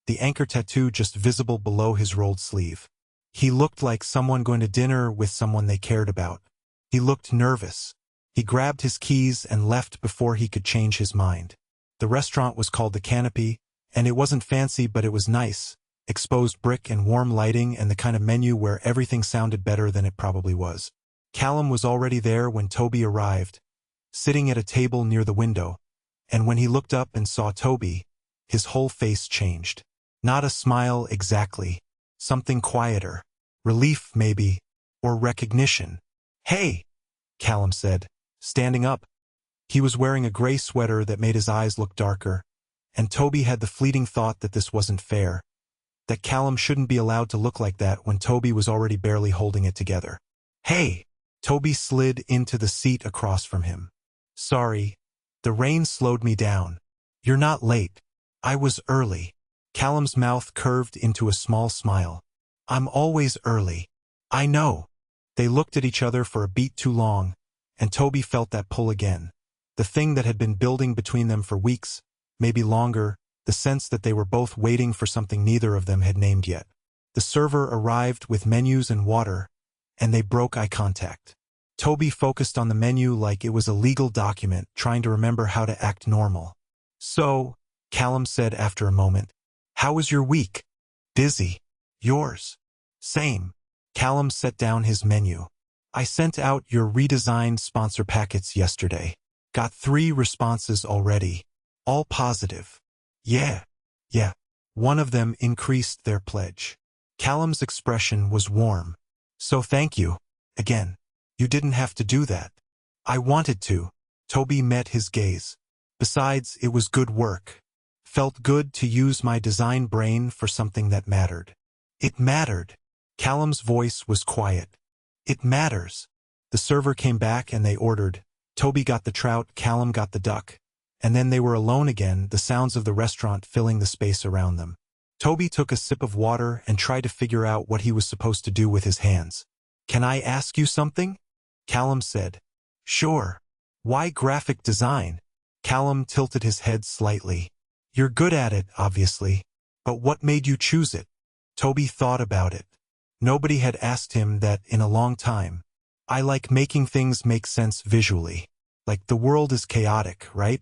the anchor tattoo just visible below his rolled sleeve. He looked like someone going to dinner with someone they cared about. He looked nervous. He grabbed his keys and left before he could change his mind. The restaurant was called The Canopy, and it wasn't fancy but it was nice. Exposed brick and warm lighting and the kind of menu where everything sounded better than it probably was. Callum was already there when Tobi arrived, sitting at a table near the window, and when he looked up and saw Tobi, his whole face changed. Not a smile exactly. Something quieter. Relief, maybe, or recognition. "Hey," Callum said, standing up. He was wearing a gray sweater that made his eyes look darker, and Tobi had the fleeting thought that this wasn't fair, that Callum shouldn't be allowed to look like that when Tobi was already barely holding it together. "Hey!" Tobi slid into the seat across from him. "Sorry. The rain slowed me down." "You're not late." "I was early." Callum's mouth curved into a small smile. I'm always early. I know. They looked at each other for a beat too long, and Tobi felt that pull again. The thing that had been building between them for weeks, maybe longer, the sense that they were both waiting for something neither of them had named yet. The server arrived with menus and water, and they broke eye contact. Tobi focused on the menu like it was a legal document, trying to remember how to act normal. So, Callum said after a moment, how was your week? Busy. Yours? Same. Callum set down his menu. I sent out your redesigned sponsor packets yesterday. Got 3 responses already. All positive. Yeah. One of them increased their pledge. Callum's expression was warm. So thank you. Again. You didn't have to do that. I wanted to. Tobi met his gaze. Besides, it was good work. Felt good to use my design brain for something that mattered. It mattered. Callum's voice was quiet. It matters. The server came back and they ordered. Tobi got the trout, Callum got the duck. And then they were alone again, the sounds of the restaurant filling the space around them. Tobi took a sip of water and tried to figure out what he was supposed to do with his hands. Can I ask you something? Callum said. Sure. Why graphic design? Callum tilted his head slightly. You're good at it, obviously. But what made you choose it? Tobi thought about it. Nobody had asked him that in a long time. I like making things make sense visually. Like the world is chaotic, right?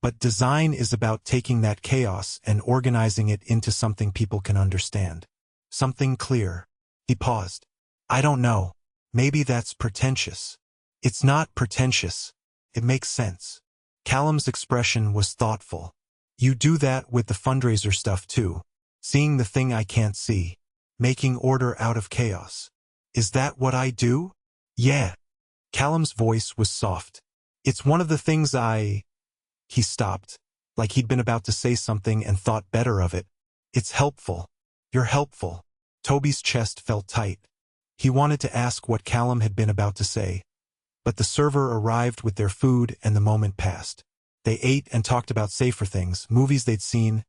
But design is about taking that chaos and organizing it into something people can understand. Something clear. He paused. I don't know. Maybe that's pretentious. It's not pretentious. It makes sense. Callum's expression was thoughtful. You do that with the fundraiser stuff too. Seeing the thing I can't see. Making order out of chaos. Is that what I do? Yeah. Callum's voice was soft. It's one of the things He stopped, like he'd been about to say something and thought better of it. It's helpful. You're helpful. Tobi's chest felt tight. He wanted to ask what Callum had been about to say. But the server arrived with their food and the moment passed. They ate and talked about safer things, movies they'd seen,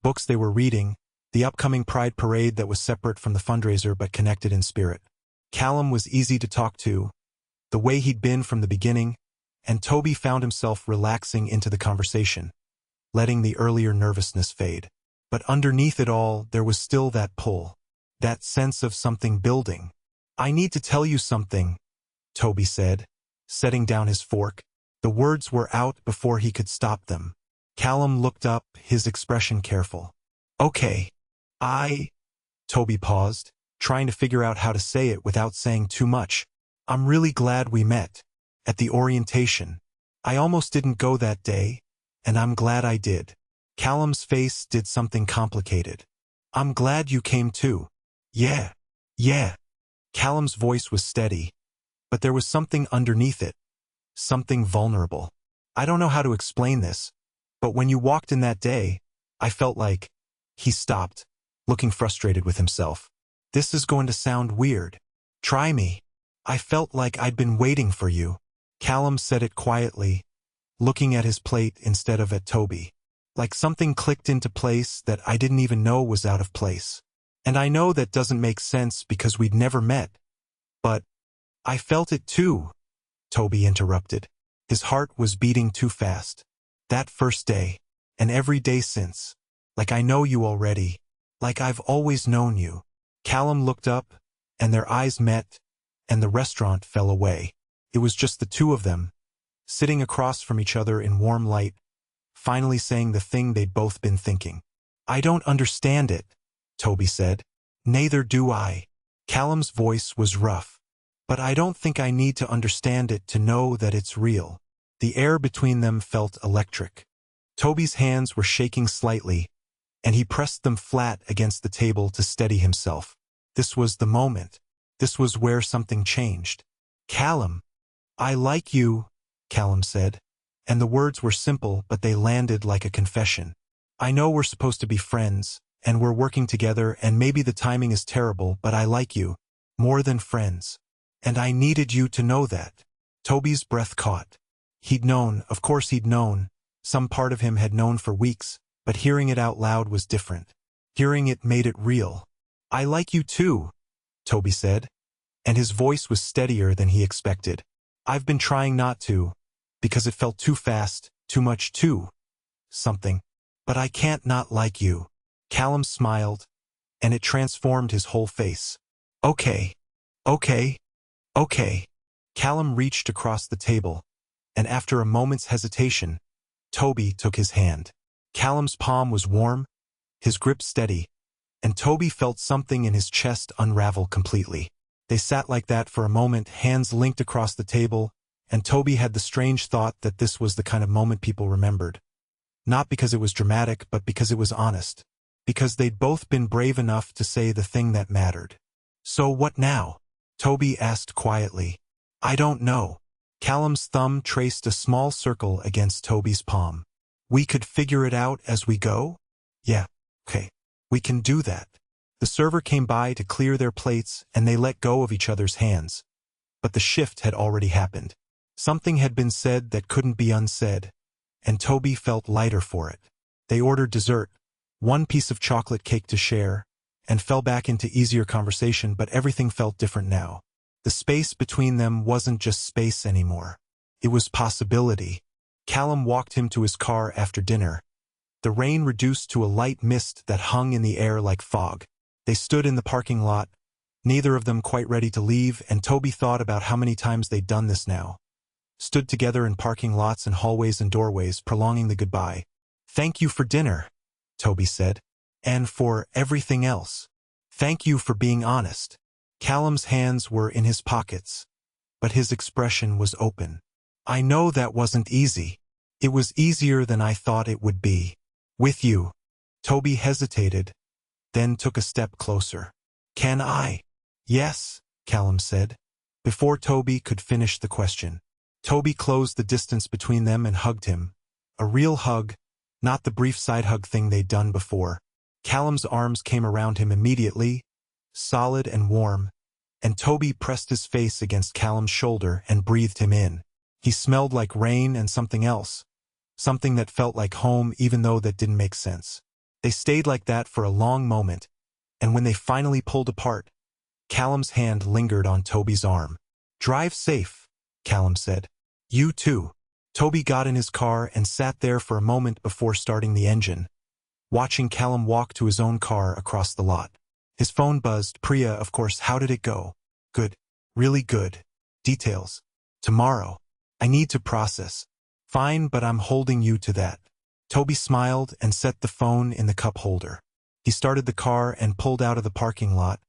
books they were reading, the upcoming Pride Parade that was separate from the fundraiser but connected in spirit. Callum was easy to talk to, the way he'd been from the beginning, and Tobi found himself relaxing into the conversation, letting the earlier nervousness fade. But underneath it all, there was still that pull, that sense of something building. I need to tell you something, Tobi said, setting down his fork. The words were out before he could stop them. Callum looked up, his expression careful. Okay. Tobi paused, trying to figure out how to say it without saying too much. I'm really glad we met. At the orientation. I almost didn't go that day, and I'm glad I did. Callum's face did something complicated. I'm glad you came too. Yeah. Callum's voice was steady, but there was something underneath it. Something vulnerable. I don't know how to explain this, but when you walked in that day, I felt like... He stopped, looking frustrated with himself. This is going to sound weird. Try me. I felt like I'd been waiting for you. Callum said it quietly, looking at his plate instead of at Tobi. Like something clicked into place that I didn't even know was out of place. And I know that doesn't make sense because we'd never met. But I felt it too, Tobi interrupted. His heart was beating too fast. That first day, and every day since. Like I know you already. Like I've always known you. Callum looked up, and their eyes met, and the restaurant fell away. It was just the two of them, sitting across from each other in warm light, finally saying the thing they'd both been thinking. I don't understand it, Tobi said. Neither do I. Callum's voice was rough. But I don't think I need to understand it to know that it's real. The air between them felt electric. Tobi's hands were shaking slightly, and he pressed them flat against the table to steady himself. This was the moment. This was where something changed. Callum. I like you, Callum said. And the words were simple, but they landed like a confession. I know we're supposed to be friends, and we're working together, and maybe the timing is terrible, but I like you. More than friends. And I needed you to know that. Tobi's breath caught. He'd known, of course he'd known. Some part of him had known for weeks, but hearing it out loud was different. Hearing it made it real. "I like you too," Tobi said, and his voice was steadier than he expected. "I've been trying not to, because it felt too fast, too much too something. But I can't not like you." Callum smiled, and it transformed his whole face. "Okay, okay, okay." Callum reached across the table, and after a moment's hesitation, Tobi took his hand. Callum's palm was warm, his grip steady, and Tobi felt something in his chest unravel completely. They sat like that for a moment, hands linked across the table, and Tobi had the strange thought that this was the kind of moment people remembered. Not because it was dramatic, but because it was honest. Because they'd both been brave enough to say the thing that mattered. "So what now?" Tobi asked quietly. "I don't know." Callum's thumb traced a small circle against Tobi's palm. "We could figure it out as we go?" "Yeah, okay. We can do that." The server came by to clear their plates, and they let go of each other's hands. But the shift had already happened. Something had been said that couldn't be unsaid, and Tobi felt lighter for it. They ordered dessert, one piece of chocolate cake to share, and fell back into easier conversation, but everything felt different now. The space between them wasn't just space anymore. It was possibility. Callum walked him to his car after dinner. The rain reduced to a light mist that hung in the air like fog. They stood in the parking lot, neither of them quite ready to leave, and Tobi thought about how many times they'd done this now. Stood together in parking lots and hallways and doorways, prolonging the goodbye. "Thank you for dinner," Tobi said. "And for everything else. Thank you for being honest." Callum's hands were in his pockets, but his expression was open. "I know that wasn't easy. It was easier than I thought it would be. With you." Tobi hesitated, then took a step closer. "Can I?" "Yes," Callum said, before Tobi could finish the question. Tobi closed the distance between them and hugged him. A real hug, not the brief side hug thing they'd done before. Callum's arms came around him immediately, solid and warm, and Tobi pressed his face against Callum's shoulder and breathed him in. He smelled like rain and something else, something that felt like home even though that didn't make sense. They stayed like that for a long moment, and when they finally pulled apart, Callum's hand lingered on Tobi's arm. "Drive safe," Callum said. "You too." Tobi got in his car and sat there for a moment before starting the engine, watching Callum walk to his own car across the lot. His phone buzzed. "Priya, of course. How did it go?" "Good. Really good. Details. Tomorrow. I need to process." "Fine, but I'm holding you to that." Tobi smiled and set the phone in the cup holder. He started the car and pulled out of the parking lot,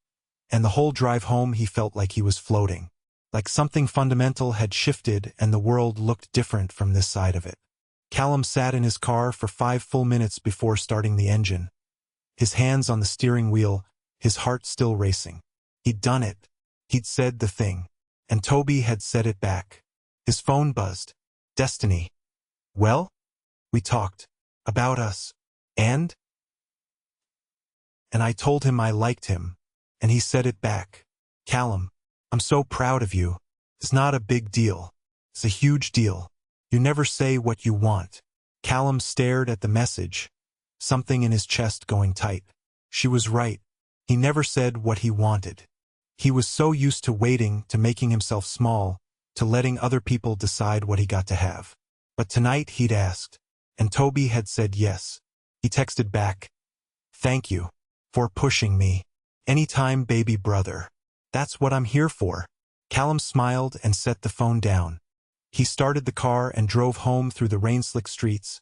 and the whole drive home he felt like he was floating. Like something fundamental had shifted and the world looked different from this side of it. Callum sat in his car for 5 full minutes before starting the engine. His hands on the steering wheel, his heart still racing. He'd done it. He'd said the thing. And Tobi had said it back. His phone buzzed. "Destiny." "Well?" "We talked. About us. And?" "And I told him I liked him. And he said it back." "Callum, I'm so proud of you. It's not a big deal. It's a huge deal. You never say what you want." Callum stared at the message, something in his chest going tight. She was right. He never said what he wanted. He was so used to waiting, to making himself small, to letting other people decide what he got to have. But tonight he'd asked, and Tobi had said yes. He texted back, "Thank you for pushing me. Anytime, baby brother. That's what I'm here for." Callum smiled and set the phone down. He started the car and drove home through the rain-slick streets,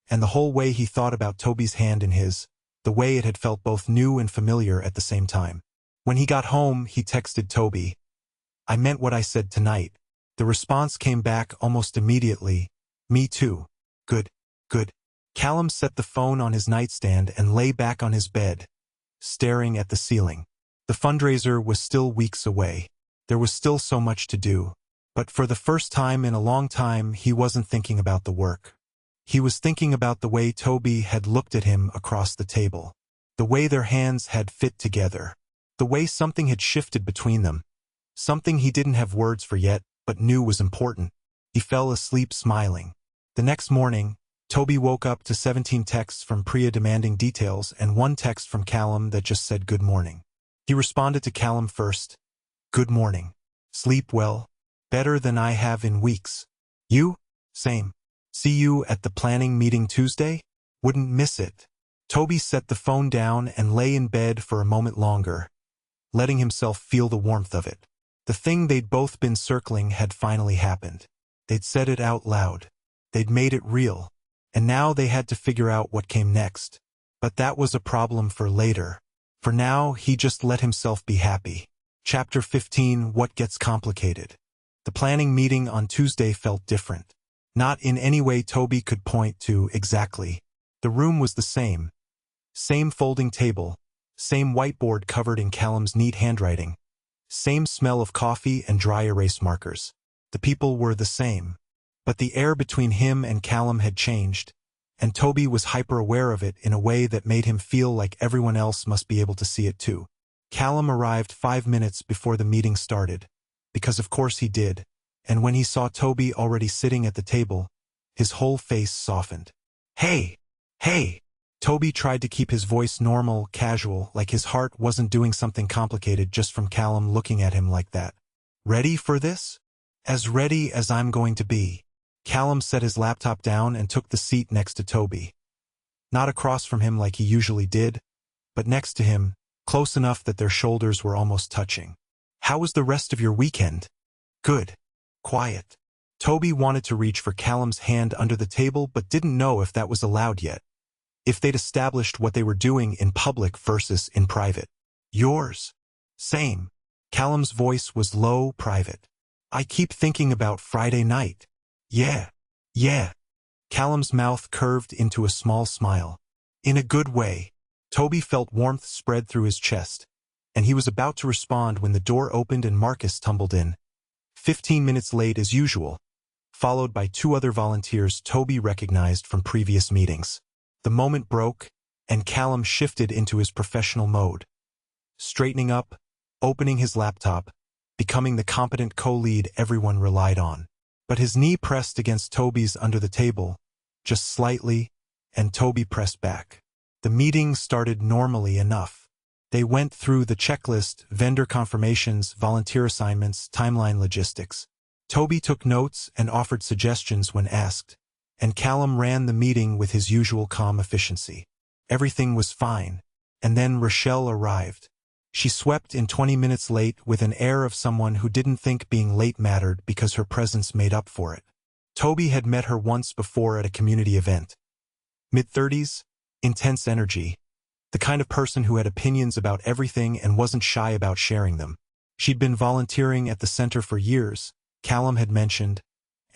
and the whole way he thought about Tobi's hand in his, the way it had felt both new and familiar at the same time. When he got home, he texted Tobi, "I meant what I said tonight." The response came back almost immediately, "Me too." "Good, good." Callum set the phone on his nightstand and lay back on his bed, staring at the ceiling. The fundraiser was still weeks away. There was still so much to do. But for the first time in a long time, he wasn't thinking about the work. He was thinking about the way Tobi had looked at him across the table. The way their hands had fit together. The way something had shifted between them. Something he didn't have words for yet, but knew was important. He fell asleep smiling. The next morning, Tobi woke up to 17 texts from Priya demanding details and one text from Callum that just said good morning. He responded to Callum first. Good morning. Sleep well? Better than I have in weeks. You? Same. See you at the planning meeting Tuesday? Wouldn't miss it. Tobi set the phone down and lay in bed for a moment longer, letting himself feel the warmth of it. The thing they'd both been circling had finally happened. They'd said it out loud. They'd made it real. And now they had to figure out what came next. But that was a problem for later. For now, he just let himself be happy. Chapter 15: What Gets Complicated. The planning meeting on Tuesday felt different. Not in any way Tobi could point to exactly. The room was the same. Same folding table. Same whiteboard covered in Callum's neat handwriting. Same smell of coffee and dry erase markers. The people were the same. But the air between him and Callum had changed, and Tobi was hyper-aware of it in a way that made him feel like everyone else must be able to see it too. Callum arrived 5 minutes before the meeting started, because of course he did, and when he saw Tobi already sitting at the table, his whole face softened. Hey! Hey! Tobi tried to keep his voice normal, casual, like his heart wasn't doing something complicated just from Callum looking at him like that. Ready for this? As ready as I'm going to be. Callum set his laptop down and took the seat next to Tobi. Not across from him like he usually did, but next to him, close enough that their shoulders were almost touching. How was the rest of your weekend? Good. Quiet. Tobi wanted to reach for Callum's hand under the table but didn't know if that was allowed yet. If they'd established what they were doing in public versus in private. Yours. Same. Callum's voice was low, private. I keep thinking about Friday night. Yeah. Callum's mouth curved into a small smile. In a good way. Tobi felt warmth spread through his chest, and he was about to respond when the door opened and Marcus tumbled in. 15 minutes late as usual, followed by 2 other volunteers Tobi recognized from previous meetings. The moment broke, and Callum shifted into his professional mode. Straightening up, opening his laptop, becoming the competent co-lead everyone relied on. But his knee pressed against Tobi's under the table, just slightly, and Tobi pressed back. The meeting started normally enough. They went through the checklist, vendor confirmations, volunteer assignments, timeline logistics. Tobi took notes and offered suggestions when asked, and Callum ran the meeting with his usual calm efficiency. Everything was fine, and then Rochelle arrived. She swept in 20 minutes late with an air of someone who didn't think being late mattered because her presence made up for it. Tobi had met her once before at a community event. Mid-30s, intense energy, the kind of person who had opinions about everything and wasn't shy about sharing them. She'd been volunteering at the center for years, Callum had mentioned,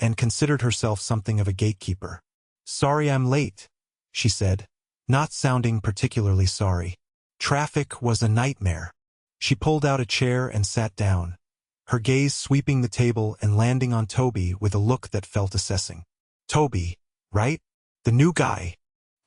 and considered herself something of a gatekeeper. Sorry I'm late, she said, not sounding particularly sorry. Traffic was a nightmare. She pulled out a chair and sat down, her gaze sweeping the table and landing on Tobi with a look that felt assessing. Tobi, right? The new guy.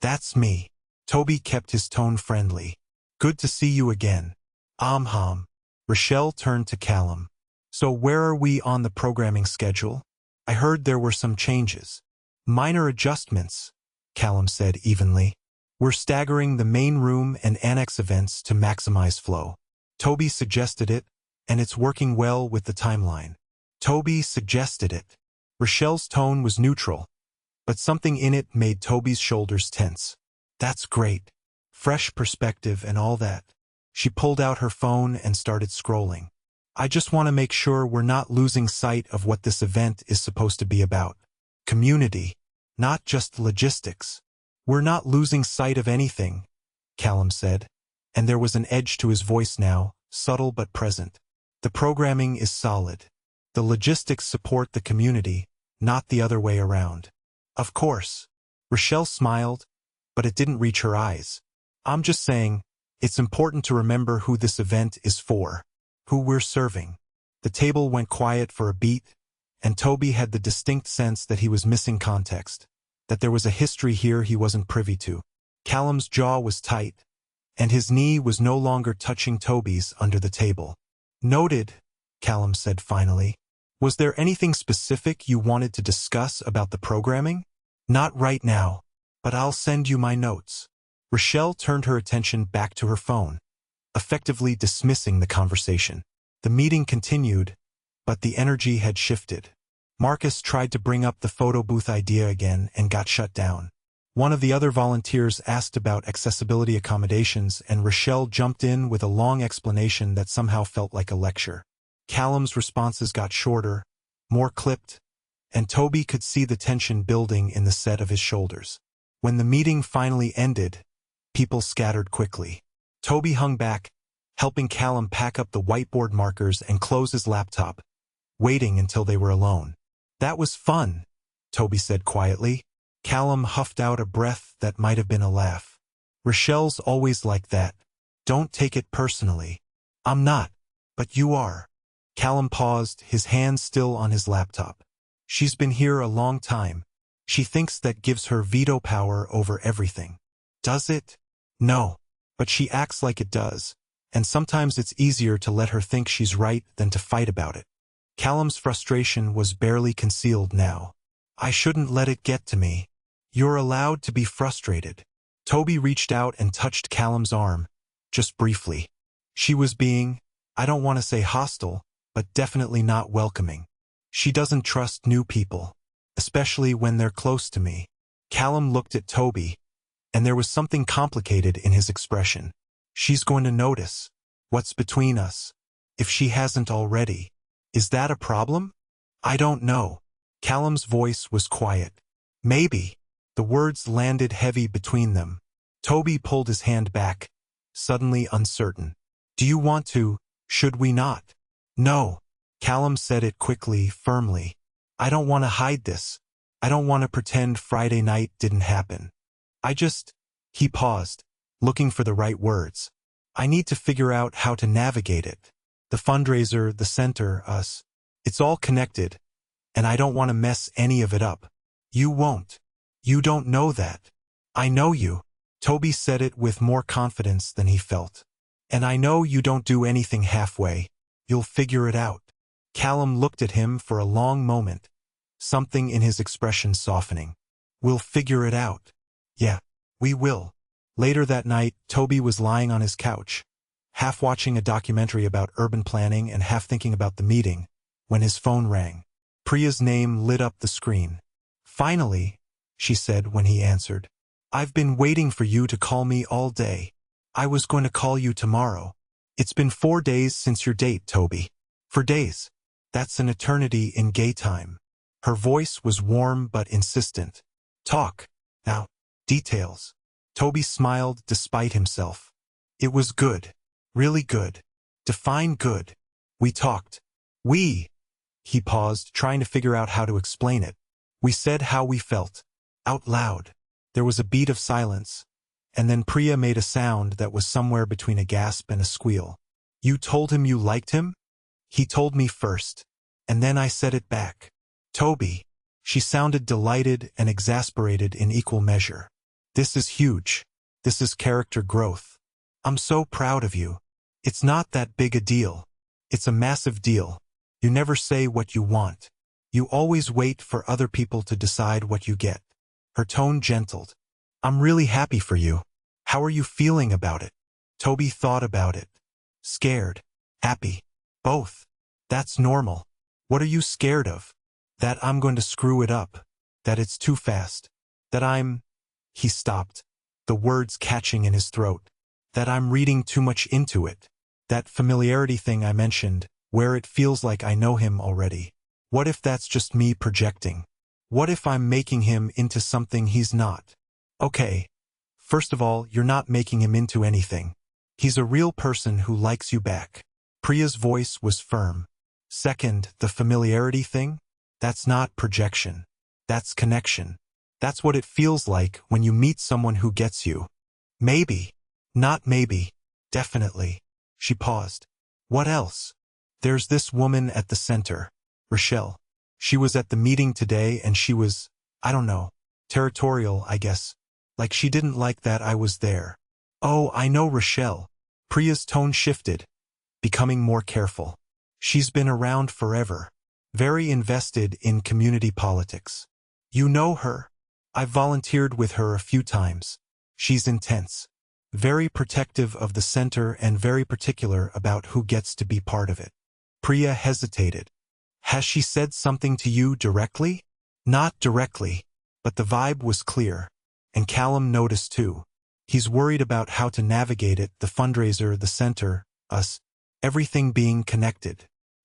That's me. Tobi kept his tone friendly. Good to see you again. Rochelle turned to Callum. So where are we on the programming schedule? I heard there were some changes. Minor adjustments, Callum said evenly. We're staggering the main room and annex events to maximize flow. Tobi suggested it, and it's working well with the timeline. Tobi suggested it. Rochelle's tone was neutral, but something in it made Tobi's shoulders tense. That's great. Fresh perspective and all that. She pulled out her phone and started scrolling. I just want to make sure we're not losing sight of what this event is supposed to be about. Community, not just logistics. We're not losing sight of anything, Callum said, and there was an edge to his voice now, subtle but present. The programming is solid. The logistics support the community, not the other way around. Of course. Rochelle smiled, but it didn't reach her eyes. I'm just saying, it's important to remember who this event is for, who we're serving. The table went quiet for a beat, and Tobi had the distinct sense that he was missing context, that there was a history here he wasn't privy to. Callum's jaw was tight, and his knee was no longer touching Tobi's under the table. Noted, Callum said finally. Was there anything specific you wanted to discuss about the programming? Not right now, but I'll send you my notes. Rochelle turned her attention back to her phone, effectively dismissing the conversation. The meeting continued, but the energy had shifted. Marcus tried to bring up the photo booth idea again and got shut down. One of the other volunteers asked about accessibility accommodations, and Rochelle jumped in with a long explanation that somehow felt like a lecture. Callum's responses got shorter, more clipped, and Tobi could see the tension building in the set of his shoulders. When the meeting finally ended, people scattered quickly. Tobi hung back, helping Callum pack up the whiteboard markers and close his laptop, waiting until they were alone. That was fun, Tobi said quietly. Callum huffed out a breath that might have been a laugh. Rochelle's always like that. Don't take it personally. I'm not, but you are. Callum paused, his hand still on his laptop. She's been here a long time. She thinks that gives her veto power over everything. Does it? No. But she acts like it does, and sometimes it's easier to let her think she's right than to fight about it. Callum's frustration was barely concealed now. I shouldn't let it get to me. You're allowed to be frustrated. Tobi reached out and touched Callum's arm, just briefly. She was being, I don't want to say hostile, but definitely not welcoming. She doesn't trust new people, especially when they're close to me. Callum looked at Tobi, and there was something complicated in his expression. She's going to notice. What's between us? If she hasn't already. Is that a problem? I don't know. Callum's voice was quiet. Maybe. The words landed heavy between them. Tobi pulled his hand back, suddenly uncertain. Do you want to? Should we not? No. Callum said it quickly, firmly. I don't want to hide this. I don't want to pretend Friday night didn't happen. He paused, looking for the right words. I need to figure out how to navigate it. The fundraiser, the center, us. It's all connected, and I don't want to mess any of it up. You won't. You don't know that. I know you. Tobi said it with more confidence than he felt. And I know you don't do anything halfway. You'll figure it out. Callum looked at him for a long moment, something in his expression softening. We'll figure it out. Yeah, we will. Later that night, Tobi was lying on his couch, half watching a documentary about urban planning and half thinking about the meeting, when his phone rang. Priya's name lit up the screen. Finally, she said when he answered. I've been waiting for you to call me all day. I was going to call you tomorrow. It's been 4 days since your date, Tobi. 4 days. That's an eternity in gay time. Her voice was warm but insistent. Talk. Now. Details. Tobi smiled despite himself. It was good. Really good. Define good. We talked. We. He paused, trying to figure out how to explain it. We said how we felt. Out loud. There was a beat of silence, and then Priya made a sound that was somewhere between a gasp and a squeal. You told him you liked him? He told me first, and then I said it back. Tobi. She sounded delighted and exasperated in equal measure. This is huge. This is character growth. I'm so proud of you. It's not that big a deal. It's a massive deal. You never say what you want. You always wait for other people to decide what you get. Her tone gentled. I'm really happy for you. How are you feeling about it? Tobi thought about it. Scared. Happy. Both. That's normal. What are you scared of? That I'm going to screw it up. That it's too fast. That I'm... He stopped, the words catching in his throat. That I'm reading too much into it. That familiarity thing I mentioned, where it feels like I know him already. What if that's just me projecting? What if I'm making him into something he's not? Okay. First of all, you're not making him into anything. He's a real person who likes you back. Priya's voice was firm. Second, the familiarity thing? That's not projection. That's connection. That's what it feels like when you meet someone who gets you. Maybe. Not maybe. Definitely. She paused. What else? There's this woman at the center, Rochelle. She was at the meeting today and she was, I don't know, territorial, I guess. Like she didn't like that I was there. Oh, I know Rochelle. Priya's tone shifted, becoming more careful. She's been around forever. Very invested in community politics. You know her? I've volunteered with her a few times. She's intense. Very protective of the center and very particular about who gets to be part of it. Priya hesitated. Has she said something to you directly? Not directly, but the vibe was clear. And Callum noticed too. He's worried about how to navigate it, the fundraiser, the center, us, everything being connected.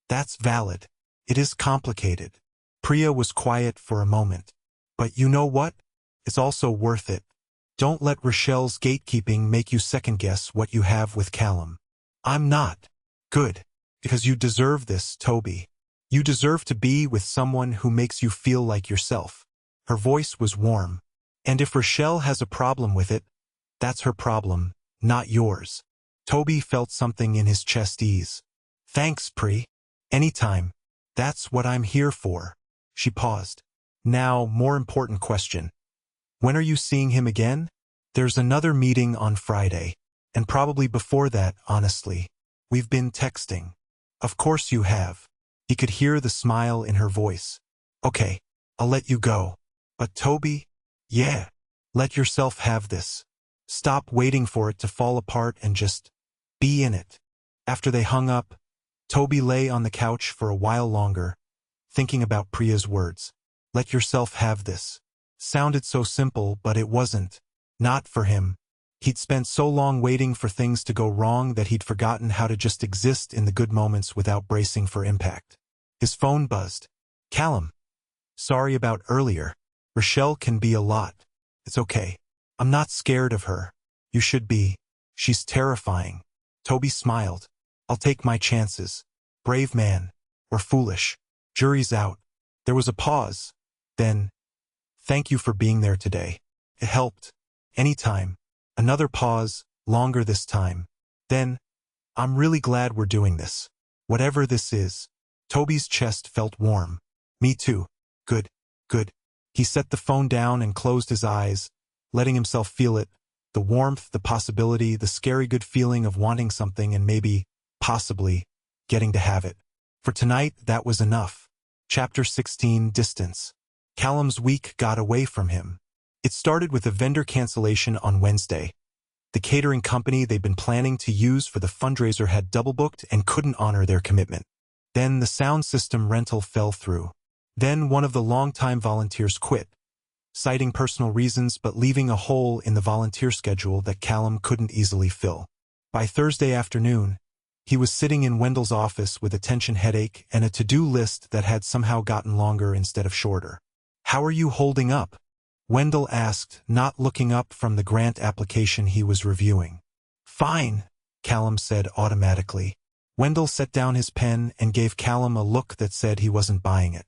That's valid. It is complicated. Priya was quiet for a moment. But you know what? It's also worth it. Don't let Rochelle's gatekeeping make you second-guess what you have with Callum. I'm not. Good. Because you deserve this, Tobi. You deserve to be with someone who makes you feel like yourself. Her voice was warm. And if Rochelle has a problem with it, that's her problem, not yours. Tobi felt something in his chest ease. Thanks, Pri. Anytime. That's what I'm here for. She paused. Now, more important question. When are you seeing him again? There's another meeting on Friday. And probably before that, honestly. We've been texting. Of course you have. He could hear the smile in her voice. Okay, I'll let you go. But Tobi? Yeah. Let yourself have this. Stop waiting for it to fall apart and just be in it. After they hung up, Tobi lay on the couch for a while longer, thinking about Priya's words. Let yourself have this. Sounded so simple, but it wasn't. Not for him. He'd spent so long waiting for things to go wrong that he'd forgotten how to just exist in the good moments without bracing for impact. His phone buzzed. Callum. Sorry about earlier. Rochelle can be a lot. It's okay. I'm not scared of her. You should be. She's terrifying. Tobi smiled. I'll take my chances. Brave man. Or foolish. Jury's out. There was a pause. Then, thank you for being there today. It helped. Anytime. Another pause, longer this time. Then, I'm really glad we're doing this. Whatever this is. Tobi's chest felt warm. Me too. Good, good. He set the phone down and closed his eyes, letting himself feel it. The warmth, the possibility, the scary good feeling of wanting something and maybe, possibly, getting to have it. For tonight, that was enough. Chapter 16, Distance. Callum's week got away from him. It started with a vendor cancellation on Wednesday. The catering company they'd been planning to use for the fundraiser had double-booked and couldn't honor their commitment. Then the sound system rental fell through. Then one of the longtime volunteers quit, citing personal reasons but leaving a hole in the volunteer schedule that Callum couldn't easily fill. By Thursday afternoon, he was sitting in Wendell's office with a tension headache and a to-do list that had somehow gotten longer instead of shorter. How are you holding up? Wendell asked, not looking up from the grant application he was reviewing. Fine, Callum said automatically. Wendell set down his pen and gave Callum a look that said he wasn't buying it.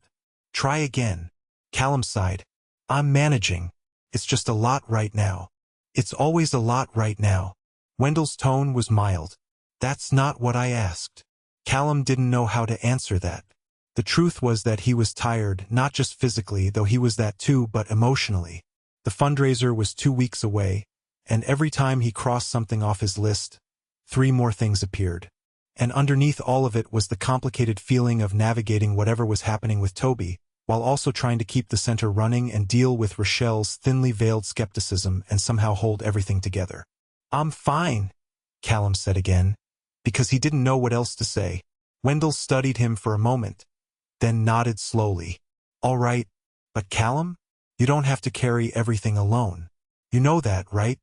Try again. Callum sighed. I'm managing. It's just a lot right now. It's always a lot right now. Wendell's tone was mild. That's not what I asked. Callum didn't know how to answer that. The truth was that he was tired, not just physically, though he was that too, but emotionally. The fundraiser was 2 weeks away, and every time he crossed something off his list, 3 more things appeared. And underneath all of it was the complicated feeling of navigating whatever was happening with Tobi, while also trying to keep the center running and deal with Rochelle's thinly veiled skepticism and somehow hold everything together. I'm fine, Callum said again, because he didn't know what else to say. Wendell studied him for a moment, then nodded slowly. All right, but Callum, you don't have to carry everything alone. You know that, right?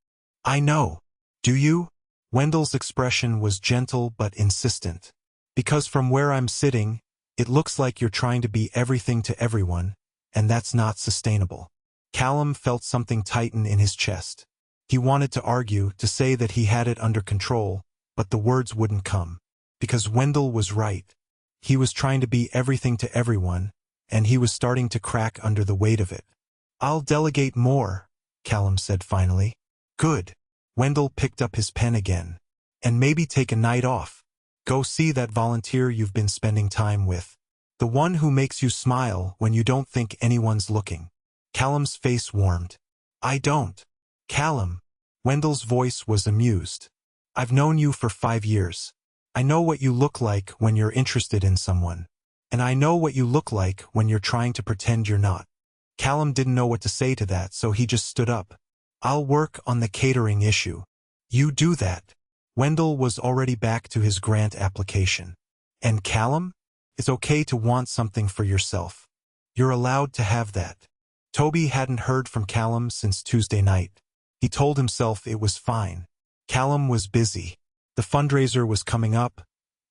I know. Do you? Wendell's expression was gentle but insistent. Because from where I'm sitting, it looks like you're trying to be everything to everyone, and that's not sustainable. Callum felt something tighten in his chest. He wanted to argue, to say that he had it under control, but the words wouldn't come. Because Wendell was right. He was trying to be everything to everyone, and he was starting to crack under the weight of it. I'll delegate more, Callum said finally. Good. Wendell picked up his pen again. And maybe take a night off. Go see that volunteer you've been spending time with. The one who makes you smile when you don't think anyone's looking. Callum's face warmed. I don't. Callum. Wendell's voice was amused. I've known you for 5 years. I know what you look like when you're interested in someone. And I know what you look like when you're trying to pretend you're not. Callum didn't know what to say to that, so he just stood up. I'll work on the catering issue. You do that. Wendell was already back to his grant application. And Callum? It's okay to want something for yourself. You're allowed to have that. Tobi hadn't heard from Callum since Tuesday night. He told himself it was fine. Callum was busy. The fundraiser was coming up,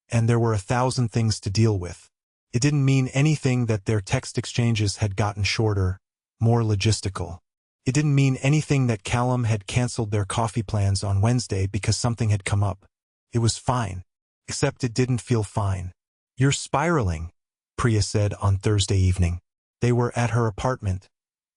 and there were 1,000 things to deal with. It didn't mean anything that their text exchanges had gotten shorter, more logistical. It didn't mean anything that Callum had canceled their coffee plans on Wednesday because something had come up. It was fine. Except it didn't feel fine. You're spiraling, Priya said on Thursday evening. They were at her apartment,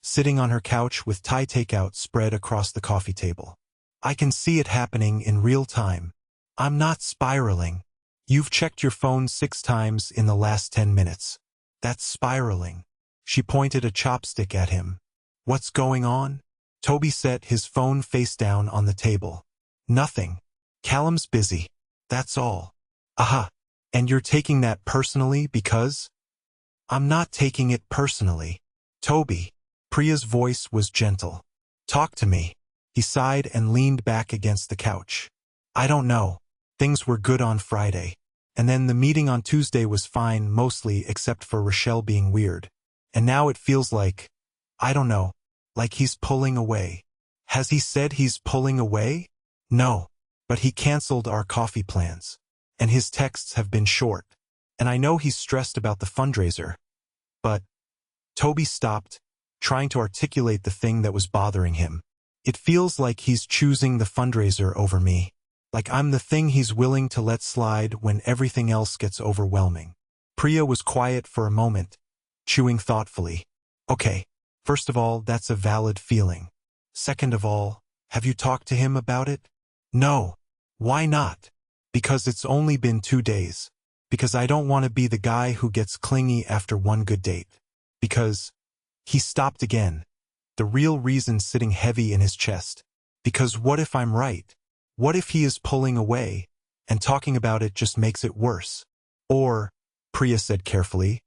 sitting on her couch with Thai takeout spread across the coffee table. I can see it happening in real time. I'm not spiraling. You've checked your phone 6 times in the last 10 minutes. That's spiraling. She pointed a chopstick at him. What's going on? Tobi set his phone face down on the table. Nothing. Callum's busy. That's all. Aha. And you're taking that personally because? I'm not taking it personally. Tobi. Priya's voice was gentle. Talk to me. He sighed and leaned back against the couch. I don't know. Things were good on Friday. And then the meeting on Tuesday was fine mostly except for Rochelle being weird. And now it feels like, I don't know, like he's pulling away. Has he said he's pulling away? No. But he canceled our coffee plans. And his texts have been short. And I know he's stressed about the fundraiser. But Tobi stopped, trying to articulate the thing that was bothering him. It feels like he's choosing the fundraiser over me. Like I'm the thing he's willing to let slide when everything else gets overwhelming. Priya was quiet for a moment, chewing thoughtfully. Okay, first of all, that's a valid feeling. Second of all, have you talked to him about it? No. Why not? Because it's only been 2 days. Because I don't want to be the guy who gets clingy after one good date. Because he stopped again. The real reason sitting heavy in his chest. Because what if I'm right? What if he is pulling away, and talking about it just makes it worse? Or, Priya said carefully,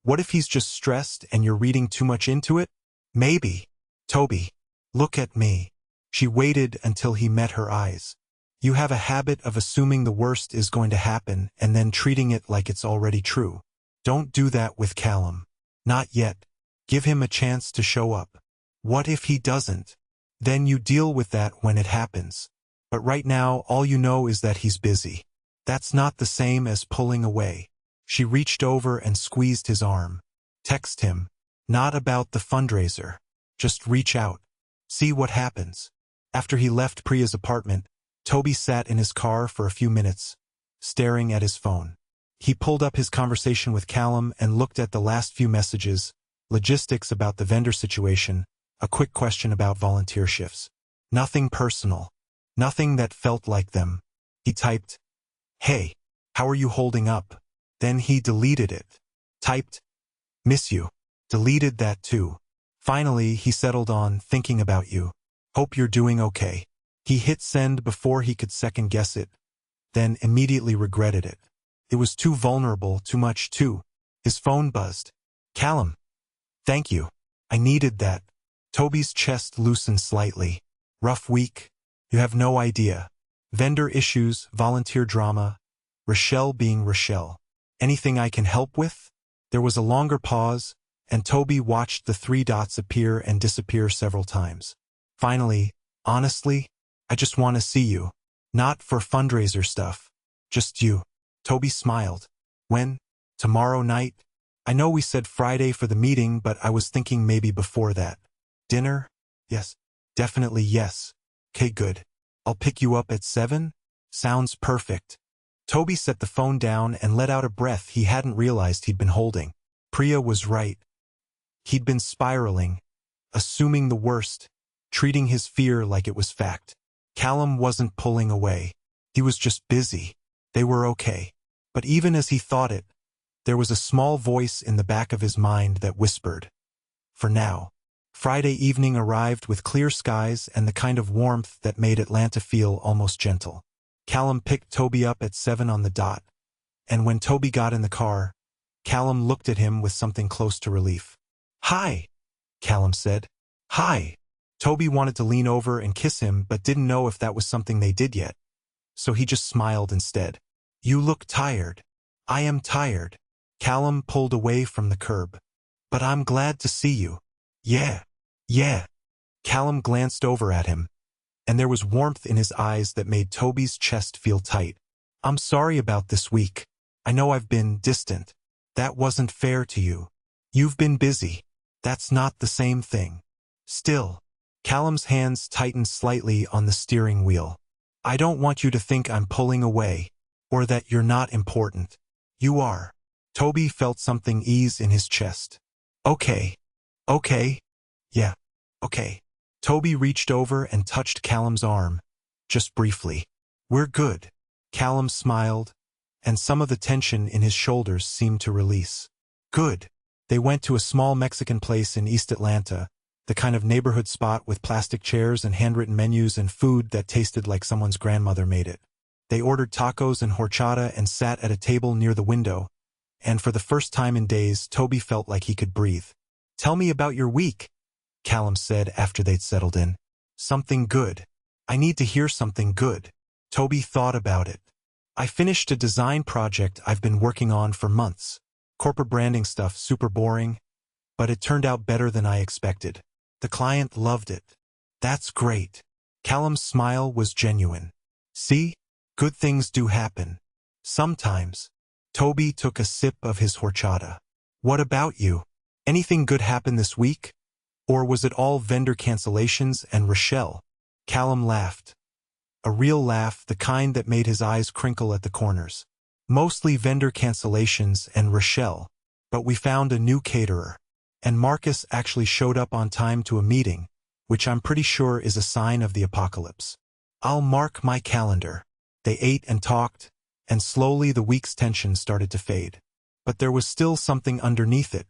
what if he's just stressed and you're reading too much into it? Maybe. Tobi, look at me. She waited until he met her eyes. You have a habit of assuming the worst is going to happen and then treating it like it's already true. Don't do that with Callum. Not yet. Give him a chance to show up. What if he doesn't? Then you deal with that when it happens. But right now, all you know is that he's busy. That's not the same as pulling away. She reached over and squeezed his arm. Text him. Not about the fundraiser. Just reach out. See what happens. After he left Priya's apartment, Tobi sat in his car for a few minutes, staring at his phone. He pulled up his conversation with Callum and looked at the last few messages, logistics about the vendor situation, a quick question about volunteer shifts. Nothing personal. Nothing that felt like them. He typed, "Hey, how are you holding up?" Then he deleted it. Typed, "Miss you." Deleted that too. Finally, he settled on, "Thinking about you. Hope you're doing okay." He hit send before he could second guess it, then immediately regretted it. It was too vulnerable, too much too. His phone buzzed. "Callum. Thank you. I needed that." Tobi's chest loosened slightly. "Rough week? You have no idea. Vendor issues, volunteer drama, Rochelle being Rochelle. Anything I can help with?" There was a longer pause, and Tobi watched the 3 dots appear and disappear several times. Finally, "Honestly, I just want to see you. Not for fundraiser stuff. Just you." Tobi smiled. "When? Tomorrow night? I know we said Friday for the meeting, but I was thinking maybe before that. Dinner? Yes. Definitely yes. Okay, good. I'll pick you up at 7? Sounds perfect." Tobi set the phone down and let out a breath he hadn't realized he'd been holding. Priya was right. He'd been spiraling, assuming the worst, treating his fear like it was fact. Callum wasn't pulling away. He was just busy. They were okay. But even as he thought it, there was a small voice in the back of his mind that whispered, "For now." Friday evening arrived with clear skies and the kind of warmth that made Atlanta feel almost gentle. Callum picked Tobi up at 7 on the dot, and when Tobi got in the car, Callum looked at him with something close to relief. "Hi." Callum said. Hi. Tobi wanted to lean over and kiss him but didn't know if that was something they did yet, so he just smiled instead. You look tired. I am tired. Callum pulled away from the curb. But I'm glad to see you. Yeah. Yeah. Callum glanced over at him, and there was warmth in his eyes that made Tobi's chest feel tight. I'm sorry about this week. I know I've been distant. That wasn't fair to you. You've been busy. That's not the same thing. Still, Callum's hands tightened slightly on the steering wheel. I don't want you to think I'm pulling away, or that you're not important. You are. Tobi felt something ease in his chest. Okay. Okay. Yeah. Okay. Tobi reached over and touched Callum's arm, just briefly. We're good. Callum smiled, and some of the tension in his shoulders seemed to release. Good. They went to a small Mexican place in East Atlanta, the kind of neighborhood spot with plastic chairs and handwritten menus and food that tasted like someone's grandmother made it. They ordered tacos and horchata and sat at a table near the window, and for the first time in days, Tobi felt like he could breathe. Tell me about your week, Callum said after they'd settled in. Something good. I need to hear something good. Tobi thought about it. I finished a design project I've been working on for months. Corporate branding stuff, super boring, but it turned out better than I expected. The client loved it. That's great. Callum's smile was genuine. See? Good things do happen. Sometimes. Tobi took a sip of his horchata. What about you? Anything good happen this week? Or was it all vendor cancellations and Rochelle? Callum laughed. A real laugh, the kind that made his eyes crinkle at the corners. Mostly vendor cancellations and Rochelle, but we found a new caterer. And Marcus actually showed up on time to a meeting, which I'm pretty sure is a sign of the apocalypse. I'll mark my calendar. They ate and talked, and slowly the week's tension started to fade. But there was still something underneath it.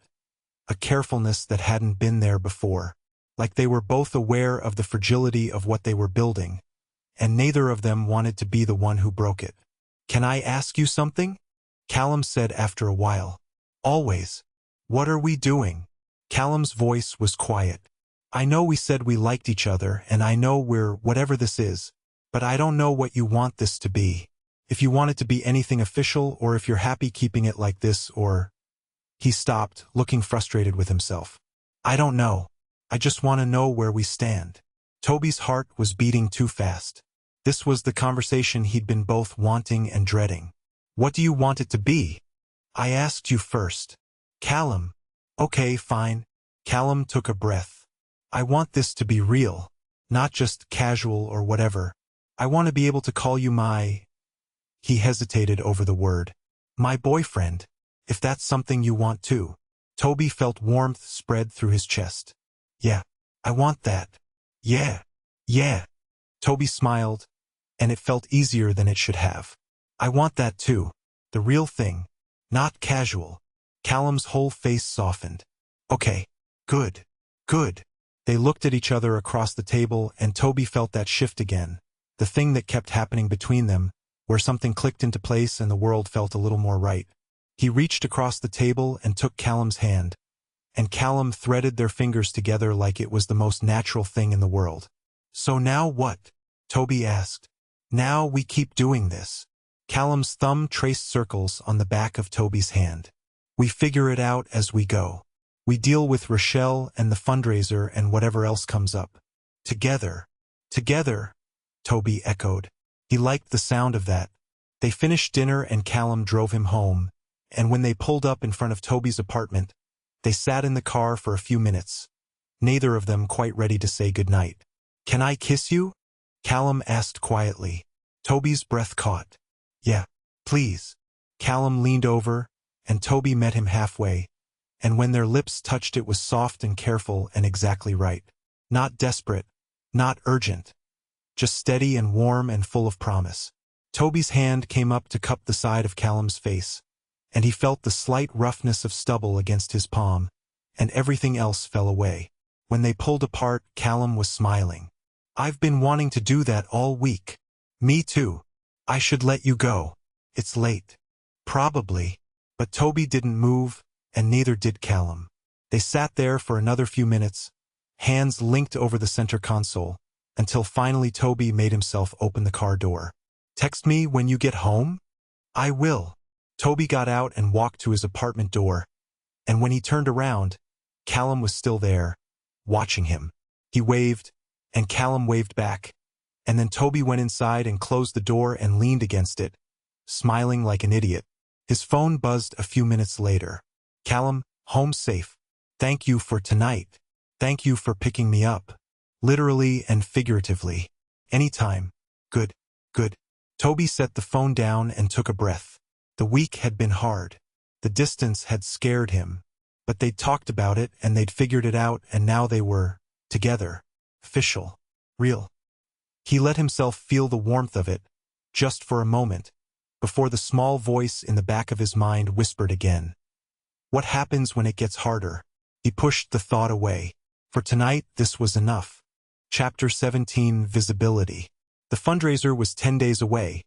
A carefulness that hadn't been there before, like they were both aware of the fragility of what they were building, and neither of them wanted to be the one who broke it. Can I ask you something? Callum said after a while. Always. What are we doing? Callum's voice was quiet. I know we said we liked each other, and I know we're whatever this is, but I don't know what you want this to be. If you want it to be anything official, or if you're happy keeping it like this, or... He stopped, looking frustrated with himself. I don't know. I just want to know where we stand. Tobi's heart was beating too fast. This was the conversation he'd been both wanting and dreading. What do you want it to be? I asked you first. Callum. Okay, fine. Callum took a breath. I want this to be real, not just casual or whatever. I want to be able to call you my... He hesitated over the word. My boyfriend. If that's something you want too. Tobi felt warmth spread through his chest. Yeah, I want that. Yeah. Yeah. Tobi smiled, and it felt easier than it should have. I want that too. The real thing. Not casual. Callum's whole face softened. Okay. Good. Good. They looked at each other across the table, and Tobi felt that shift again. The thing that kept happening between them, where something clicked into place and the world felt a little more right. He reached across the table and took Callum's hand, and Callum threaded their fingers together like it was the most natural thing in the world. So now what? Tobi asked. Now we keep doing this. Callum's thumb traced circles on the back of Tobi's hand. We figure it out as we go. We deal with Rochelle and the fundraiser and whatever else comes up. Together. Together, Tobi echoed. He liked the sound of that. They finished dinner and Callum drove him home, and when they pulled up in front of Tobi's apartment, they sat in the car for a few minutes, neither of them quite ready to say goodnight. Can I kiss you? Callum asked quietly. Tobi's breath caught. Yeah, please. Callum leaned over, and Tobi met him halfway, and when their lips touched it was soft and careful and exactly right. Not desperate, not urgent, just steady and warm and full of promise. Tobi's hand came up to cup the side of Callum's face, and he felt the slight roughness of stubble against his palm, and everything else fell away. When they pulled apart, Callum was smiling. I've been wanting to do that all week. Me too. I should let you go. It's late. Probably. But Tobi didn't move, and neither did Callum. They sat there for another few minutes, hands linked over the center console, until finally Tobi made himself open the car door. "Text me when you get home?" "I will." Tobi got out and walked to his apartment door, and when he turned around, Callum was still there, watching him. He waved, and Callum waved back, and then Tobi went inside and closed the door and leaned against it, smiling like an idiot. His phone buzzed a few minutes later. "Callum, home safe. Thank you for tonight. Thank you for picking me up. Literally and figuratively. Anytime. Good, good." Tobi set the phone down and took a breath. The week had been hard. The distance had scared him. But they'd talked about it and they'd figured it out, and now they were together. Official. Real. He let himself feel the warmth of it, just for a moment, before the small voice in the back of his mind whispered again. What happens when it gets harder? He pushed the thought away. For tonight, this was enough. Chapter 17, Visibility. The fundraiser was 10 days away,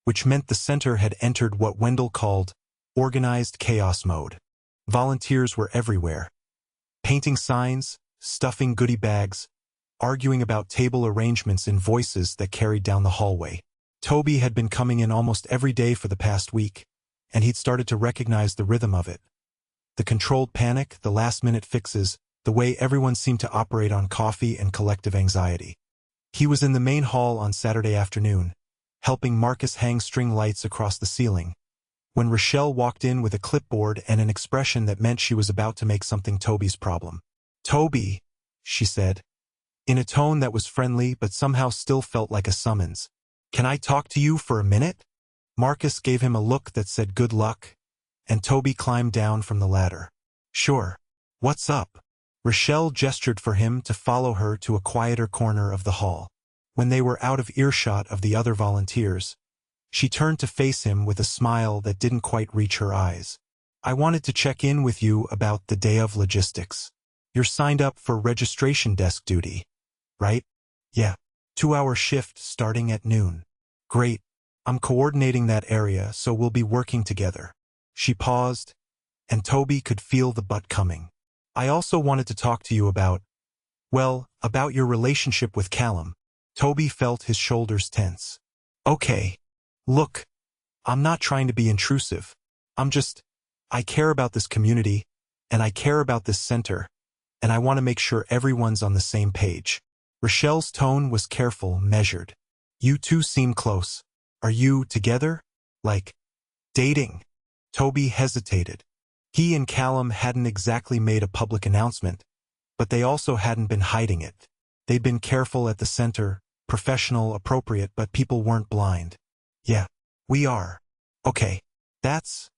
which meant the center had entered what Wendell called organized chaos mode. Volunteers were everywhere, painting signs, stuffing goodie bags, arguing about table arrangements in voices that carried down the hallway. Tobi had been coming in almost every day for the past week, and he'd started to recognize the rhythm of it. The controlled panic, the last-minute fixes, the way everyone seemed to operate on coffee and collective anxiety. He was in the main hall on Saturday afternoon, helping Marcus hang string lights across the ceiling, when Rochelle walked in with a clipboard and an expression that meant she was about to make something Tobi's problem. "Tobi," she said, in a tone that was friendly but somehow still felt like a summons. "Can I talk to you for a minute?" Marcus gave him a look that said good luck, and Tobi climbed down from the ladder. "Sure. What's up?" Rochelle gestured for him to follow her to a quieter corner of the hall. When they were out of earshot of the other volunteers, she turned to face him with a smile that didn't quite reach her eyes. "I wanted to check in with you about the day of logistics. You're signed up for registration desk duty, right?" "Yeah. 2-hour shift starting at noon." "Great. I'm coordinating that area, so we'll be working together." She paused, and Tobi could feel the butt coming. "I also wanted to talk to you about your relationship with Callum." Tobi felt his shoulders tense. "Okay. Look, I'm not trying to be intrusive. I care about this community, and I care about this center, and I want to make sure everyone's on the same page." Rochelle's tone was careful, measured. "You two seem close. Are you together? Like, dating?" Tobi hesitated. He and Callum hadn't exactly made a public announcement, but they also hadn't been hiding it. They'd been careful at the center, professional, appropriate, but people weren't blind. "Yeah, we are." "Okay, that's..."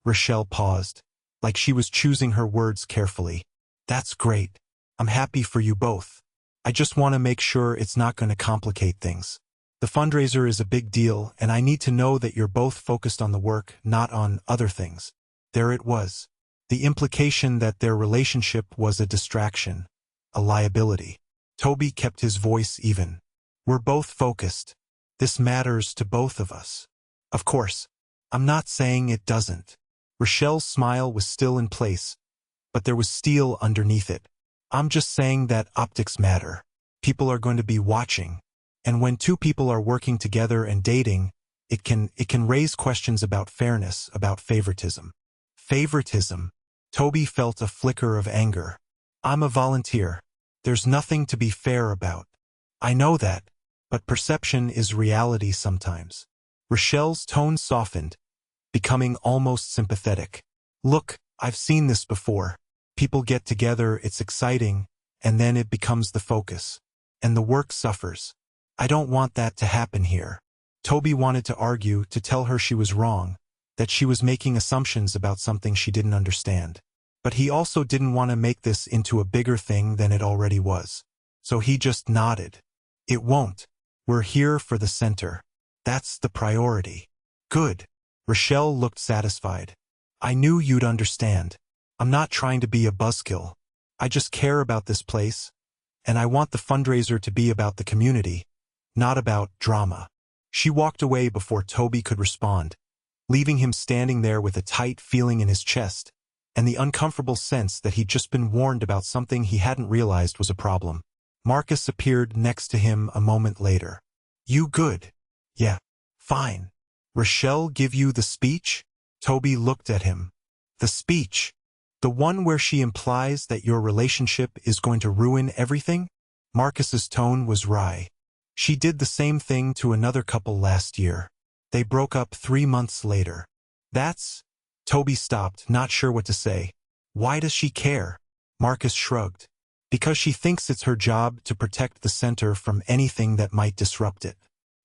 Rochelle paused, like she was choosing her words carefully. "That's great. I'm happy for you both. I just want to make sure it's not going to complicate things. The fundraiser is a big deal, and I need to know that you're both focused on the work, not on other things." There it was. The implication that their relationship was a distraction, a liability. Tobi kept his voice even. "We're both focused. This matters to both of us." "Of course. I'm not saying it doesn't." Rochelle's smile was still in place, but there was steel underneath it. "I'm just saying that optics matter. People are going to be watching. And when two people are working together and dating, it can raise questions about fairness, about favoritism." Favoritism. Tobi felt a flicker of anger. "I'm a volunteer. There's nothing to be fair about." "I know that, but perception is reality sometimes." Rochelle's tone softened, becoming almost sympathetic. "Look, I've seen this before. People get together, it's exciting, and then it becomes the focus. And the work suffers. I don't want that to happen here." Tobi wanted to argue, to tell her she was wrong, that she was making assumptions about something she didn't understand. But he also didn't want to make this into a bigger thing than it already was. So he just nodded. "It won't. We're here for the center. That's the priority." "Good." Rochelle looked satisfied. "I knew you'd understand. I'm not trying to be a buzzkill. I just care about this place, and I want the fundraiser to be about the community, not about drama." She walked away before Tobi could respond, leaving him standing there with a tight feeling in his chest, and the uncomfortable sense that he'd just been warned about something he hadn't realized was a problem. Marcus appeared next to him a moment later. "You good?" "Yeah. Fine." "Rochelle give you the speech?" Tobi looked at him. "The speech? The one where she implies that your relationship is going to ruin everything?" Marcus's tone was wry. "She did the same thing to another couple last year. They broke up 3 months later." "That's—" Tobi stopped, not sure what to say. "Why does she care?" Marcus shrugged. "Because she thinks it's her job to protect the center from anything that might disrupt it.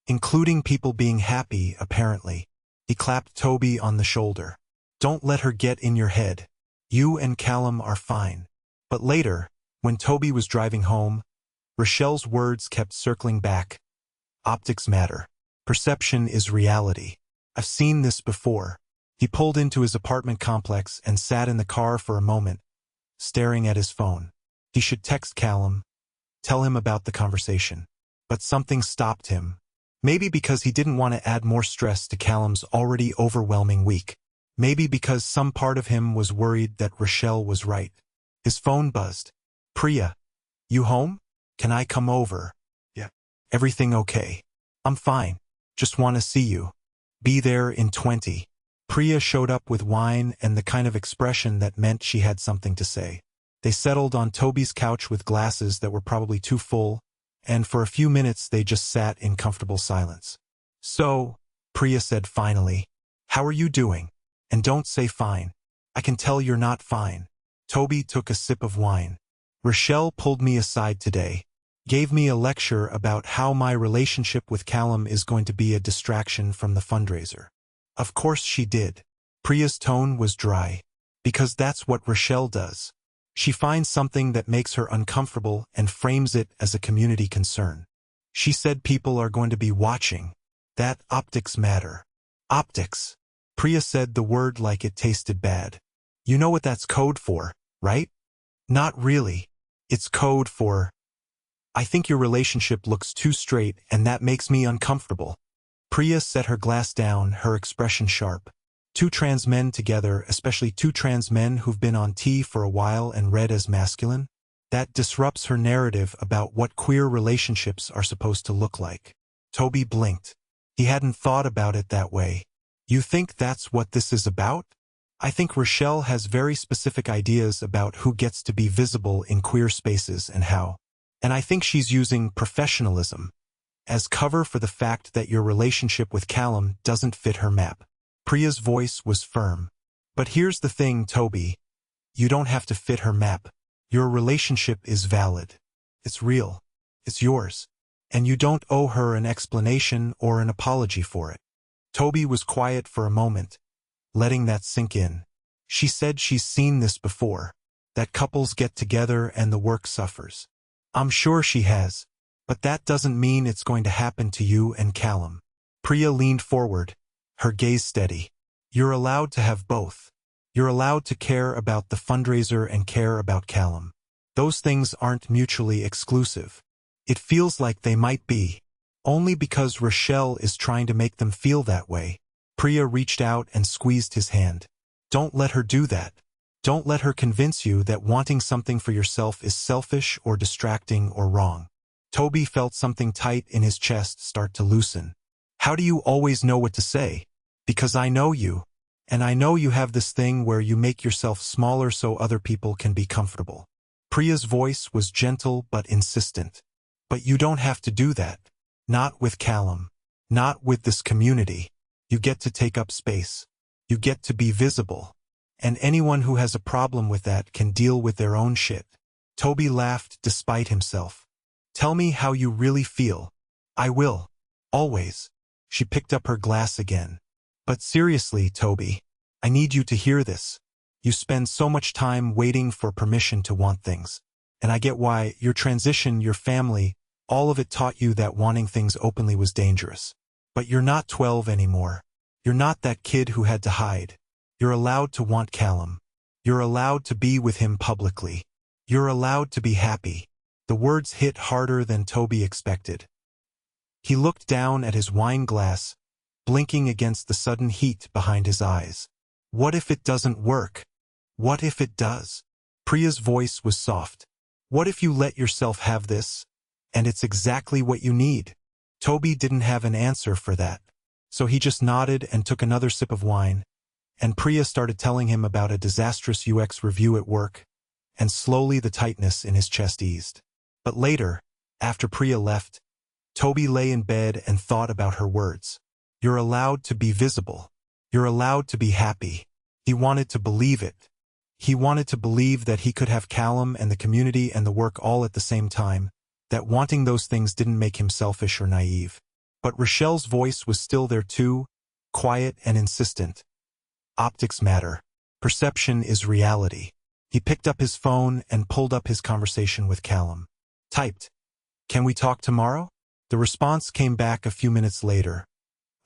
Including people being happy, apparently." He clapped Tobi on the shoulder. "Don't let her get in your head. You and Callum are fine." But later, when Tobi was driving home, Rochelle's words kept circling back. "Optics matter. Perception is reality. I've seen this before." He pulled into his apartment complex and sat in the car for a moment, staring at his phone. He should text Callum, tell him about the conversation. But something stopped him. Maybe because he didn't want to add more stress to Callum's already overwhelming week. Maybe because some part of him was worried that Rochelle was right. His phone buzzed. "Priya, you home? Can I come over?" "Yeah." "Everything okay?" "I'm fine. Just want to see you. Be there in 20. Priya showed up with wine and the kind of expression that meant she had something to say. They settled on Tobi's couch with glasses that were probably too full, and for a few minutes they just sat in comfortable silence. "So," Priya said finally, "how are you doing? And don't say fine. I can tell you're not fine." Tobi took a sip of wine. "Rochelle pulled me aside today. Gave me a lecture about how my relationship with Callum is going to be a distraction from the fundraiser." "Of course she did." Priya's tone was dry. "Because that's what Rochelle does. She finds something that makes her uncomfortable and frames it as a community concern. She said people are going to be watching. That optics matter." "Optics." Priya said the word like it tasted bad. "You know what that's code for, right?" "Not really. It's code for, I think your relationship looks too straight and that makes me uncomfortable." Priya set her glass down, her expression sharp. Two trans men together, especially two trans men who've been on T for a while and read as masculine? That disrupts her narrative about what queer relationships are supposed to look like. Tobi blinked. He hadn't thought about it that way. "You think that's what this is about?" "I think Rochelle has very specific ideas about who gets to be visible in queer spaces and how. And I think she's using professionalism as cover for the fact that your relationship with Callum doesn't fit her map." Priya's voice was firm. "But here's the thing, Tobi. You don't have to fit her map. Your relationship is valid. It's real. It's yours. And you don't owe her an explanation or an apology for it." Tobi was quiet for a moment, letting that sink in. She said she's seen this before, that couples get together and the work suffers. "I'm sure she has, but that doesn't mean it's going to happen to you and Callum." Priya leaned forward, her gaze steady. "You're allowed to have both. You're allowed to care about the fundraiser and care about Callum. Those things aren't mutually exclusive. It feels like they might be. Only because Rochelle is trying to make them feel that way." Priya reached out and squeezed his hand. "Don't let her do that. Don't let her convince you that wanting something for yourself is selfish or distracting or wrong." Tobi felt something tight in his chest start to loosen. "How do you always know what to say?" "Because I know you. And I know you have this thing where you make yourself smaller so other people can be comfortable." Priya's voice was gentle but insistent. "But you don't have to do that. Not with Callum. Not with this community. You get to take up space. You get to be visible. And anyone who has a problem with that can deal with their own shit." Tobi laughed despite himself. "Tell me how you really feel." "I will. Always." She picked up her glass again. "But seriously, Tobi, I need you to hear this. You spend so much time waiting for permission to want things. And I get why your transition, your family, all of it taught you that wanting things openly was dangerous. But you're not 12 anymore. You're not that kid who had to hide. You're allowed to want Callum. You're allowed to be with him publicly. You're allowed to be happy." The words hit harder than Tobi expected. He looked down at his wine glass, blinking against the sudden heat behind his eyes. "What if it doesn't work? What if it does? Priya's voice was soft. What if you let yourself have this, and it's exactly what you need? Tobi didn't have an answer for that, so he just nodded and took another sip of wine, and Priya started telling him about a disastrous UX review at work, and slowly the tightness in his chest eased. But later, after Priya left, Tobi lay in bed and thought about her words. You're allowed to be visible. You're allowed to be happy. He wanted to believe it. He wanted to believe that he could have Callum and the community and the work all at the same time, that wanting those things didn't make him selfish or naive. But Rochelle's voice was still there too, quiet and insistent. Optics matter. Perception is reality. He picked up his phone and pulled up his conversation with Callum. Typed, "Can we talk tomorrow?" The response came back a few minutes later.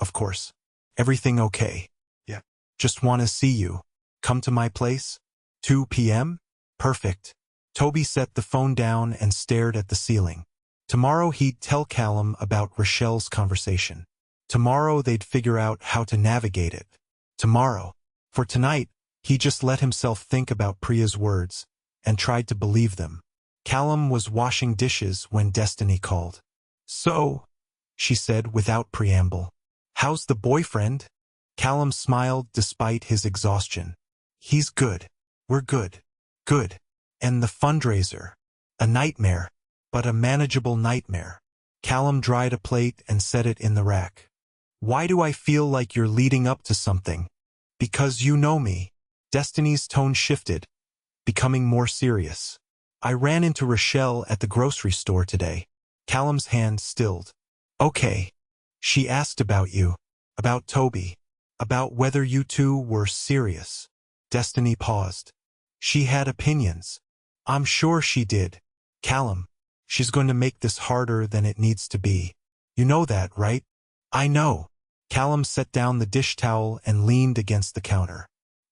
"Of course. Everything okay? Yeah. Just want to see you. Come to my place? 2 p.m.? Perfect." Tobi set the phone down and stared at the ceiling. Tomorrow he'd tell Callum about Rochelle's conversation. Tomorrow they'd figure out how to navigate it. Tomorrow. For tonight, he just let himself think about Priya's words and tried to believe them. Callum was washing dishes when Destiny called. "So," she said without preamble, "how's the boyfriend?" Callum smiled despite his exhaustion. "He's good. We're good. Good. And the fundraiser. A nightmare, but a manageable nightmare." Callum dried a plate and set it in the rack. "Why do I feel like you're leading up to something?" "Because you know me." Destiny's tone shifted, becoming more serious. "I ran into Rochelle at the grocery store today." Callum's hand stilled. "Okay. She asked about you, about Tobi, about whether you two were serious." Destiny paused. "She had opinions." "I'm sure she did." "Callum, she's going to make this harder than it needs to be. You know that, right?" "I know." Callum set down the dish towel and leaned against the counter.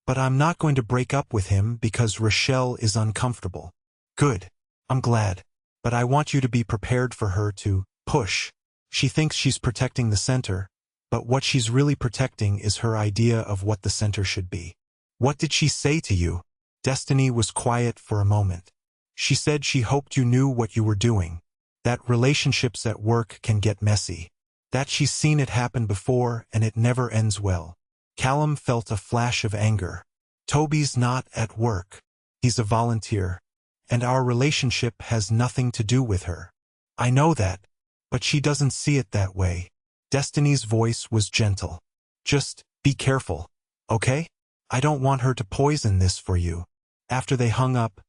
"But I'm not going to break up with him because Rochelle is uncomfortable." "Good. I'm glad. But I want you to be prepared for her to push. She thinks she's protecting the center, but what she's really protecting is her idea of what the center should be." "What did she say to you?" Destiny was quiet for a moment. "She said she hoped you knew what you were doing. That relationships at work can get messy. That she's seen it happen before and it never ends well." Callum felt a flash of anger. "Tobi's not at work. He's a volunteer. And our relationship has nothing to do with her." "I know that, but she doesn't see it that way." Destiny's voice was gentle. "Just be careful, okay? I don't want her to poison this for you." After they hung up,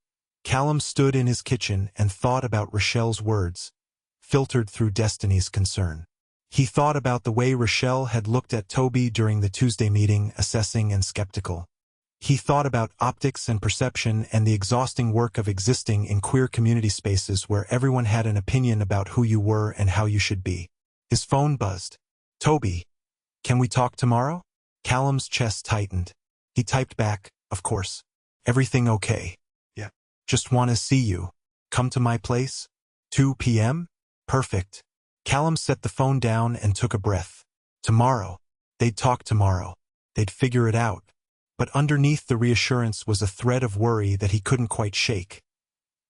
Callum stood in his kitchen and thought about Rochelle's words, filtered through Destiny's concern. He thought about the way Rochelle had looked at Tobi during the Tuesday meeting, assessing and skeptical. He thought about optics and perception and the exhausting work of existing in queer community spaces where everyone had an opinion about who you were and how you should be. His phone buzzed. "Tobi, can we talk tomorrow?" Callum's chest tightened. He typed back, "Of course. Everything okay? Yeah. Just want to see you. Come to my place? 2 p.m.? Perfect." Callum set the phone down and took a breath. Tomorrow. They'd talk tomorrow. They'd figure it out. But underneath the reassurance was a thread of worry that he couldn't quite shake.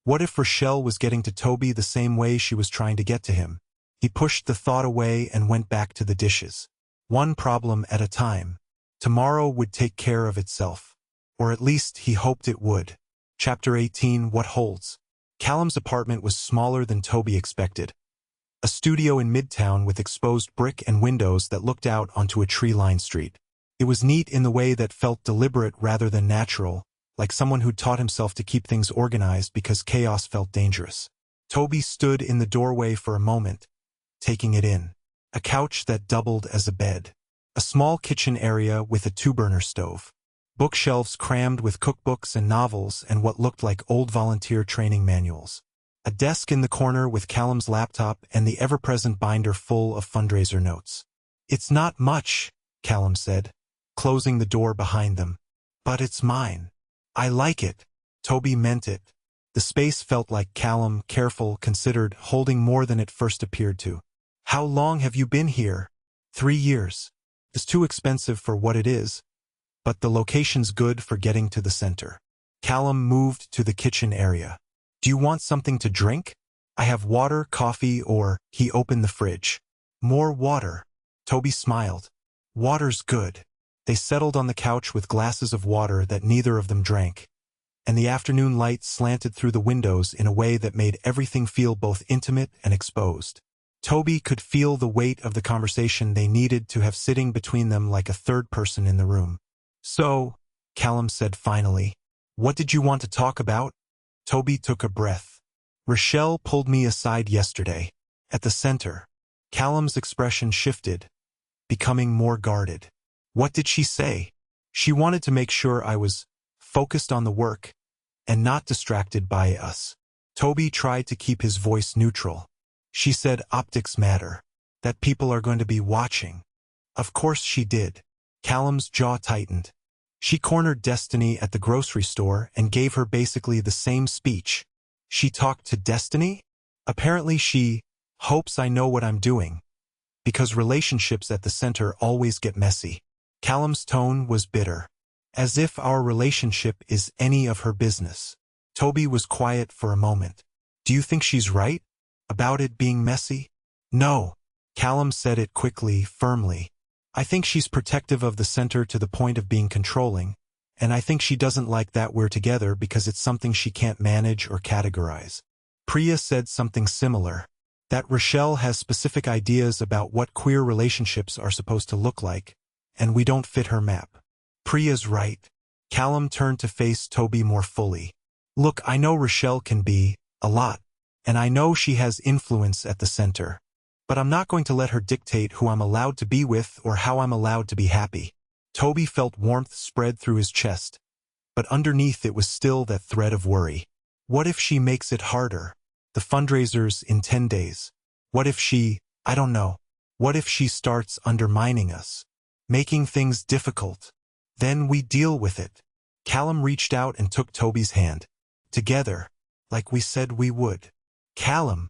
What if Rochelle was getting to Tobi the same way she was trying to get to him? He pushed the thought away and went back to the dishes. One problem at a time. Tomorrow would take care of itself. Or at least he hoped it would. Chapter 18, What Holds? Callum's apartment was smaller than Tobi expected. A studio in Midtown with exposed brick and windows that looked out onto a tree-lined street. It was neat in the way that felt deliberate rather than natural, like someone who'd taught himself to keep things organized because chaos felt dangerous. Tobi stood in the doorway for a moment, taking it in. A couch that doubled as a bed. A small kitchen area with a two-burner stove. Bookshelves crammed with cookbooks and novels and what looked like old volunteer training manuals. A desk in the corner with Callum's laptop and the ever-present binder full of fundraiser notes. "It's not much," Callum said, closing the door behind them. "But it's mine. I like it." Tobi meant it. The space felt like Callum, careful, considered, holding more than it first appeared to. "How long have you been here?" 3 years. It's too expensive for what it is, but the location's good for getting to the center. Callum moved to the kitchen area. Do you want something to drink? I have water, coffee, or... He opened the fridge. More water. Tobi smiled. Water's good. They settled on the couch with glasses of water that neither of them drank, and the afternoon light slanted through the windows in a way that made everything feel both intimate and exposed. Tobi could feel the weight of the conversation they needed to have sitting between them like a third person in the room. So, Callum said finally, what did you want to talk about? Tobi took a breath. Rochelle pulled me aside yesterday. At the center. Callum's expression shifted, becoming more guarded. What did she say? She wanted to make sure I was focused on the work and not distracted by us. Tobi tried to keep his voice neutral. She said optics matter, that people are going to be watching. Of course she did. Callum's jaw tightened. She cornered Destiny at the grocery store and gave her basically the same speech. She talked to Destiny? Apparently she hopes I know what I'm doing, because relationships at the center always get messy. Callum's tone was bitter, as if our relationship is any of her business. Tobi was quiet for a moment. Do you think she's right about it being messy? No. Callum said it quickly, firmly. I think she's protective of the center to the point of being controlling, and I think she doesn't like that we're together because it's something she can't manage or categorize. Priya said something similar, that Rochelle has specific ideas about what queer relationships are supposed to look like, and we don't fit her map. Priya's right. Callum turned to face Tobi more fully. Look, I know Rochelle can be a lot, and I know she has influence at the center, but I'm not going to let her dictate who I'm allowed to be with or how I'm allowed to be happy. Tobi felt warmth spread through his chest, but underneath it was still that thread of worry. What if she makes it harder? The fundraiser's in 10 days. What if she, I don't know, what if she starts undermining us? Making things difficult? Then we deal with it. Callum reached out and took Tobi's hand. Together, like we said we would. Callum,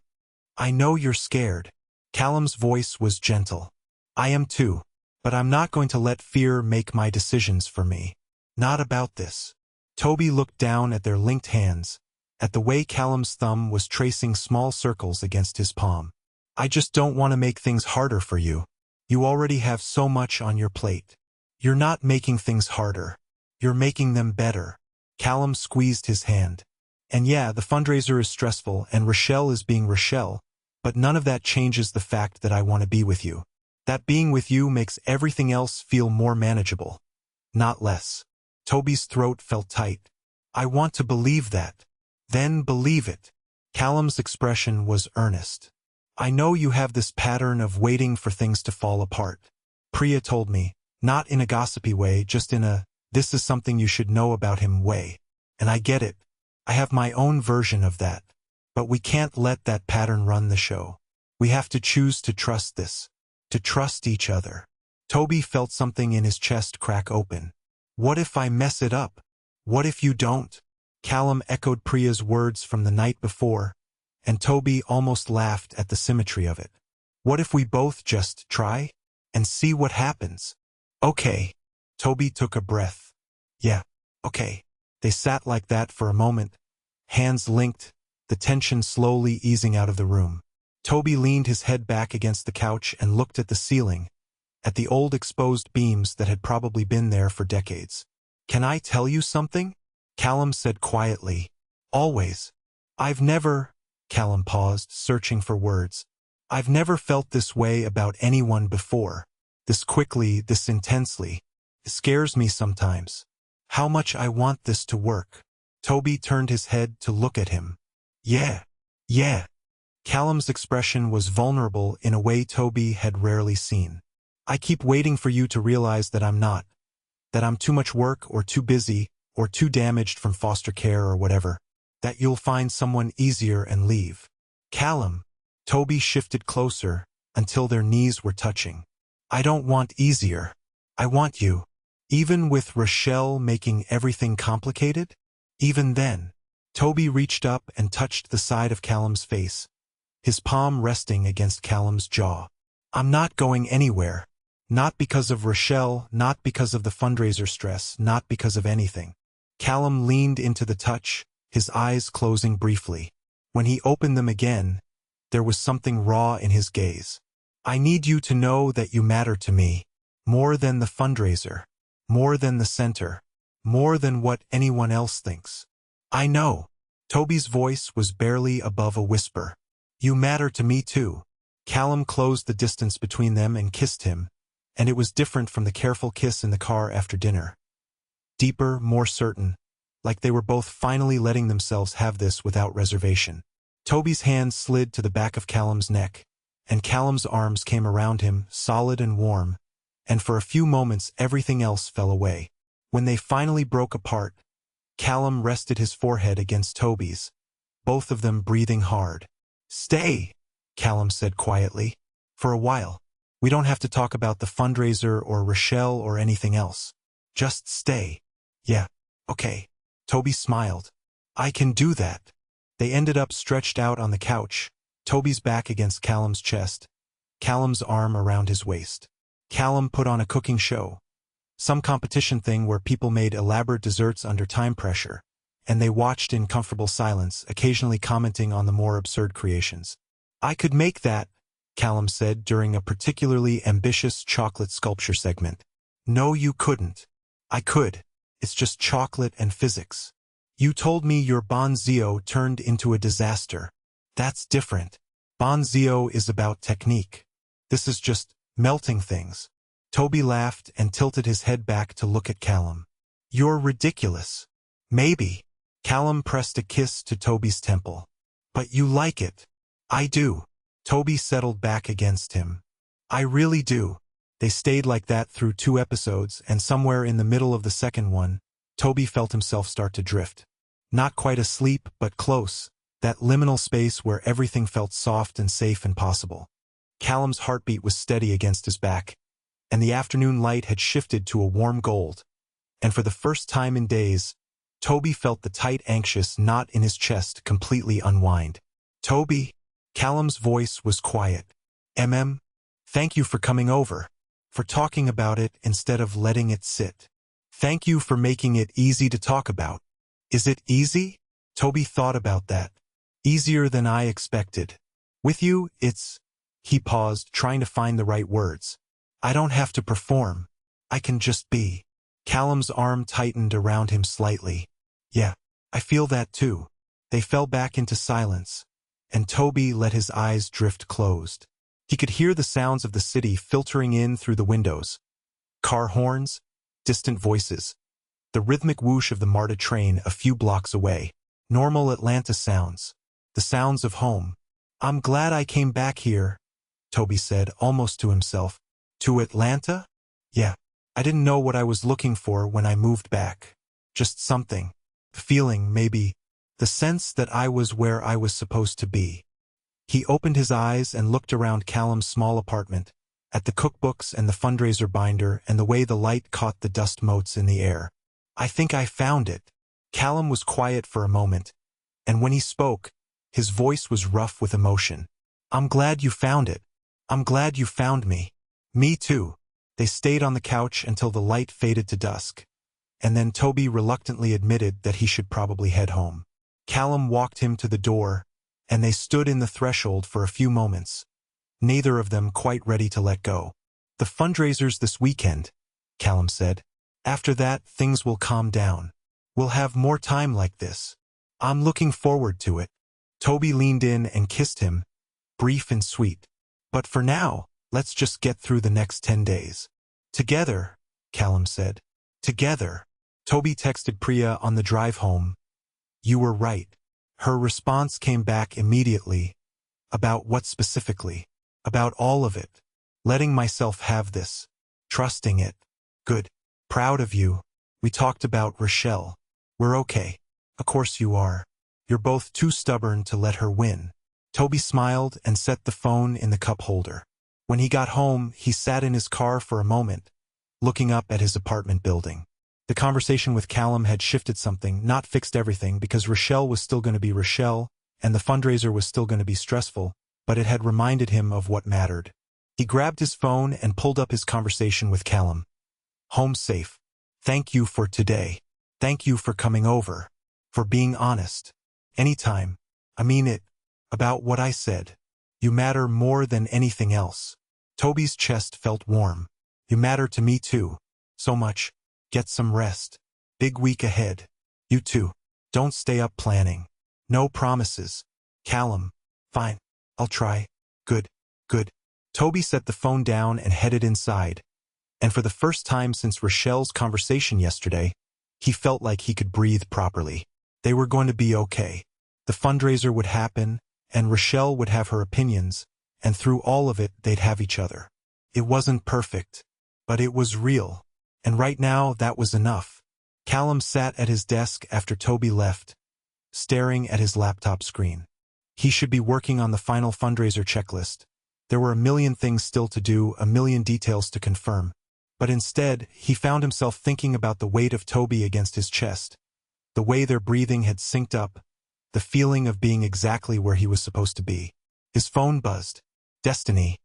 I know you're scared. Callum's voice was gentle. I am too, but I'm not going to let fear make my decisions for me. Not about this. Tobi looked down at their linked hands, at the way Callum's thumb was tracing small circles against his palm. I just don't want to make things harder for you. You already have so much on your plate. You're not making things harder. You're making them better. Callum squeezed his hand. And yeah, the fundraiser is stressful and Rochelle is being Rochelle, but none of that changes the fact that I want to be with you. That being with you makes everything else feel more manageable, not less. Tobi's throat felt tight. I want to believe that. Then believe it. Callum's expression was earnest. I know you have this pattern of waiting for things to fall apart. Priya told me, not in a gossipy way, just in a, this is something you should know about him way. And I get it. I have my own version of that. But we can't let that pattern run the show. We have to choose to trust this. To trust each other. Tobi felt something in his chest crack open. What if I mess it up? What if you don't? Callum echoed Priya's words from the night before, and Tobi almost laughed at the symmetry of it. What if we both just try and see what happens? Okay. Tobi took a breath. Yeah, okay. They sat like that for a moment, hands linked, the tension slowly easing out of the room. Tobi leaned his head back against the couch and looked at the ceiling, at the old exposed beams that had probably been there for decades. Can I tell you something? Callum said quietly. Always. I've never... Callum paused, searching for words. I've never felt this way about anyone before. This quickly, this intensely. It scares me sometimes. How much I want this to work. Tobi turned his head to look at him. Yeah. Callum's expression was vulnerable in a way Tobi had rarely seen. I keep waiting for you to realize that I'm not. That I'm too much work or too busy or too damaged from foster care or whatever. That you'll find someone easier and leave. Callum. Tobi shifted closer until their knees were touching. I don't want easier. I want you. Even with Rochelle making everything complicated? Even then. Tobi reached up and touched the side of Callum's face, his palm resting against Callum's jaw. I'm not going anywhere. Not because of Rochelle, not because of the fundraiser stress, not because of anything. Callum leaned into the touch, his eyes closing briefly. When he opened them again, there was something raw in his gaze. I need you to know that you matter to me, more than the fundraiser, more than the center, more than what anyone else thinks. I know. Tobi's voice was barely above a whisper. You matter to me too. Callum closed the distance between them and kissed him, and it was different from the careful kiss in the car after dinner. Deeper, more certain, like they were both finally letting themselves have this without reservation. Tobi's hand slid to the back of Callum's neck, and Callum's arms came around him, solid and warm, and for a few moments everything else fell away. When they finally broke apart, Callum rested his forehead against Tobi's, both of them breathing hard. Stay, Callum said quietly. For a while. We don't have to talk about the fundraiser or Rochelle or anything else. Just stay. Yeah, okay. Tobi smiled. I can do that. They ended up stretched out on the couch, Tobi's back against Callum's chest, Callum's arm around his waist. Callum put on a cooking show. Some competition thing where people made elaborate desserts under time pressure, and they watched in comfortable silence, occasionally commenting on the more absurd creations. I could make that, Callum said during a particularly ambitious chocolate sculpture segment. No, you couldn't. I could. It's just chocolate and physics. You told me your Bonzio turned into a disaster. That's different. Bonzio is about technique. This is just melting things. Tobi laughed and tilted his head back to look at Callum. You're ridiculous. Maybe. Callum pressed a kiss to Tobi's temple. But you like it. I do. Tobi settled back against him. I really do. They stayed like that through 2 episodes, and somewhere in the middle of the second one, Tobi felt himself start to drift. Not quite asleep, but close, that liminal space where everything felt soft and safe and possible. Callum's heartbeat was steady against his back, and the afternoon light had shifted to a warm gold. And for the first time in days, Tobi felt the tight, anxious knot in his chest completely unwind. Tobi, Callum's voice was quiet. Thank you for coming over. For talking about it instead of letting it sit. Thank you for making it easy to talk about. Is it easy? Tobi thought about that. Easier than I expected. With you, it's... He paused, trying to find the right words. I don't have to perform. I can just be. Callum's arm tightened around him slightly. Yeah, I feel that too. They fell back into silence, and Tobi let his eyes drift closed. He could hear the sounds of the city filtering in through the windows. Car horns, distant voices, the rhythmic whoosh of the MARTA train a few blocks away. Normal Atlanta sounds, the sounds of home. I'm glad I came back here, Tobi said, almost to himself. To Atlanta? Yeah, I didn't know what I was looking for when I moved back. Just something. The feeling, maybe. The sense that I was where I was supposed to be. He opened his eyes and looked around Callum's small apartment, at the cookbooks and the fundraiser binder and the way the light caught the dust motes in the air. I think I found it. Callum was quiet for a moment, and when he spoke, his voice was rough with emotion. I'm glad you found it. I'm glad you found me. Me too. They stayed on the couch until the light faded to dusk, and then Tobi reluctantly admitted that he should probably head home. Callum walked him to the door, and they stood in the threshold for a few moments, neither of them quite ready to let go. The fundraiser's this weekend, Callum said. After that, things will calm down. We'll have more time like this. I'm looking forward to it. Tobi leaned in and kissed him, brief and sweet. But for now, let's just get through the next 10 days. Together, Callum said. Together. Tobi texted Priya on the drive home. You were right. Her response came back immediately. About what specifically? About all of it. Letting myself have this. Trusting it. Good. Proud of you. We talked about Rochelle. We're okay. Of course you are. You're both too stubborn to let her win. Tobi smiled and set the phone in the cup holder. When he got home, he sat in his car for a moment, looking up at his apartment building. The conversation with Callum had shifted something, not fixed everything, because Rochelle was still going to be Rochelle, and the fundraiser was still going to be stressful, but it had reminded him of what mattered. He grabbed his phone and pulled up his conversation with Callum. Home safe. Thank you for today. Thank you for coming over. For being honest. Anytime. I mean it. About what I said. You matter more than anything else. Tobi's chest felt warm. You matter to me too. So much. Get some rest. Big week ahead. You too. Don't stay up planning. No promises. Callum. Fine. I'll try. Good. Good. Tobi set the phone down and headed inside. And for the first time since Rochelle's conversation yesterday, he felt like he could breathe properly. They were going to be okay. The fundraiser would happen, and Rochelle would have her opinions, and through all of it they'd have each other. It wasn't perfect, but it was real. And right now that was enough. Callum sat at his desk after Tobi left, staring at his laptop screen. He should be working on the final fundraiser checklist. There were a million things still to do, a million details to confirm. But instead, he found himself thinking about the weight of Tobi against his chest, the way their breathing had synced up, the feeling of being exactly where he was supposed to be. His phone buzzed. Destiny.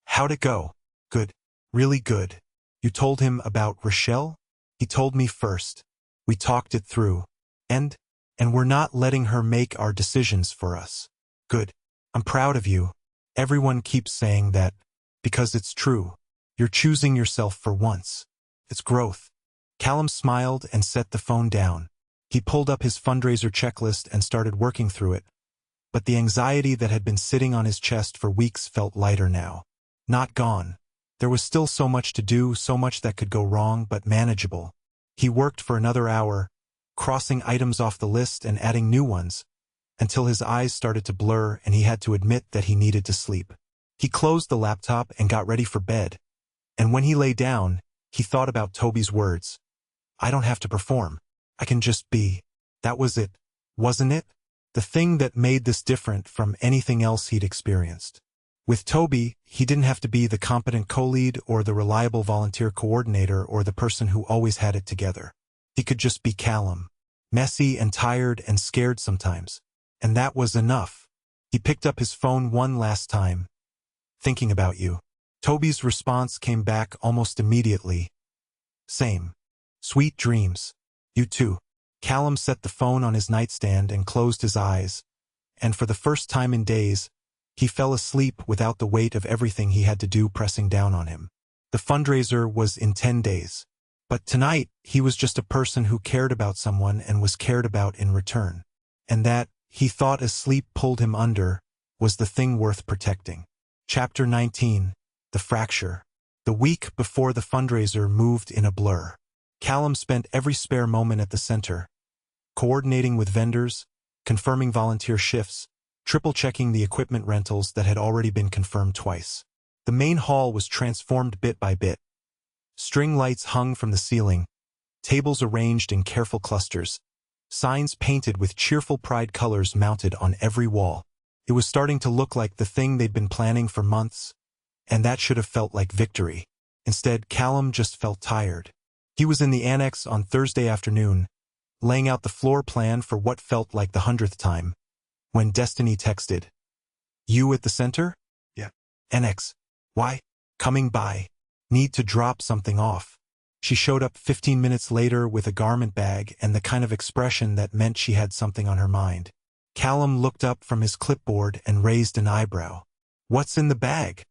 How'd it go? Good. Really good. You told him about Rochelle? He told me first. We talked it through. And we're not letting her make our decisions for us. Good. I'm proud of you. Everyone keeps saying that, because it's true. You're choosing yourself for once. It's growth. Callum smiled and set the phone down. He pulled up his fundraiser checklist and started working through it. But the anxiety that had been sitting on his chest for weeks felt lighter now. Not gone. There was still so much to do, so much that could go wrong, but manageable. He worked for another hour, crossing items off the list and adding new ones, until his eyes started to blur and he had to admit that he needed to sleep. He closed the laptop and got ready for bed. And when he lay down, he thought about Tobi's words. I don't have to perform. I can just be. That was it, wasn't it? The thing that made this different from anything else he'd experienced. With Tobi, he didn't have to be the competent co-lead or the reliable volunteer coordinator or the person who always had it together. He could just be Callum. Messy and tired and scared sometimes. And that was enough. He picked up his phone one last time. Thinking about you. Tobi's response came back almost immediately. Same. Sweet dreams. You too. Callum set the phone on his nightstand and closed his eyes. And for the first time in days, he fell asleep without the weight of everything he had to do pressing down on him. The fundraiser was in 10 days. But tonight, he was just a person who cared about someone and was cared about in return. And that, he thought as sleep pulled him under, was the thing worth protecting. Chapter 19. The Fracture. The week before the fundraiser moved in a blur. Callum spent every spare moment at the center, coordinating with vendors, confirming volunteer shifts, triple-checking the equipment rentals that had already been confirmed twice. The main hall was transformed bit by bit. String lights hung from the ceiling, tables arranged in careful clusters, signs painted with cheerful pride colors mounted on every wall. It was starting to look like the thing they'd been planning for months, and that should have felt like victory. Instead, Callum just felt tired. He was in the annex on Thursday afternoon, laying out the floor plan for what felt like the 100th time, when Destiny texted. You at the center? Yeah. Annex. Why? Coming by. Need to drop something off. She showed up 15 minutes later with a garment bag and the kind of expression that meant she had something on her mind. Callum looked up from his clipboard and raised an eyebrow. What's in the bag?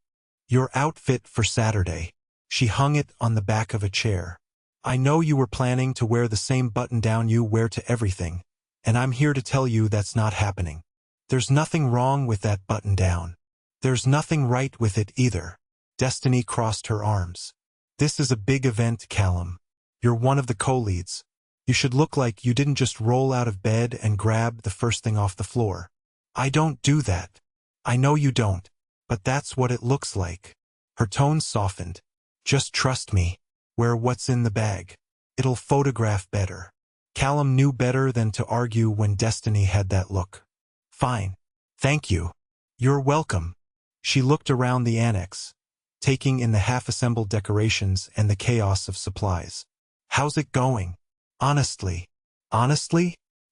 Your outfit for Saturday. She hung it on the back of a chair. I know you were planning to wear the same button-down you wear to everything, and I'm here to tell you that's not happening. There's nothing wrong with that button-down. There's nothing right with it either. Destiny crossed her arms. This is a big event, Callum. You're one of the co-leads. You should look like you didn't just roll out of bed and grab the first thing off the floor. I don't do that. I know you don't, but that's what it looks like. Her tone softened. Just trust me. Wear what's in the bag. It'll photograph better. Callum knew better than to argue when Destiny had that look. Fine. Thank you. You're welcome. She looked around the annex, taking in the half-assembled decorations and the chaos of supplies. How's it going? Honestly,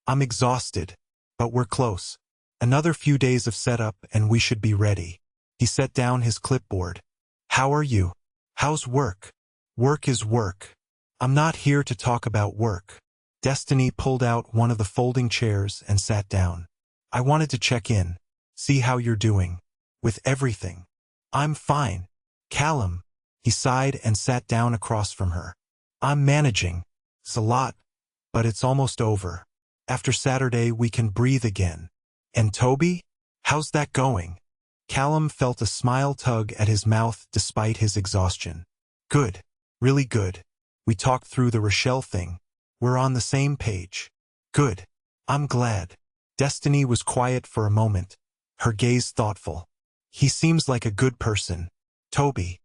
I'm exhausted, but we're close. Another few days of setup and we should be ready. He set down his clipboard. How are you? How's work? Work is work. I'm not here to talk about work. Destiny pulled out one of the folding chairs and sat down. I wanted to check in, see how you're doing. With everything. I'm fine. Callum. He sighed and sat down across from her. I'm managing. It's a lot, but it's almost over. After Saturday we can breathe again. And Tobi? How's that going? Callum felt a smile tug at his mouth despite his exhaustion. Good. Really good. We talked through the Rochelle thing. We're on the same page. Good. I'm glad. Destiny was quiet for a moment, her gaze thoughtful. He seems like a good person. Tobi.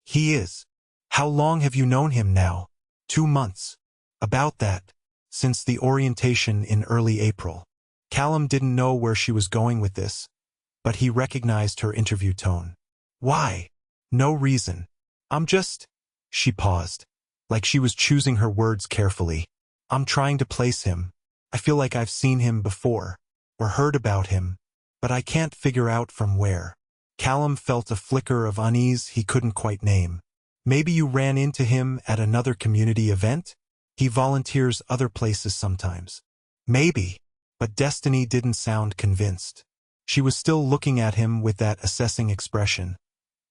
He is. How long have you known him now? 2 months. About that. Since the orientation in early April. Callum didn't know where she was going with this, but he recognized her interview tone. Why? No reason. I'm just... She paused, like she was choosing her words carefully. I'm trying to place him. I feel like I've seen him before, or heard about him, but I can't figure out from where. Callum felt a flicker of unease he couldn't quite name. Maybe you ran into him at another community event? He volunteers other places sometimes. Maybe, but Destiny didn't sound convinced. She was still looking at him with that assessing expression,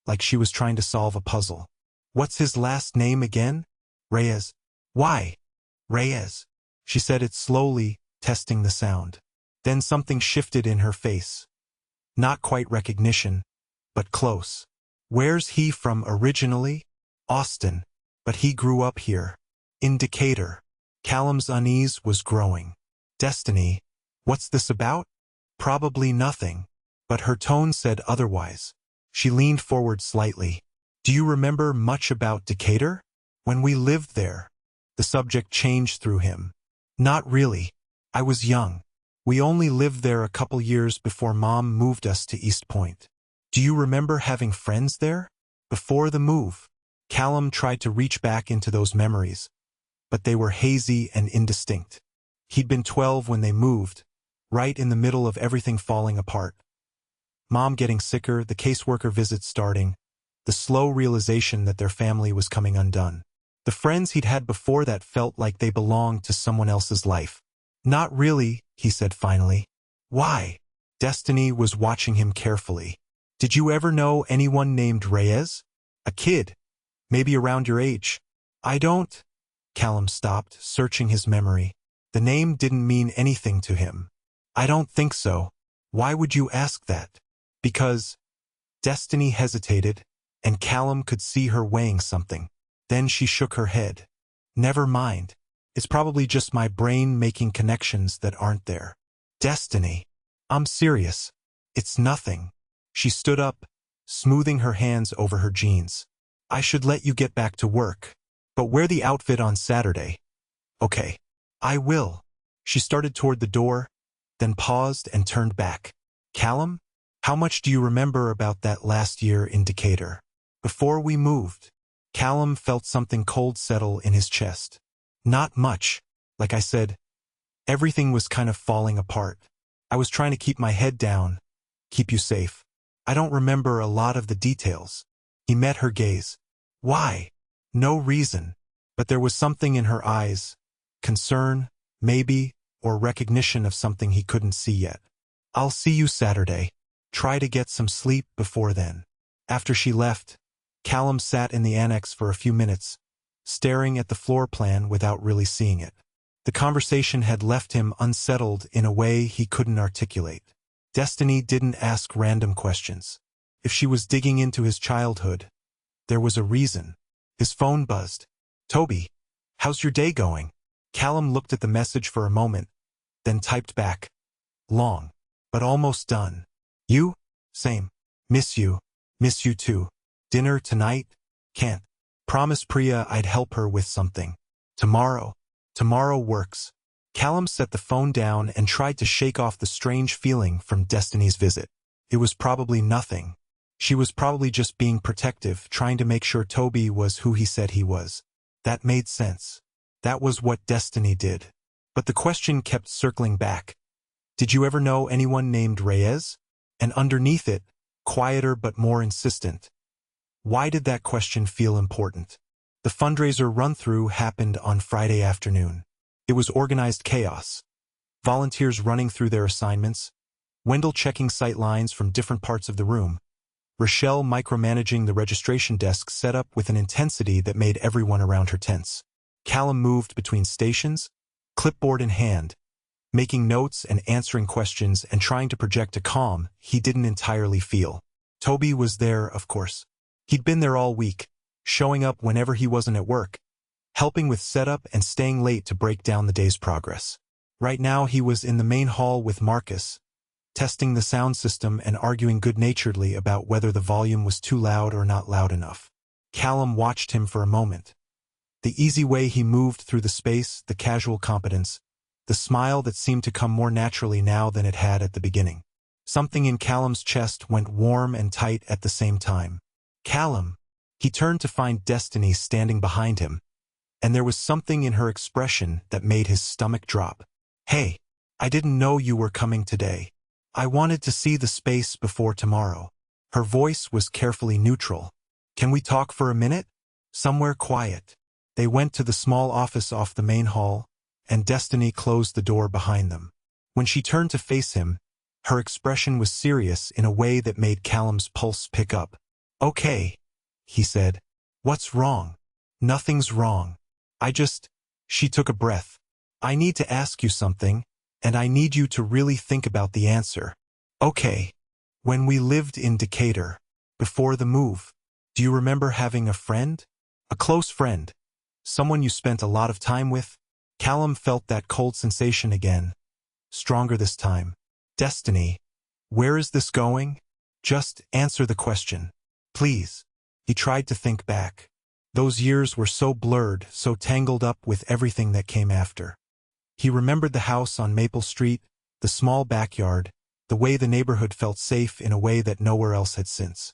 like she was trying to solve a puzzle. What's his last name again? Reyes. Why? Reyes. She said it slowly, testing the sound. Then something shifted in her face. Not quite recognition, but close. Where's he from originally? Austin. But he grew up here. In Decatur. Callum's unease was growing. Destiny. What's this about? Probably nothing. But her tone said otherwise. She leaned forward slightly. Do you remember much about Decatur? When we lived there. The subject changed through him. Not really. I was young. We only lived there a couple years before Mom moved us to East Point. Do you remember having friends there? Before the move. Callum tried to reach back into those memories, but they were hazy and indistinct. He'd been 12 when they moved, right in the middle of everything falling apart. Mom getting sicker, the caseworker visits starting, the slow realization that their family was coming undone. The friends he'd had before that felt like they belonged to someone else's life. Not really, he said finally. Why? Destiny was watching him carefully. Did you ever know anyone named Reyes? A kid. Maybe around your age. I don't. Callum stopped, searching his memory. The name didn't mean anything to him. I don't think so. Why would you ask that? Because... Destiny hesitated, and Callum could see her weighing something. Then she shook her head. Never mind. It's probably just my brain making connections that aren't there. Destiny. I'm serious. It's nothing. She stood up, smoothing her hands over her jeans. I should let you get back to work. But wear the outfit on Saturday. Okay. I will. She started toward the door, then paused and turned back. Callum? How much do you remember about that last year in Decatur? Before we moved. Callum felt something cold settle in his chest. Not much. Like I said, everything was kind of falling apart. I was trying to keep my head down, keep you safe. I don't remember a lot of the details. He met her gaze. Why? No reason. But there was something in her eyes. Concern, maybe, or recognition of something he couldn't see yet. I'll see you Saturday. Try to get some sleep before then. After she left, Callum sat in the annex for a few minutes, staring at the floor plan without really seeing it. The conversation had left him unsettled in a way he couldn't articulate. Destiny didn't ask random questions. If she was digging into his childhood, there was a reason. His phone buzzed. Tobi, how's your day going? Callum looked at the message for a moment, then typed back. Long, but almost done. You? Same. Miss you. Miss you too. Dinner tonight? Can't. Promise Priya I'd help her with something. Tomorrow. Tomorrow works. Callum set the phone down and tried to shake off the strange feeling from Destiny's visit. It was probably nothing. She was probably just being protective, trying to make sure Tobi was who he said he was. That made sense. That was what Destiny did. But the question kept circling back. Did you ever know anyone named Reyes? And underneath it, quieter but more insistent. Why did that question feel important? The fundraiser run-through happened on Friday afternoon. It was organized chaos. Volunteers running through their assignments, Wendell checking sight lines from different parts of the room, Rochelle micromanaging the registration desk set up with an intensity that made everyone around her tense. Callum moved between stations, clipboard in hand, making notes and answering questions and trying to project a calm he didn't entirely feel. Tobi was there, of course. He'd been there all week, showing up whenever he wasn't at work, helping with setup and staying late to break down the day's progress. Right now he was in the main hall with Marcus, testing the sound system and arguing good-naturedly about whether the volume was too loud or not loud enough. Callum watched him for a moment. The easy way he moved through the space, the casual competence, the smile that seemed to come more naturally now than it had at the beginning. Something in Callum's chest went warm and tight at the same time. Callum! He turned to find Destiny standing behind him, and there was something in her expression that made his stomach drop. Hey, I didn't know you were coming today. I wanted to see the space before tomorrow. Her voice was carefully neutral. Can we talk for a minute? Somewhere quiet. They went to the small office off the main hall, and Destiny closed the door behind them. When she turned to face him, her expression was serious in a way that made Callum's pulse pick up. Okay, he said. What's wrong? Nothing's wrong. She took a breath. I need to ask you something, and I need you to really think about the answer. Okay. When we lived in Decatur, before the move, do you remember having a friend? A close friend? Someone you spent a lot of time with? Callum felt that cold sensation again. Stronger this time. Destiny, where is this going? Just answer the question. Please. He tried to think back. Those years were so blurred, so tangled up with everything that came after. He remembered the house on Maple Street, the small backyard, the way the neighborhood felt safe in a way that nowhere else had since.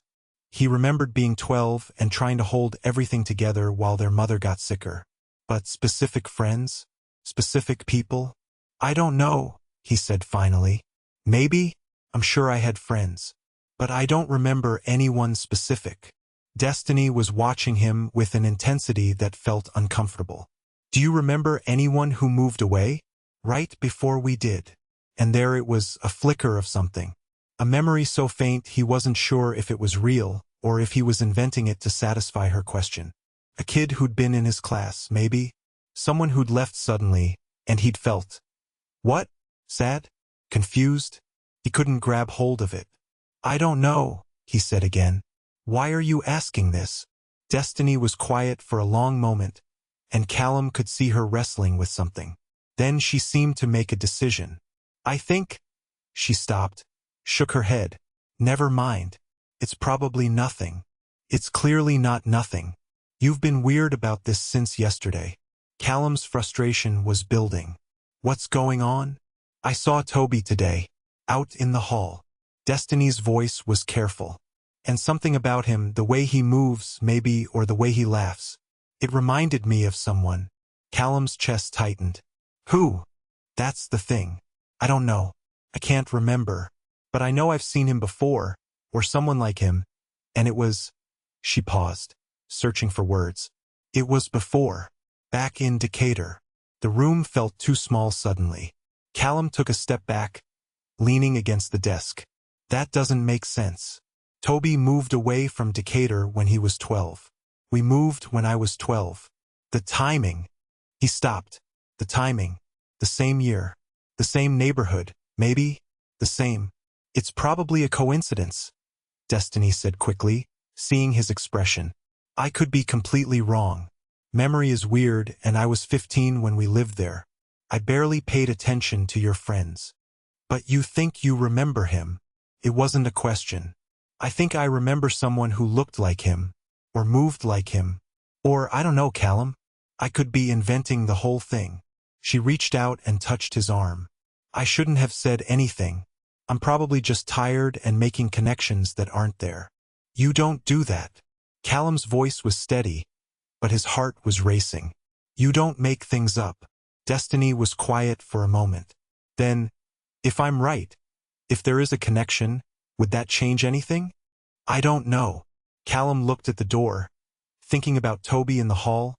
He remembered being 12 and trying to hold everything together while their mother got sicker. But specific friends? Specific people? I don't know, he said finally. Maybe? I'm sure I had friends. But I don't remember anyone specific. Destiny was watching him with an intensity that felt uncomfortable. Do you remember anyone who moved away? Right before we did. And there it was, a flicker of something. A memory so faint he wasn't sure if it was real, or if he was inventing it to satisfy her question. A kid who'd been in his class, maybe? Someone who'd left suddenly, and he'd felt. What? Sad? Confused? He couldn't grab hold of it. I don't know, he said again. Why are you asking this? Destiny was quiet for a long moment, and Callum could see her wrestling with something. Then she seemed to make a decision. I think... She stopped, shook her head. Never mind. It's probably nothing. It's clearly not nothing. You've been weird about this since yesterday. Callum's frustration was building. What's going on? I saw Tobi today, out in the hall. Destiny's voice was careful. And something about him, the way he moves, maybe, or the way he laughs. It reminded me of someone. Callum's chest tightened. Who? That's the thing. I don't know. I can't remember. But I know I've seen him before, or someone like him. And it was... She paused, searching for words. It was before. Back in Decatur. The room felt too small suddenly. Callum took a step back, leaning against the desk. That doesn't make sense. Tobi moved away from Decatur when he was 12. We moved when I was 12. The timing. He stopped. The timing. The same year. The same neighborhood. Maybe. The same. It's probably a coincidence, Destiny said quickly, seeing his expression. I could be completely wrong. Memory is weird, and I was 15 when we lived there. I barely paid attention to your friends. But you think you remember him. It wasn't a question. I think I remember someone who looked like him, or moved like him, or I don't know, Callum. I could be inventing the whole thing. She reached out and touched his arm. I shouldn't have said anything. I'm probably just tired and making connections that aren't there. You don't do that. Callum's voice was steady, but his heart was racing. You don't make things up. Destiny was quiet for a moment. Then, if I'm right, if there is a connection, would that change anything? I don't know. Callum looked at the door, thinking about Tobi in the hall.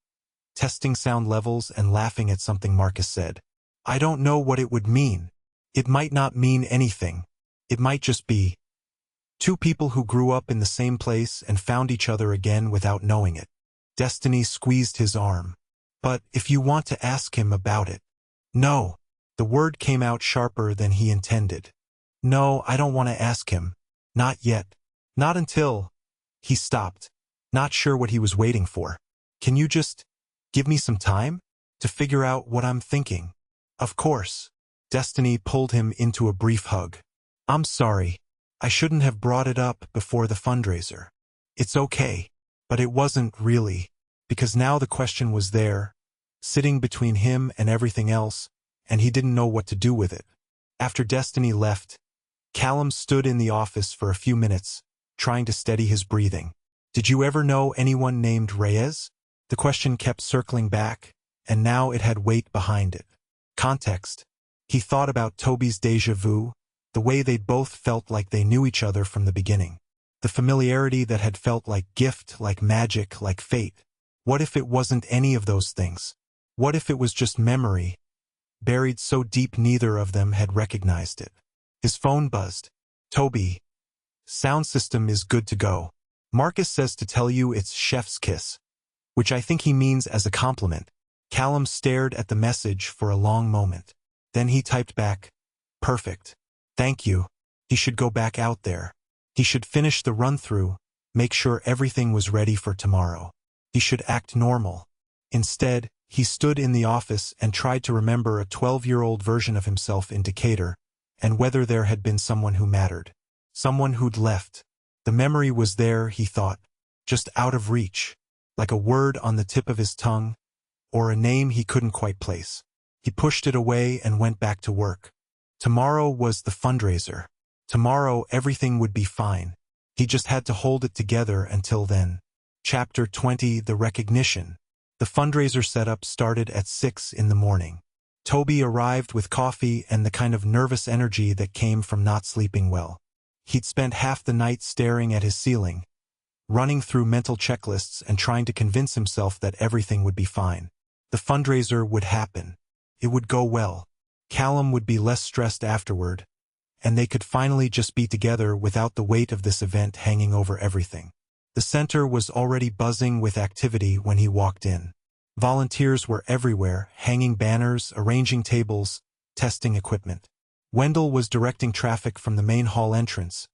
testing sound levels and laughing at something Marcus said. I don't know what it would mean. It might not mean anything. It might just be two people who grew up in the same place and found each other again without knowing it. Destiny squeezed his arm. But if you want to ask him about it. No. The word came out sharper than he intended. No, I don't want to ask him. Not yet. Not until. He stopped, not sure what he was waiting for. Can you just give me some time to figure out what I'm thinking? Of course. Destiny pulled him into a brief hug. I'm sorry. I shouldn't have brought it up before the fundraiser. It's okay. But it wasn't really, because now the question was there, sitting between him and everything else, and he didn't know what to do with it. After Destiny left, Callum stood in the office for a few minutes, trying to steady his breathing. Did you ever know anyone named Reyes? The question kept circling back, and now it had weight behind it. Context. He thought about Tobi's déjà vu, the way they'd both felt like they knew each other from the beginning. The familiarity that had felt like gift, like magic, like fate. What if it wasn't any of those things? What if it was just memory, buried so deep neither of them had recognized it? His phone buzzed. Tobi. Sound system is good to go. Marcus says to tell you it's chef's kiss, which I think he means as a compliment. Callum stared at the message for a long moment. Then he typed back, perfect. Thank you. He should go back out there. He should finish the run-through, make sure everything was ready for tomorrow. He should act normal. Instead, he stood in the office and tried to remember a 12-year-old version of himself in Decatur, and whether there had been someone who mattered. Someone who'd left. The memory was there, he thought, just out of reach, like a word on the tip of his tongue, or a name he couldn't quite place. He pushed it away and went back to work. Tomorrow was the fundraiser. Tomorrow everything would be fine. He just had to hold it together until then. Chapter 20, The Recognition. The fundraiser setup started at 6 in the morning. Tobi arrived with coffee and the kind of nervous energy that came from not sleeping well. He'd spent half the night staring at his ceiling, running through mental checklists and trying to convince himself that everything would be fine. The fundraiser would happen. It would go well. Callum would be less stressed afterward, and they could finally just be together without the weight of this event hanging over everything. The center was already buzzing with activity when he walked in. Volunteers were everywhere, hanging banners, arranging tables, testing equipment. Wendell was directing traffic from the main hall entrance,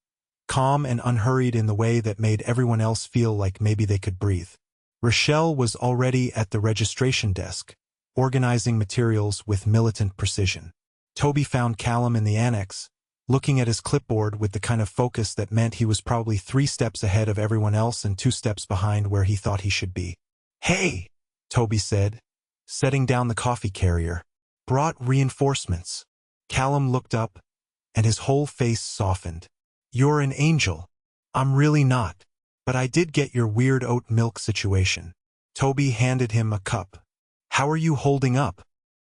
calm and unhurried in the way that made everyone else feel like maybe they could breathe. Rochelle was already at the registration desk, organizing materials with militant precision. Tobi found Callum in the annex, looking at his clipboard with the kind of focus that meant he was probably 3 steps ahead of everyone else and 2 steps behind where he thought he should be. Hey, Tobi said, setting down the coffee carrier. Brought reinforcements. Callum looked up, and his whole face softened. You're an angel. I'm really not. But I did get your weird oat milk situation. Tobi handed him a cup. How are you holding up?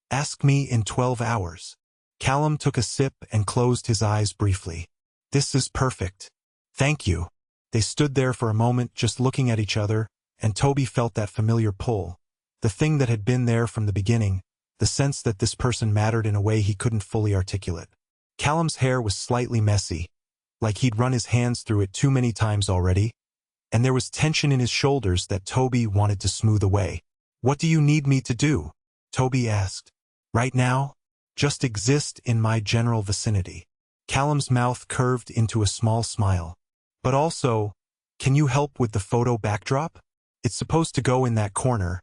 Ask me in 12 hours. Callum took a sip and closed his eyes briefly. This is perfect. Thank you. They stood there for a moment just looking at each other, and Tobi felt that familiar pull. The thing that had been there from the beginning, the sense that this person mattered in a way he couldn't fully articulate. Callum's hair was slightly messy, like he'd run his hands through it too many times already, and there was tension in his shoulders that Tobi wanted to smooth away. What do you need me to do? Tobi asked. Right now? Just exist in my general vicinity. Callum's mouth curved into a small smile. But also, can you help with the photo backdrop? It's supposed to go in that corner,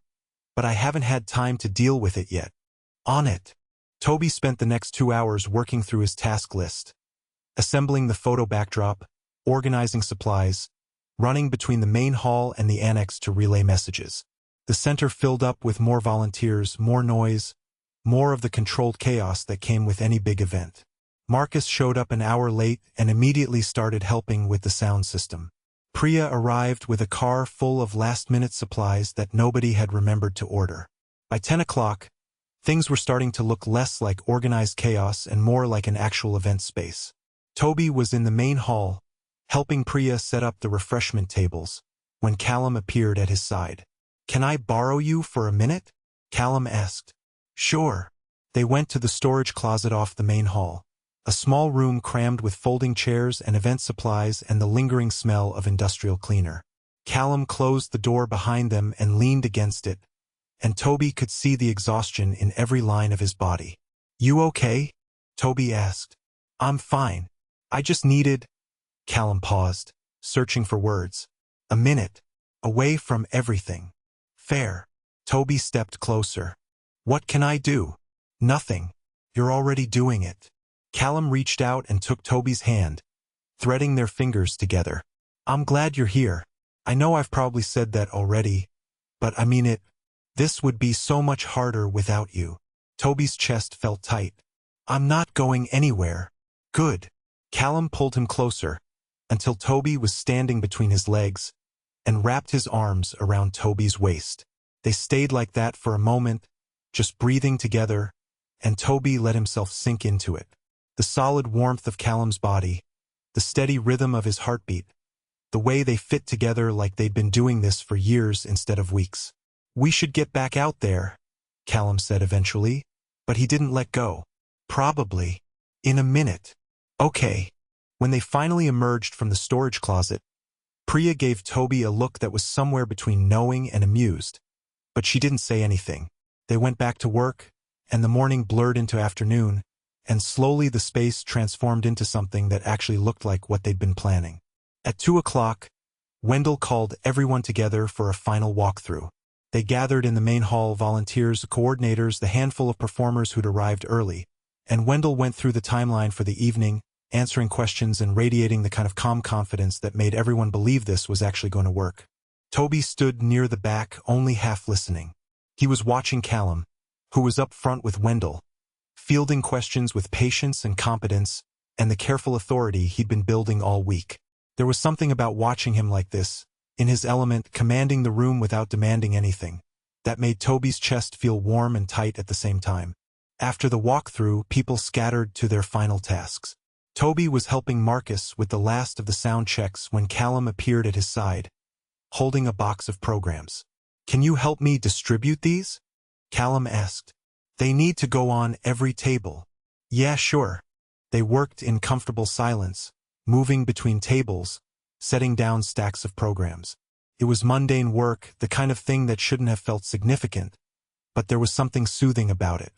but I haven't had time to deal with it yet. On it. Tobi spent the next 2 hours working through his task list, assembling the photo backdrop, organizing supplies, running between the main hall and the annex to relay messages. The center filled up with more volunteers, more noise, more of the controlled chaos that came with any big event. Marcus showed up an hour late and immediately started helping with the sound system. Priya arrived with a car full of last-minute supplies that nobody had remembered to order. By 10 o'clock, things were starting to look less like organized chaos and more like an actual event space. Tobi was in the main hall, helping Priya set up the refreshment tables, when Callum appeared at his side. "Can I borrow you for a minute?" Callum asked. "Sure." They went to the storage closet off the main hall, a small room crammed with folding chairs and event supplies and the lingering smell of industrial cleaner. Callum closed the door behind them and leaned against it, and Tobi could see the exhaustion in every line of his body. "You okay?" Tobi asked. "I'm fine. I just needed—" Callum paused, searching for words. "A minute. Away from everything." "Fair." Tobi stepped closer. "What can I do?" "Nothing. You're already doing it." Callum reached out and took Tobi's hand, threading their fingers together. "I'm glad you're here. I know I've probably said that already, but I mean it. This would be so much harder without you." Tobi's chest felt tight. "I'm not going anywhere." "Good." Callum pulled him closer, until Tobi was standing between his legs, and wrapped his arms around Tobi's waist. They stayed like that for a moment, just breathing together, and Tobi let himself sink into it. The solid warmth of Callum's body, the steady rhythm of his heartbeat, the way they fit together like they'd been doing this for years instead of weeks. "We should get back out there," Callum said eventually, but he didn't let go. "Probably. In a minute." "Okay." When they finally emerged from the storage closet, Priya gave Tobi a look that was somewhere between knowing and amused, but she didn't say anything. They went back to work, and the morning blurred into afternoon, and slowly the space transformed into something that actually looked like what they'd been planning. At 2 o'clock, Wendell called everyone together for a final walkthrough. They gathered in the main hall, volunteers, coordinators, the handful of performers who'd arrived early, and Wendell went through the timeline for the evening, answering questions and radiating the kind of calm confidence that made everyone believe this was actually going to work. Tobi stood near the back, only half listening. He was watching Callum, who was up front with Wendell, fielding questions with patience and competence, and the careful authority he'd been building all week. There was something about watching him like this, in his element, commanding the room without demanding anything, that made Tobi's chest feel warm and tight at the same time. After the walkthrough, people scattered to their final tasks. Tobi was helping Marcus with the last of the sound checks when Callum appeared at his side, holding a box of programs. "Can you help me distribute these?" Callum asked. "They need to go on every table." "Yeah, sure." They worked in comfortable silence, moving between tables, setting down stacks of programs. It was mundane work, the kind of thing that shouldn't have felt significant, but there was something soothing about it.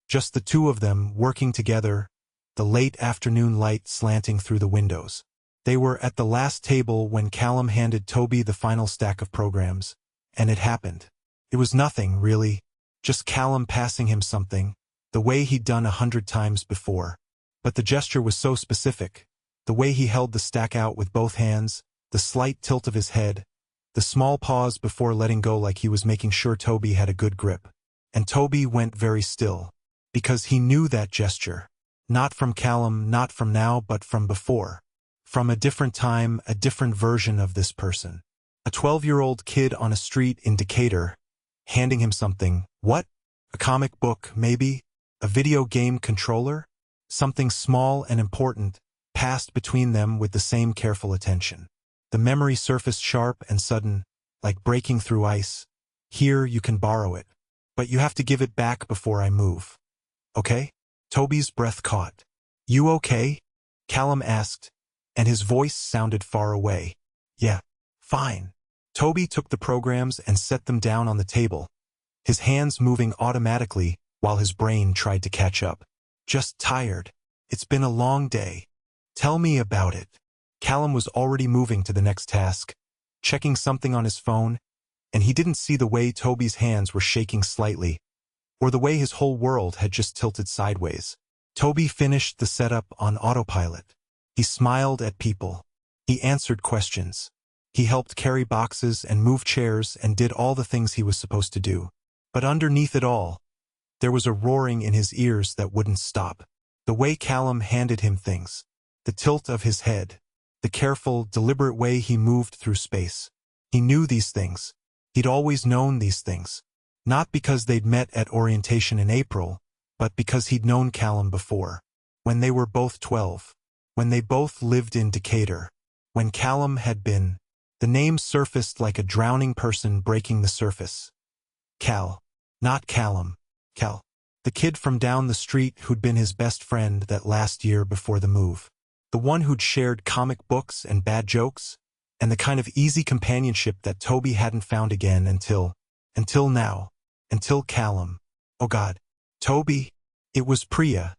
Just the two of them working together, the late afternoon light slanting through the windows. They were at the last table when Callum handed Tobi the final stack of programs, and it happened. It was nothing, really, just Callum passing him something, the way he'd done 100 times before. But the gesture was so specific, the way he held the stack out with both hands, the slight tilt of his head, the small pause before letting go like he was making sure Tobi had a good grip. And Tobi went very still, because he knew that gesture. Not from Callum, not from now, but from before. From a different time, a different version of this person. A 12-year-old kid on a street in Decatur, handing him something. What? A comic book, maybe? A video game controller? Something small and important, passed between them with the same careful attention. The memory surfaced sharp and sudden, like breaking through ice. "Here, you can borrow it. But you have to give it back before I move. Okay?" Tobi's breath caught. "You okay?" Callum asked, and his voice sounded far away. "Yeah, fine." Tobi took the programs and set them down on the table, his hands moving automatically while his brain tried to catch up. "Just tired. It's been a long day. Tell me about it." Callum was already moving to the next task, checking something on his phone, and he didn't see the way Tobi's hands were shaking slightly, or the way his whole world had just tilted sideways. Tobi finished the setup on autopilot. He smiled at people. He answered questions. He helped carry boxes and move chairs and did all the things he was supposed to do. But underneath it all, there was a roaring in his ears that wouldn't stop. The way Callum handed him things, the tilt of his head, the careful, deliberate way he moved through space. He knew these things. He'd always known these things. Not because they'd met at orientation in April, but because he'd known Callum before. When they were both 12. When they both lived in Decatur. When Callum had been The name surfaced like a drowning person breaking the surface. Cal. Not Callum. Cal. The kid from down the street who'd been his best friend that last year before the move. The one who'd shared comic books and bad jokes, and the kind of easy companionship that Tobi hadn't found again until now. Until Callum. Oh God. Tobi. It was Priya,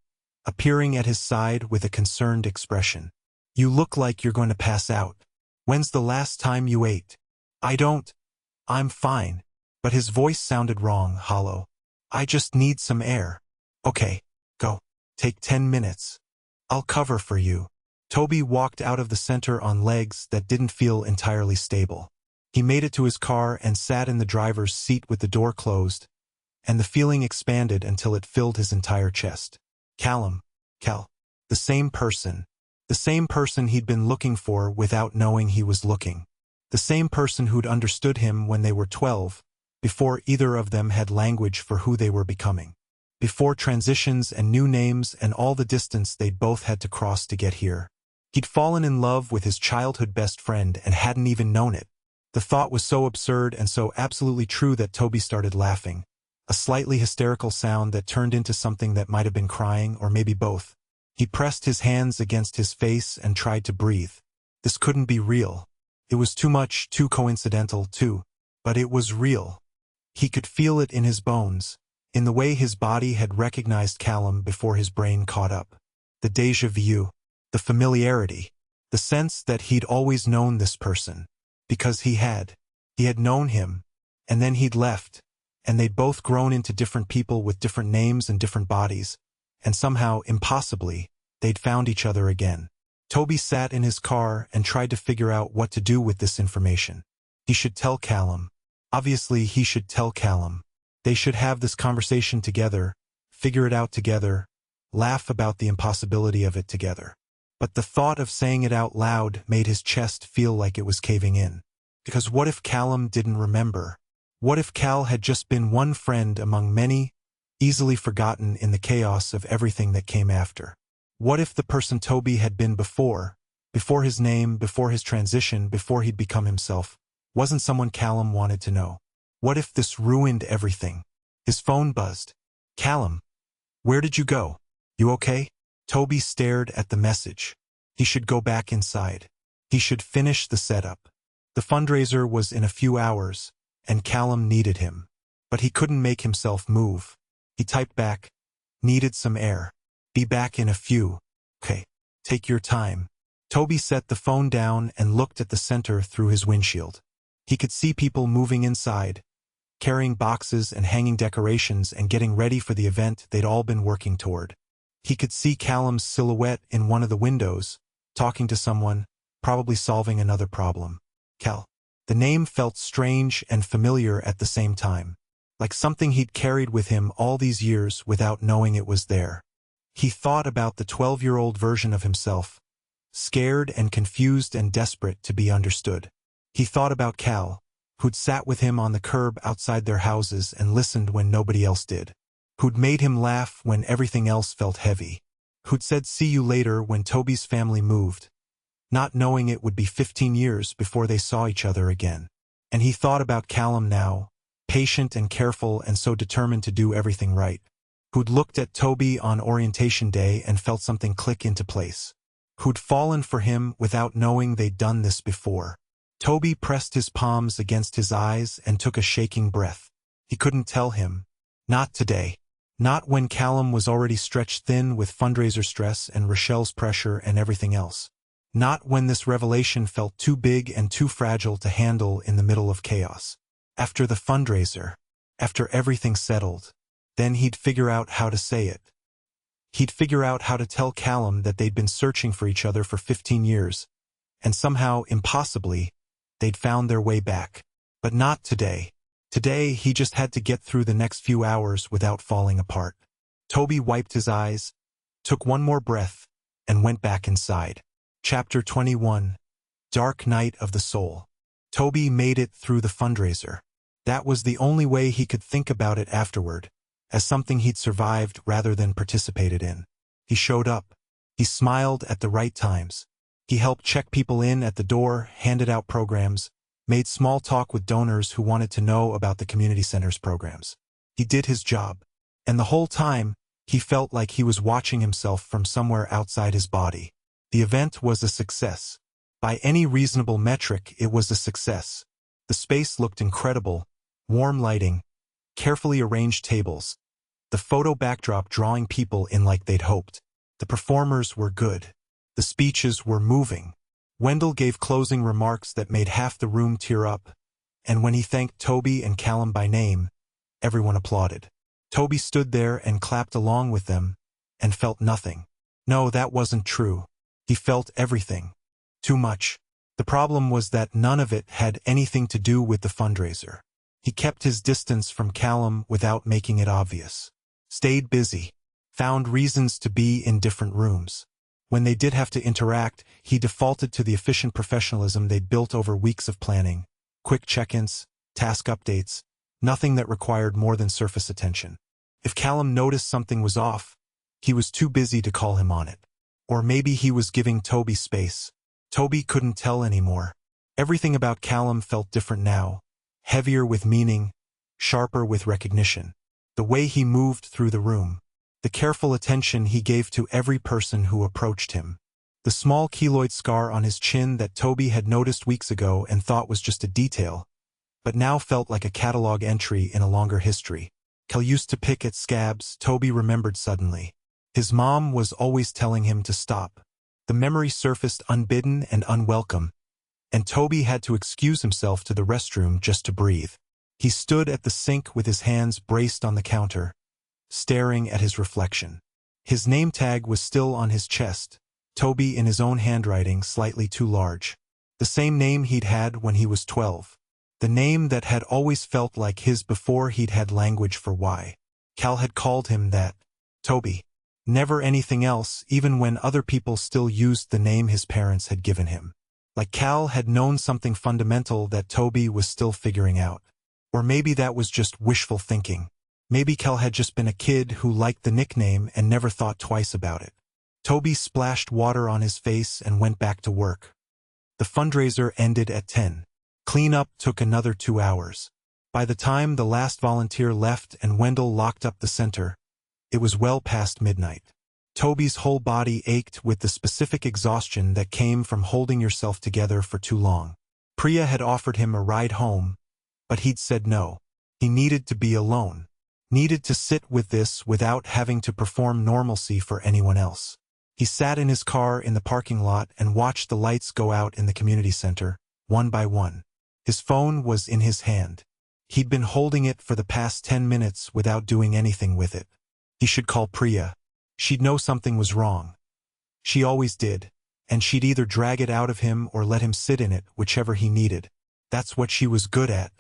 appearing at his side with a concerned expression. You look like you're going to pass out. When's the last time you ate? I'm fine. But his voice sounded wrong, hollow. I just need some air. Okay, go. Take 10 minutes. I'll cover for you. Tobi walked out of the center on legs that didn't feel entirely stable. He made it to his car and sat in the driver's seat with the door closed, and the feeling expanded until it filled his entire chest. Callum. Cal. The same person. The same person he'd been looking for without knowing he was looking. The same person who'd understood him when they were 12, before either of them had language for who they were becoming. Before transitions and new names and all the distance they'd both had to cross to get here. He'd fallen in love with his childhood best friend and hadn't even known it. The thought was so absurd and so absolutely true that Tobi started laughing, a slightly hysterical sound that turned into something that might have been crying or maybe both. He pressed his hands against his face and tried to breathe. This couldn't be real. It was too much, too coincidental, too. But it was real. He could feel it in his bones, in the way his body had recognized Callum before his brain caught up. The déjà vu, the familiarity, the sense that he'd always known this person. Because he had known him, and then he'd left, and they'd both grown into different people with different names and different bodies, and somehow, impossibly, they'd found each other again. Tobi sat in his car and tried to figure out what to do with this information. He should tell Callum. Obviously, he should tell Callum. They should have this conversation together, figure it out together, laugh about the impossibility of it together. But the thought of saying it out loud made his chest feel like it was caving in. Because what if Callum didn't remember? What if Cal had just been one friend among many, easily forgotten in the chaos of everything that came after? What if the person Tobi had been before his name, before his transition, before he'd become himself, wasn't someone Callum wanted to know? What if this ruined everything? His phone buzzed. Callum. Where did you go? You okay? Tobi stared at the message. He should go back inside. He should finish the setup. The fundraiser was in a few hours, and Callum needed him. But he couldn't make himself move. He typed back, needed some air. Be back in a few. Okay, take your time. Tobi set the phone down and looked at the center through his windshield. He could see people moving inside, carrying boxes and hanging decorations and getting ready for the event they'd all been working toward. He could see Callum's silhouette in one of the windows, talking to someone, probably solving another problem. Cal. The name felt strange and familiar at the same time, like something he'd carried with him all these years without knowing it was there. He thought about the 12-year-old version of himself, scared and confused and desperate to be understood. He thought about Cal, who'd sat with him on the curb outside their houses and listened when nobody else did. Who'd made him laugh when everything else felt heavy. Who'd said see you later when Tobi's family moved, not knowing it would be 15 years before they saw each other again. And he thought about Callum now, patient and careful and so determined to do everything right. Who'd looked at Tobi on orientation day and felt something click into place. Who'd fallen for him without knowing they'd done this before. Tobi pressed his palms against his eyes and took a shaking breath. He couldn't tell him. Not today. Not when Callum was already stretched thin with fundraiser stress and Rochelle's pressure and everything else. Not when this revelation felt too big and too fragile to handle in the middle of chaos. After the fundraiser, after everything settled, then he'd figure out how to say it. He'd figure out how to tell Callum that they'd been searching for each other for 15 years, and somehow, impossibly, they'd found their way back. But not today. Today, he just had to get through the next few hours without falling apart. Tobi wiped his eyes, took one more breath, and went back inside. Chapter 21. Dark Night of the Soul. Tobi made it through the fundraiser. That was the only way he could think about it afterward, as something he'd survived rather than participated in. He showed up. He smiled at the right times. He helped check people in at the door, handed out programs, made small talk with donors who wanted to know about the community center's programs. He did his job. And the whole time, he felt like he was watching himself from somewhere outside his body. The event was a success. By any reasonable metric, it was a success. The space looked incredible, warm lighting, carefully arranged tables, the photo backdrop drawing people in like they'd hoped. The performers were good. The speeches were moving. Wendell gave closing remarks that made half the room tear up, and when he thanked Tobi and Callum by name, everyone applauded. Tobi stood there and clapped along with them, and felt nothing. No, that wasn't true. He felt everything. Too much. The problem was that none of it had anything to do with the fundraiser. He kept his distance from Callum without making it obvious. Stayed busy. Found reasons to be in different rooms. When they did have to interact, he defaulted to the efficient professionalism they'd built over weeks of planning. Quick check-ins, task updates, nothing that required more than surface attention. If Callum noticed something was off, he was too busy to call him on it. Or maybe he was giving Tobi space. Tobi couldn't tell anymore. Everything about Callum felt different now, heavier with meaning, sharper with recognition. The way he moved through the room, the careful attention he gave to every person who approached him. The small keloid scar on his chin that Tobi had noticed weeks ago and thought was just a detail, but now felt like a catalog entry in a longer history. Cal used to pick at scabs, Tobi remembered suddenly. His mom was always telling him to stop. The memory surfaced unbidden and unwelcome, and Tobi had to excuse himself to the restroom just to breathe. He stood at the sink with his hands braced on the counter, staring at his reflection. His name tag was still on his chest, Tobi in his own handwriting, slightly too large. The same name he'd had when he was 12. The name that had always felt like his before he'd had language for why. Cal had called him that. Tobi. Never anything else, even when other people still used the name his parents had given him. Like Cal had known something fundamental that Tobi was still figuring out. Or maybe that was just wishful thinking. Maybe Cal had just been a kid who liked the nickname and never thought twice about it. Tobi splashed water on his face and went back to work. The fundraiser ended at 10. Cleanup took another 2 hours. By the time the last volunteer left and Wendell locked up the center, it was well past midnight. Tobi's whole body ached with the specific exhaustion that came from holding yourself together for too long. Priya had offered him a ride home, but he'd said no. He needed to be alone. Needed to sit with this without having to perform normalcy for anyone else. He sat in his car in the parking lot and watched the lights go out in the community center, one by one. His phone was in his hand. He'd been holding it for the past 10 minutes without doing anything with it. He should call Priya. She'd know something was wrong. She always did, and she'd either drag it out of him or let him sit in it, whichever he needed. That's what she was good at.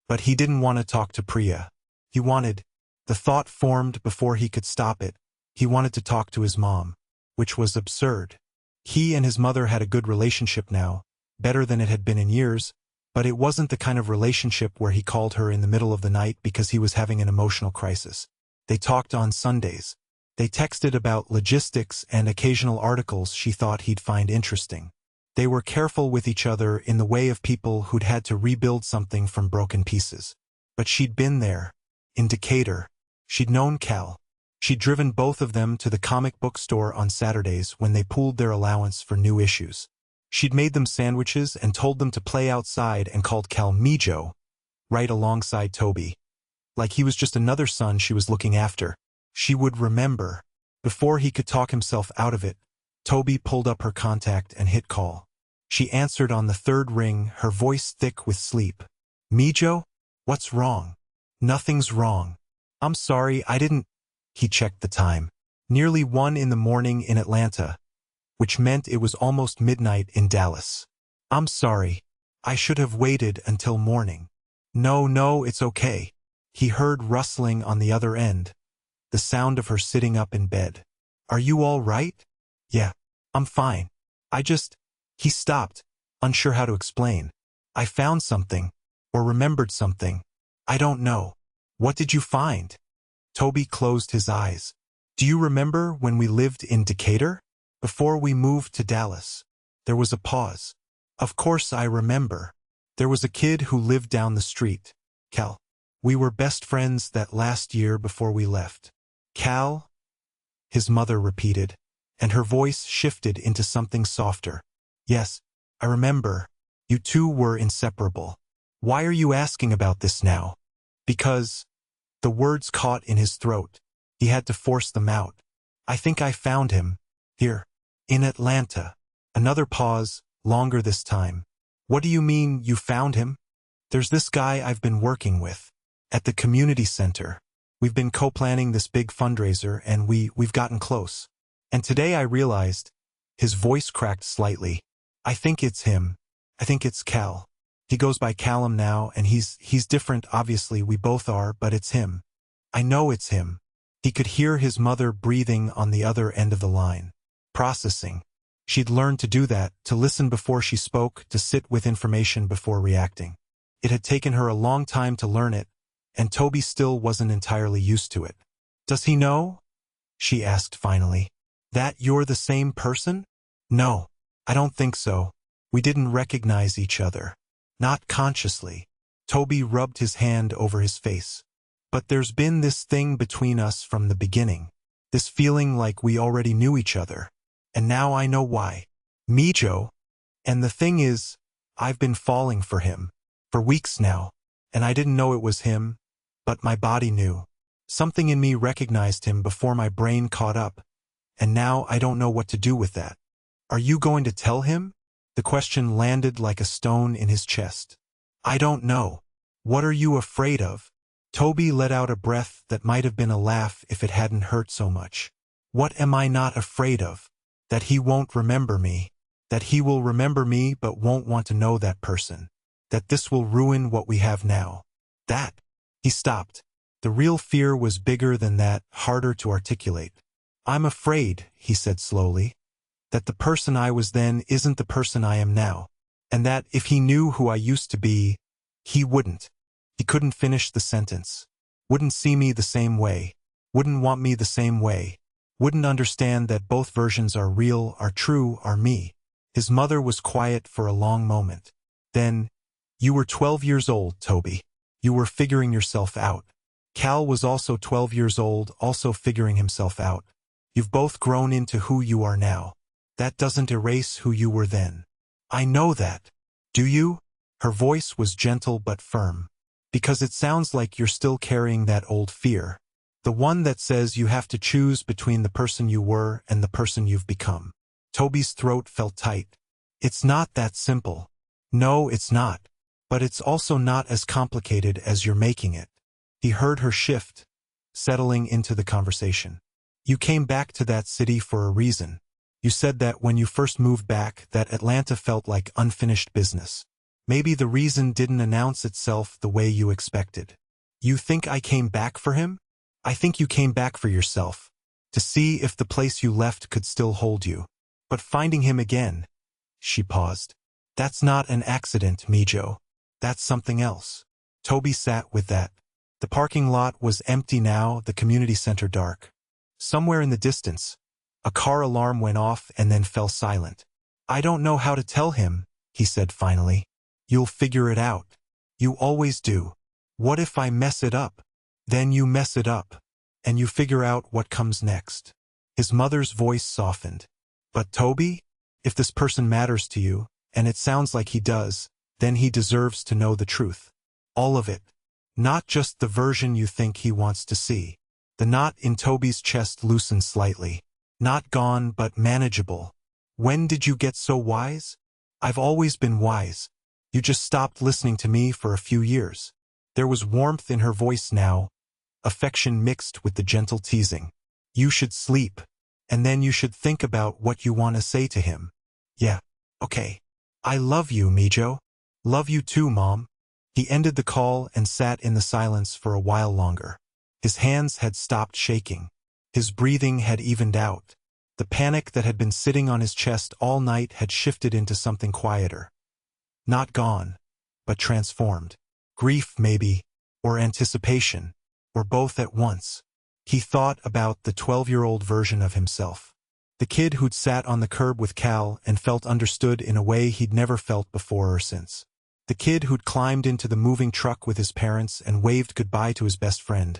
But he didn't want to talk to Priya. He wanted, the thought formed before he could stop it, he wanted to talk to his mom, which was absurd. He and his mother had a good relationship now, better than it had been in years, but it wasn't the kind of relationship where he called her in the middle of the night because he was having an emotional crisis. They talked on Sundays. They texted about logistics and occasional articles she thought he'd find interesting. They were careful with each other in the way of people who'd had to rebuild something from broken pieces. But she'd been there, in Decatur. She'd known Cal. She'd driven both of them to the comic book store on Saturdays when they pooled their allowance for new issues. She'd made them sandwiches and told them to play outside and called Cal Mijo, right alongside Tobi. Like he was just another son she was looking after. She would remember. Before he could talk himself out of it, Tobi pulled up her contact and hit call. She answered on the third ring, her voice thick with sleep. Mijo? What's wrong? Nothing's wrong. I'm sorry, I didn't... He checked the time. Nearly 1 in the morning in Atlanta, which meant it was almost midnight in Dallas. I'm sorry. I should have waited until morning. No, it's okay. He heard rustling on the other end, the sound of her sitting up in bed. Are you all right? Yeah, I'm fine. He stopped, unsure how to explain. I found something, or remembered something. I don't know. What did you find? Tobi closed his eyes. Do you remember when we lived in Decatur? Before we moved to Dallas. There was a pause. Of course I remember. There was a kid who lived down the street. Cal. We were best friends that last year before we left. Cal? His mother repeated, and her voice shifted into something softer. Yes, I remember. You two were inseparable. Why are you asking about this now? Because... The words caught in his throat. He had to force them out. I think I found him. Here. In Atlanta. Another pause, longer this time. What do you mean you found him? There's this guy I've been working with. At the community center. We've been co-planning this big fundraiser and we've gotten close. And today I realized, his voice cracked slightly. I think it's him. I think it's Cal. He goes by Callum now and he's different, obviously we both are, but it's him. I know it's him. He could hear his mother breathing on the other end of the line. Processing. She'd learned to do that, to listen before she spoke, to sit with information before reacting. It had taken her a long time to learn it, and Tobi still wasn't entirely used to it. Does he know? She asked finally. That you're the same person? No, I don't think so. We didn't recognize each other. Not consciously. Tobi rubbed his hand over his face. But there's been this thing between us from the beginning. This feeling like we already knew each other. And now I know why. Mijo. And the thing is, I've been falling for him. For weeks now. And I didn't know it was him. But my body knew. Something in me recognized him before my brain caught up. And now I don't know what to do with that. Are you going to tell him? The question landed like a stone in his chest. I don't know. What are you afraid of? Tobi let out a breath that might have been a laugh if it hadn't hurt so much. What am I not afraid of? That he won't remember me. That he will remember me but won't want to know that person. That this will ruin what we have now. That. He stopped. The real fear was bigger than that, harder to articulate. I'm afraid, he said slowly, that the person I was then isn't the person I am now, and that if he knew who I used to be, he wouldn't. He couldn't finish the sentence. Wouldn't see me the same way. Wouldn't want me the same way. Wouldn't understand that both versions are real, are true, are me. His mother was quiet for a long moment. Then, you were 12 years old, Tobi. You were figuring yourself out. Cal was also 12 years old, also figuring himself out. You've both grown into who you are now. That doesn't erase who you were then. I know that. Do you? Her voice was gentle but firm. Because it sounds like you're still carrying that old fear. The one that says you have to choose between the person you were and the person you've become. Tobi's throat felt tight. It's not that simple. No, it's not. But it's also not as complicated as you're making it. He heard her shift, settling into the conversation. You came back to that city for a reason. You said that when you first moved back, that Atlanta felt like unfinished business. Maybe the reason didn't announce itself the way you expected. You think I came back for him? I think you came back for yourself. To see if the place you left could still hold you. But finding him again. She paused. That's not an accident, Mijo. That's something else. Tobi sat with that. The parking lot was empty now, the community center dark. Somewhere in the distance, a car alarm went off and then fell silent. I don't know how to tell him, he said finally. You'll figure it out. You always do. What if I mess it up? Then you mess it up. And you figure out what comes next. His mother's voice softened. But Tobi, if this person matters to you, and it sounds like he does, then he deserves to know the truth. All of it. Not just the version you think he wants to see. The knot in Tobi's chest loosened slightly. Not gone, but manageable. When did you get so wise? I've always been wise. You just stopped listening to me for a few years. There was warmth in her voice now, affection mixed with the gentle teasing. You should sleep, and then you should think about what you want to say to him. Yeah, okay. I love you, Mijo. Love you too, Mom. He ended the call and sat in the silence for a while longer. His hands had stopped shaking. His breathing had evened out. The panic that had been sitting on his chest all night had shifted into something quieter. Not gone, but transformed. Grief, maybe, or anticipation, or both at once. He thought about the 12-year-old version of himself. The kid who'd sat on the curb with Cal and felt understood in a way he'd never felt before or since. The kid who'd climbed into the moving truck with his parents and waved goodbye to his best friend,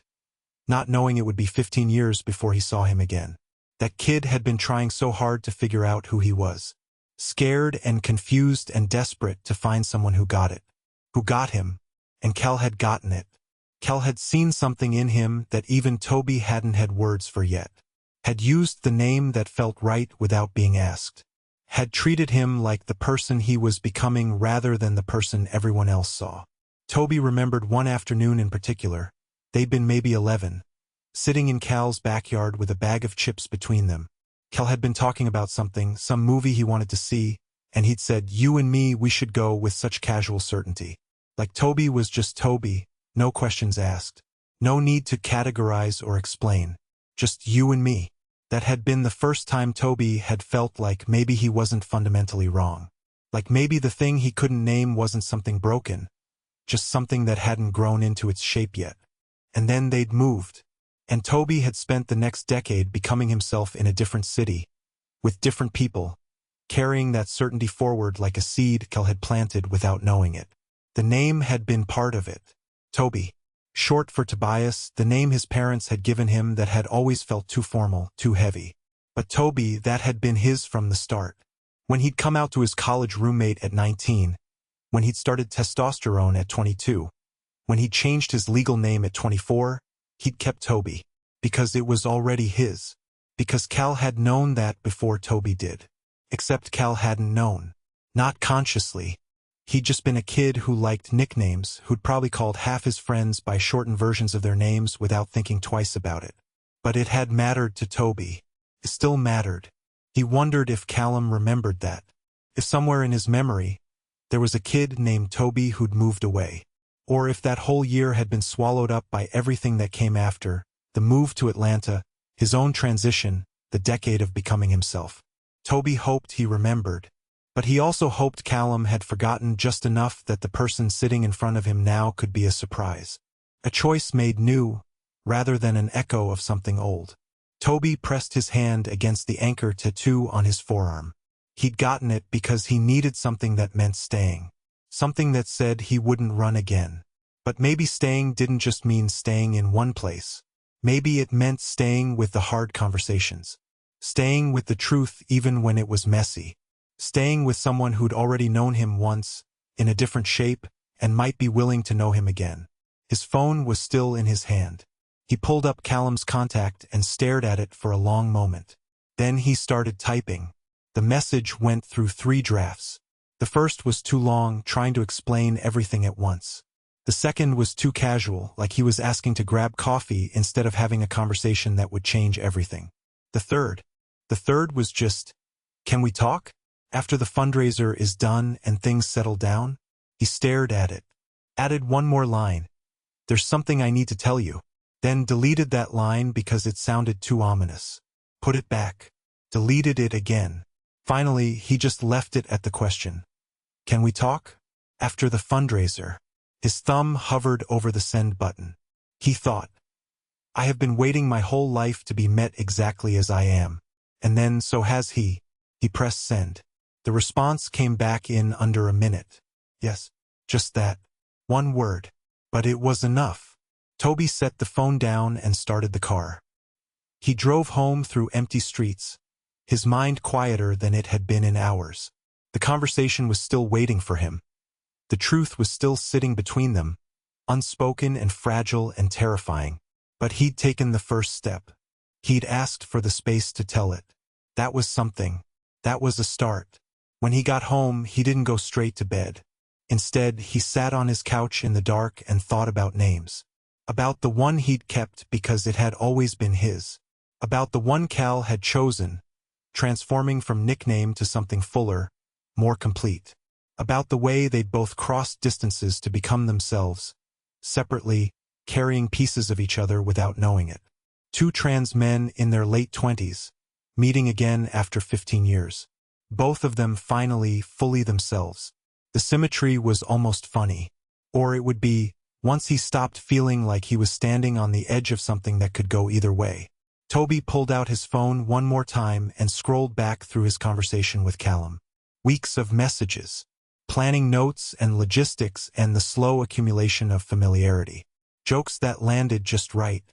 not knowing it would be 15 years before he saw him again. That kid had been trying so hard to figure out who he was. Scared and confused and desperate to find someone who got it. Who got him. And Cal had gotten it. Cal had seen something in him that even Tobi hadn't had words for yet. Had used the name that felt right without being asked. Had treated him like the person he was becoming rather than the person everyone else saw. Tobi remembered one afternoon in particular. They'd been maybe 11. Sitting in Cal's backyard with a bag of chips between them. Cal had been talking about something, some movie he wanted to see, and he'd said, "You and me, we should go," with such casual certainty. Like Tobi was just Tobi, no questions asked. No need to categorize or explain. Just you and me. That had been the first time Tobi had felt like maybe he wasn't fundamentally wrong. Like maybe the thing he couldn't name wasn't something broken, just something that hadn't grown into its shape yet. And then they'd moved. And Tobi had spent the next decade becoming himself in a different city, with different people, carrying that certainty forward like a seed Cal had planted without knowing it. The name had been part of it. Tobi. Short for Tobias, the name his parents had given him that had always felt too formal, too heavy. But Tobi, that had been his from the start. When he'd come out to his college roommate at 19, when he'd started testosterone at 22, when he'd changed his legal name at 24, he'd kept Tobi. Because it was already his. Because Cal had known that before Tobi did. Except Cal hadn't known. Not consciously. He'd just been a kid who liked nicknames, who'd probably called half his friends by shortened versions of their names without thinking twice about it. But it had mattered to Tobi. It still mattered. He wondered if Callum remembered that. If somewhere in his memory, there was a kid named Tobi who'd moved away. Or if that whole year had been swallowed up by everything that came after, the move to Atlanta, his own transition, the decade of becoming himself. Tobi hoped he remembered. But he also hoped Callum had forgotten just enough that the person sitting in front of him now could be a surprise. A choice made new, rather than an echo of something old. Tobi pressed his hand against the anchor tattoo on his forearm. He'd gotten it because he needed something that meant staying. Something that said he wouldn't run again. But maybe staying didn't just mean staying in one place. Maybe it meant staying with the hard conversations. Staying with the truth even when it was messy. Staying with someone who'd already known him once, in a different shape, and might be willing to know him again. His phone was still in his hand. He pulled up Callum's contact and stared at it for a long moment. Then he started typing. The message went through 3 drafts. The first was too long, trying to explain everything at once. The second was too casual, like he was asking to grab coffee instead of having a conversation that would change everything. The third was just, "Can we talk? After the fundraiser is done and things settle down?" He stared at it. Added one more line. "There's something I need to tell you." Then deleted that line because it sounded too ominous. Put it back. Deleted it again. Finally, he just left it at the question. "Can we talk? After the fundraiser?" His thumb hovered over the send button. He thought, "I have been waiting my whole life to be met exactly as I am." And then so has he. He pressed send. The response came back in under a minute. Yes, just that. One word. But it was enough. Tobi set the phone down and started the car. He drove home through empty streets, his mind quieter than it had been in hours. The conversation was still waiting for him. The truth was still sitting between them, unspoken and fragile and terrifying. But he'd taken the first step. He'd asked for the space to tell it. That was something. That was a start. When he got home, he didn't go straight to bed. Instead, he sat on his couch in the dark and thought about names. About the one he'd kept because it had always been his. About the one Cal had chosen, transforming from nickname to something fuller, more complete. About the way they'd both crossed distances to become themselves, separately, carrying pieces of each other without knowing it. 2 trans men in their late 20s, meeting again after 15 years. Both of them finally fully themselves. The symmetry was almost funny. Or it would be, once he stopped feeling like he was standing on the edge of something that could go either way. Tobi pulled out his phone one more time and scrolled back through his conversation with Callum. Weeks of messages, planning notes and logistics, and the slow accumulation of familiarity. Jokes that landed just right.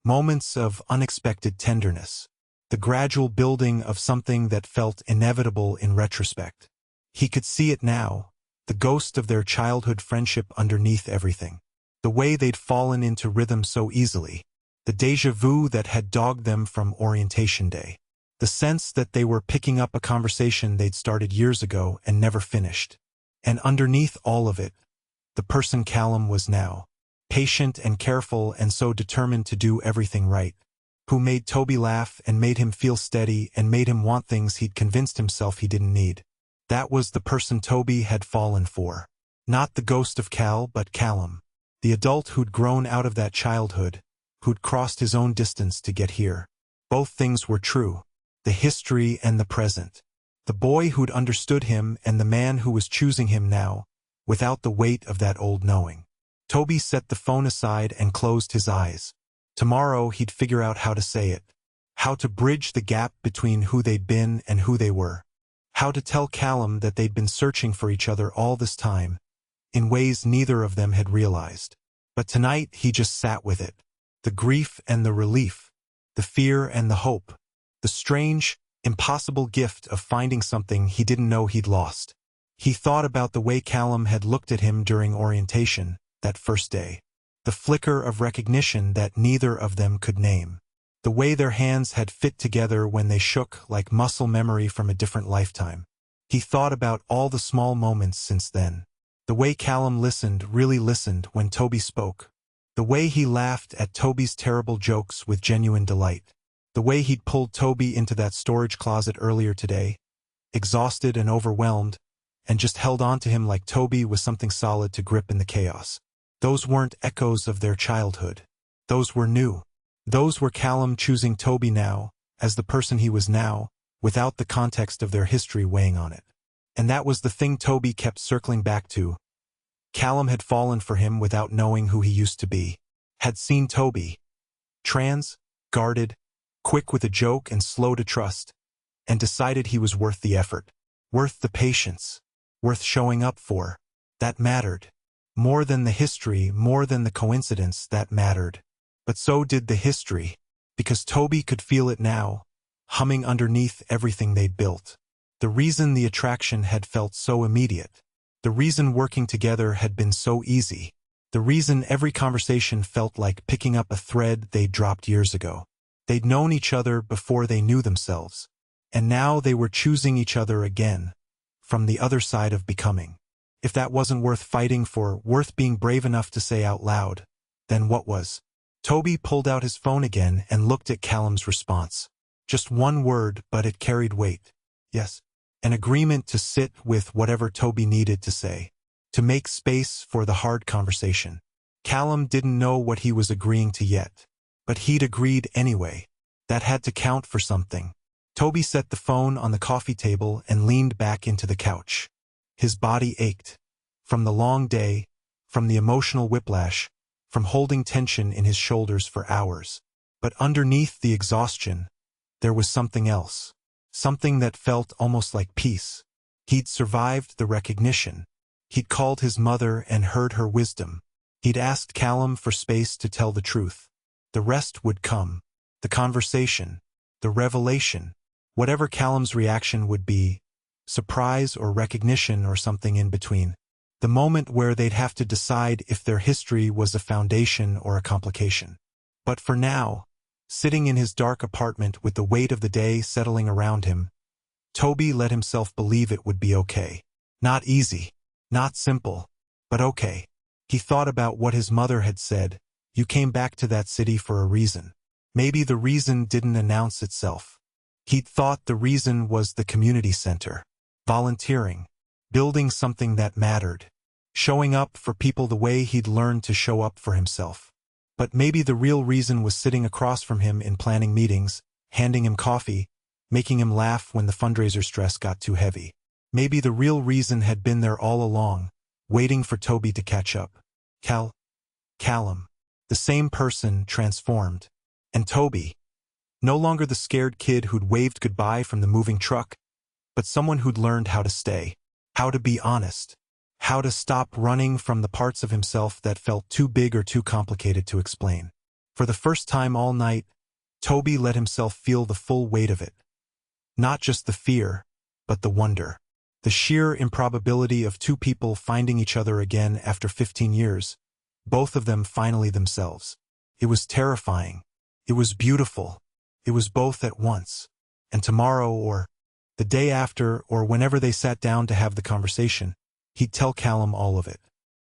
Moments of unexpected tenderness. The gradual building of something that felt inevitable in retrospect. He could see it now, the ghost of their childhood friendship underneath everything. The way they'd fallen into rhythm so easily. The déjà vu that had dogged them from orientation day. The sense that they were picking up a conversation they'd started years ago and never finished. And underneath all of it, the person Callum was now. Patient and careful and so determined to do everything right. Who made Tobi laugh and made him feel steady and made him want things he'd convinced himself he didn't need. That was the person Tobi had fallen for. Not the ghost of Cal, but Callum. The adult who'd grown out of that childhood, who'd crossed his own distance to get here. Both things were true. The history and the present. The boy who'd understood him and the man who was choosing him now, without the weight of that old knowing. Tobi set the phone aside and closed his eyes. Tomorrow he'd figure out how to say it. How to bridge the gap between who they'd been and who they were. How to tell Callum that they'd been searching for each other all this time, in ways neither of them had realized. But tonight he just sat with it. The grief and the relief. The fear and the hope. The strange, impossible gift of finding something he didn't know he'd lost. He thought about the way Callum had looked at him during orientation, that first day. The flicker of recognition that neither of them could name. The way their hands had fit together when they shook like muscle memory from a different lifetime. He thought about all the small moments since then. The way Callum listened, really listened when Tobi spoke. The way he laughed at Tobi's terrible jokes with genuine delight. The way he'd pulled Tobi into that storage closet earlier today, exhausted and overwhelmed, and just held on to him like Tobi was something solid to grip in the chaos. Those weren't echoes of their childhood. Those were new. Those were Callum choosing Tobi now, as the person he was now, without the context of their history weighing on it. And that was the thing Tobi kept circling back to. Callum had fallen for him without knowing who he used to be. Had seen Tobi. Trans, guarded, quick with a joke and slow to trust, and decided he was worth the effort. Worth the patience. Worth showing up for. That mattered. More than the history, more than the coincidence, that mattered. But so did the history, because Tobi could feel it now, humming underneath everything they'd built. The reason the attraction had felt so immediate. The reason working together had been so easy. The reason every conversation felt like picking up a thread they'd dropped years ago. They'd known each other before they knew themselves. And now they were choosing each other again, from the other side of becoming. If that wasn't worth fighting for, worth being brave enough to say out loud, then what was? Tobi pulled out his phone again and looked at Callum's response. Just one word, but it carried weight. Yes. An agreement to sit with whatever Tobi needed to say. To make space for the hard conversation. Callum didn't know what he was agreeing to yet. But he'd agreed anyway. That had to count for something. Tobi set the phone on the coffee table and leaned back into the couch. His body ached. From the long day, from the emotional whiplash, from holding tension in his shoulders for hours. But underneath the exhaustion, there was something else. Something that felt almost like peace. He'd survived the recognition. He'd called his mother and heard her wisdom. He'd asked Callum for space to tell the truth. The rest would come. The conversation. The revelation. Whatever Callum's reaction would be, surprise or recognition or something in between. The moment where they'd have to decide if their history was a foundation or a complication. But for now, sitting in his dark apartment with the weight of the day settling around him, Tobi let himself believe it would be okay. Not easy, not simple, but okay. He thought about what his mother had said. You came back to that city for a reason. Maybe the reason didn't announce itself. He'd thought the reason was the community center. Volunteering. Building something that mattered. Showing up for people the way he'd learned to show up for himself. But maybe the real reason was sitting across from him in planning meetings, handing him coffee, making him laugh when the fundraiser stress got too heavy. Maybe the real reason had been there all along, waiting for Tobi to catch up. Callum. The same person transformed. And Tobi. No longer the scared kid who'd waved goodbye from the moving truck, but someone who'd learned how to stay, how to be honest, how to stop running from the parts of himself that felt too big or too complicated to explain. For the first time all night, Tobi let himself feel the full weight of it. Not just the fear, but the wonder. The sheer improbability of two people finding each other again after 15 years, both of them finally themselves. It was terrifying. It was beautiful. It was both at once. And tomorrow, or the day after, or whenever they sat down to have the conversation, he'd tell Callum all of it.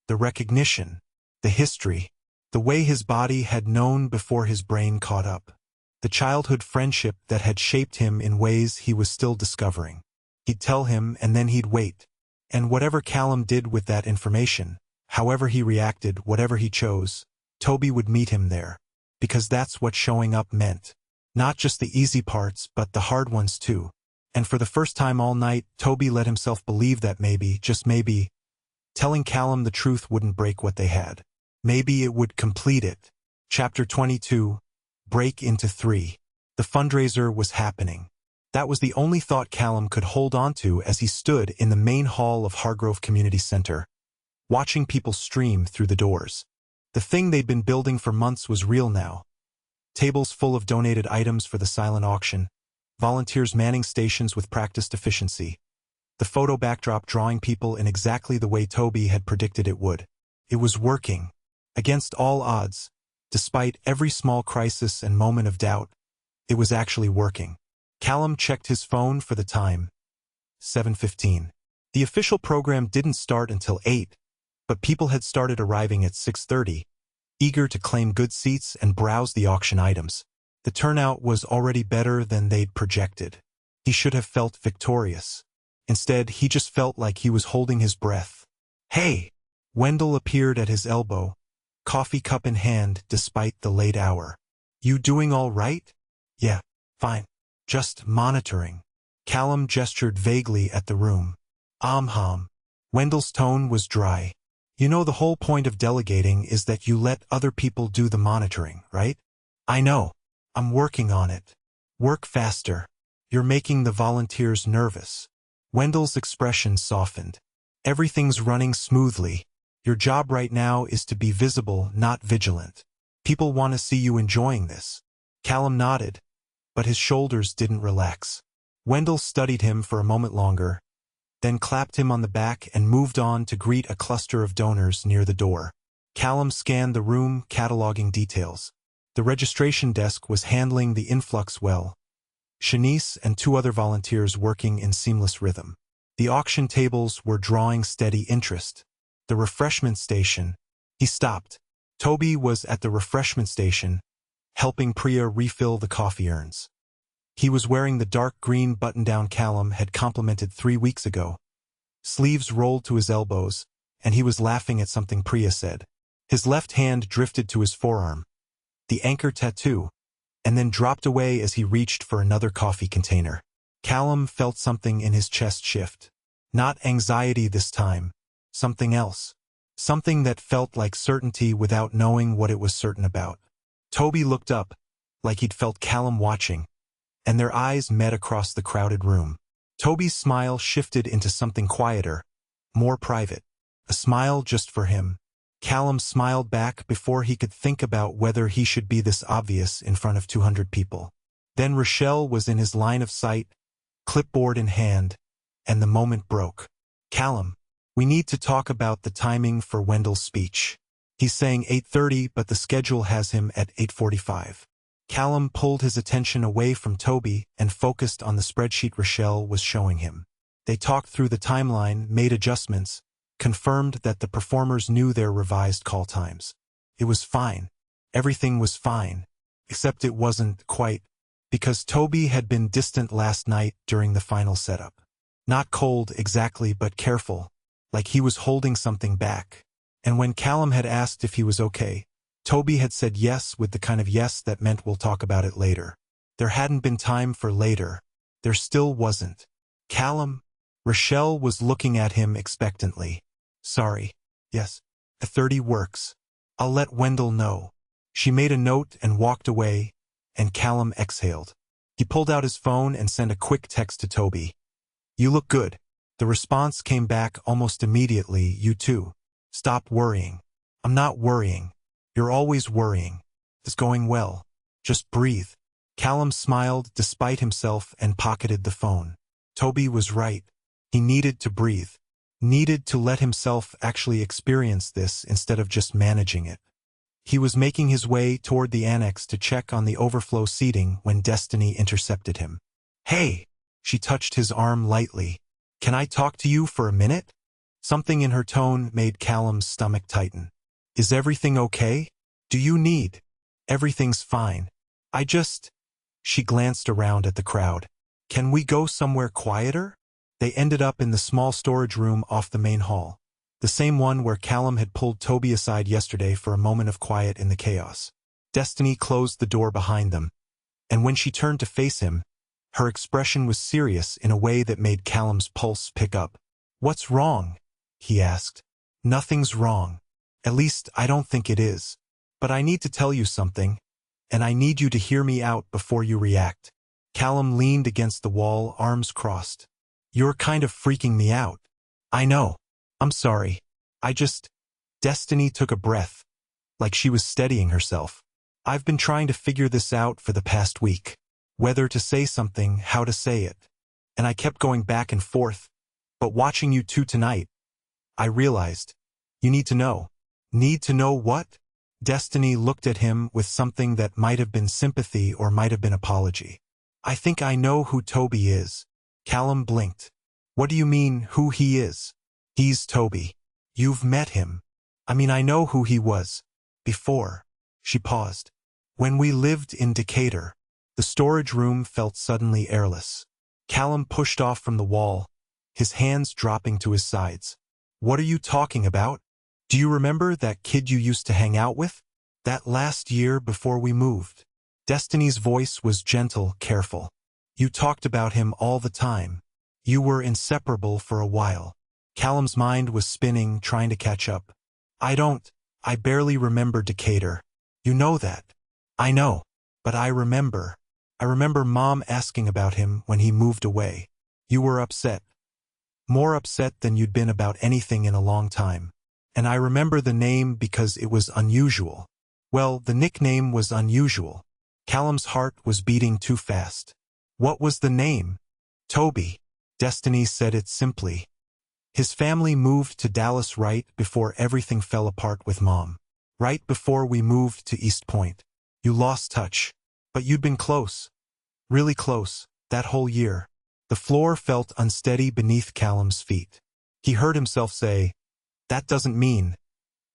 The recognition, the history, the way his body had known before his brain caught up. The childhood friendship that had shaped him in ways he was still discovering. He'd tell him, and then he'd wait. And whatever Callum did with that information, however he reacted, whatever he chose, Tobi would meet him there. Because that's what showing up meant. Not just the easy parts, but the hard ones too. And for the first time all night, Tobi let himself believe that maybe, just maybe, telling Callum the truth wouldn't break what they had. Maybe it would complete it. Chapter 22. Break into 3. The fundraiser was happening. That was the only thought Callum could hold on to as he stood in the main hall of Hargrove Community Center, watching people stream through the doors. The thing they'd been building for months was real now. Tables full of donated items for the silent auction, volunteers manning stations with practiced efficiency, the photo backdrop drawing people in exactly the way Tobi had predicted it would. It was working. Against all odds, despite every small crisis and moment of doubt, it was actually working. Callum checked his phone for the time. 7:15. The official program didn't start until 8, but people had started arriving at 6:30, eager to claim good seats and browse the auction items. The turnout was already better than they'd projected. He should have felt victorious. Instead, he just felt like he was holding his breath. "Hey!" Wendell appeared at his elbow, coffee cup in hand despite the late hour. "You doing all right?" "Yeah, fine. Just monitoring." Callum gestured vaguely at the room. "Hum." Wendell's tone was dry. "You know the whole point of delegating is that you let other people do the monitoring, right?" "I know. I'm working on it." "Work faster. You're making the volunteers nervous." Wendell's expression softened. "Everything's running smoothly. Your job right now is to be visible, not vigilant. People want to see you enjoying this." Callum nodded, but his shoulders didn't relax. Wendell studied him for a moment longer, then clapped him on the back and moved on to greet a cluster of donors near the door. Callum scanned the room, cataloging details. The registration desk was handling the influx well. Shanice and 2 other volunteers working in seamless rhythm. The auction tables were drawing steady interest. The refreshment station. He stopped. Tobi was at the refreshment station, helping Priya refill the coffee urns. He was wearing the dark green button-down Callum had complimented 3 weeks ago. Sleeves rolled to his elbows, and he was laughing at something Priya said. His left hand drifted to his forearm, the anchor tattoo, and then dropped away as he reached for another coffee container. Callum felt something in his chest shift. Not anxiety this time. Something else. Something that felt like certainty without knowing what it was certain about. Tobi looked up, like he'd felt Callum watching, and their eyes met across the crowded room. Tobi's smile shifted into something quieter, more private. A smile just for him. Callum smiled back before he could think about whether he should be this obvious in front of 200 people. Then Rochelle was in his line of sight, clipboard in hand, and the moment broke. "Callum, we need to talk about the timing for Wendell's speech. He's saying 8:30, but the schedule has him at 8:45. Callum pulled his attention away from Tobi and focused on the spreadsheet Rochelle was showing him. They talked through the timeline, made adjustments, confirmed that the performers knew their revised call times. It was fine. Everything was fine. Except it wasn't quite, because Tobi had been distant last night during the final setup. Not cold exactly, but careful, like he was holding something back. And when Callum had asked if he was okay, Tobi had said yes with the kind of yes that meant we'll talk about it later. There hadn't been time for later. There still wasn't. "Callum?" Rochelle was looking at him expectantly. "Sorry. Yes. 8:30 works. I'll let Wendell know." She made a note and walked away, and Callum exhaled. He pulled out his phone and sent a quick text to Tobi. "You look good." The response came back almost immediately, "You too. Stop worrying." "I'm not worrying. You're always worrying. It's going well. Just breathe." Callum smiled despite himself and pocketed the phone. Tobi was right. He needed to breathe. Needed to let himself actually experience this instead of just managing it. He was making his way toward the annex to check on the overflow seating when Destiny intercepted him. "Hey!" She touched his arm lightly. "Can I talk to you for a minute?" Something in her tone made Callum's stomach tighten. "Is everything okay? Do you need?" "Everything's fine. I just—" She glanced around at the crowd. "Can we go somewhere quieter?" They ended up in the small storage room off the main hall. The same one where Callum had pulled Tobi aside yesterday for a moment of quiet in the chaos. Destiny closed the door behind them, and when she turned to face him, her expression was serious in a way that made Callum's pulse pick up. "What's wrong?" he asked. "Nothing's wrong. At least, I don't think it is. But I need to tell you something, and I need you to hear me out before you react." Callum leaned against the wall, arms crossed. "You're kind of freaking me out." "I know. I'm sorry. I just—" Destiny took a breath, like she was steadying herself. "I've been trying to figure this out for the past week. Whether to say something, how to say it. And I kept going back and forth. But watching you two tonight, I realized, you need to know." "Need to know what?" Destiny looked at him with something that might have been sympathy or might have been apology. "I think I know who Tobi is." Callum blinked. "What do you mean, who he is?" "He's Tobi. You've met him." "I mean, I know who he was. Before." She paused. "When we lived in Decatur." The storage room felt suddenly airless. Callum pushed off from the wall, his hands dropping to his sides. "What are you talking about? Do you remember that kid you used to hang out with? That last year before we moved?" Destiny's voice was gentle, careful. "You talked about him all the time. You were inseparable for a while." Callum's mind was spinning, trying to catch up. I barely remember Decatur. You know that." "I know. But I remember. I remember Mom asking about him when he moved away. You were upset. More upset than you'd been about anything in a long time. And I remember the name because it was unusual. Well, the nickname was unusual." Callum's heart was beating too fast. "What was the name?" "Tobi." Destiny said it simply. "His family moved to Dallas right before everything fell apart with Mom. Right before we moved to East Point. You lost touch. But you'd been close. Really close, that whole year." The floor felt unsteady beneath Callum's feet. He heard himself say, "That doesn't mean.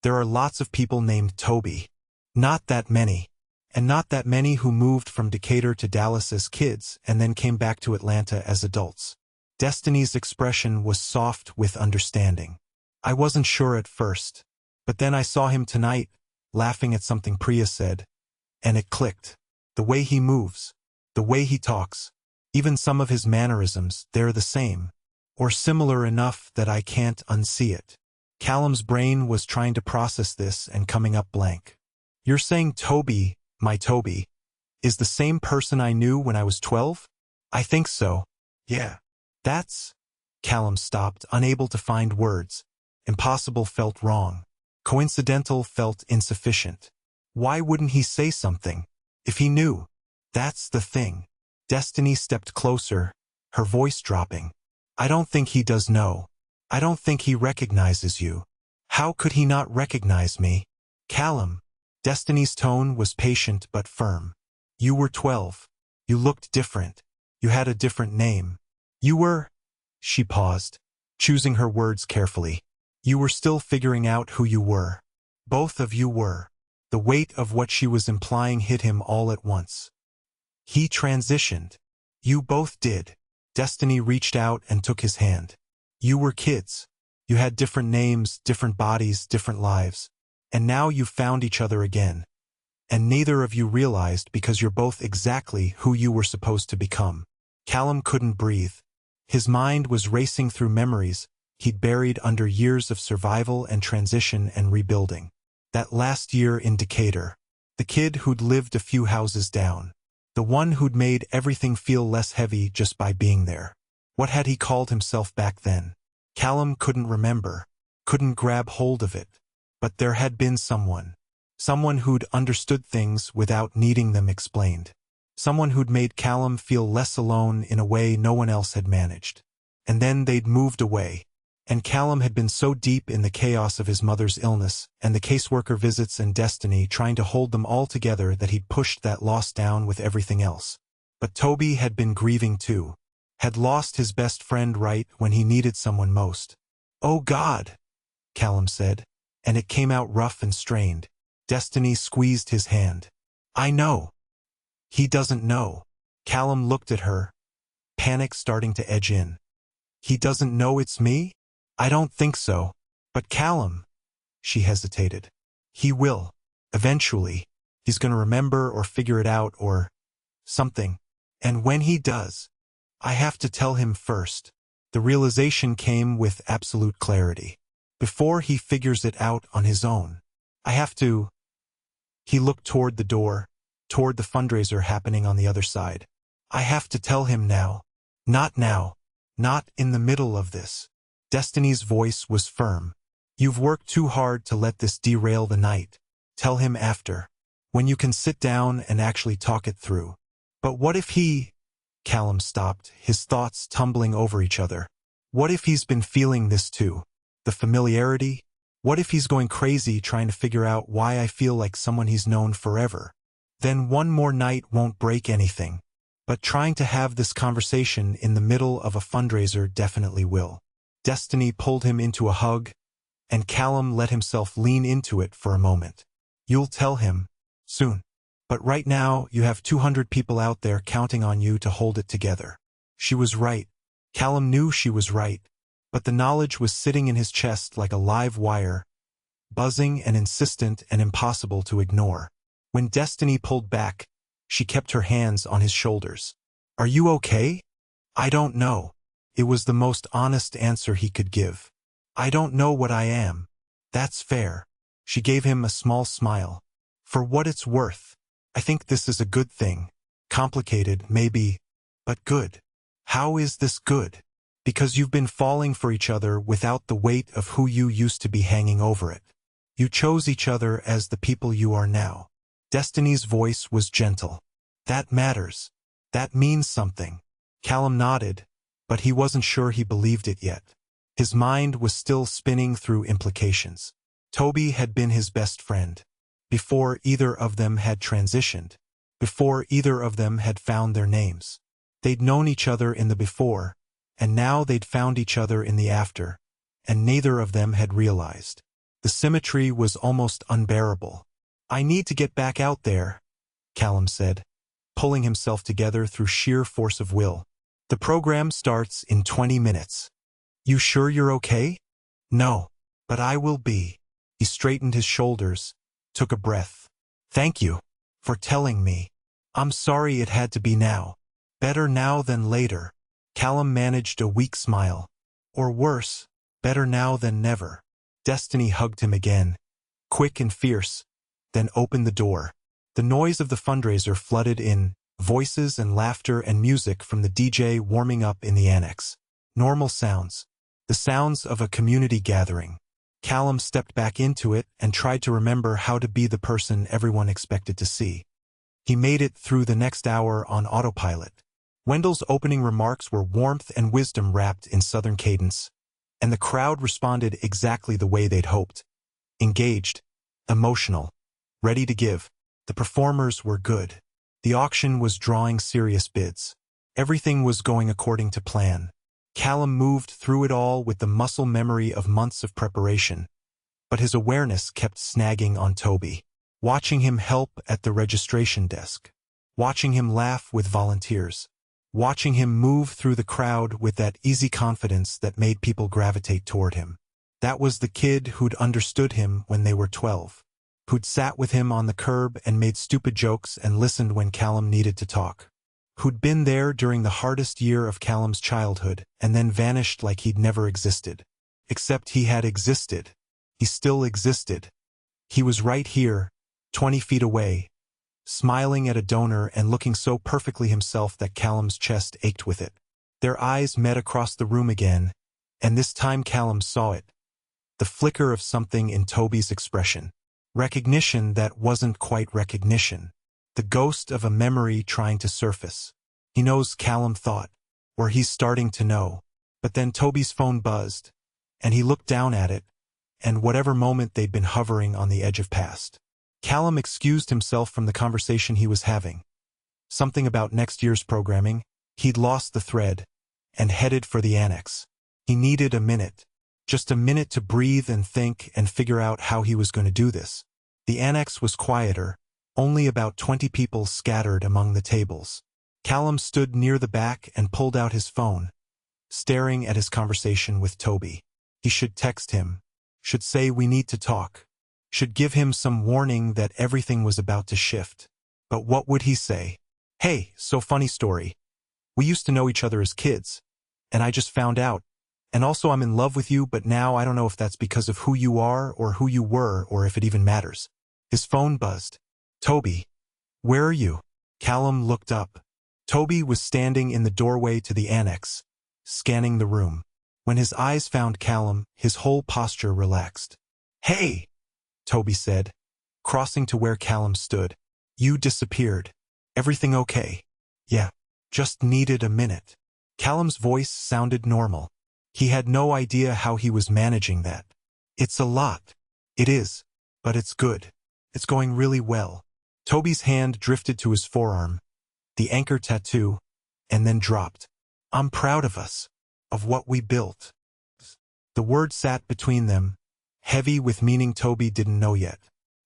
There are lots of people named Tobi. Not that many. And not that many who moved from Decatur to Dallas as kids and then came back to Atlanta as adults." Destiny's expression was soft with understanding. "I wasn't sure at first. But then I saw him tonight, laughing at something Priya said. And it clicked. The way he moves. The way he talks. Even some of his mannerisms, they're the same. Or similar enough that I can't unsee it." Callum's brain was trying to process this and coming up blank. "You're saying Tobi, my Tobi, is the same person I knew when I was 12? "I think so. Yeah. That's—" Callum stopped, unable to find words. Impossible felt wrong. Coincidental felt insufficient. Why wouldn't he say something? If he knew. That's the thing. Destiny stepped closer, her voice dropping. "I don't think he does know. I don't think he recognizes you." "How could he not recognize me?" "Callum." Destiny's tone was patient but firm. "You were 12. You looked different. You had a different name. You were—" She paused, choosing her words carefully. "You were still figuring out who you were. Both of you were." The weight of what she was implying hit him all at once. "He transitioned. You both did." Destiny reached out and took his hand. "You were kids. You had different names, different bodies, different lives. And now you've found each other again. And neither of you realized because you're both exactly who you were supposed to become." Callum couldn't breathe. His mind was racing through memories he'd buried under years of survival and transition and rebuilding. That last year in Decatur. The kid who'd lived a few houses down. The one who'd made everything feel less heavy just by being there. What had he called himself back then? Callum couldn't remember, couldn't grab hold of it. But there had been someone. Someone who'd understood things without needing them explained. Someone who'd made Callum feel less alone in a way no one else had managed. And then they'd moved away. And Callum had been so deep in the chaos of his mother's illness and the caseworker visits and destiny trying to hold them all together that he'd pushed that loss down with everything else. But Tobi had been grieving too. Had lost his best friend right when he needed someone most. "Oh God," Callum said, and it came out rough and strained. Destiny squeezed his hand. "I know." "He doesn't know." Callum looked at her, panic starting to edge in. "He doesn't know it's me? I don't think so." "But Callum," she hesitated. "He will. Eventually. He's gonna remember or figure it out or something. And when he does, I have to tell him first." The realization came with absolute clarity. "Before he figures it out on his own. I have to." He looked toward the door, toward the fundraiser happening on the other side. "I have to tell him now. Not now. Not in the middle of this." Destiny's voice was firm. "You've worked too hard to let this derail the night. Tell him after. When you can sit down and actually talk it through." "But what if he—" Callum stopped, his thoughts tumbling over each other. "What if he's been feeling this too? The familiarity? What if he's going crazy trying to figure out why I feel like someone he's known forever? Then one more night won't break anything. But trying to have this conversation in the middle of a fundraiser definitely will." Destiny pulled him into a hug, and Callum let himself lean into it for a moment. "You'll tell him. Soon. But right now you have 200 people out there counting on you to hold it together." She was right. Callum knew she was right. But the knowledge was sitting in his chest like a live wire, buzzing and insistent and impossible to ignore. When Destiny pulled back, she kept her hands on his shoulders. "Are you okay?" "I don't know." It was the most honest answer he could give. "I don't know what I am." "That's fair." She gave him a small smile. "For what it's worth, I think this is a good thing. Complicated, maybe, but good." "How is this good?" "Because you've been falling for each other without the weight of who you used to be hanging over it. You chose each other as the people you are now." Destiny's voice was gentle. "That matters. That means something." Callum nodded, but he wasn't sure he believed it yet. His mind was still spinning through implications. Tobi had been his best friend. Before either of them had transitioned. Before either of them had found their names. They'd known each other in the before, and now they'd found each other in the after, and neither of them had realized. The symmetry was almost unbearable. "I need to get back out there," Callum said, pulling himself together through sheer force of will. "The program starts in 20 minutes. You sure you're okay?" "No, but I will be." He straightened his shoulders, took a breath. "Thank you for telling me. I'm sorry it had to be now. Better now than later." Callum managed a weak smile. "Or worse, better now than never." Destiny hugged him again, quick and fierce, then opened the door. The noise of the fundraiser flooded in, voices and laughter and music from the DJ warming up in the annex. Normal sounds. The sounds of a community gathering. Callum stepped back into it and tried to remember how to be the person everyone expected to see. He made it through the next hour on autopilot. Wendell's opening remarks were warmth and wisdom wrapped in Southern cadence, and the crowd responded exactly the way they'd hoped. Engaged, emotional, ready to give. The performers were good. The auction was drawing serious bids. Everything was going according to plan. Callum moved through it all with the muscle memory of months of preparation, but his awareness kept snagging on Tobi. Watching him help at the registration desk. Watching him laugh with volunteers. Watching him move through the crowd with that easy confidence that made people gravitate toward him. That was the kid who'd understood him when they were 12. Who'd sat with him on the curb and made stupid jokes and listened when Callum needed to talk. Who'd been there during the hardest year of Callum's childhood and then vanished like he'd never existed. Except he had existed. He still existed. He was right here, 20 feet away, smiling at a donor and looking so perfectly himself that Callum's chest ached with it. Their eyes met across the room again, and this time Callum saw it. The flicker of something in Tobi's expression. Recognition that wasn't quite recognition. The ghost of a memory trying to surface. He knows, Callum thought, or he's starting to know. But then Tobi's phone buzzed, and he looked down at it, and whatever moment they'd been hovering on the edge of passed. Callum excused himself from the conversation he was having. Something about next year's programming. He'd lost the thread, and headed for the annex. He needed a minute. Just a minute to breathe and think and figure out how he was going to do this. The annex was quieter, only about 20 people scattered among the tables. Callum stood near the back and pulled out his phone, staring at his conversation with Tobi. He should text him, should say we need to talk, should give him some warning that everything was about to shift. But what would he say? Hey, so funny story. We used to know each other as kids, and I just found out. And also I'm in love with you, but now I don't know if that's because of who you are or who you were or if it even matters. His phone buzzed. Tobi, where are you? Callum looked up. Tobi was standing in the doorway to the annex, scanning the room. When his eyes found Callum, his whole posture relaxed. Hey, Tobi said, crossing to where Callum stood. You disappeared. Everything okay? Yeah, just needed a minute. Callum's voice sounded normal. He had no idea how he was managing that. It's a lot. It is, but it's good. It's going really well. Tobi's hand drifted to his forearm, the anchor tattoo, and then dropped. I'm proud of us, of what we built. The word sat between them, heavy with meaning Tobi didn't know yet.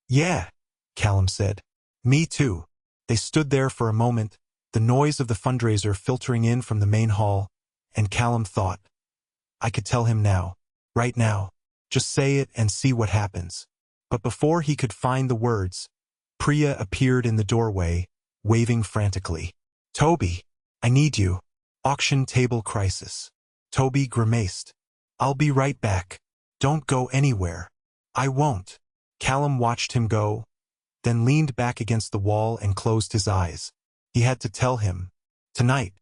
Yeah, Callum said. Me too. They stood there for a moment, the noise of the fundraiser filtering in from the main hall, and Callum thought, I could tell him now, right now, just say it and see what happens. But before he could find the words, Priya appeared in the doorway, waving frantically. Tobi, I need you. Auction table crisis. Tobi grimaced. I'll be right back. Don't go anywhere. I won't. Callum watched him go, then leaned back against the wall and closed his eyes. He had to tell him. Tonight,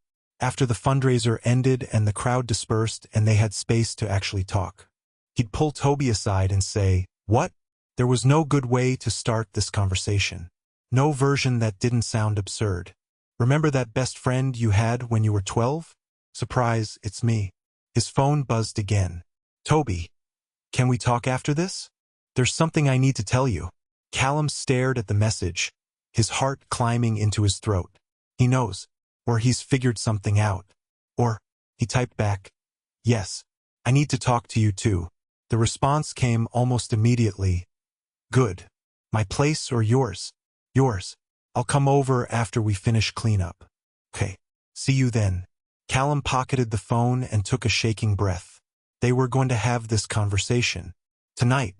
after the fundraiser ended and the crowd dispersed and they had space to actually talk. He'd pull Tobi aside and say, What? There was no good way to start this conversation. No version that didn't sound absurd. Remember that best friend you had when you were 12? Surprise, it's me. His phone buzzed again. Tobi, can we talk after this? There's something I need to tell you. Callum stared at the message, his heart climbing into his throat. He knows, or he's figured something out. Or, he typed back, Yes, I need to talk to you too. The response came almost immediately. Good. My place or yours? Yours. I'll come over after we finish cleanup. Okay. See you then. Callum pocketed the phone and took a shaking breath. They were going to have this conversation. Tonight.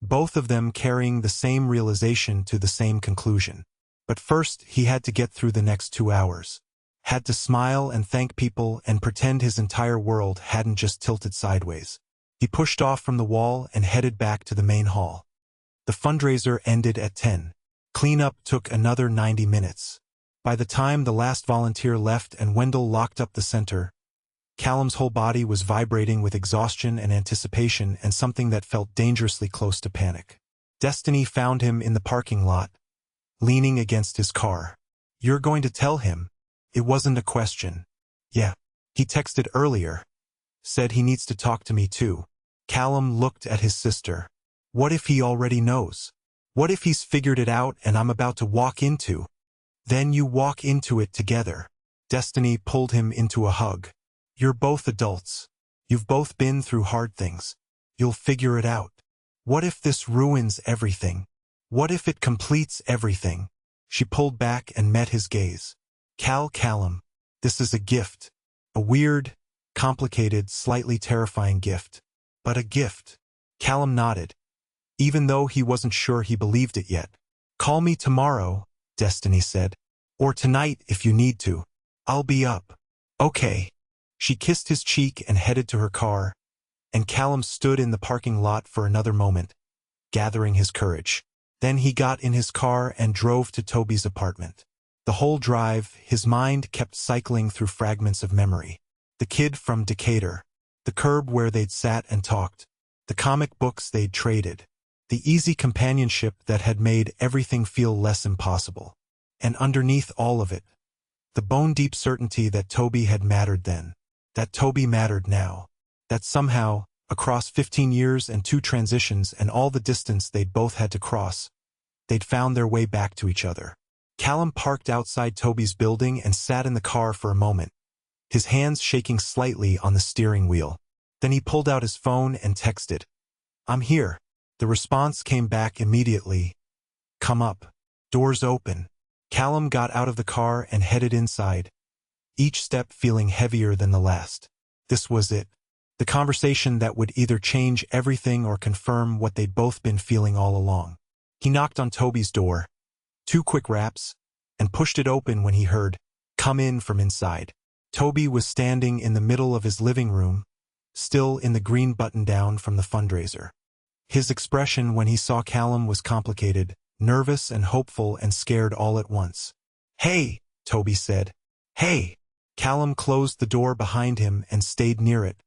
Both of them carrying the same realization to the same conclusion. But first, he had to get through the next 2 hours. Had to smile and thank people and pretend his entire world hadn't just tilted sideways. He pushed off from the wall and headed back to the main hall. The fundraiser ended at 10. Cleanup took another 90 minutes. By the time the last volunteer left and Wendell locked up the center, Callum's whole body was vibrating with exhaustion and anticipation and something that felt dangerously close to panic. Destiny found him in the parking lot, leaning against his car. You're going to tell him? It wasn't a question. Yeah. He texted earlier. Said he needs to talk to me too. Callum looked at his sister. What if he already knows? What if he's figured it out and I'm about to walk into? Then you walk into it together. Destiny pulled him into a hug. You're both adults. You've both been through hard things. You'll figure it out. What if this ruins everything? What if it completes everything? She pulled back and met his gaze. Callum, this is a gift. A weird, complicated, slightly terrifying gift. But a gift. Callum nodded, even though he wasn't sure he believed it yet. Call me tomorrow, Destiny said. Or tonight if you need to. I'll be up. Okay. She kissed his cheek and headed to her car, and Callum stood in the parking lot for another moment, gathering his courage. Then he got in his car and drove to Tobi's apartment. The whole drive, his mind kept cycling through fragments of memory. The kid from Decatur, the curb where they'd sat and talked, the comic books they'd traded, the easy companionship that had made everything feel less impossible. And underneath all of it, the bone-deep certainty that Tobi had mattered then, that Tobi mattered now, that somehow, across 15 years and 2 transitions and all the distance they'd both had to cross, they'd found their way back to each other. Callum parked outside Tobi's building and sat in the car for a moment, his hands shaking slightly on the steering wheel. Then he pulled out his phone and texted, "I'm here." The response came back immediately. "Come up. Doors open." Callum got out of the car and headed inside, each step feeling heavier than the last. This was it. The conversation that would either change everything or confirm what they'd both been feeling all along. He knocked on Tobi's door, 2 quick raps, and pushed it open when he heard, "Come in," from inside. Tobi was standing in the middle of his living room, still in the green button-down from the fundraiser. His expression when he saw Callum was complicated, nervous and hopeful and scared all at once. "Hey," Tobi said. "Hey." Callum closed the door behind him and stayed near it,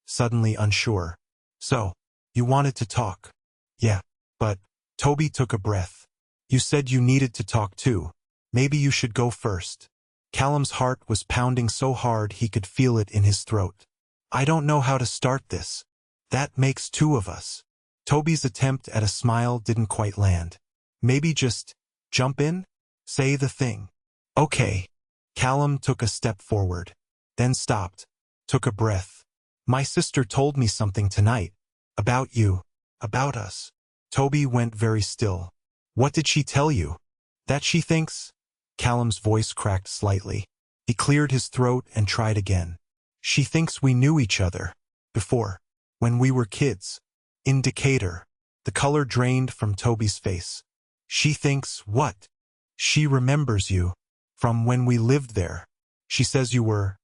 suddenly unsure. "So, you wanted to talk?" "Yeah, but..." Tobi took a breath. "You said you needed to talk too. Maybe you should go first." Callum's heart was pounding so hard he could feel it in his throat. "I don't know how to start this. That makes 2 of us." Tobi's attempt at a smile didn't quite land. "Maybe just jump in? Say the thing." "Okay." Callum took a step forward, then stopped, took a breath. "My sister told me something tonight. About you. About us." Tobi went very still. "What did she tell you?" "That she thinks..." Callum's voice cracked slightly. He cleared his throat and tried again. "She thinks we knew each other. Before. When we were kids. In Decatur." The color drained from Tobi's face. "She thinks what?" "She remembers you. From when we lived there. She says you were..."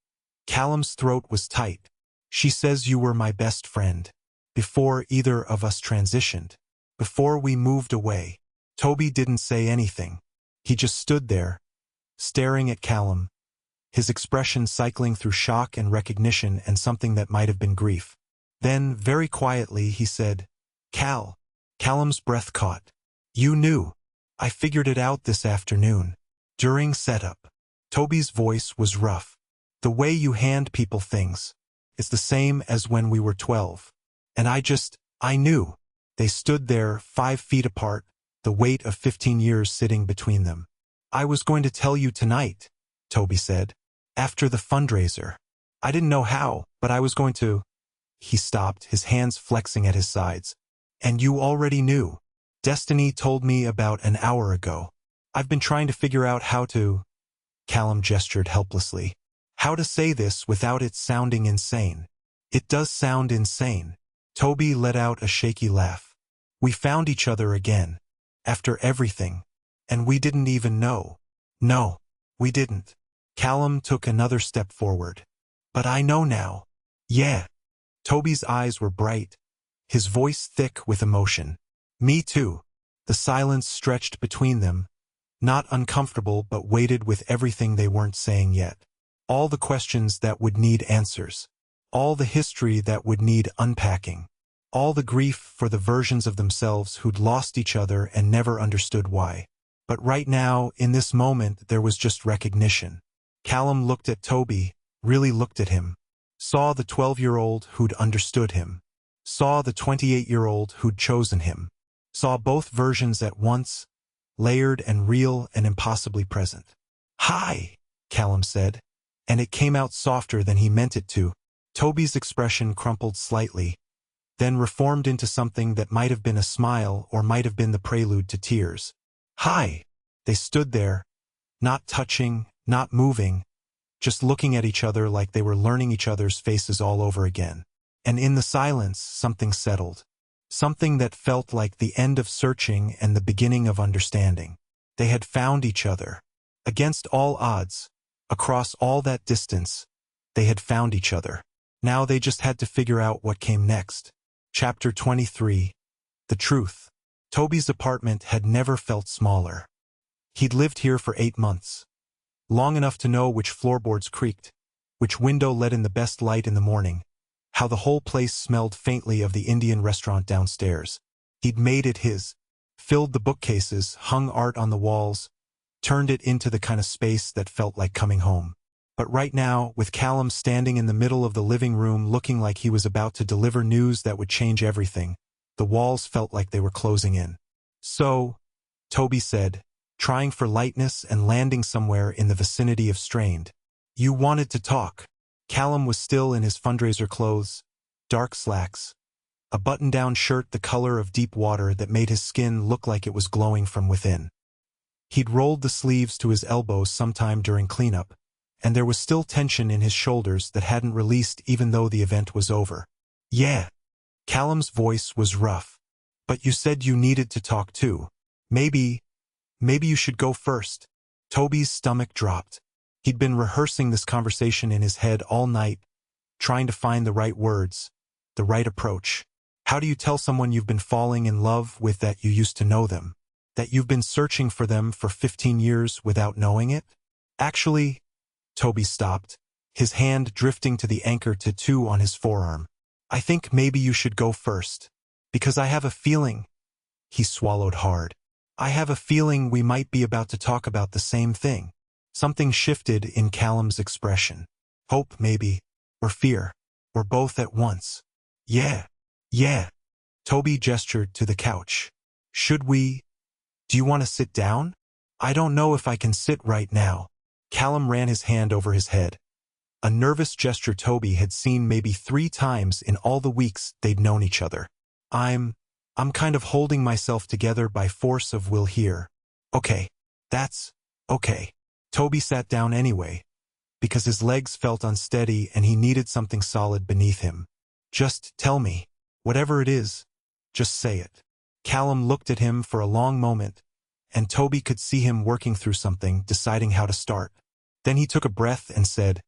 Callum's throat was tight. "She says you were my best friend. Before either of us transitioned. Before we moved away." Tobi didn't say anything. He just stood there, staring at Callum, his expression cycling through shock and recognition and something that might have been grief. Then, very quietly, he said, "Cal." Callum's breath caught. "You knew. I figured it out this afternoon. During setup." Tobi's voice was rough. "The way you hand people things. It's the same as when we were 12. And I knew." They stood there, 5 feet apart, the weight of 15 years sitting between them. "I was going to tell you tonight," Tobi said. "After the fundraiser. I didn't know how, but I was going to..." He stopped, his hands flexing at his sides. "And you already knew. Destiny told me about an hour ago. I've been trying to figure out how to..." Callum gestured helplessly. "How to say this without it sounding insane." "It does sound insane." Tobi let out a shaky laugh. "We found each other again. After everything. And we didn't even know." "No, we didn't." Callum took another step forward. "But I know now." "Yeah." Tobi's eyes were bright, his voice thick with emotion. "Me too." The silence stretched between them, not uncomfortable but weighted with everything they weren't saying yet. All the questions that would need answers. All the history that would need unpacking. All the grief for the versions of themselves who'd lost each other and never understood why. But right now, in this moment, there was just recognition. Callum looked at Tobi, really looked at him. Saw the 12-year-old who'd understood him. Saw the 28-year-old who'd chosen him. Saw both versions at once, layered and real and impossibly present. "Hi," Callum said, and it came out softer than he meant it to. Tobi's expression crumpled slightly, then reformed into something that might have been a smile or might have been the prelude to tears. "Hi." They stood there, not touching, not moving, just looking at each other like they were learning each other's faces all over again. And in the silence, something settled. Something that felt like the end of searching and the beginning of understanding. They had found each other. Against all odds, across all that distance, they had found each other. Now they just had to figure out what came next. Chapter 23. The Truth. Toby's apartment had never felt smaller. He'd lived here for 8 months. Long enough to know which floorboards creaked, which window let in the best light in the morning, how the whole place smelled faintly of the Indian restaurant downstairs. He'd made it his, filled the bookcases, hung art on the walls, turned it into the kind of space that felt like coming home. But right now, with Callum standing in the middle of the living room looking like he was about to deliver news that would change everything, the walls felt like they were closing in. "So," Toby said, trying for lightness and landing somewhere in the vicinity of strained. "You wanted to talk." Callum was still in his fundraiser clothes, dark slacks, a button-down shirt the color of deep water that made his skin look like it was glowing from within. He'd rolled the sleeves to his elbows sometime during cleanup, and there was still tension in his shoulders that hadn't released even though the event was over. "Yeah." Callum's voice was rough. "But you said you needed to talk too. Maybe you should go first." Toby's stomach dropped. He'd been rehearsing this conversation in his head all night, trying to find the right words, the right approach. How do you tell someone you've been falling in love with that you used to know them? That you've been searching for them for 15 years without knowing it? "Actually," Toby stopped, his hand drifting to the anchor tattoo on his forearm. "I think maybe you should go first. Because I have a feeling." He swallowed hard. "I have a feeling we might be about to talk about the same thing." Something shifted in Callum's expression. Hope, maybe, or fear, or both at once. Yeah. Toby gestured to the couch. "Should we? Do you want to sit down?" "I don't know if I can sit right now." Callum ran his hand over his head. A nervous gesture Toby had seen maybe 3 times in all the weeks they'd known each other. I'm kind of holding myself together by force of will here." "Okay. That's okay." Toby sat down anyway, because his legs felt unsteady and he needed something solid beneath him. "Just tell me. Whatever it is, just say it." Callum looked at him for a long moment, and Toby could see him working through something, deciding how to start. Then he took a breath and said,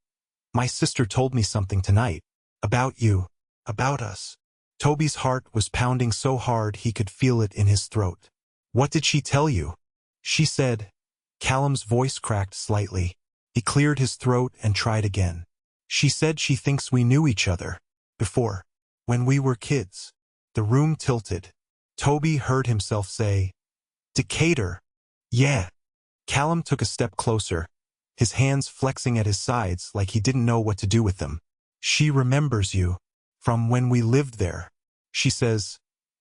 "My sister told me something tonight. About you. About us." Toby's heart was pounding so hard he could feel it in his throat. "What did she tell you?" "She said..." Callum's voice cracked slightly. He cleared his throat and tried again. "She said she thinks we knew each other. Before. When we were kids." The room tilted. Toby heard himself say, "Decatur." "Yeah." Callum took a step closer, his hands flexing at his sides like he didn't know what to do with them. "She remembers you. From when we lived there. She says..."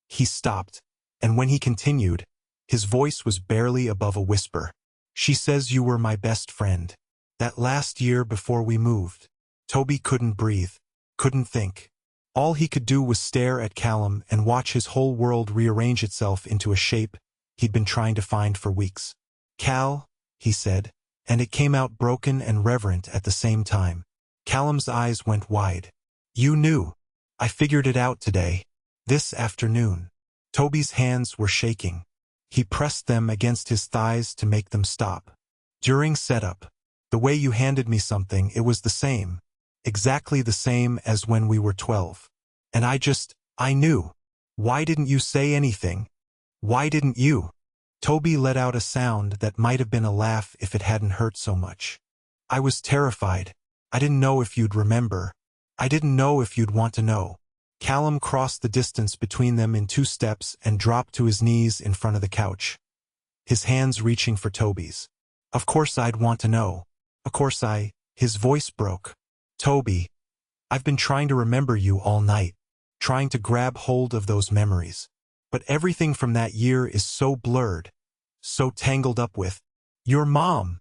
He stopped, and when he continued, his voice was barely above a whisper. "She says you were my best friend. That last year before we moved." Toby couldn't breathe, couldn't think. All he could do was stare at Callum and watch his whole world rearrange itself into a shape he'd been trying to find for weeks. "Cal," he said, and it came out broken and reverent at the same time. Callum's eyes went wide. "You knew. I figured it out today. This afternoon." Toby's hands were shaking. He pressed them against his thighs to make them stop. "During setup. The way you handed me something, it was the same. Exactly the same as when we were 12. And I knew. Why didn't you say anything? Why didn't you?" Toby let out a sound that might have been a laugh if it hadn't hurt so much. "I was terrified. I didn't know if you'd remember. I didn't know if you'd want to know." Callum crossed the distance between them in 2 steps and dropped to his knees in front of the couch, his hands reaching for Toby's. "Of course I'd want to know. Of course His voice broke. "Toby, I've been trying to remember you all night, trying to grab hold of those memories. But everything from that year is so blurred, so tangled up with your mom,"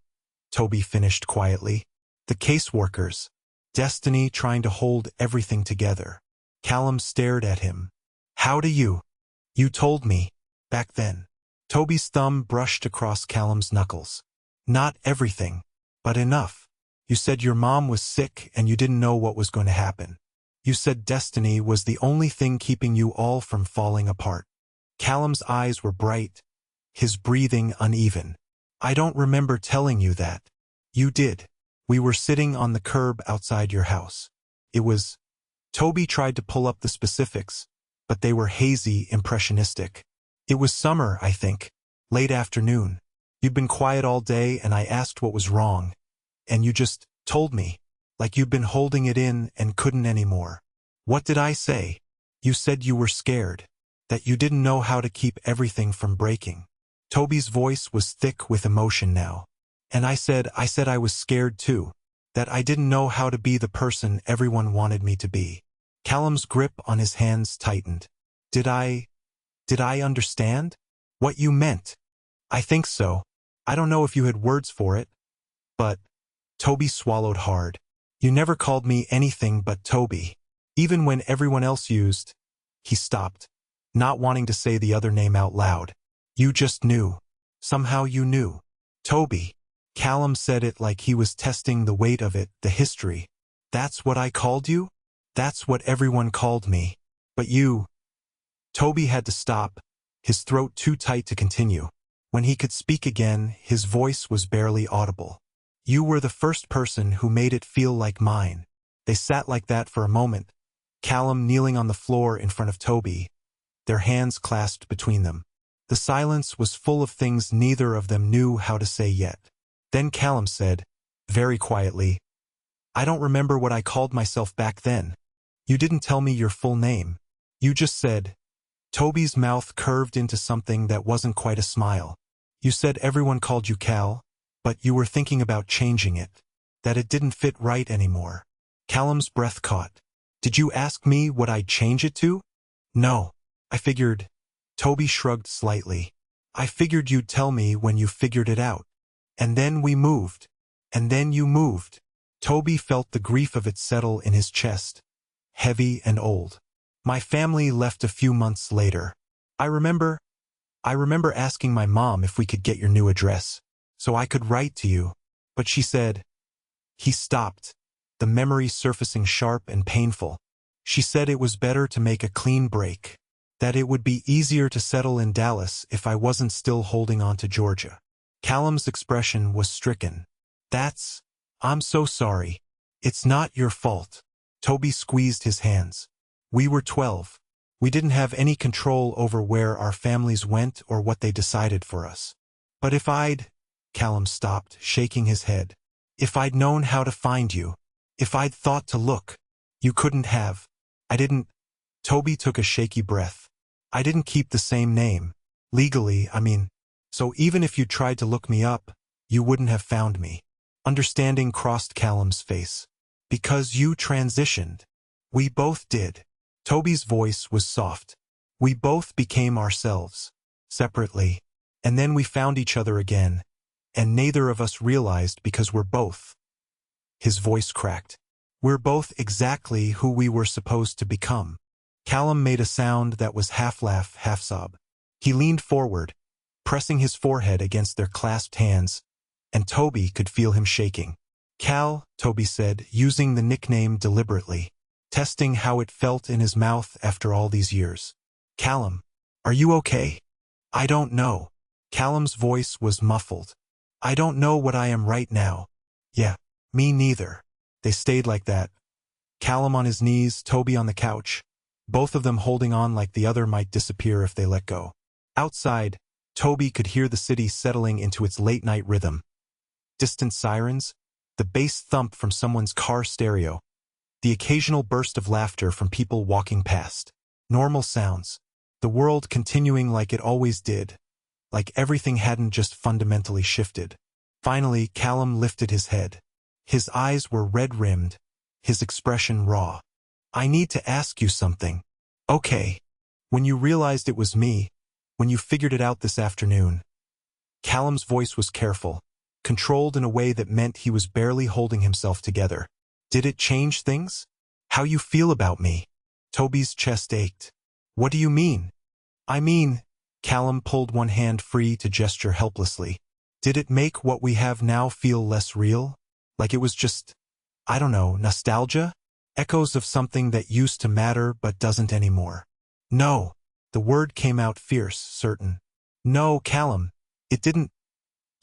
Toby finished quietly. "The caseworkers. Destiny trying to hold everything together." Callum stared at him. "How do you? You told me. Back then." Toby's thumb brushed across Callum's knuckles. "Not everything, but enough. You said your mom was sick and you didn't know what was going to happen. You said destiny was the only thing keeping you all from falling apart." Callum's eyes were bright, his breathing uneven. "I don't remember telling you that." "You did. We were sitting on the curb outside your house. It was..." Toby tried to pull up the specifics, but they were hazy, impressionistic. It was summer, I think. Late afternoon. You'd been quiet all day and I asked what was wrong. And you just told me. Like you'd been holding it in and couldn't anymore. What did I say? You said you were scared. That you didn't know how to keep everything from breaking. Tobi's voice was thick with emotion now. And I said I was scared too. That I didn't know how to be the person everyone wanted me to be. Callum's grip on his hands tightened. Did I understand? What you meant? I think so. I don't know if you had words for it. But Tobi swallowed hard. You never called me anything but Tobi. Even when everyone else used. He stopped, not wanting to say the other name out loud. You just knew. Somehow you knew. Tobi. Callum said it like he was testing the weight of it, the history. That's what I called you? That's what everyone called me. But you. Tobi had to stop, his throat too tight to continue. When he could speak again, his voice was barely audible. You were the first person who made it feel like mine. They sat like that for a moment, Callum kneeling on the floor in front of Tobi, their hands clasped between them. The silence was full of things neither of them knew how to say yet. Then Callum said, very quietly, I don't remember what I called myself back then. You didn't tell me your full name. You just said. Tobi's mouth curved into something that wasn't quite a smile. You said everyone called you Cal, but you were thinking about changing it. That it didn't fit right anymore. Callum's breath caught. Did you ask me what I'd change it to? No. I figured. Tobi shrugged slightly. I figured you'd tell me when you figured it out. And then we moved. And then you moved. Tobi felt the grief of it settle in his chest. Heavy and old. My family left a few months later. I remember asking my mom if we could get your new address, so I could write to you, but she said. He stopped, the memory surfacing sharp and painful. She said it was better to make a clean break, that it would be easier to settle in Dallas if I wasn't still holding on to Georgia. Callum's expression was stricken. I'm so sorry. It's not your fault. Tobi squeezed his hands. We were 12. We didn't have any control over where our families went or what they decided for us. But Callum stopped, shaking his head. If I'd known how to find you, if I'd thought to look, you couldn't have. I didn't. Tobi took a shaky breath. I didn't keep the same name. Legally, I mean. So even if you tried to look me up, you wouldn't have found me. Understanding crossed Callum's face. Because you transitioned. We both did. Tobi's voice was soft. We both became ourselves. Separately. And then we found each other again. And neither of us realized because we're both. His voice cracked. We're both exactly who we were supposed to become. Callum made a sound that was half laugh, half sob. He leaned forward, pressing his forehead against their clasped hands, and Tobi could feel him shaking. Cal, Tobi said, using the nickname deliberately, testing how it felt in his mouth after all these years. Callum, are you okay? I don't know. Callum's voice was muffled. I don't know what I am right now. Yeah, me neither. They stayed like that. Callum on his knees, Tobi on the couch, both of them holding on like the other might disappear if they let go. Outside, Tobi could hear the city settling into its late-night rhythm. Distant sirens, the bass thump from someone's car stereo, the occasional burst of laughter from people walking past. Normal sounds. The world continuing like it always did, like everything hadn't just fundamentally shifted. Finally, Callum lifted his head. His eyes were red-rimmed, his expression raw. I need to ask you something. Okay. When you realized it was me, when you figured it out this afternoon. Callum's voice was careful, controlled in a way that meant he was barely holding himself together. Did it change things? How you feel about me? Tobi's chest ached. What do you mean? I mean, Callum pulled one hand free to gesture helplessly. Did it make what we have now feel less real? Like it was just, I don't know, nostalgia? Echoes of something that used to matter but doesn't anymore. No. The word came out fierce, certain. No, Callum. It didn't.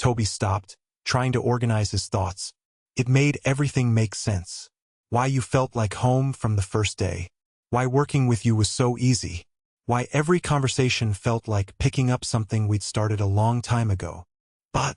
Tobi stopped, trying to organize his thoughts. It made everything make sense. Why you felt like home from the first day. Why working with you was so easy. Why every conversation felt like picking up something we'd started a long time ago. But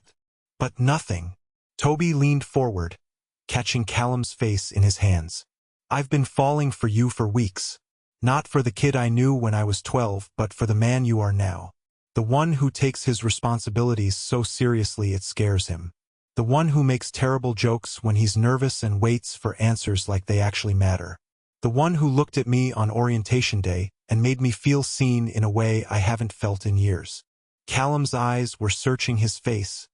nothing. Tobi leaned forward, catching Callum's face in his hands. I've been falling for you for weeks. Not for the kid I knew when I was 12, but for the man you are now. The one who takes his responsibilities so seriously it scares him. The one who makes terrible jokes when he's nervous and waits for answers like they actually matter. The one who looked at me on orientation day and made me feel seen in a way I haven't felt in years. Callum's eyes were searching his face,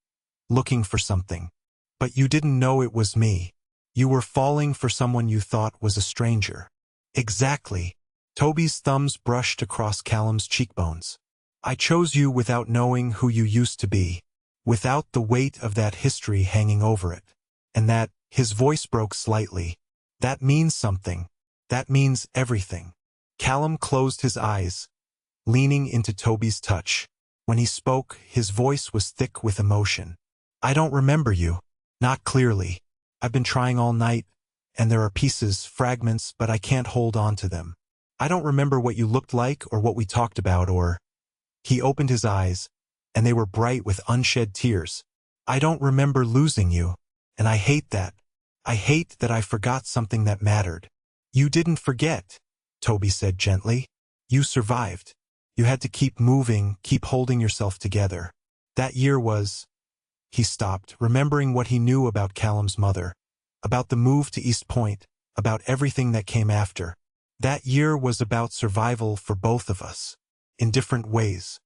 looking for something. But you didn't know it was me. You were falling for someone you thought was a stranger. Exactly. Tobi's thumbs brushed across Callum's cheekbones. I chose you without knowing who you used to be, without the weight of that history hanging over it. And that, his voice broke slightly. That means something. That means everything. Callum closed his eyes, leaning into Tobi's touch. When he spoke, his voice was thick with emotion. I don't remember you. Not clearly. I've been trying all night, and there are pieces, fragments, but I can't hold on to them. I don't remember what you looked like or what we talked about or... He opened his eyes, and they were bright with unshed tears. I don't remember losing you, and I hate that. I hate that I forgot something that mattered. You didn't forget, Tobi said gently. You survived. You had to keep moving, keep holding yourself together. That year was... He stopped, remembering what he knew about Callum's mother, about the move to East Point, about everything that came after. That year was about survival for both of us, in different ways.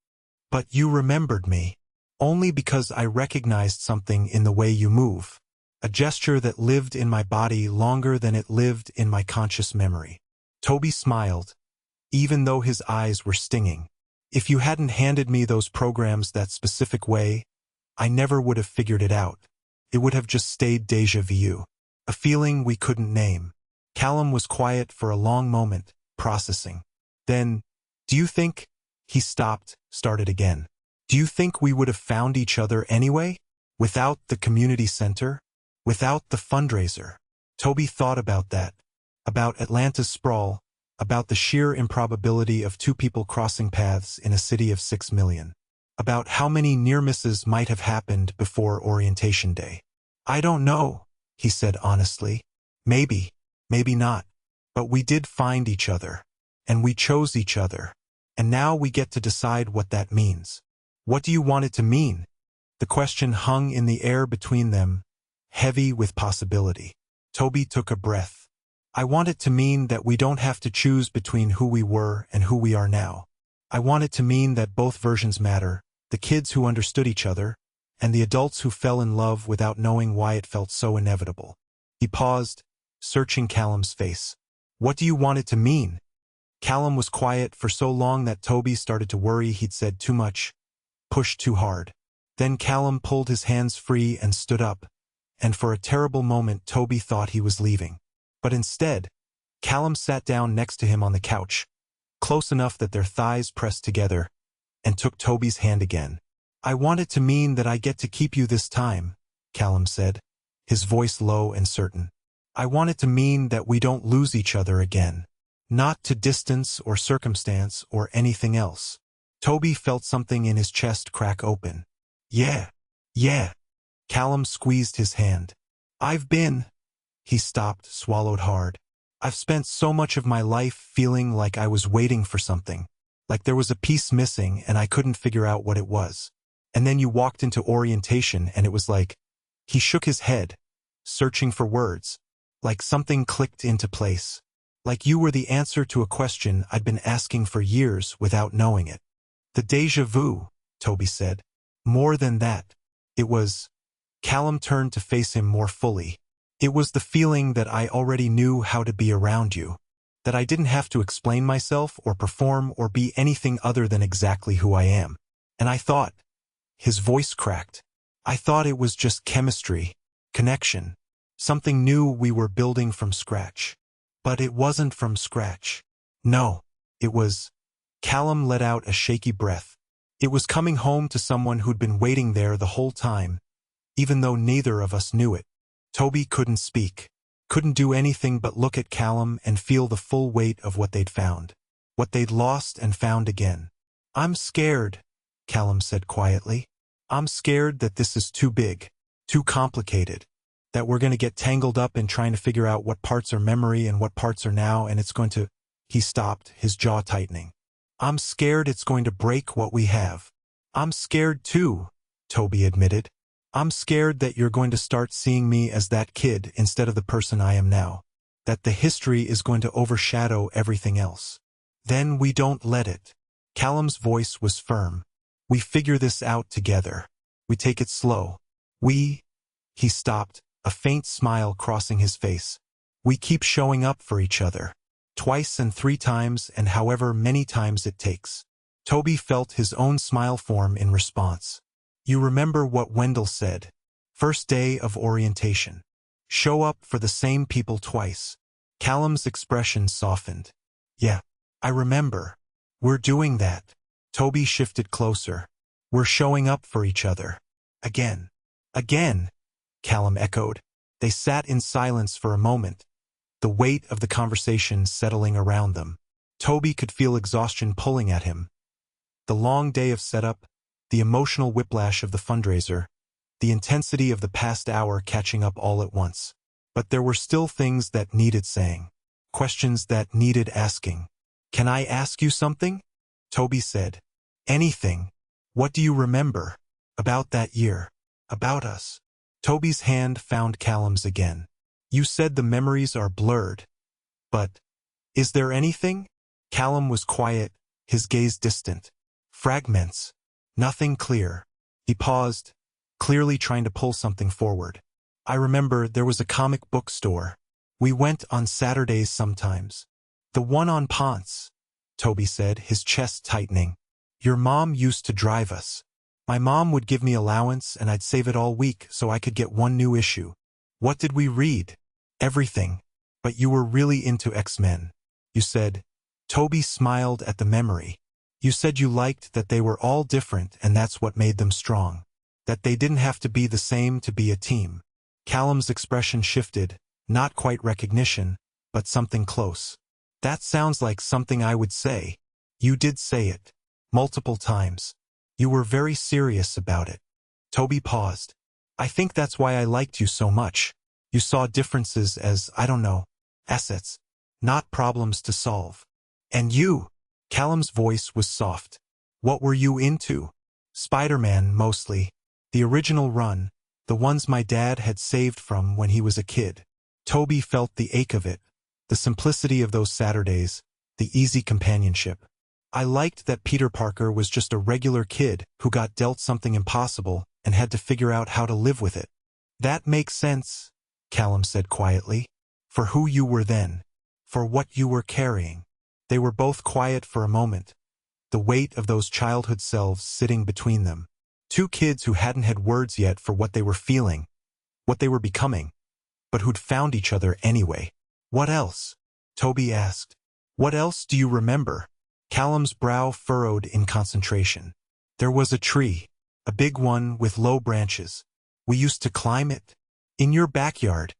But you remembered me, only because I recognized something in the way you move, a gesture that lived in my body longer than it lived in my conscious memory. Tobi smiled, even though his eyes were stinging. If you hadn't handed me those programs that specific way, I never would have figured it out. It would have just stayed déjà vu, a feeling we couldn't name. Callum was quiet for a long moment, processing. Then, do you think... He stopped, started again. Do you think we would have found each other anyway? Without the community center? Without the fundraiser? Tobi thought about that. About Atlanta's sprawl. About the sheer improbability of two people crossing paths in a city of 6 million. About how many near misses might have happened before orientation day. I don't know, he said honestly. Maybe, maybe not. But we did find each other. And we chose each other. And now we get to decide what that means. What do you want it to mean? The question hung in the air between them, heavy with possibility. Tobi took a breath. I want it to mean that we don't have to choose between who we were and who we are now. I want it to mean that both versions matter, the kids who understood each other, and the adults who fell in love without knowing why it felt so inevitable. He paused, searching Callum's face. What do you want it to mean? Callum was quiet for so long that Tobi started to worry he'd said too much, pushed too hard. Then Callum pulled his hands free and stood up, and for a terrible moment Tobi thought he was leaving. But instead, Callum sat down next to him on the couch, close enough that their thighs pressed together, and took Tobi's hand again. I want it to mean that I get to keep you this time, Callum said, his voice low and certain. I want it to mean that we don't lose each other again. Not to distance or circumstance or anything else. Tobi felt something in his chest crack open. Yeah. Callum squeezed his hand. He stopped, swallowed hard. I've spent so much of my life feeling like I was waiting for something, like there was a piece missing and I couldn't figure out what it was. And then you walked into orientation and it was like... He shook his head, searching for words, like something clicked into place. Like you were the answer to a question I'd been asking for years without knowing it. The déjà vu, Tobi said. More than that. It was... Callum turned to face him more fully. It was the feeling that I already knew how to be around you. That I didn't have to explain myself or perform or be anything other than exactly who I am. And I thought... His voice cracked. I thought it was just chemistry, connection. Something new we were building from scratch. But it wasn't from scratch. No, it was... Callum let out a shaky breath. It was coming home to someone who'd been waiting there the whole time, even though neither of us knew it. Tobi couldn't speak, couldn't do anything but look at Callum and feel the full weight of what they'd found. what they'd lost and found again. "I'm scared," Callum said quietly. "I'm scared that this is too big, too complicated, that we're going to get tangled up in trying to figure out what parts are memory and what parts are now, and it's going to—" He stopped, his jaw tightening. "I'm scared it's going to break what we have." "I'm scared too," Tobi admitted. "I'm scared that you're going to start seeing me as that kid instead of the person I am now. That the history is going to overshadow everything else. Then we don't let it." Callum's voice was firm. "We figure this out together. We take it slow. He stopped, a faint smile crossing his face. "We keep showing up for each other. Twice and 3 times and however many times it takes." Tobi felt his own smile form in response. "You remember what Wendell said? First day of orientation. Show up for the same people twice." Callum's expression softened. "Yeah, I remember. We're doing that." Tobi shifted closer. "We're showing up for each other. Again." "Again," Callum echoed. They sat in silence for a moment, the weight of the conversation settling around them. Tobi could feel exhaustion pulling at him. The long day of setup, the emotional whiplash of the fundraiser, the intensity of the past hour catching up all at once. But there were still things that needed saying, questions that needed asking. "Can I ask you something?" Tobi said. "Anything. What do you remember? About that year? About us?" Tobi's hand found Callum's again. "You said the memories are blurred. But is there anything?" Callum was quiet, his gaze distant. "Fragments. Nothing clear." He paused, clearly trying to pull something forward. "I remember there was a comic book store. We went on Saturdays sometimes. The one on Ponce," Tobi said, his chest tightening. "Your mom used to drive us. My mom would give me allowance and I'd save it all week so I could get one new issue. What did we read? Everything. But you were really into X-Men. You said." Tobi smiled at the memory. "You said you liked that they were all different and that's what made them strong. That they didn't have to be the same to be a team." Callum's expression shifted, not quite recognition, but something close. "That sounds like something I would say." "You did say it. Multiple times. You were very serious about it." Tobi paused. "I think that's why I liked you so much. You saw differences as, I don't know, assets, not problems to solve." "And you?" Callum's voice was soft. "What were you into?" "Spider-Man, mostly. The original run, the ones my dad had saved from when he was a kid." Tobi felt the ache of it, the simplicity of those Saturdays, the easy companionship. "I liked that Peter Parker was just a regular kid who got dealt something impossible and had to figure out how to live with it." "That makes sense," Callum said quietly. "For who you were then. For what you were carrying." They were both quiet for a moment, the weight of those childhood selves sitting between them. Two kids who hadn't had words yet for what they were feeling, what they were becoming, but who'd found each other anyway. "What else?" Tobi asked. "What else do you remember?" Callum's brow furrowed in concentration. "There was a tree, a big one with low branches. We used to climb it." "In your backyard,"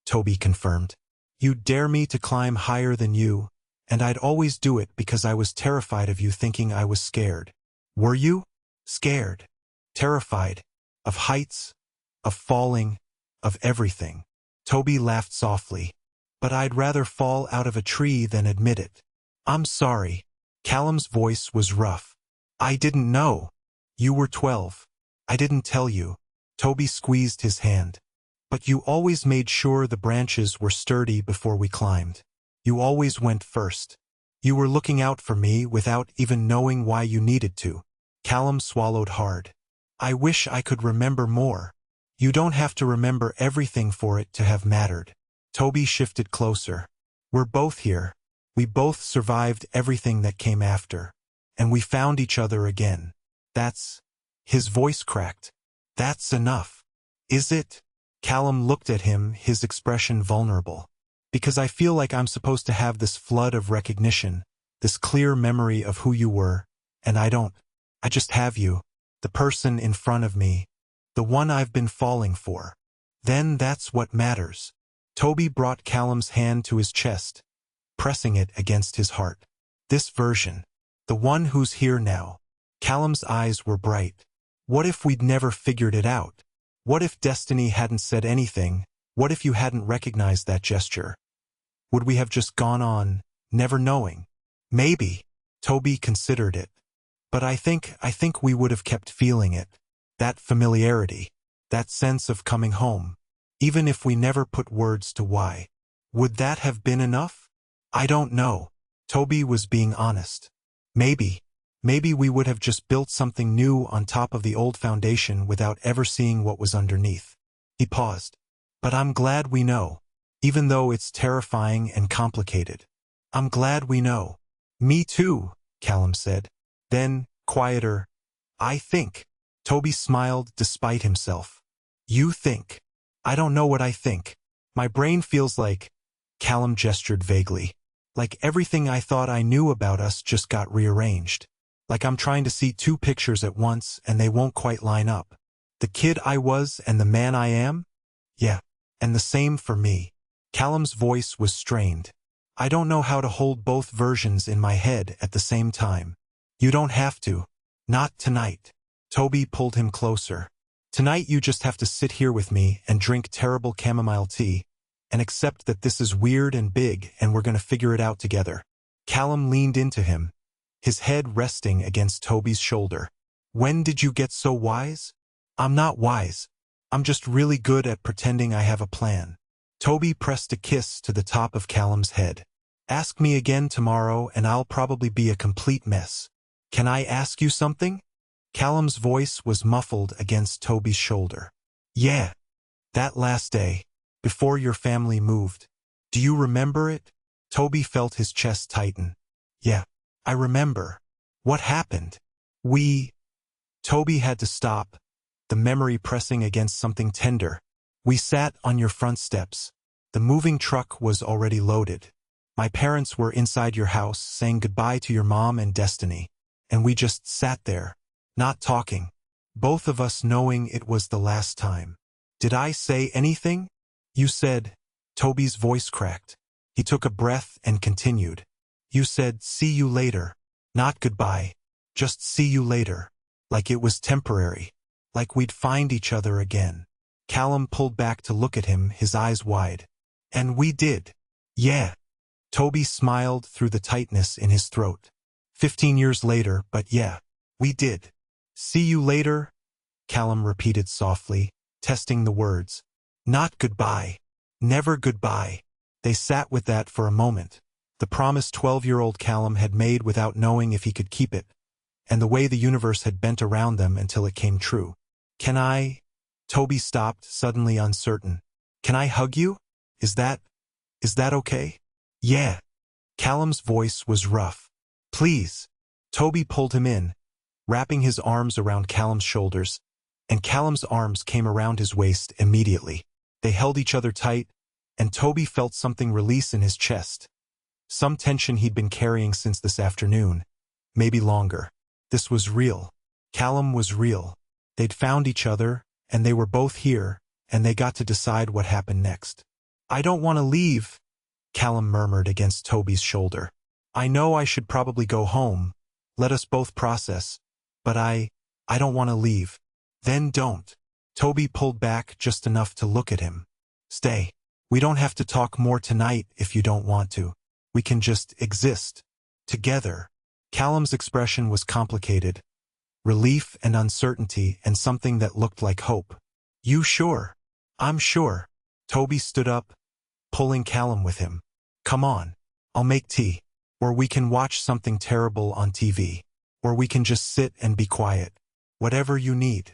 Tobi confirmed. "You'd dare me to climb higher than you, and I'd always do it because I was terrified of you thinking I was scared." "Were you?" "Scared. Terrified. Of heights, of falling, of everything." Tobi laughed softly. "But I'd rather fall out of a tree than admit it." "I'm sorry." Callum's voice was rough. "I didn't know. You were 12. I didn't tell you." Tobi squeezed his hand. "But you always made sure the branches were sturdy before we climbed. You always went first. You were looking out for me without even knowing why you needed to." Callum swallowed hard. "I wish I could remember more." "You don't have to remember everything for it to have mattered." Tobi shifted closer. "We're both here. We both survived everything that came after. And we found each other again. That's—" His voice cracked. "That's enough." "Is it?" Callum looked at him, his expression vulnerable. "Because I feel like I'm supposed to have this flood of recognition, this clear memory of who you were, and I don't. I just have you, the person in front of me, the one I've been falling for. Then that's what matters." Tobi brought Callum's hand to his chest, pressing it against his heart. This version. The one who's here now. Callum's eyes were bright. What if we'd never figured it out? What if destiny hadn't said anything? What if you hadn't recognized that gesture? Would we have just gone on, never knowing? Maybe. Tobi considered it. But I think we would have kept feeling it. That familiarity. That sense of coming home. Even if we never put words to why. Would that have been enough? I don't know. Tobi was being honest. Maybe we would have just built something new on top of the old foundation without ever seeing what was underneath. He paused. But I'm glad we know. Even though it's terrifying and complicated. I'm glad we know. Me too, Callum said. Then, quieter, I think. Tobi smiled despite himself. You think. I don't know what I think. My brain feels like... Callum gestured vaguely. Like everything I thought I knew about us just got rearranged. Like I'm trying to see two pictures at once and they won't quite line up. The kid I was and the man I am? Yeah. And the same for me. Callum's voice was strained. I don't know how to hold both versions in my head at the same time. You don't have to. Not tonight. Tobi pulled him closer. Tonight you just have to sit here with me and drink terrible chamomile tea and accept that this is weird and big and we're gonna figure it out together. Callum leaned into him, his head resting against Tobi's shoulder. When did you get so wise? I'm not wise. I'm just really good at pretending I have a plan. Tobi pressed a kiss to the top of Callum's head. Ask me again tomorrow and I'll probably be a complete mess. Can I ask you something? Callum's voice was muffled against Tobi's shoulder. Yeah. That last day, before your family moved. Do you remember it? Tobi felt his chest tighten. Yeah, I remember. What happened? Tobi had to stop, the memory pressing against something tender. We sat on your front steps. The moving truck was already loaded. My parents were inside your house saying goodbye to your mom and Destiny. And we just sat there, not talking. Both of us knowing it was the last time. Did I say anything? You said, Tobi's voice cracked. He took a breath and continued. You said, see you later. Not goodbye. Just see you later. Like it was temporary. Like we'd find each other again. Callum pulled back to look at him, his eyes wide. And we did. Yeah. Tobi smiled through the tightness in his throat. 15 years later, but yeah, we did. See you later, Callum repeated softly, testing the words. Not goodbye. Never goodbye. They sat with that for a moment. The promise 12-year-old Callum had made without knowing if he could keep it. And the way the universe had bent around them until it came true. Can I? Tobi stopped, suddenly uncertain. Can I hug you? Is that okay? Yeah. Callum's voice was rough. Please. Tobi pulled him in, wrapping his arms around Callum's shoulders, and Callum's arms came around his waist immediately. They held each other tight, and Tobi felt something release in his chest. Some tension he'd been carrying since this afternoon, maybe longer. This was real. Callum was real. They'd found each other, and they were both here, and they got to decide what happened next. I don't want to leave, Callum murmured against Tobi's shoulder. I know I should probably go home. Let us both process. But I don't want to leave. Then don't. Tobi pulled back just enough to look at him. Stay. We don't have to talk more tonight if you don't want to. We can just exist. Together. Callum's expression was complicated. Relief and uncertainty and something that looked like hope. You sure? I'm sure. Tobi stood up, pulling Callum with him. Come on. I'll make tea. Or we can watch something terrible on TV. Or we can just sit and be quiet. Whatever you need.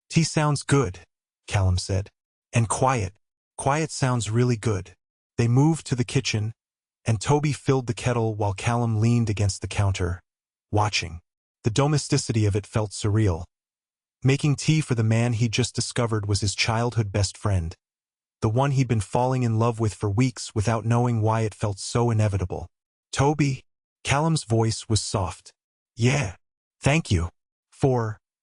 Tea sounds good, Callum said. And quiet. Quiet sounds really good. They moved to the kitchen, and Tobi filled the kettle while Callum leaned against the counter, watching. The domesticity of it felt surreal. Making tea for the man he'd just discovered was his childhood best friend. The one he'd been falling in love with for weeks without knowing why it felt so inevitable. Tobi? Callum's voice was soft. Yeah. Thank you.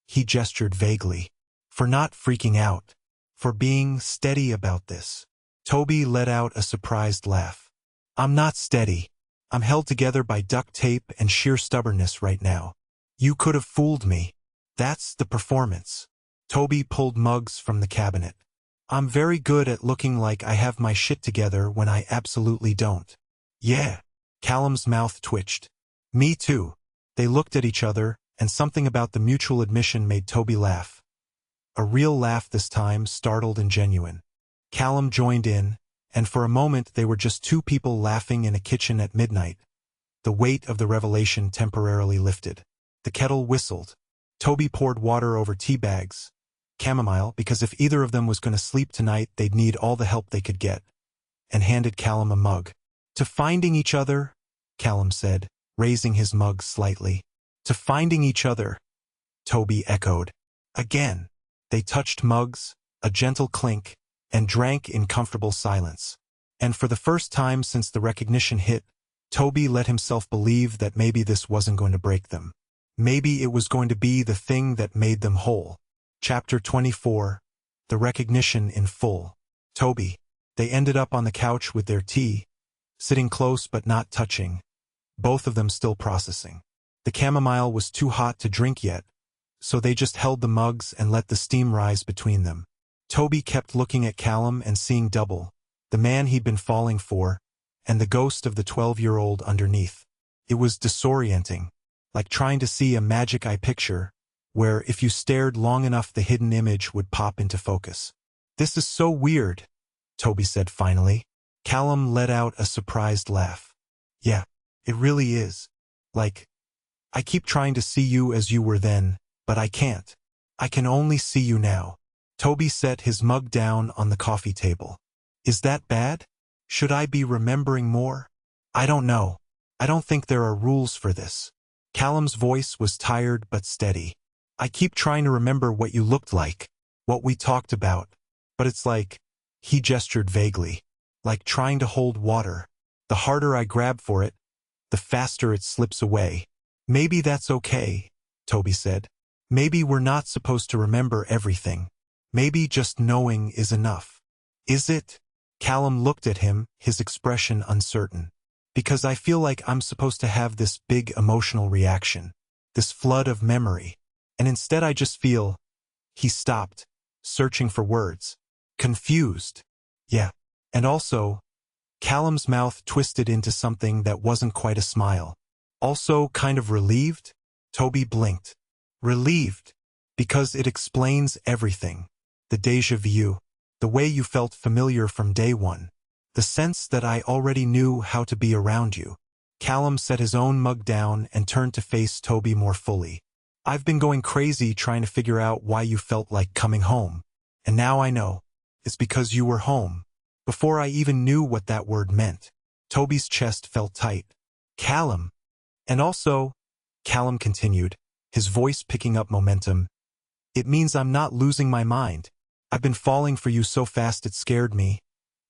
He gestured vaguely. For not freaking out. For being steady about this. Tobi let out a surprised laugh. I'm not steady. I'm held together by duct tape and sheer stubbornness right now. You could have fooled me. That's the performance. Tobi pulled mugs from the cabinet. I'm very good at looking like I have my shit together when I absolutely don't. Yeah. Callum's mouth twitched. Me too. They looked at each other, and something about the mutual admission made Tobi laugh. A real laugh this time, startled and genuine. Callum joined in, and for a moment they were just two people laughing in a kitchen at midnight. The weight of the revelation temporarily lifted. The kettle whistled. Tobi poured water over tea bags. Chamomile, because if either of them was going to sleep tonight, they'd need all the help they could get. And handed Callum a mug. To finding each other, Callum said, raising his mug slightly. To finding each other, Tobi echoed. Again. They touched mugs, a gentle clink, and drank in comfortable silence. And for the first time since the recognition hit, Tobi let himself believe that maybe this wasn't going to break them. Maybe it was going to be the thing that made them whole. Chapter 24. The recognition in full. Tobi. They ended up on the couch with their tea, sitting close but not touching, both of them still processing. The chamomile was too hot to drink yet, so they just held the mugs and let the steam rise between them. Tobi kept looking at Callum and seeing double, the man he'd been falling for, and the ghost of the 12-year-old underneath. It was disorienting, like trying to see a magic eye picture, where if you stared long enough the hidden image would pop into focus. This is so weird, Tobi said finally. Callum let out a surprised laugh. Yeah, it really is. Like, I keep trying to see you as you were then, but I can't. I can only see you now. Tobi set his mug down on the coffee table. Is that bad? Should I be remembering more? I don't know. I don't think there are rules for this. Callum's voice was tired but steady. I keep trying to remember what you looked like, what we talked about, but it's like, he gestured vaguely, like trying to hold water. The harder I grab for it, the faster it slips away. Maybe that's okay, Tobi said. Maybe we're not supposed to remember everything. Maybe just knowing is enough. Is it? Callum looked at him, his expression uncertain. Because I feel like I'm supposed to have this big emotional reaction, this flood of memory, and instead I just feel... He stopped, searching for words. Confused. Yeah. And also, Callum's mouth twisted into something that wasn't quite a smile. Also kind of relieved? Tobi blinked. Relieved. Because it explains everything. The déjà vu. The way you felt familiar from day one. The sense that I already knew how to be around you. Callum set his own mug down and turned to face Tobi more fully. I've been going crazy trying to figure out why you felt like coming home. And now I know. It's because you were home. Before I even knew what that word meant. Tobi's chest felt tight. Callum. And also, Callum continued, his voice picking up momentum. It means I'm not losing my mind. I've been falling for you so fast it scared me,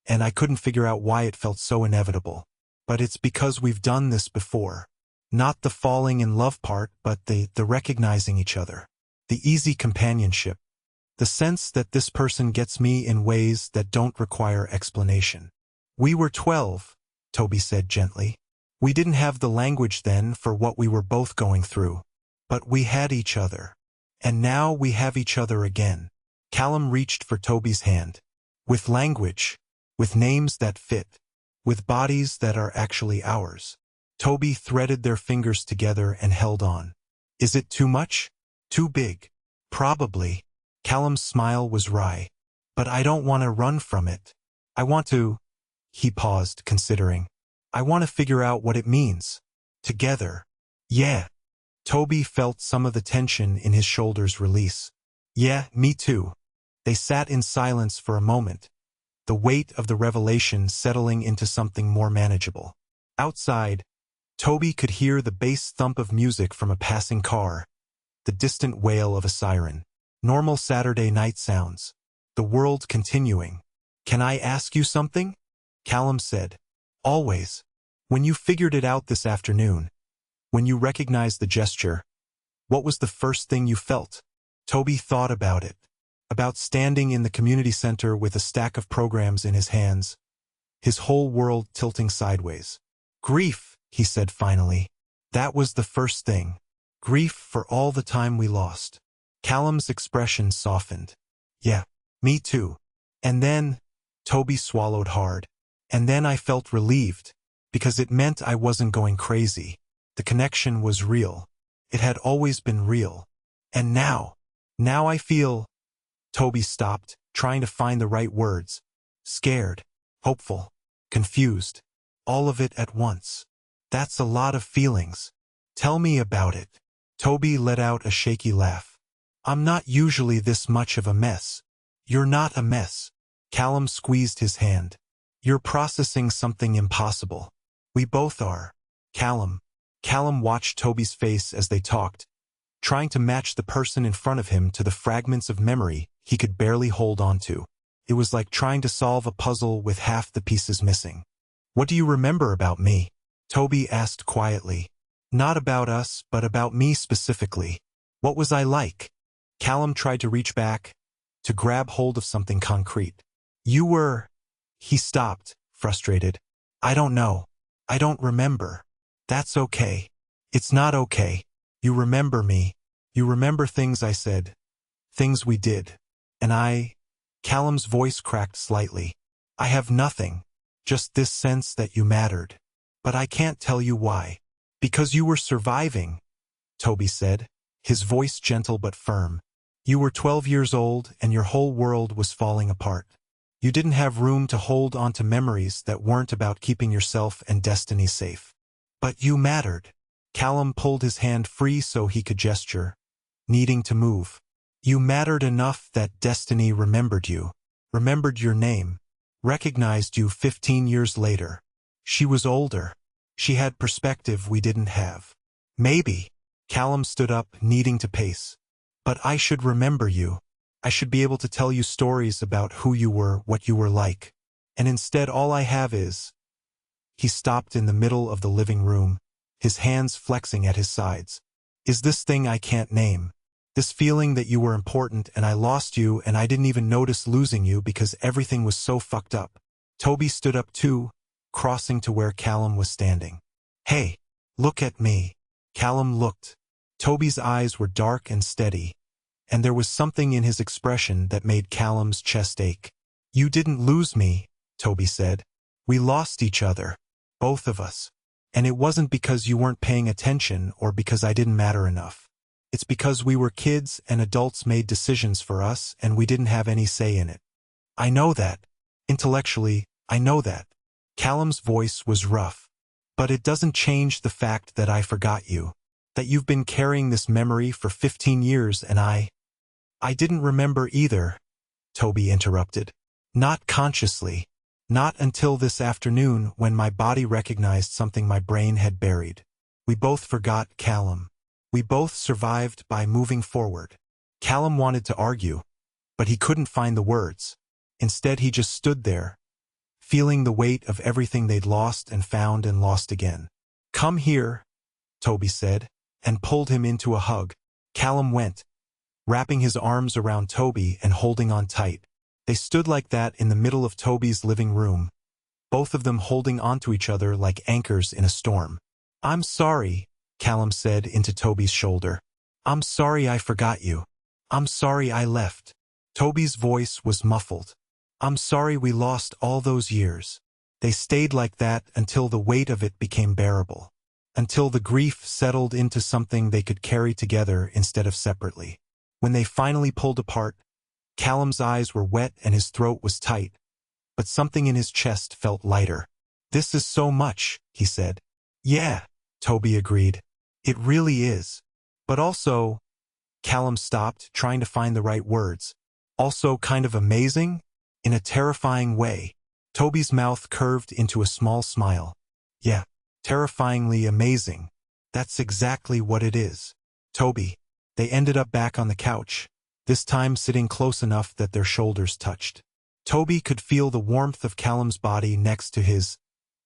and I couldn't figure out why it felt so inevitable. But it's because we've done this before. Not the falling in love part, but the recognizing each other. The easy companionship. The sense that this person gets me in ways that don't require explanation. We were 12, Tobi said gently. We didn't have the language then for what we were both going through. But we had each other. And now we have each other again. Callum reached for Tobi's hand. With language. With names that fit. With bodies that are actually ours. Tobi threaded their fingers together and held on. Is it too much? Too big? Probably. Callum's smile was wry. But I don't want to run from it. I want to... He paused, considering. I want to figure out what it means. Together. Yeah. Tobi felt some of the tension in his shoulders release. Yeah, me too. They sat in silence for a moment, the weight of the revelation settling into something more manageable. Outside, Tobi could hear the bass thump of music from a passing car, the distant wail of a siren. Normal Saturday night sounds. The world continuing. Can I ask you something? Callum said. Always. When you figured it out this afternoon, when you recognized the gesture, what was the first thing you felt? Tobi thought about it. About standing in the community center with a stack of programs in his hands, his whole world tilting sideways. Grief, he said finally. That was the first thing. Grief for all the time we lost. Callum's expression softened. Yeah, me too. And then, Tobi swallowed hard. And then I felt relieved, because it meant I wasn't going crazy. The connection was real. It had always been real. And now I feel... Tobi stopped, trying to find the right words. Scared, hopeful, confused. All of it at once. That's a lot of feelings. Tell me about it. Tobi let out a shaky laugh. I'm not usually this much of a mess. You're not a mess. Callum squeezed his hand. You're processing something impossible. We both are. Callum watched Tobi's face as they talked, trying to match the person in front of him to the fragments of memory he could barely hold on to. It was like trying to solve a puzzle with half the pieces missing. What do you remember about me? Tobi asked quietly. Not about us, but about me specifically. What was I like? Callum tried to reach back, to grab hold of something concrete. You were... He stopped, frustrated. I don't know. I don't remember. That's okay. It's not okay. You remember me. You remember things I said. Things we did. And Callum's voice cracked slightly. I have nothing. Just this sense that you mattered. But I can't tell you why. Because you were surviving, Tobi said, his voice gentle but firm. You were 12 years old and your whole world was falling apart. You didn't have room to hold on to memories that weren't about keeping yourself and destiny safe. But you mattered. Callum pulled his hand free so he could gesture, needing to move. You mattered enough that destiny remembered you, remembered your name, recognized you 15 years later. She was older. She had perspective we didn't have. Maybe. Callum stood up, needing to pace. But I should remember you. I should be able to tell you stories about who you were, what you were like. And instead all I have is... He stopped in the middle of the living room, his hands flexing at his sides. Is this thing I can't name. This feeling that you were important and I lost you and I didn't even notice losing you because everything was so fucked up. Tobi stood up too, crossing to where Callum was standing. Hey, look at me. Callum looked. Tobi's eyes were dark and steady, and there was something in his expression that made Callum's chest ache. You didn't lose me, Tobi said. We lost each other. Both of us. And it wasn't because you weren't paying attention or because I didn't matter enough. It's because we were kids and adults made decisions for us and we didn't have any say in it. I know that. Intellectually, I know that. Callum's voice was rough. But it doesn't change the fact that I forgot you. That you've been carrying this memory for 15 years and I didn't remember either, Tobi interrupted. Not consciously. Not until this afternoon when my body recognized something my brain had buried. We both forgot, Callum. We both survived by moving forward. Callum wanted to argue, but he couldn't find the words. Instead he just stood there, feeling the weight of everything they'd lost and found and lost again. Come here, Tobi said, and pulled him into a hug. Callum went, wrapping his arms around Tobi and holding on tight. They stood like that in the middle of Tobi's living room, both of them holding onto each other like anchors in a storm. I'm sorry, Callum said into Tobi's shoulder. I'm sorry I forgot you. I'm sorry I left. Tobi's voice was muffled. I'm sorry we lost all those years. They stayed like that until the weight of it became bearable. Until the grief settled into something they could carry together instead of separately. When they finally pulled apart, Callum's eyes were wet and his throat was tight, but something in his chest felt lighter. This is so much, he said. Yeah, Tobi agreed. It really is. But also, Callum stopped, trying to find the right words. Also kind of amazing? In a terrifying way. Tobi's mouth curved into a small smile. Yeah, terrifyingly amazing. That's exactly what it is. Tobi. They ended up back on the couch, this time sitting close enough that their shoulders touched. Tobi could feel the warmth of Callum's body next to his,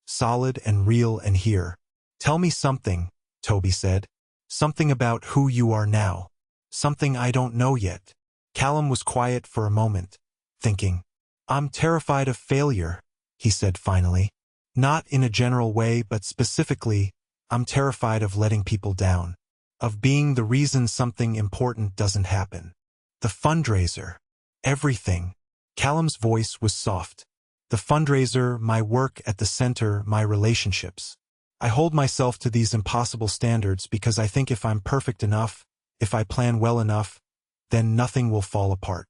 solid and real and here. Tell me something, Tobi said. Something about who you are now. Something I don't know yet. Callum was quiet for a moment, thinking. I'm terrified of failure, he said finally. Not in a general way but specifically, I'm terrified of letting people down, of being the reason something important doesn't happen. The fundraiser. Everything. Callum's voice was soft. The fundraiser, my work at the center, my relationships. I hold myself to these impossible standards because I think if I'm perfect enough, if I plan well enough, then nothing will fall apart.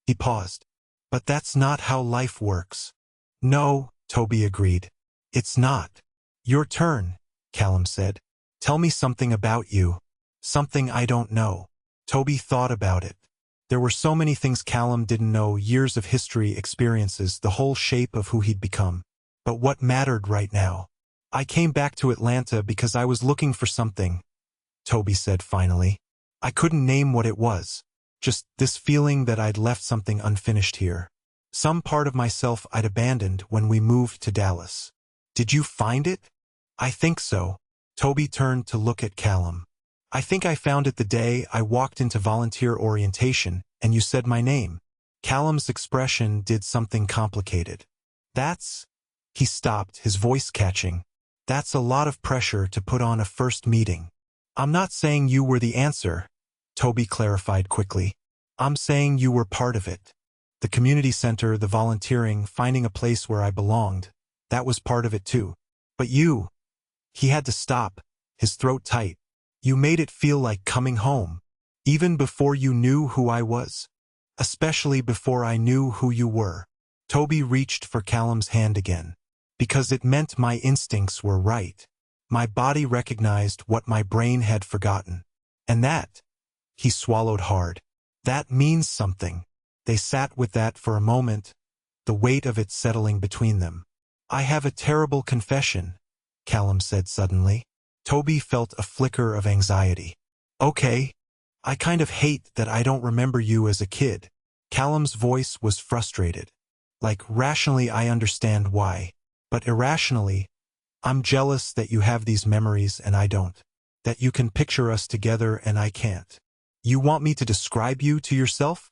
He paused. But that's not how life works. No, Tobi agreed. It's not. Your turn, Callum said. Tell me something about you. Something I don't know. Tobi thought about it. There were so many things Callum didn't know, years of history, experiences, the whole shape of who he'd become. But what mattered right now? I came back to Atlanta because I was looking for something, Tobi said finally. I couldn't name what it was. Just this feeling that I'd left something unfinished here. Some part of myself I'd abandoned when we moved to Dallas. Did you find it? I think so. Tobi turned to look at Callum. I think I found it the day I walked into volunteer orientation and you said my name. Callum's expression did something complicated. He stopped, his voice catching. That's a lot of pressure to put on a first meeting. I'm not saying you were the answer, Tobi clarified quickly. I'm saying you were part of it. The community center, the volunteering, finding a place where I belonged, that was part of it too. But you, he had to stop, his throat tight. You made it feel like coming home, even before you knew who I was. Especially before I knew who you were. Tobi reached for Callum's hand again. Because it meant my instincts were right. My body recognized what my brain had forgotten. And that, he swallowed hard. That means something. They sat with that for a moment, the weight of it settling between them. I have a terrible confession, Callum said suddenly. Tobi felt a flicker of anxiety. Okay. I kind of hate that I don't remember you as a kid. Callum's voice was frustrated. Like, rationally I understand why. But irrationally, I'm jealous that you have these memories and I don't. That you can picture us together and I can't. You want me to describe you to yourself?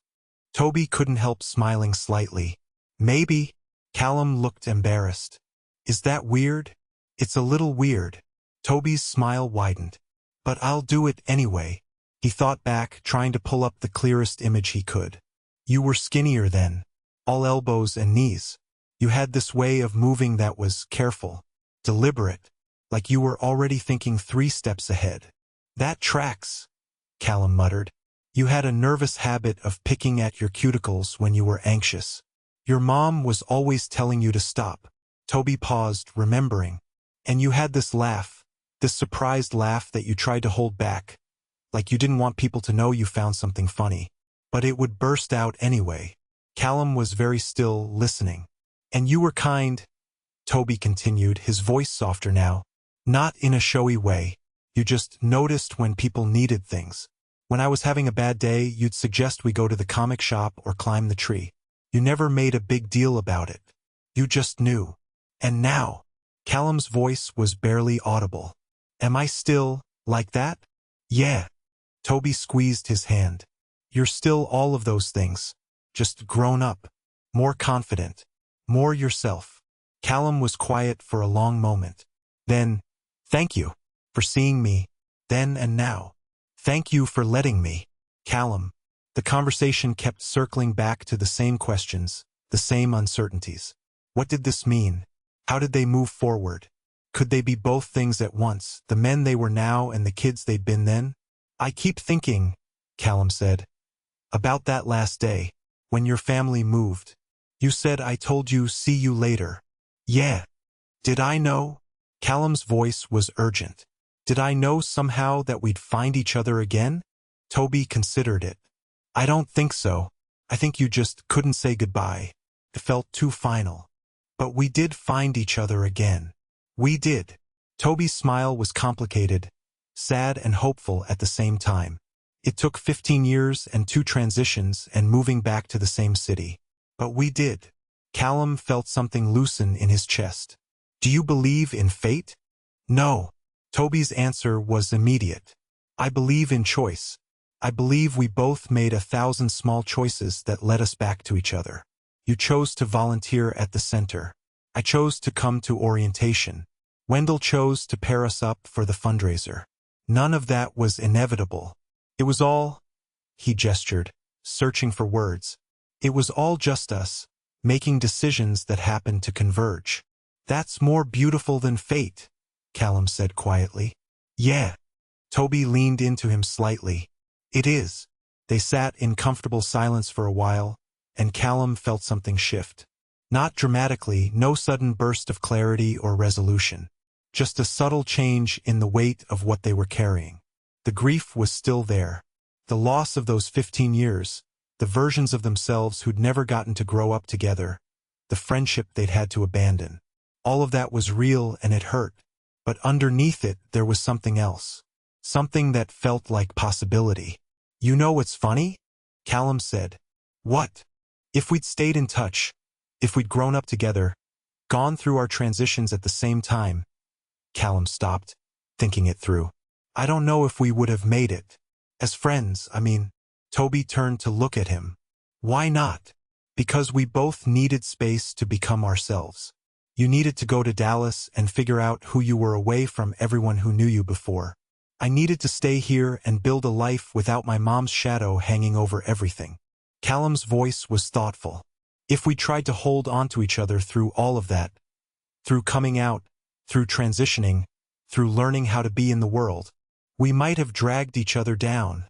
Tobi couldn't help smiling slightly. Maybe. Callum looked embarrassed. Is that weird? It's a little weird. Tobi's smile widened. But I'll do it anyway. He thought back, trying to pull up the clearest image he could. You were skinnier then. All elbows and knees. You had this way of moving that was careful, deliberate, like you were already thinking 3 steps ahead. That tracks, Callum muttered. You had a nervous habit of picking at your cuticles when you were anxious. Your mom was always telling you to stop. Tobi paused, remembering. And you had this laugh, this surprised laugh that you tried to hold back, like you didn't want people to know you found something funny. But it would burst out anyway. Callum was very still, listening. And you were kind, Tobi continued, his voice softer now. Not in a showy way. You just noticed when people needed things. When I was having a bad day, you'd suggest we go to the comic shop or climb the tree. You never made a big deal about it. You just knew. And now, Callum's voice was barely audible. Am I still like that? Yeah. Tobi squeezed his hand. You're still all of those things. Just grown up. More confident. More yourself. Callum was quiet for a long moment. Then, thank you for seeing me, then and now. Thank you for letting me. Callum. The conversation kept circling back to the same questions, the same uncertainties. What did this mean? How did they move forward? Could they be both things at once, the men they were now and the kids they'd been then? I keep thinking, Callum said, about that last day, when your family moved. You said I told you see you later. Yeah. Did I know? Callum's voice was urgent. Did I know somehow that we'd find each other again? Tobi considered it. I don't think so. I think you just couldn't say goodbye. It felt too final. But we did find each other again. We did. Tobi's smile was complicated, sad and hopeful at the same time. It took 15 years and 2 transitions and moving back to the same city. But we did. Callum felt something loosen in his chest. Do you believe in fate? No. Tobi's answer was immediate. I believe in choice. I believe we both made 1,000 small choices that led us back to each other. You chose to volunteer at the center. I chose to come to orientation. Wendell chose to pair us up for the fundraiser. None of that was inevitable. It was all, he gestured, searching for words. It was all just us, making decisions that happened to converge. That's more beautiful than fate, Callum said quietly. Yeah. Tobi leaned into him slightly. It is. They sat in comfortable silence for a while, and Callum felt something shift. Not dramatically, no sudden burst of clarity or resolution. Just a subtle change in the weight of what they were carrying. The grief was still there. The loss of those 15 years, the versions of themselves who'd never gotten to grow up together, the friendship they'd had to abandon. All of that was real and it hurt. But underneath it, there was something else. Something that felt like possibility. You know what's funny? Callum said. What? If we'd stayed in touch, if we'd grown up together, gone through our transitions at the same time. Callum stopped, thinking it through. I don't know if we would have made it. As friends, I mean. Tobi turned to look at him. Why not? Because we both needed space to become ourselves. You needed to go to Dallas and figure out who you were away from everyone who knew you before. I needed to stay here and build a life without my mom's shadow hanging over everything. Callum's voice was thoughtful. If we tried to hold on to each other through all of that, through coming out, through transitioning, through learning how to be in the world, we might have dragged each other down,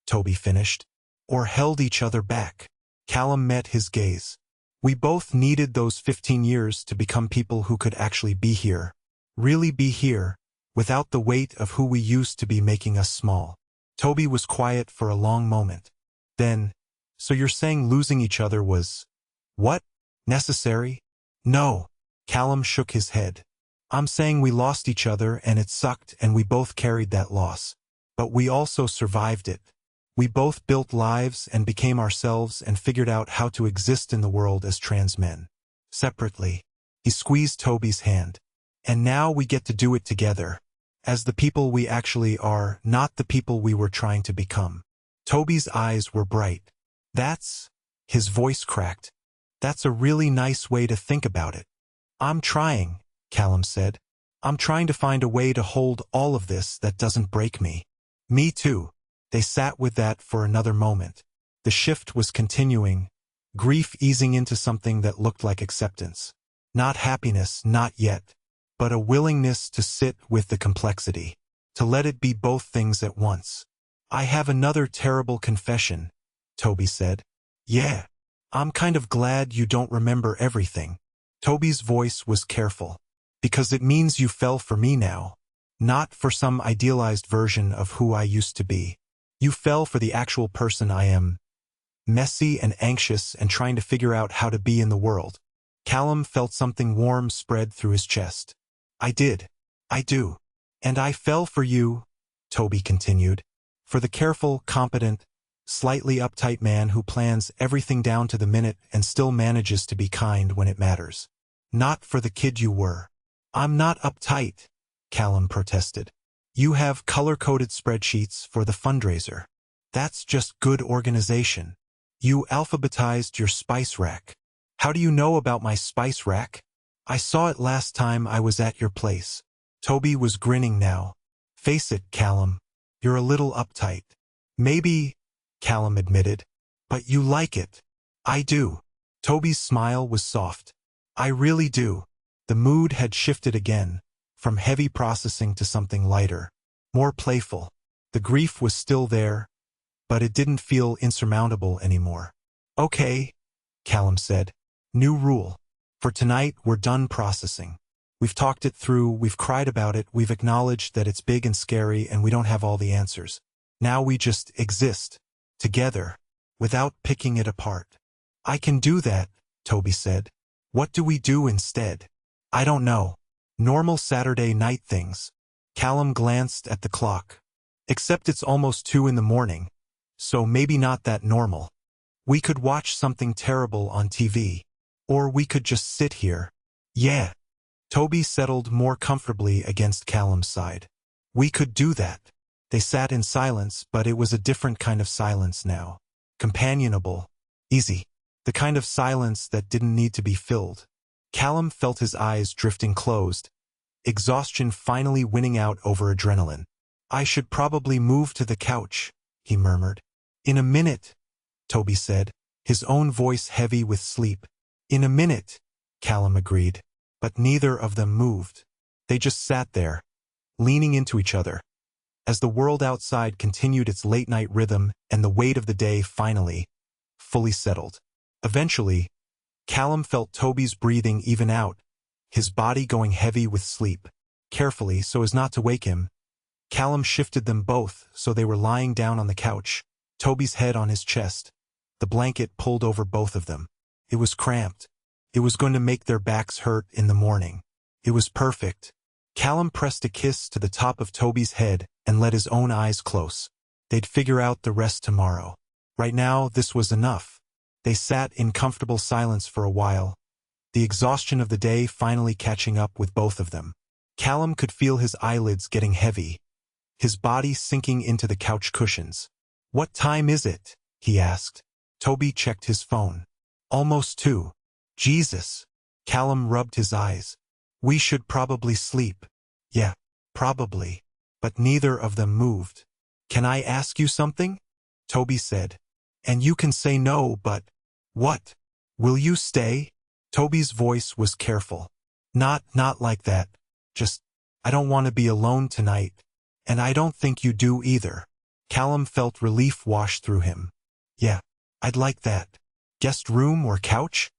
Tobi finished, or held each other back. Callum met his gaze. We both needed those 15 years to become people who could actually be here, really be here, without the weight of who we used to be making us small. Tobi was quiet for a long moment. Then, so you're saying losing each other was, what? Necessary? No. Callum shook his head. I'm saying we lost each other and it sucked and we both carried that loss. But we also survived it. We both built lives and became ourselves and figured out how to exist in the world as trans men. Separately. He squeezed Tobi's hand. And now we get to do it together. As the people we actually are, not the people we were trying to become. Tobi's eyes were bright. That's, his voice cracked. That's a really nice way to think about it. I'm trying, Callum said. I'm trying to find a way to hold all of this that doesn't break me. Me too. They sat with that for another moment. The shift was continuing, grief easing into something that looked like acceptance. Not happiness, not yet, but a willingness to sit with the complexity, to let it be both things at once. I have another terrible confession, Tobi said. Yeah. I'm kind of glad you don't remember everything. Tobi's voice was careful. Because it means you fell for me now. Not for some idealized version of who I used to be. You fell for the actual person I am. Messy and anxious and trying to figure out how to be in the world. Callum felt something warm spread through his chest. I did. I do. And I fell for you, Tobi continued. For the careful, competent, slightly uptight man who plans everything down to the minute and still manages to be kind when it matters. Not for the kid you were. I'm not uptight, Callum protested. You have color-coded spreadsheets for the fundraiser. That's just good organization. You alphabetized your spice rack. How do you know about my spice rack? I saw it last time I was at your place. Tobi was grinning now. Face it, Callum. You're a little uptight. Maybe, Callum admitted. But you like it. I do. Tobi's smile was soft. I really do. The mood had shifted again, from heavy processing to something lighter, more playful. The grief was still there, but it didn't feel insurmountable anymore. Okay, Callum said. New rule. For tonight, we're done processing. We've talked it through, we've cried about it, we've acknowledged that it's big and scary and we don't have all the answers. Now we just exist, together, without picking it apart. I can do that, Tobi said. What do we do instead? I don't know. Normal Saturday night things. Callum glanced at the clock. Except it's almost 2 in the morning, so maybe not that normal. We could watch something terrible on TV. Or we could just sit here. Yeah. Tobi settled more comfortably against Callum's side. We could do that. They sat in silence, but it was a different kind of silence now. Companionable. Easy. The kind of silence that didn't need to be filled. Callum felt his eyes drifting closed, exhaustion finally winning out over adrenaline. "I should probably move to the couch," he murmured. "In a minute," Tobi said, his own voice heavy with sleep. "In a minute," Callum agreed. But neither of them moved. They just sat there, leaning into each other, as the world outside continued its late-night rhythm and the weight of the day finally, fully settled. Eventually, Callum felt Tobi's breathing even out, his body going heavy with sleep. Carefully, so as not to wake him, Callum shifted them both so they were lying down on the couch, Tobi's head on his chest, the blanket pulled over both of them. It was cramped. It was going to make their backs hurt in the morning. It was perfect. Callum pressed a kiss to the top of Tobi's head and let his own eyes close. They'd figure out the rest tomorrow. Right now, this was enough. They sat in comfortable silence for a while, the exhaustion of the day finally catching up with both of them. Callum could feel his eyelids getting heavy, his body sinking into the couch cushions. "What time is it?" he asked. Tobi checked his phone. "Almost 2. Jesus." Callum rubbed his eyes. "We should probably sleep." "Yeah, probably." But neither of them moved. "Can I ask you something?" Tobi said. "And you can say no, but..." "What? Will you stay?" Tobi's voice was careful. Not like that. Just, I don't want to be alone tonight. And I don't think you do either." Callum felt relief wash through him. "Yeah, I'd like that. Guest room or couch?"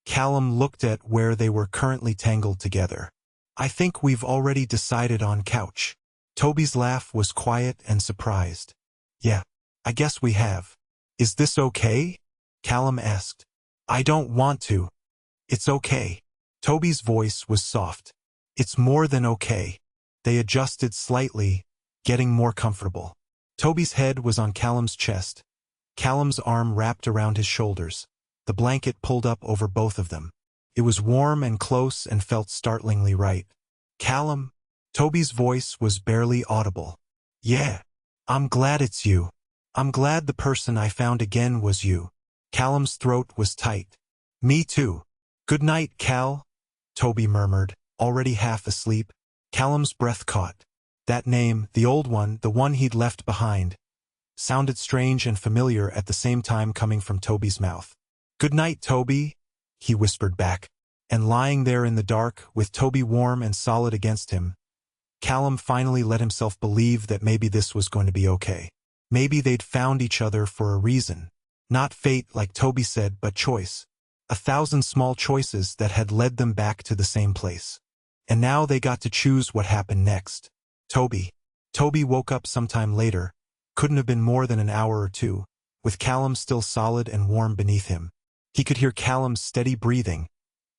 Callum looked at where they were currently tangled together. "I think we've already decided on couch." Tobi's laugh was quiet and surprised. "Yeah, I guess we have. Is this okay?" Callum asked. "I don't want to." "It's okay." Tobi's voice was soft. "It's more than okay." They adjusted slightly, getting more comfortable. Tobi's head was on Callum's chest. Callum's arm wrapped around his shoulders. The blanket pulled up over both of them. It was warm and close and felt startlingly right. "Callum?" Tobi's voice was barely audible. "Yeah. I'm glad it's you. I'm glad the person I found again was you." Callum's throat was tight. "Me too." "Good night, Cal," Tobi murmured, already half asleep. Callum's breath caught. That name, the old one, the one he'd left behind, sounded strange and familiar at the same time coming from Tobi's mouth. "Good night, Tobi," he whispered back. And lying there in the dark, with Tobi warm and solid against him, Callum finally let himself believe that maybe this was going to be okay. Maybe they'd found each other for a reason. Not fate, like Tobi said, but choice. 1,000 small choices that had led them back to the same place. And now they got to choose what happened next. Tobi woke up sometime later, couldn't have been more than an hour or two, with Callum still solid and warm beneath him. He could hear Callum's steady breathing,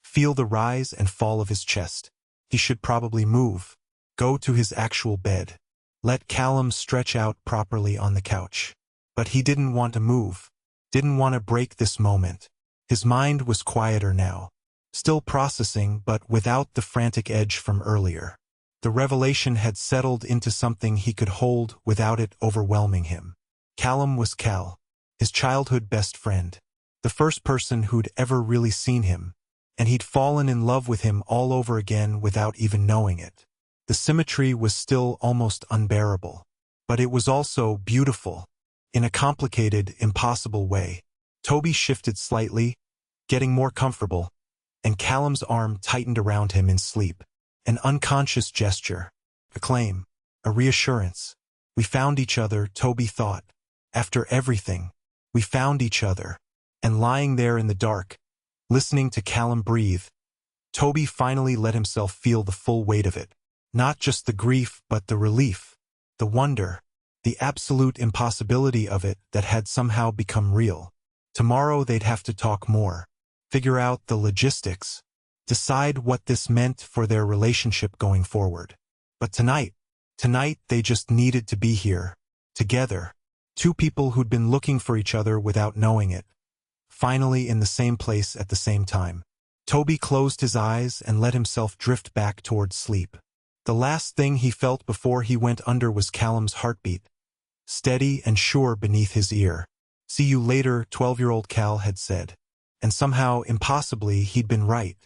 feel the rise and fall of his chest. He should probably move, go to his actual bed, let Callum stretch out properly on the couch. But he didn't want to move, didn't want to break this moment. His mind was quieter now, still processing but without the frantic edge from earlier. The revelation had settled into something he could hold without it overwhelming him. Callum was Cal, his childhood best friend, the first person who'd ever really seen him, and he'd fallen in love with him all over again without even knowing it. The symmetry was still almost unbearable, but it was also beautiful, in a complicated, impossible way. Tobi shifted slightly, getting more comfortable, and Callum's arm tightened around him in sleep. An unconscious gesture, a claim, a reassurance. We found each other, Tobi thought. After everything, we found each other. And lying there in the dark, listening to Callum breathe, Tobi finally let himself feel the full weight of it. Not just the grief, but the relief, the wonder, the absolute impossibility of it that had somehow become real. Tomorrow they'd have to talk more, figure out the logistics, decide what this meant for their relationship going forward. But tonight they just needed to be here, together. Two people who'd been looking for each other without knowing it, finally in the same place at the same time. Tobi closed his eyes and let himself drift back towards sleep. The last thing he felt before he went under was Callum's heartbeat, steady and sure beneath his ear. "See you later," 12-year-old Cal had said. And somehow, impossibly, he'd been right.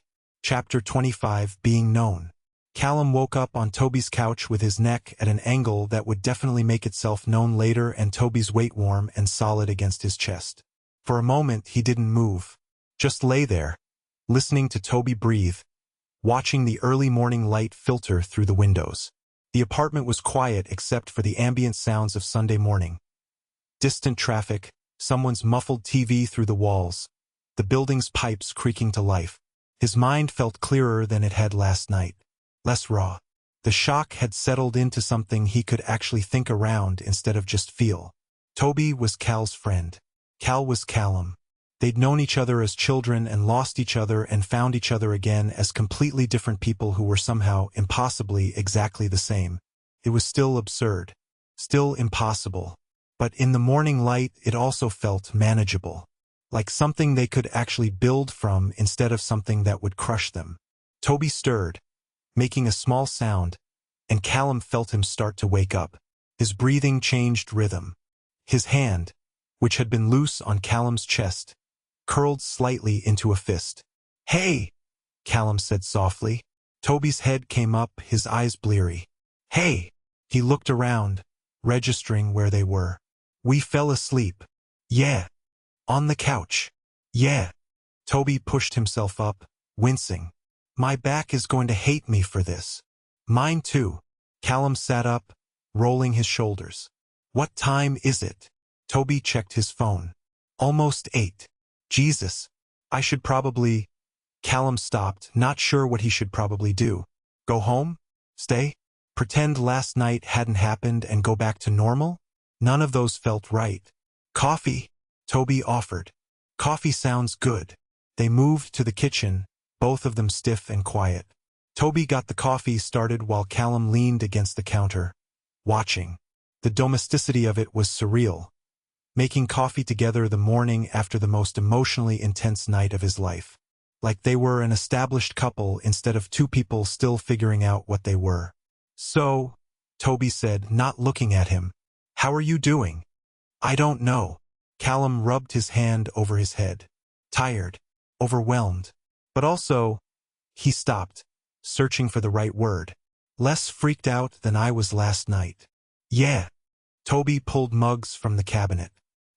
Chapter 25, Being Known. Callum woke up on Tobi's couch with his neck at an angle that would definitely make itself known later, and Tobi's weight warm and solid against his chest. For a moment he didn't move, just lay there, listening to Tobi breathe, watching the early morning light filter through the windows. The apartment was quiet except for the ambient sounds of Sunday morning. Distant traffic, someone's muffled TV through the walls, the building's pipes creaking to life. His mind felt clearer than it had last night. Less raw. The shock had settled into something he could actually think around instead of just feel. Tobi was Cal's friend. Cal was Callum. They'd known each other as children and lost each other and found each other again as completely different people who were somehow, impossibly, exactly the same. It was still absurd. Still impossible. But in the morning light it also felt manageable. Like something they could actually build from instead of something that would crush them. Tobi stirred, making a small sound, and Callum felt him start to wake up. His breathing changed rhythm. His hand, which had been loose on Callum's chest, curled slightly into a fist. "Hey!" Callum said softly. Tobi's head came up, his eyes bleary. "Hey!" He looked around, registering where they were. "We fell asleep." "Yeah." "On the couch." "Yeah." Tobi pushed himself up, wincing. "My back is going to hate me for this." "Mine too." Callum sat up, rolling his shoulders. "What time is it?" Tobi checked his phone. "Almost 8. Jesus. I should probably—" Callum stopped, not sure what he should probably do. Go home? Stay? Pretend last night hadn't happened and go back to normal? None of those felt right. "Coffee?" Tobi offered. "Coffee sounds good." They moved to the kitchen, both of them stiff and quiet. Tobi got the coffee started while Callum leaned against the counter, watching. The domesticity of it was surreal. Making coffee together the morning after the most emotionally intense night of his life. Like they were an established couple instead of two people still figuring out what they were. "So," Tobi said, not looking at him, "how are you doing?" "I don't know." Callum rubbed his hand over his head. "Tired. Overwhelmed. But also—" He stopped, searching for the right word. "Less freaked out than I was last night." "Yeah." Tobi pulled mugs from the cabinet.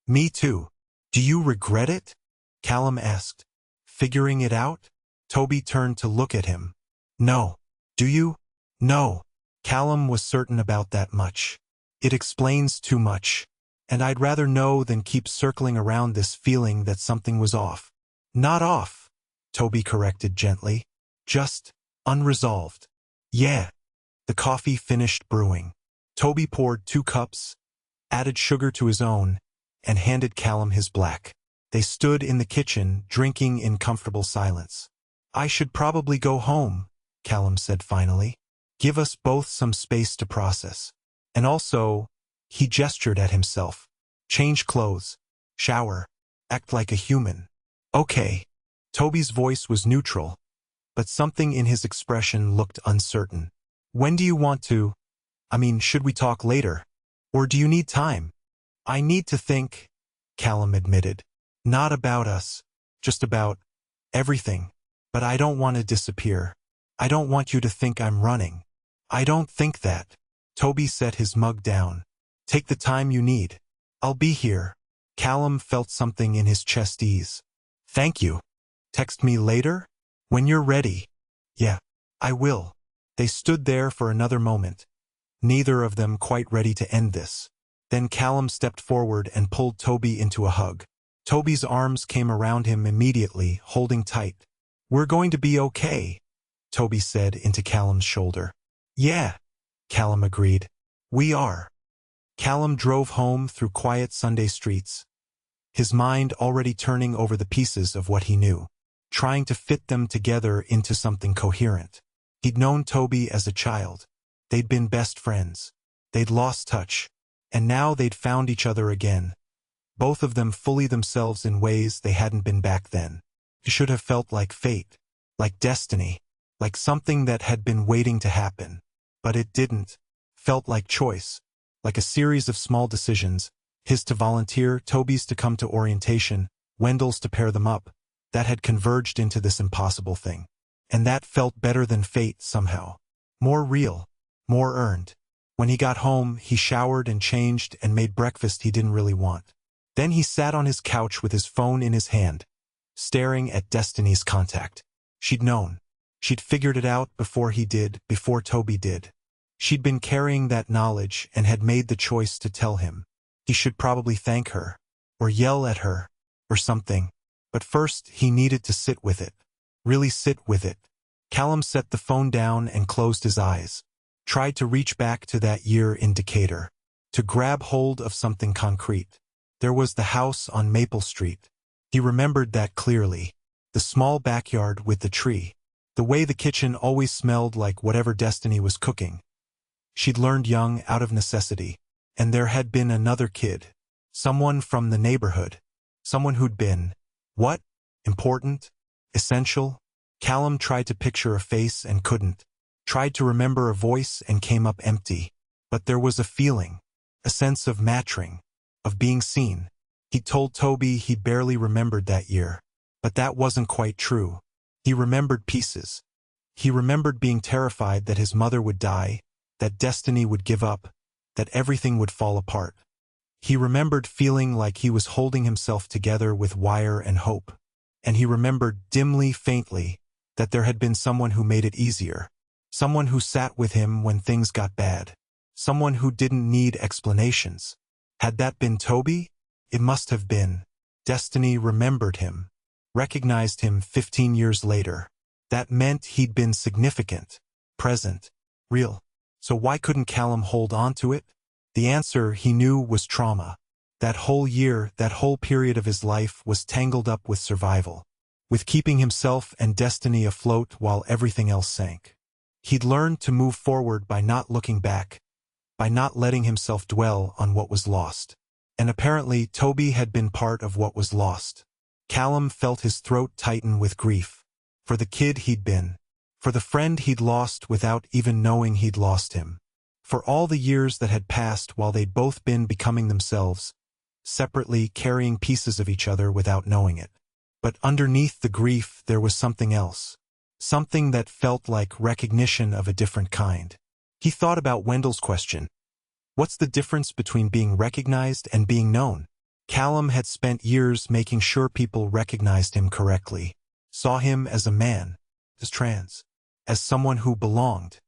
"Me too." "Do you regret it?" Callum asked. "Figuring it out?" Tobi turned to look at him. "No." "Do you?" "No." Callum was certain about that much. "It explains too much. And I'd rather know than keep circling around this feeling that something was off." "Not off," Tobi corrected gently. "Just unresolved." "Yeah." The coffee finished brewing. Tobi poured 2 cups, added sugar to his own, and handed Callum his black. They stood in the kitchen, drinking in comfortable silence. "I should probably go home," Callum said finally. "Give us both some space to process. And also," he gestured at himself, "change clothes, shower, act like a human." "Okay." Tobi's voice was neutral, but something in his expression looked uncertain. "When do you want to? I mean, should we talk later? Or do you need time?" "I need to think," Callum admitted. "Not about us, just about everything. But I don't want to disappear. I don't want you to think I'm running." "I don't think that." Tobi set his mug down. "Take the time you need. I'll be here." Callum felt something in his chest ease. "Thank you. Text me later? When you're ready." "Yeah, I will." They stood there for another moment, neither of them quite ready to end this. Then Callum stepped forward and pulled Tobi into a hug. Tobi's arms came around him immediately, holding tight. "We're going to be okay," Tobi said into Callum's shoulder. "Yeah," Callum agreed. "We are." Callum drove home through quiet Sunday streets, his mind already turning over the pieces of what he knew, trying to fit them together into something coherent. He'd known Tobi as a child. They'd been best friends. They'd lost touch. And now they'd found each other again, both of them fully themselves in ways they hadn't been back then. It should have felt like fate, like destiny, like something that had been waiting to happen. But it didn't. Felt like choice, like a series of small decisions, his to volunteer, Tobi's to come to orientation, Wendell's to pair them up, that had converged into this impossible thing. And that felt better than fate somehow. More real. More earned. When he got home, he showered and changed and made breakfast he didn't really want. Then he sat on his couch with his phone in his hand, staring at Destiny's contact. She'd known. She'd figured it out before he did, before Tobi did. She'd been carrying that knowledge and had made the choice to tell him. He should probably thank her, or yell at her, or something. But first, he needed to sit with it. Really sit with it. Callum set the phone down and closed his eyes. Tried to reach back to that year in Decatur. To grab hold of something concrete. There was the house on Maple Street. He remembered that clearly. The small backyard with the tree. The way the kitchen always smelled like whatever Destiny was cooking. She'd learned young out of necessity. And there had been another kid. Someone from the neighborhood. Someone who'd been, what? Important? Essential? Callum tried to picture a face and couldn't. Tried to remember a voice and came up empty. But there was a feeling. A sense of matching. Of being seen. He told Tobi he barely remembered that year. But that wasn't quite true. He remembered pieces. He remembered being terrified that his mother would die, that Destiny would give up, that everything would fall apart. He remembered feeling like he was holding himself together with wire and hope. And he remembered dimly, faintly, that there had been someone who made it easier. Someone who sat with him when things got bad. Someone who didn't need explanations. Had that been Tobi? It must have been. Destiny remembered him. Recognized him 15 years later. That meant he'd been significant. Present. Real. So why couldn't Callum hold on to it? The answer, he knew, was trauma. That whole year, that whole period of his life was tangled up with survival. With keeping himself and Destiny afloat while everything else sank. He'd learned to move forward by not looking back. By not letting himself dwell on what was lost. And apparently, Tobi had been part of what was lost. Callum felt his throat tighten with grief. For the kid he'd been. For the friend he'd lost without even knowing he'd lost him. For all the years that had passed while they'd both been becoming themselves, separately carrying pieces of each other without knowing it. But underneath the grief there was something else. Something that felt like recognition of a different kind. He thought about Wendell's question. What's the difference between being recognized and being known? Callum had spent years making sure people recognized him correctly. Saw him as a man. As trans. As someone who belonged.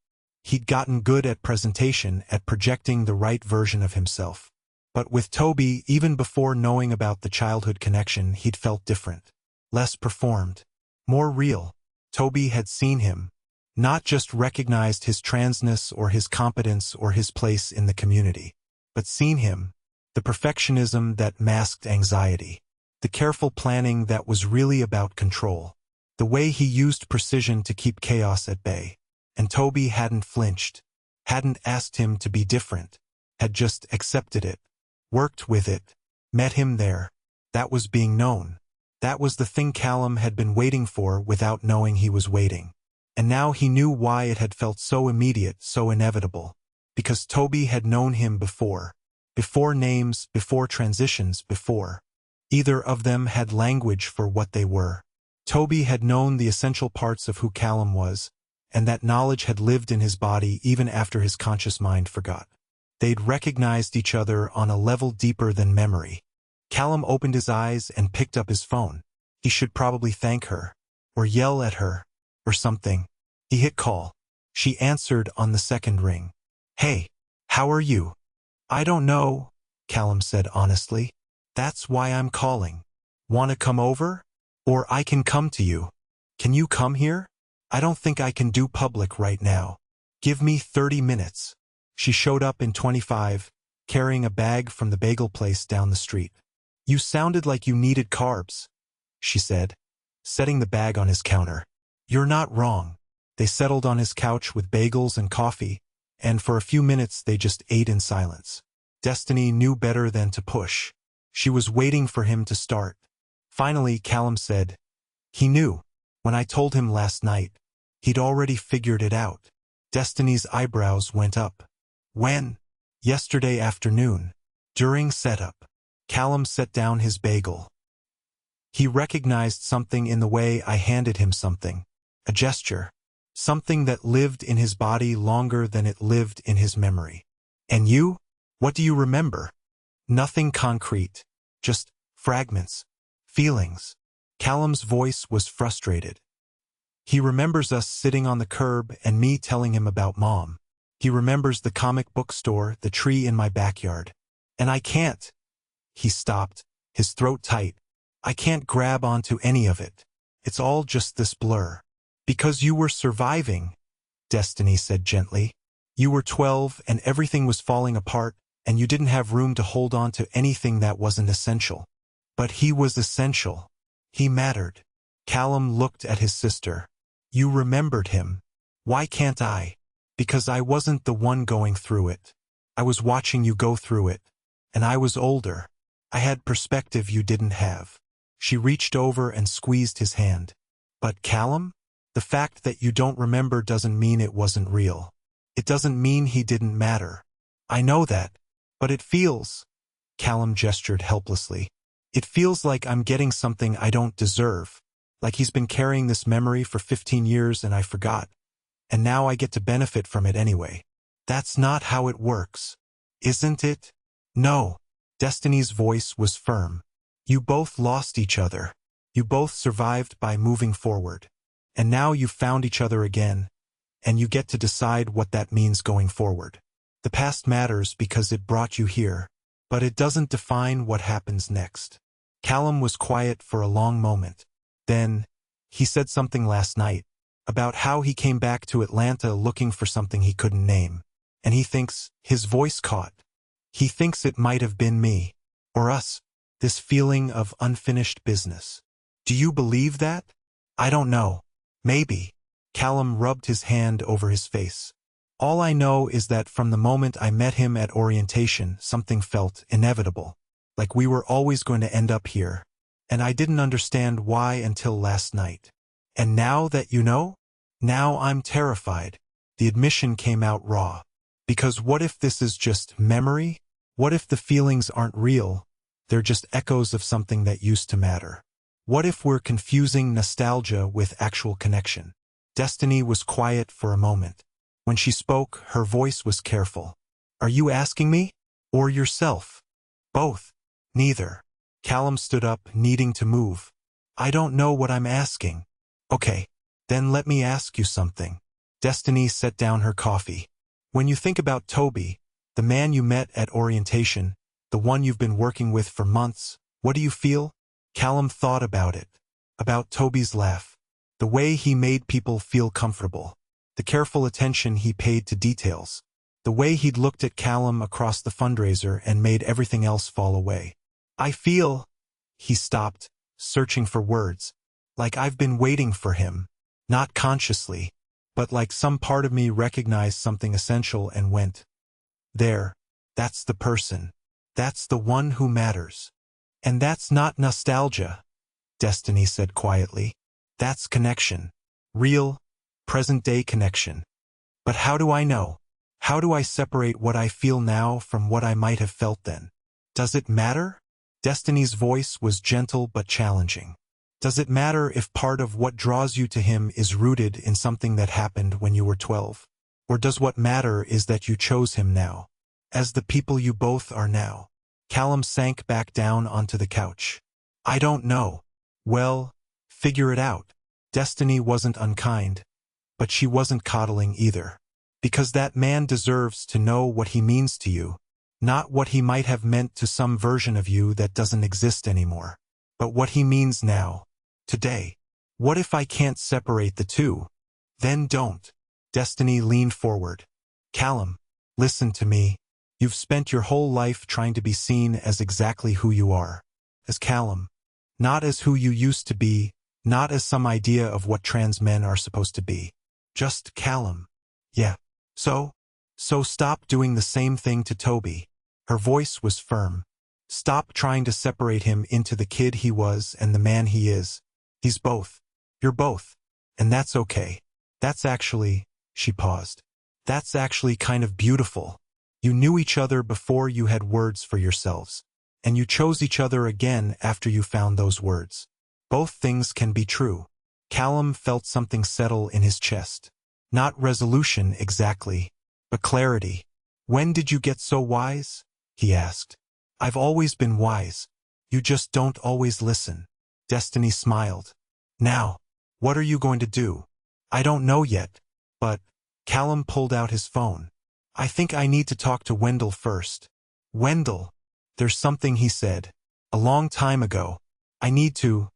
He'd gotten good at presentation, at projecting the right version of himself. But with Tobi, even before knowing about the childhood connection, he'd felt different. Less performed. More real. Tobi had seen him. Not just recognized his transness or his competence or his place in the community. But seen him. The perfectionism that masked anxiety. The careful planning that was really about control. The way he used precision to keep chaos at bay. And Tobi hadn't flinched. Hadn't asked him to be different. Had just accepted it. Worked with it. Met him there. That was being known. That was the thing Callum had been waiting for without knowing he was waiting. And now he knew why it had felt so immediate, so inevitable. Because Tobi had known him before. Before names, before transitions, before. Either of them had language for what they were. Tobi had known the essential parts of who Callum was, and that knowledge had lived in his body even after his conscious mind forgot. They'd recognized each other on a level deeper than memory. Callum opened his eyes and picked up his phone. He should probably thank her, or yell at her, or something. He hit call. She answered on the second ring. Hey, how are you? I don't know, Callum said honestly. That's why I'm calling. Wanna come over? Or I can come to you. Can you come here? I don't think I can do public right now. Give me 30 minutes. She showed up in 25, carrying a bag from the bagel place down the street. You sounded like you needed carbs, she said, setting the bag on his counter. You're not wrong. They settled on his couch with bagels and coffee, and for a few minutes they just ate in silence. Destiny knew better than to push. She was waiting for him to start. Finally, Callum said, he knew. When I told him last night, he'd already figured it out. Destiny's eyebrows went up. When? Yesterday afternoon. During setup. Callum set down his bagel. He recognized something in the way I handed him something. A gesture. Something that lived in his body longer than it lived in his memory. And you? What do you remember? Nothing concrete. Just fragments. Feelings. Callum's voice was frustrated. He remembers us sitting on the curb and me telling him about Mom. He remembers the comic book store, the tree in my backyard. And I can't. He stopped, his throat tight. I can't grab onto any of it. It's all just this blur. Because you were surviving, Destiny said gently. You were 12 and everything was falling apart, and you didn't have room to hold on to anything that wasn't essential. But he was essential. He mattered. Callum looked at his sister. You remembered him. Why can't I? Because I wasn't the one going through it. I was watching you go through it. And I was older. I had perspective you didn't have. She reached over and squeezed his hand. But Callum? The fact that you don't remember doesn't mean it wasn't real. It doesn't mean he didn't matter. I know that. But it feels... Callum gestured helplessly. It feels like I'm getting something I don't deserve. Like he's been carrying this memory for 15 years and I forgot. And now I get to benefit from it anyway. That's not how it works. Isn't it? No. Destiny's voice was firm. You both lost each other. You both survived by moving forward. And now you've found each other again, and you get to decide what that means going forward. The past matters because it brought you here, but it doesn't define what happens next. Callum was quiet for a long moment. Then, he said something last night, about how he came back to Atlanta looking for something he couldn't name. And he thinks, his voice caught. He thinks it might have been me, or us, this feeling of unfinished business. Do you believe that? I don't know. Maybe. Callum rubbed his hand over his face. All I know is that from the moment I met him at orientation, something felt inevitable. Like we were always going to end up here. And I didn't understand why until last night. And now that you know? Now I'm terrified. The admission came out raw. Because what if this is just memory? What if the feelings aren't real? They're just echoes of something that used to matter. What if we're confusing nostalgia with actual connection? Destiny was quiet for a moment. When she spoke, her voice was careful. Are you asking me? Or yourself? Both. Neither. Callum stood up, needing to move. I don't know what I'm asking. Okay, then let me ask you something. Destiny set down her coffee. When you think about Tobi, the man you met at orientation, the one you've been working with for months, what do you feel? Callum thought about it. About Tobi's laugh. The way he made people feel comfortable. The careful attention he paid to details. The way he'd looked at Callum across the fundraiser and made everything else fall away. I feel... He stopped, searching for words. Like I've been waiting for him. Not consciously. But like some part of me recognized something essential and went. There. That's the person. That's the one who matters. And that's not nostalgia, Destiny said quietly. That's connection. Real, present-day connection. But how do I know? How do I separate what I feel now from what I might have felt then? Does it matter? Destiny's voice was gentle but challenging. Does it matter if part of what draws you to him is rooted in something that happened when you were 12? Or does what matter is that you chose him now? As the people you both are now. Callum sank back down onto the couch. I don't know. Well, figure it out. Destiny wasn't unkind, but she wasn't coddling either. Because that man deserves to know what he means to you, not what he might have meant to some version of you that doesn't exist anymore, but what he means now, today. What if I can't separate the two? Then don't. Destiny leaned forward. Callum, listen to me. You've spent your whole life trying to be seen as exactly who you are. As Callum. Not as who you used to be, not as some idea of what trans men are supposed to be. Just Callum. Yeah. So stop doing the same thing to Tobi. Her voice was firm. Stop trying to separate him into the kid he was and the man he is. He's both. You're both. And that's okay. That's actually, she paused. That's actually kind of beautiful. You knew each other before you had words for yourselves. And you chose each other again after you found those words. Both things can be true. Callum felt something settle in his chest. Not resolution exactly, but clarity. When did you get so wise? He asked. I've always been wise. You just don't always listen. Destiny smiled. Now, what are you going to do? I don't know yet, but Callum pulled out his phone. I think I need to talk to Wendell first. Wendell, there's something he said. A long time ago. I need to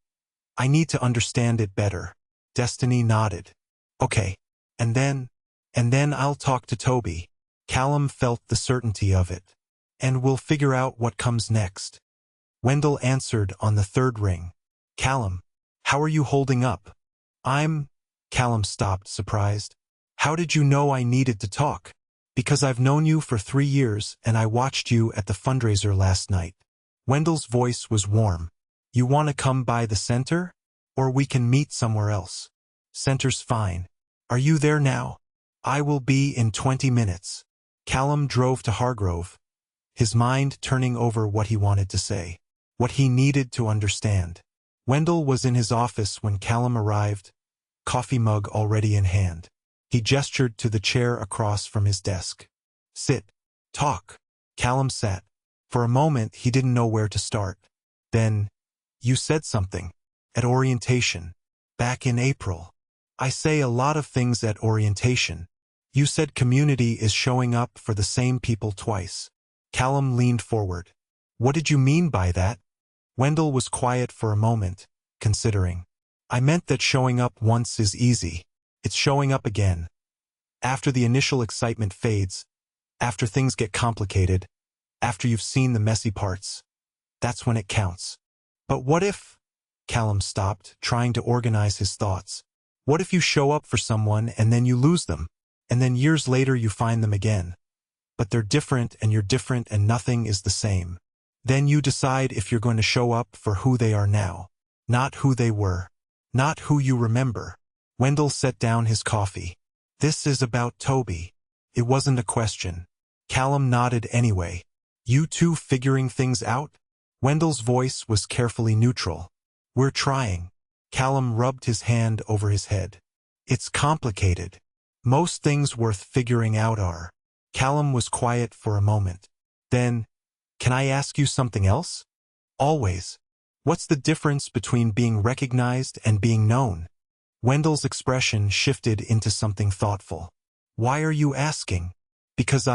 understand it better. Destiny nodded. Okay. And then I'll talk to Tobi. Callum felt the certainty of it. And we'll figure out what comes next. Wendell answered on the third ring. Callum, how are you holding up? Callum stopped, surprised. How did you know I needed to talk? Because I've known you for 3 years and I watched you at the fundraiser last night. Wendell's voice was warm. You want to come by the center? Or we can meet somewhere else. Center's fine. Are you there now? I will be in 20 minutes. Callum drove to Hargrove, his mind turning over what he wanted to say, what he needed to understand. Wendell was in his office when Callum arrived, coffee mug already in hand. He gestured to the chair across from his desk. Sit. Talk. Callum sat. For a moment, he didn't know where to start. Then, you said something. At orientation. Back in April. I say a lot of things at orientation. You said community is showing up for the same people twice. Callum leaned forward. What did you mean by that? Wendell was quiet for a moment, considering. I meant that showing up once is easy. It's showing up again. After the initial excitement fades, after things get complicated, after you've seen the messy parts, that's when it counts. But what if? Callum stopped, trying to organize his thoughts. What if you show up for someone and then you lose them? And then years later you find them again. But they're different and you're different and nothing is the same. Then you decide if you're going to show up for who they are now. Not who they were. Not who you remember. Wendell set down his coffee. This is about Tobi. It wasn't a question. Callum nodded anyway. You two figuring things out? Wendell's voice was carefully neutral. We're trying. Callum rubbed his hand over his head. It's complicated. Most things worth figuring out are. Callum was quiet for a moment. Then, can I ask you something else? Always. What's the difference between being recognized and being known? Wendell's expression shifted into something thoughtful. Why are you asking? Because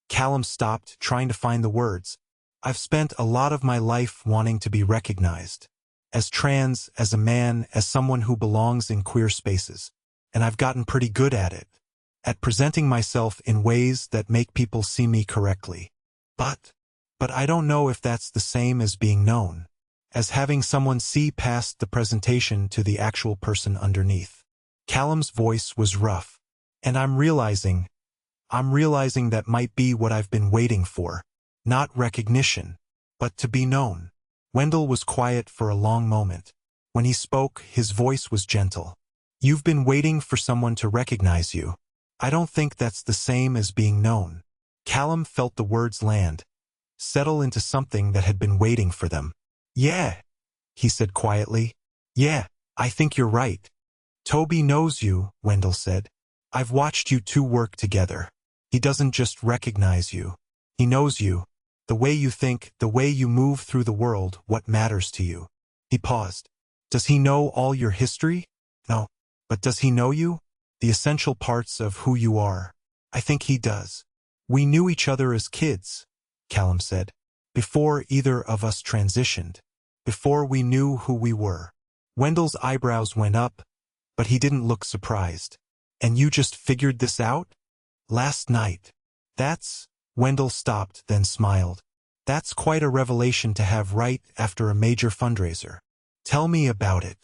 Callum stopped, trying to find the words. I've spent a lot of my life wanting to be recognized. As trans, as a man, as someone who belongs in queer spaces. And I've gotten pretty good at it. At presenting myself in ways that make people see me correctly. But I don't know if that's the same as being known. As having someone see past the presentation to the actual person underneath. Callum's voice was rough. And I'm realizing that might be what I've been waiting for. Not recognition, but to be known. Wendell was quiet for a long moment. When he spoke, his voice was gentle. You've been waiting for someone to recognize you. I don't think that's the same as being known. Callum felt the words land, settle into something that had been waiting for them. Yeah, he said quietly. Yeah, I think you're right. Tobi knows you, Wendell said. I've watched you two work together. He doesn't just recognize you. He knows you. The way you think, the way you move through the world, what matters to you. He paused. Does he know all your history? No. But does he know you? The essential parts of who you are. I think he does. We knew each other as kids, Callum said. Before either of us transitioned. Before we knew who we were. Wendell's eyebrows went up, but he didn't look surprised. And you just figured this out? Last night. Wendell stopped, then smiled. That's quite a revelation to have right after a major fundraiser. Tell me about it.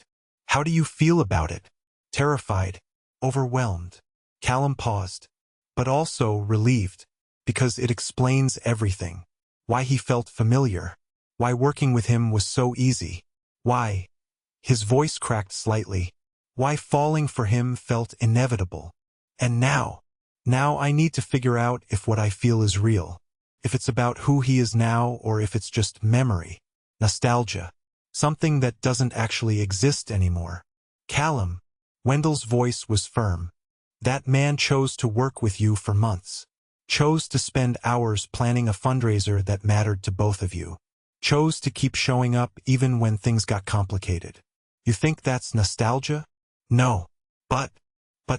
How do you feel about it? Terrified, overwhelmed. Callum paused, but also relieved, because it explains everything. Why he felt familiar. Why working with him was so easy. Why, his voice cracked slightly, why falling for him felt inevitable. And now I need to figure out if what I feel is real. If it's about who he is now or if it's just memory, nostalgia, something that doesn't actually exist anymore. Callum, Wendell's voice was firm. That man chose to work with you for months. Chose to spend hours planning a fundraiser that mattered to both of you. Chose to keep showing up even when things got complicated. You think that's nostalgia? No. But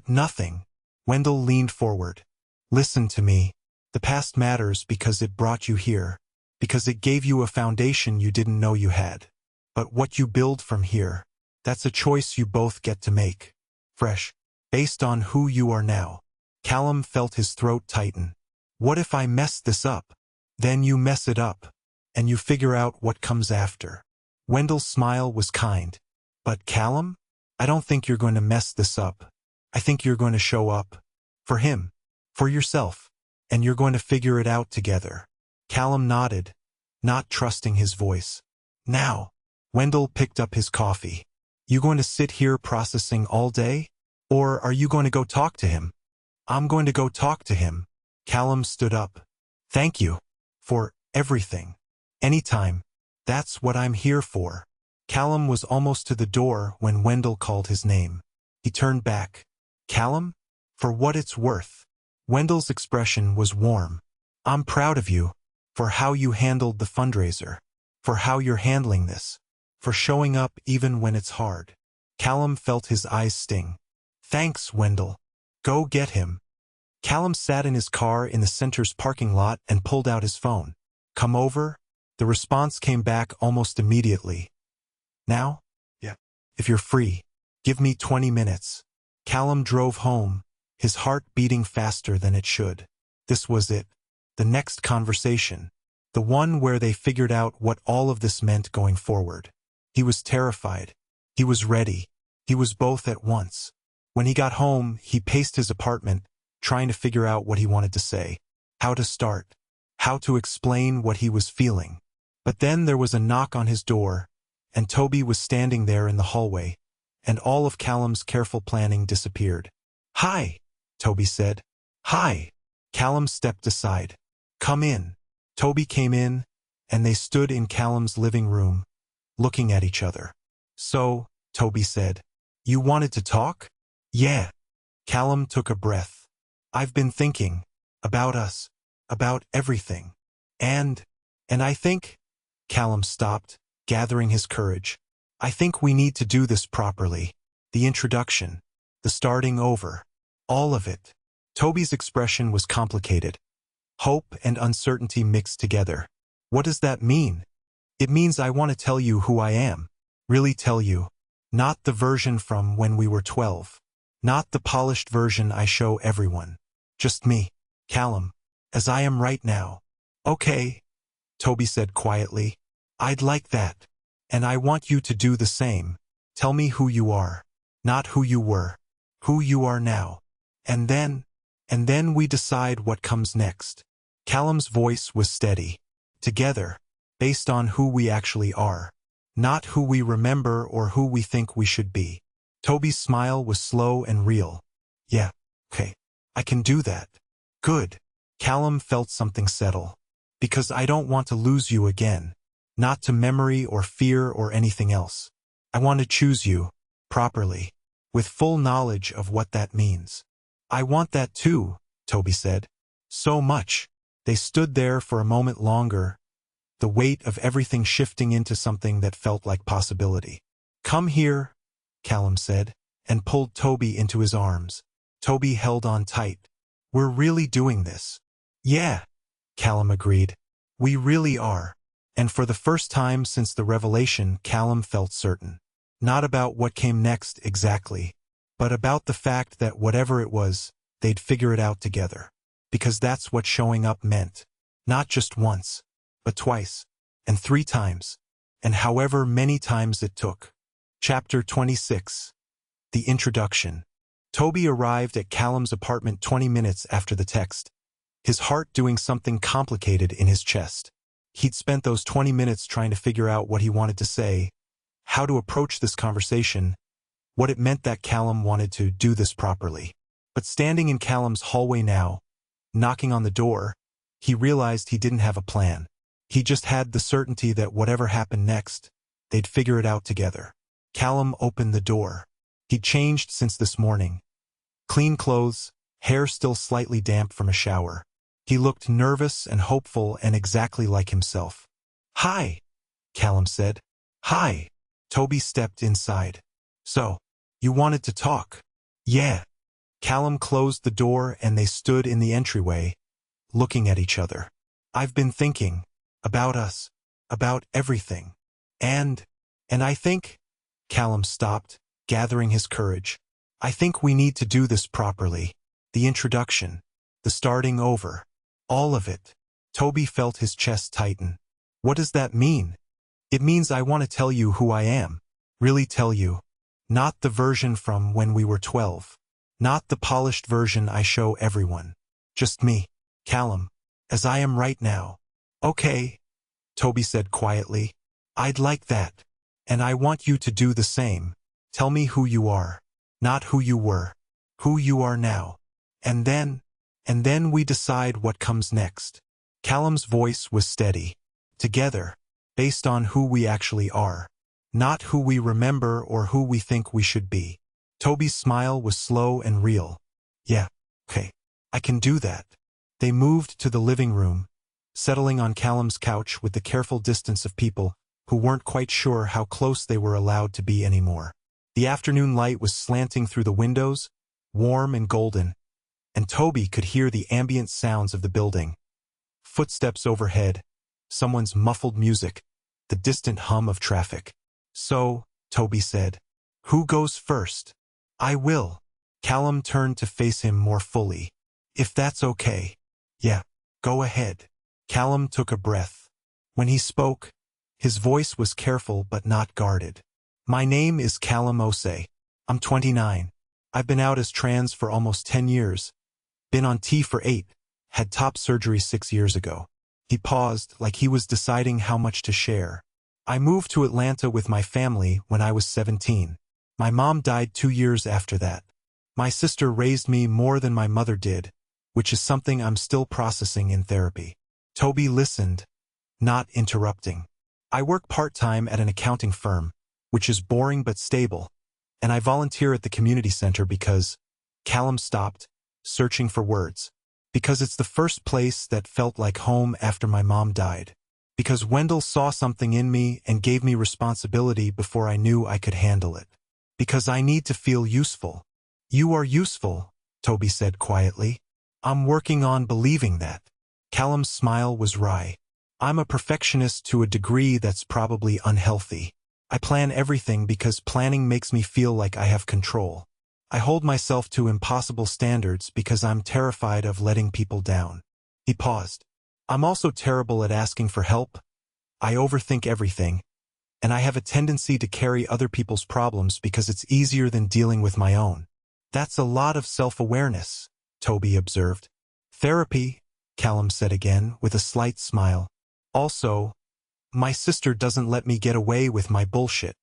nothing. Wendell leaned forward. Listen to me. The past matters because it brought you here. Because it gave you a foundation you didn't know you had. But what you build from here, that's a choice you both get to make. Fresh. Based on who you are now. Callum felt his throat tighten. What if I mess this up? Then you mess it up. And you figure out what comes after. Wendell's smile was kind. But Callum? I don't think you're going to mess this up. I think you're going to show up. For him. For yourself. And you're going to figure it out together. Callum nodded, not trusting his voice. Now. Wendell picked up his coffee. You going to sit here processing all day? Or are you going to go talk to him? I'm going to go talk to him. Callum stood up. Thank you. For everything. Anytime. That's what I'm here for. Callum was almost to the door when Wendell called his name. He turned back. Callum? For what it's worth. Wendell's expression was warm. I'm proud of you. For how you handled the fundraiser. For how you're handling this. For showing up even when it's hard. Callum felt his eyes sting. Thanks, Wendell. Go get him. Callum sat in his car in the center's parking lot and pulled out his phone. Come over? The response came back almost immediately. Now? Yeah. If you're free, give me 20 minutes. Callum drove home, his heart beating faster than it should. This was it. The next conversation. The one where they figured out what all of this meant going forward. He was terrified. He was ready. He was both at once. When he got home, he paced his apartment, trying to figure out what he wanted to say, how to start, how to explain what he was feeling. But then there was a knock on his door, and Tobi was standing there in the hallway, and all of Callum's careful planning disappeared. Hi, Tobi said. Hi. Callum stepped aside. Come in. Tobi came in, and they stood in Callum's living room, looking at each other. So, Tobi said, you wanted to talk? Yeah. Callum took a breath. I've been thinking. About us. About everything. And I think... Callum stopped, gathering his courage. I think we need to do this properly. The introduction. The starting over. All of it. Tobi's expression was complicated. Hope and uncertainty mixed together. What does that mean? It means I want to tell you who I am. Really tell you. Not the version from when we were 12. Not the polished version I show everyone. Just me, Callum, as I am right now. Okay, Tobi said quietly. I'd like that. And I want you to do the same. Tell me who you are. Not who you were. Who you are now. And then we decide what comes next. Callum's voice was steady. Together. Based on who we actually are. Not who we remember or who we think we should be. Tobi's smile was slow and real. Yeah, okay. I can do that. Good. Callum felt something settle. Because I don't want to lose you again. Not to memory or fear or anything else. I want to choose you, properly, with full knowledge of what that means. I want that too, Tobi said. So much. They stood there for a moment longer, the weight of everything shifting into something that felt like possibility. Come here, Callum said, and pulled Tobi into his arms. Tobi held on tight. We're really doing this. Yeah, Callum agreed. We really are. And for the first time since the revelation, Callum felt certain. Not about what came next exactly, but about the fact that whatever it was, they'd figure it out together. Because that's what showing up meant. Not just once, but twice, and 3 times, and however many times it took. Chapter 26. The Introduction. Tobi arrived at Callum's apartment 20 minutes after the text, his heart doing something complicated in his chest. He'd spent those 20 minutes trying to figure out what he wanted to say, how to approach this conversation, what it meant that Callum wanted to do this properly. But standing in Callum's hallway now, knocking on the door, he realized he didn't have a plan. He just had the certainty that whatever happened next, they'd figure it out together. Callum opened the door. He'd changed since this morning. Clean clothes, hair still slightly damp from a shower. He looked nervous and hopeful and exactly like himself. "Hi," Callum said. "Hi." Tobi stepped inside. "So, you wanted to talk?" "Yeah." Callum closed the door and they stood in the entryway, looking at each other. "I've been thinking about us, about everything. And I think," Callum stopped, gathering his courage. "I think we need to do this properly. The introduction, the starting over, all of it." Tobi felt his chest tighten. "What does that mean?" "It means I want to tell you who I am. Really tell you. Not the version from when we were 12. Not the polished version I show everyone. Just me, Callum, as I am right now." "Okay," Tobi said quietly. "I'd like that. And I want you to do the same. Tell me who you are. Not who you were. Who you are now. And then we decide what comes next." Callum's voice was steady. "Together, based on who we actually are. Not who we remember or who we think we should be." Tobi's smile was slow and real. "Yeah, okay. I can do that." They moved to the living room, settling on Callum's couch with the careful distance of people who weren't quite sure how close they were allowed to be anymore. The afternoon light was slanting through the windows, warm and golden, and Tobi could hear the ambient sounds of the building. Footsteps overhead, someone's muffled music, the distant hum of traffic. "So," Tobi said, "who goes first?" "I will." Callum turned to face him more fully. "If that's okay." "Yeah, go ahead." Callum took a breath. When he spoke, his voice was careful but not guarded. "My name is Callum Osei. I'm 29. I've been out as trans for almost 10 years. Been on T for 8. Had top surgery 6 years ago." He paused, like he was deciding how much to share. "I moved to Atlanta with my family when I was 17. My mom died 2 years after that. My sister raised me more than my mother did, which is something I'm still processing in therapy." Tobi listened, not interrupting. "I work part-time at an accounting firm, which is boring but stable, and I volunteer at the community center because—" Callum stopped, searching for words. "Because it's the first place that felt like home after my mom died. Because Wendell saw something in me and gave me responsibility before I knew I could handle it. Because I need to feel useful." "You are useful," Tobi said quietly. "I'm working on believing that." Callum's smile was wry. "I'm a perfectionist to a degree that's probably unhealthy. I plan everything because planning makes me feel like I have control. I hold myself to impossible standards because I'm terrified of letting people down." He paused. "I'm also terrible at asking for help. I overthink everything, and I have a tendency to carry other people's problems because it's easier than dealing with my own." "That's a lot of self-awareness," Tobi observed. "Therapy," Callum said again, with a slight smile. "Also, my sister doesn't let me get away with my bullshit."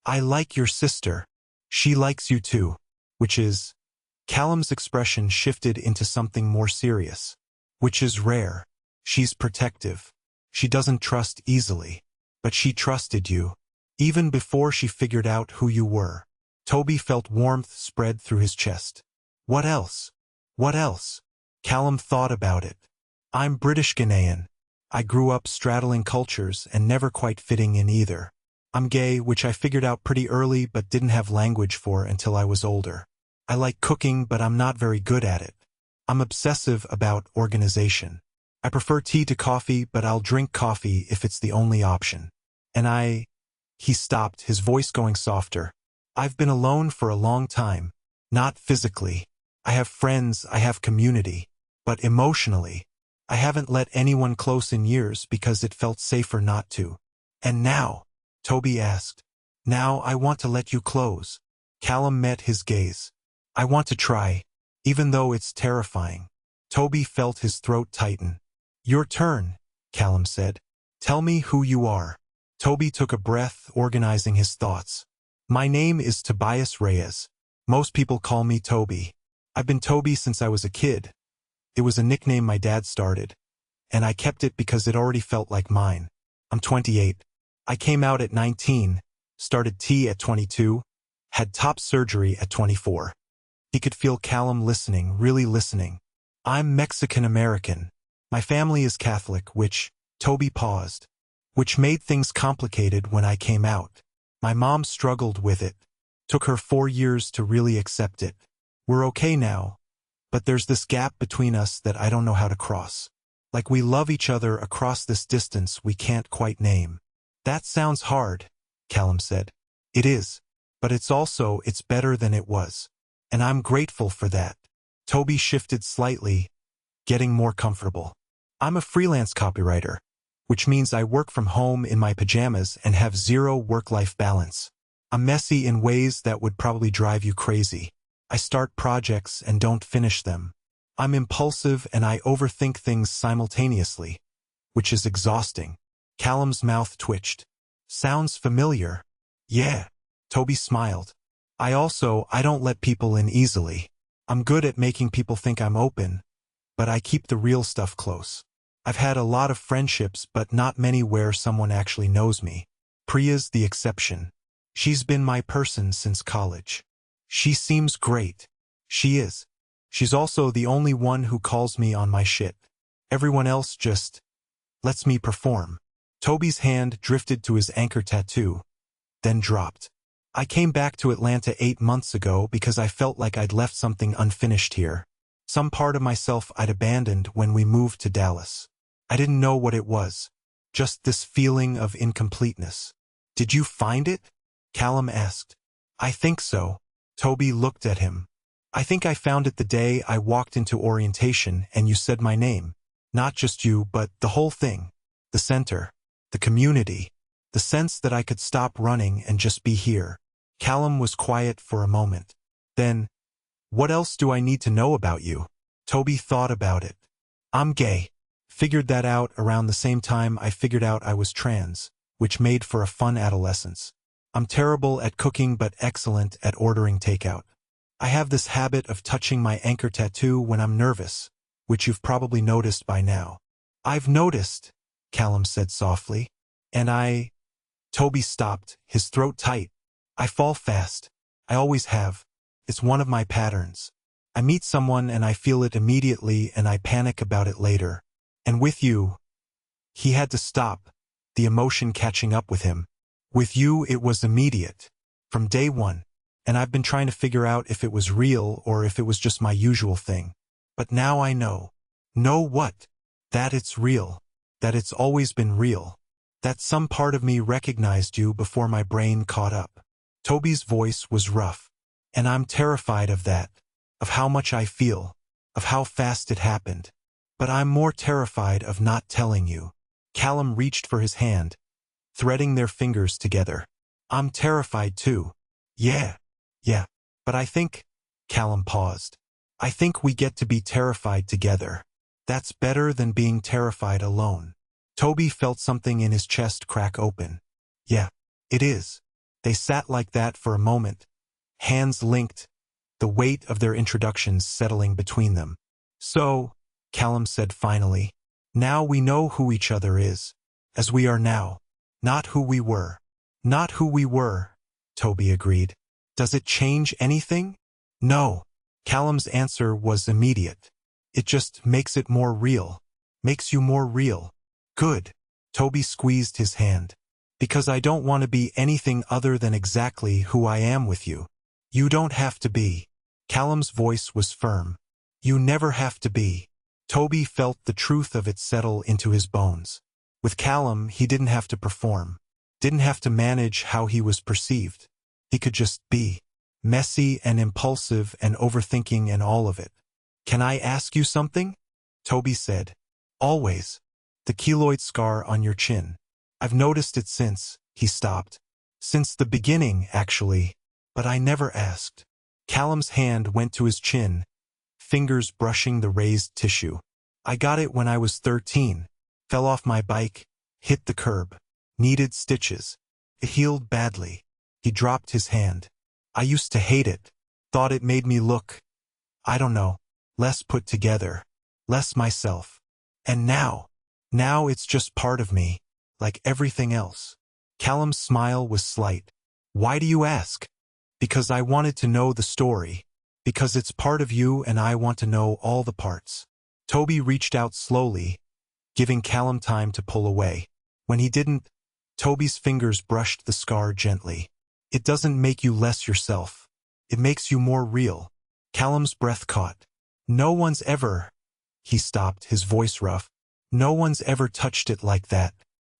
"I like your sister. She likes you too." "Which is—" Callum's expression shifted into something more serious. "Which is rare. She's protective. She doesn't trust easily. But she trusted you, even before she figured out who you were." Tobi felt warmth spread through his chest. "What else? What else?" Callum thought about it. "I'm British Ghanaian. I grew up straddling cultures and never quite fitting in either. I'm gay, which I figured out pretty early but didn't have language for until I was older. I like cooking, but I'm not very good at it. I'm obsessive about organization. I prefer tea to coffee, but I'll drink coffee if it's the only option. And I—" He stopped, his voice going softer. "I've been alone for a long time. Not physically. I have friends, I have community. But emotionally, I haven't let anyone close in years because it felt safer not to." "And now?" Tobi asked. "Now I want to let you close." Callum met his gaze. "I want to try, even though it's terrifying." Tobi felt his throat tighten. "Your turn," Callum said. "Tell me who you are." Tobi took a breath, organizing his thoughts. "My name is Tobias Reyes. Most people call me Tobi. I've been Tobi since I was a kid. It was a nickname my dad started, and I kept it because it already felt like mine. I'm 28. I came out at 19, started T at 22, had top surgery at 24. He could feel Callum listening, really listening. I'm Mexican-American. My family is Catholic, Tobi paused, which made things complicated when I came out. My mom struggled with it. Took her 4 years to really accept it. We're okay now, but there's this gap between us that I don't know how to cross. Like we love each other across this distance we can't quite name. That sounds hard, Callum said. It is, but it's better than it was. And I'm grateful for that. Tobi shifted slightly, getting more comfortable. I'm a freelance copywriter, which means I work from home in my pajamas and have zero work-life balance. I'm messy in ways that would probably drive you crazy. I start projects and don't finish them. I'm impulsive and I overthink things simultaneously, which is exhausting. Callum's mouth twitched. Sounds familiar. Yeah. Tobi smiled. I don't let people in easily. I'm good at making people think I'm open, but I keep the real stuff close. I've had a lot of friendships, but not many where someone actually knows me. Priya's the exception. She's been my person since college. She seems great. She is. She's also the only one who calls me on my shit. Everyone else just lets me perform. Tobi's hand drifted to his anchor tattoo, then dropped. I came back to Atlanta 8 months ago because I felt like I'd left something unfinished here. Some part of myself I'd abandoned when we moved to Dallas. I didn't know what it was. Just this feeling of incompleteness. Did you find it? Callum asked. I think so. Tobi looked at him. I think I found it the day I walked into orientation and you said my name. Not just you, but the whole thing. The center. The community. The sense that I could stop running and just be here. Callum was quiet for a moment. Then, what else do I need to know about you? Tobi thought about it. I'm gay. Figured that out around the same time I figured out I was trans, which made for a fun adolescence. I'm terrible at cooking but excellent at ordering takeout. I have this habit of touching my anchor tattoo when I'm nervous, which you've probably noticed by now. I've noticed, Callum said softly. And Tobi stopped, his throat tight. I fall fast. I always have. It's one of my patterns. I meet someone and I feel it immediately and I panic about it later. And with you, he had to stop, the emotion catching up with him. With you it was immediate. From day one. And I've been trying to figure out if it was real or if it was just my usual thing. But now I know. Know what? That it's real. That it's always been real. That some part of me recognized you before my brain caught up. Tobi's voice was rough. And I'm terrified of that. Of how much I feel. Of how fast it happened. But I'm more terrified of not telling you. Callum reached for his hand, threading their fingers together. I'm terrified too. Yeah. But I think, Callum paused. I think we get to be terrified together. That's better than being terrified alone. Tobi felt something in his chest crack open. Yeah, it is. They sat like that for a moment, hands linked, the weight of their introductions settling between them. So, Callum said finally, now we know who each other is, as we are now, not who we were. Not who we were, Tobi agreed. Does it change anything? No. Callum's answer was immediate. It just makes it more real. Makes you more real. Good. Tobi squeezed his hand. Because I don't want to be anything other than exactly who I am with you. You don't have to be. Callum's voice was firm. You never have to be. Tobi felt the truth of it settle into his bones. With Callum, he didn't have to perform. Didn't have to manage how he was perceived. He could just be. Messy and impulsive and overthinking and all of it. Can I ask you something? Tobi said. Always. The keloid scar on your chin. I've noticed it since, he stopped. Since the beginning, actually. But I never asked. Callum's hand went to his chin, fingers brushing the raised tissue. I got it when I was 13. Fell off my bike, hit the curb. Needed stitches. It healed badly. He dropped his hand. I used to hate it. Thought it made me look, I don't know, less put together. Less myself. And now it's just part of me, like everything else. Callum's smile was slight. Why do you ask? Because I wanted to know the story. Because it's part of you and I want to know all the parts. Tobi reached out slowly, giving Callum time to pull away. When he didn't, Tobi's fingers brushed the scar gently. It doesn't make you less yourself. It makes you more real. Callum's breath caught. No one's ever... He stopped, his voice rough. No one's ever touched it like that.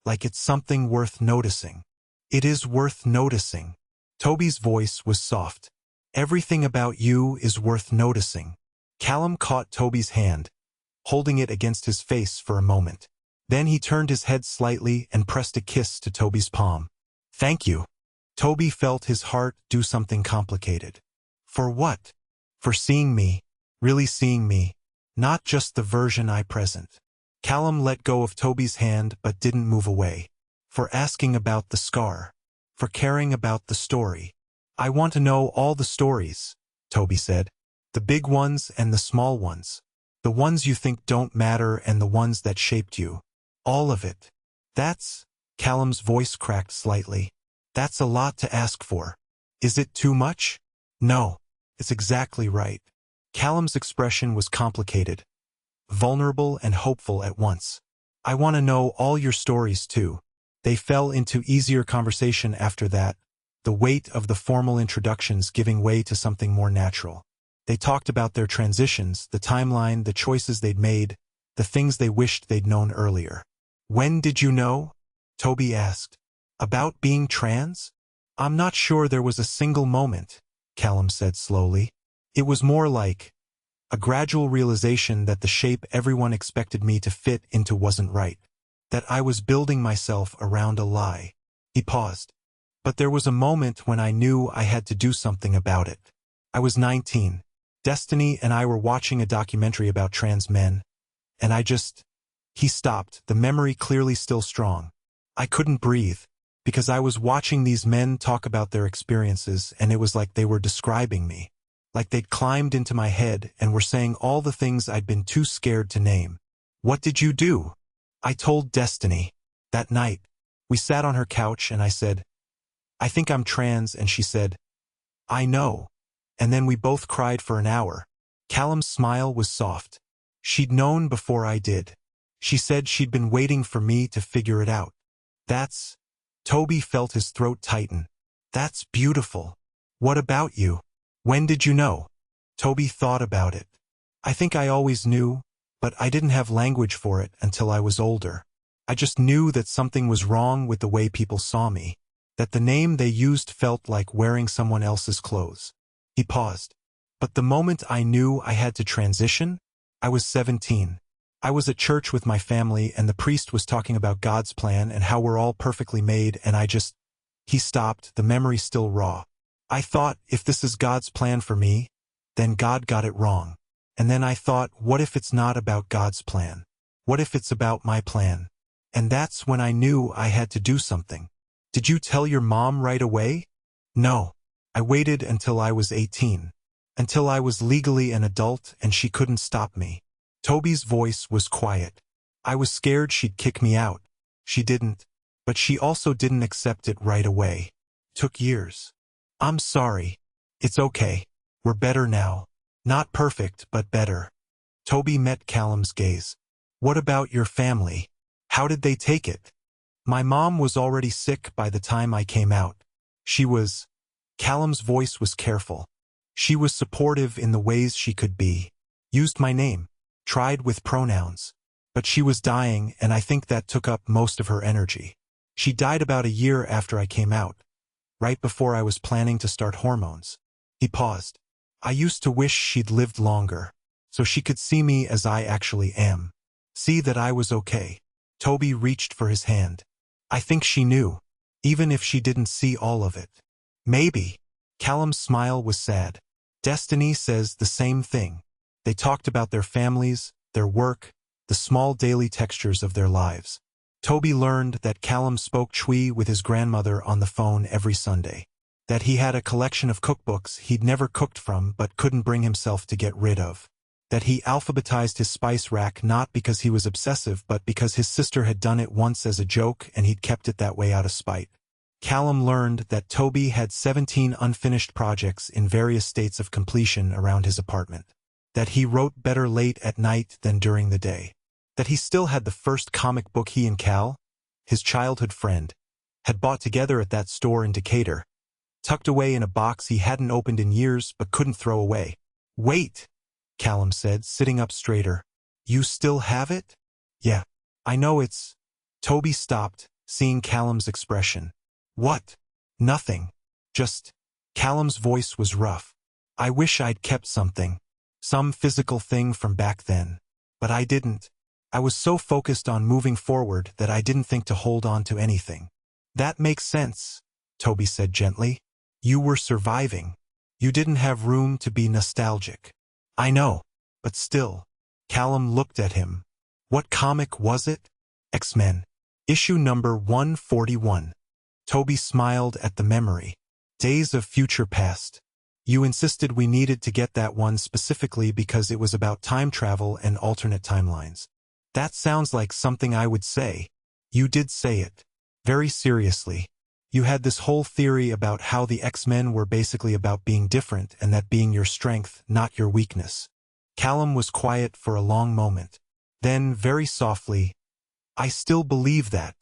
Like it's something worth noticing. It is worth noticing. Tobi's voice was soft. Everything about you is worth noticing. Callum caught Tobi's hand, holding it against his face for a moment. Then he turned his head slightly and pressed a kiss to Tobi's palm. Thank you. Tobi felt his heart do something complicated. For what? For seeing me, really seeing me, not just the version I present. Callum let go of Tobi's hand but didn't move away. For asking about the scar. For caring about the story. I want to know all the stories, Tobi said. The big ones and the small ones. The ones you think don't matter and the ones that shaped you. All of it. That's... Callum's voice cracked slightly. That's a lot to ask for. Is it too much? No. It's exactly right. Callum's expression was complicated. Vulnerable and hopeful at once. I want to know all your stories too. They fell into easier conversation after that, the weight of the formal introductions giving way to something more natural. They talked about their transitions, the timeline, the choices they'd made, the things they wished they'd known earlier. When did you know? Tobi asked. About being trans? I'm not sure there was a single moment, Callum said slowly. It was more like a gradual realization that the shape everyone expected me to fit into wasn't right. That I was building myself around a lie. He paused. But there was a moment when I knew I had to do something about it. I was 19. Destiny and I were watching a documentary about trans men. And I just... He stopped, the memory clearly still strong. I couldn't breathe. Because I was watching these men talk about their experiences and it was like they were describing me. Like they'd climbed into my head and were saying all the things I'd been too scared to name. What did you do? I told Destiny. That night, we sat on her couch and I said, I think I'm trans, and she said, I know. And then we both cried for an hour. Callum's smile was soft. She'd known before I did. She said she'd been waiting for me to figure it out. That's... Tobi felt his throat tighten. That's beautiful. What about you? When did you know? Tobi thought about it. I think I always knew, but I didn't have language for it until I was older. I just knew that something was wrong with the way people saw me. That the name they used felt like wearing someone else's clothes. He paused. But the moment I knew I had to transition, I was 17. I was at church with my family and the priest was talking about God's plan and how we're all perfectly made and I just... He stopped, the memory still raw. I thought, if this is God's plan for me, then God got it wrong. And then I thought, what if it's not about God's plan? What if it's about my plan? And that's when I knew I had to do something. Did you tell your mom right away? No. I waited until I was 18. Until I was legally an adult and she couldn't stop me. Tobi's voice was quiet. I was scared she'd kick me out. She didn't. But she also didn't accept it right away. Took years. I'm sorry. It's okay. We're better now. Not perfect, but better. Tobi met Callum's gaze. What about your family? How did they take it? My mom was already sick by the time I came out. She was... Callum's voice was careful. She was supportive in the ways she could be. Used my name. Tried with pronouns. But she was dying and I think that took up most of her energy. She died about a year after I came out. Right before I was planning to start hormones. He paused. I used to wish she'd lived longer. So she could see me as I actually am. See that I was okay. Tobi reached for his hand. I think she knew. Even if she didn't see all of it. Maybe. Callum's smile was sad. Destiny says the same thing. They talked about their families, their work, the small daily textures of their lives. Tobi learned that Callum spoke Chui with his grandmother on the phone every Sunday. That he had a collection of cookbooks he'd never cooked from but couldn't bring himself to get rid of. That he alphabetized his spice rack not because he was obsessive but because his sister had done it once as a joke and he'd kept it that way out of spite. Callum learned that Tobi had 17 unfinished projects in various states of completion around his apartment. That he wrote better late at night than during the day. That he still had the first comic book he and Cal, his childhood friend, had bought together at that store in Decatur, tucked away in a box he hadn't opened in years but couldn't throw away. "Wait," Callum said, sitting up straighter. "You still have it?" "Yeah. I know it's—" Tobi stopped, seeing Callum's expression. "What?" "Nothing. Just—" Callum's voice was rough. "I wish I'd kept something. Some physical thing from back then. But I didn't. I was so focused on moving forward that I didn't think to hold on to anything." "That makes sense," Tobi said gently. "You were surviving. You didn't have room to be nostalgic." "I know. But still." Callum looked at him. "What comic was it?" "X-Men. Issue number 141. Tobi smiled at the memory. "Days of Future Past. You insisted we needed to get that one specifically because it was about time travel and alternate timelines." "That sounds like something I would say." "You did say it. Very seriously. You had this whole theory about how the X-Men were basically about being different and that being your strength, not your weakness." Callum was quiet for a long moment. Then, very softly, "I still believe that."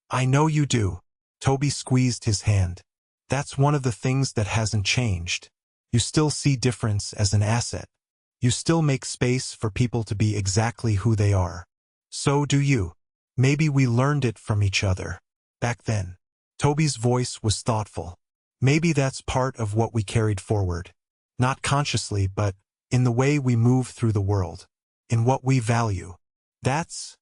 "I know you do." Tobi squeezed his hand. "That's one of the things that hasn't changed. You still see difference as an asset. You still make space for people to be exactly who they are. So do you. Maybe we learned it from each other. Back then." Tobi's voice was thoughtful. "Maybe that's part of what we carried forward. Not consciously, but in the way we move through the world. In what we value." "That's—"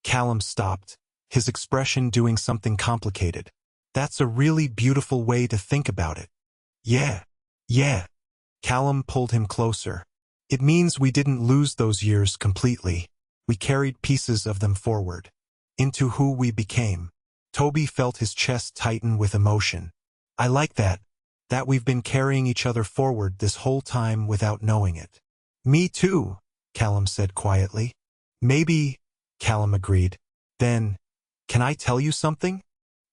Callum stopped, his expression doing something complicated. "That's a really beautiful way to think about it." Yeah. Callum pulled him closer. "It means we didn't lose those years completely. We carried pieces of them forward. Into who we became." Tobi felt his chest tighten with emotion. "I like that. That we've been carrying each other forward this whole time without knowing it." "Me too," Callum said quietly. "Maybe," Callum agreed. "Then, can I tell you something?"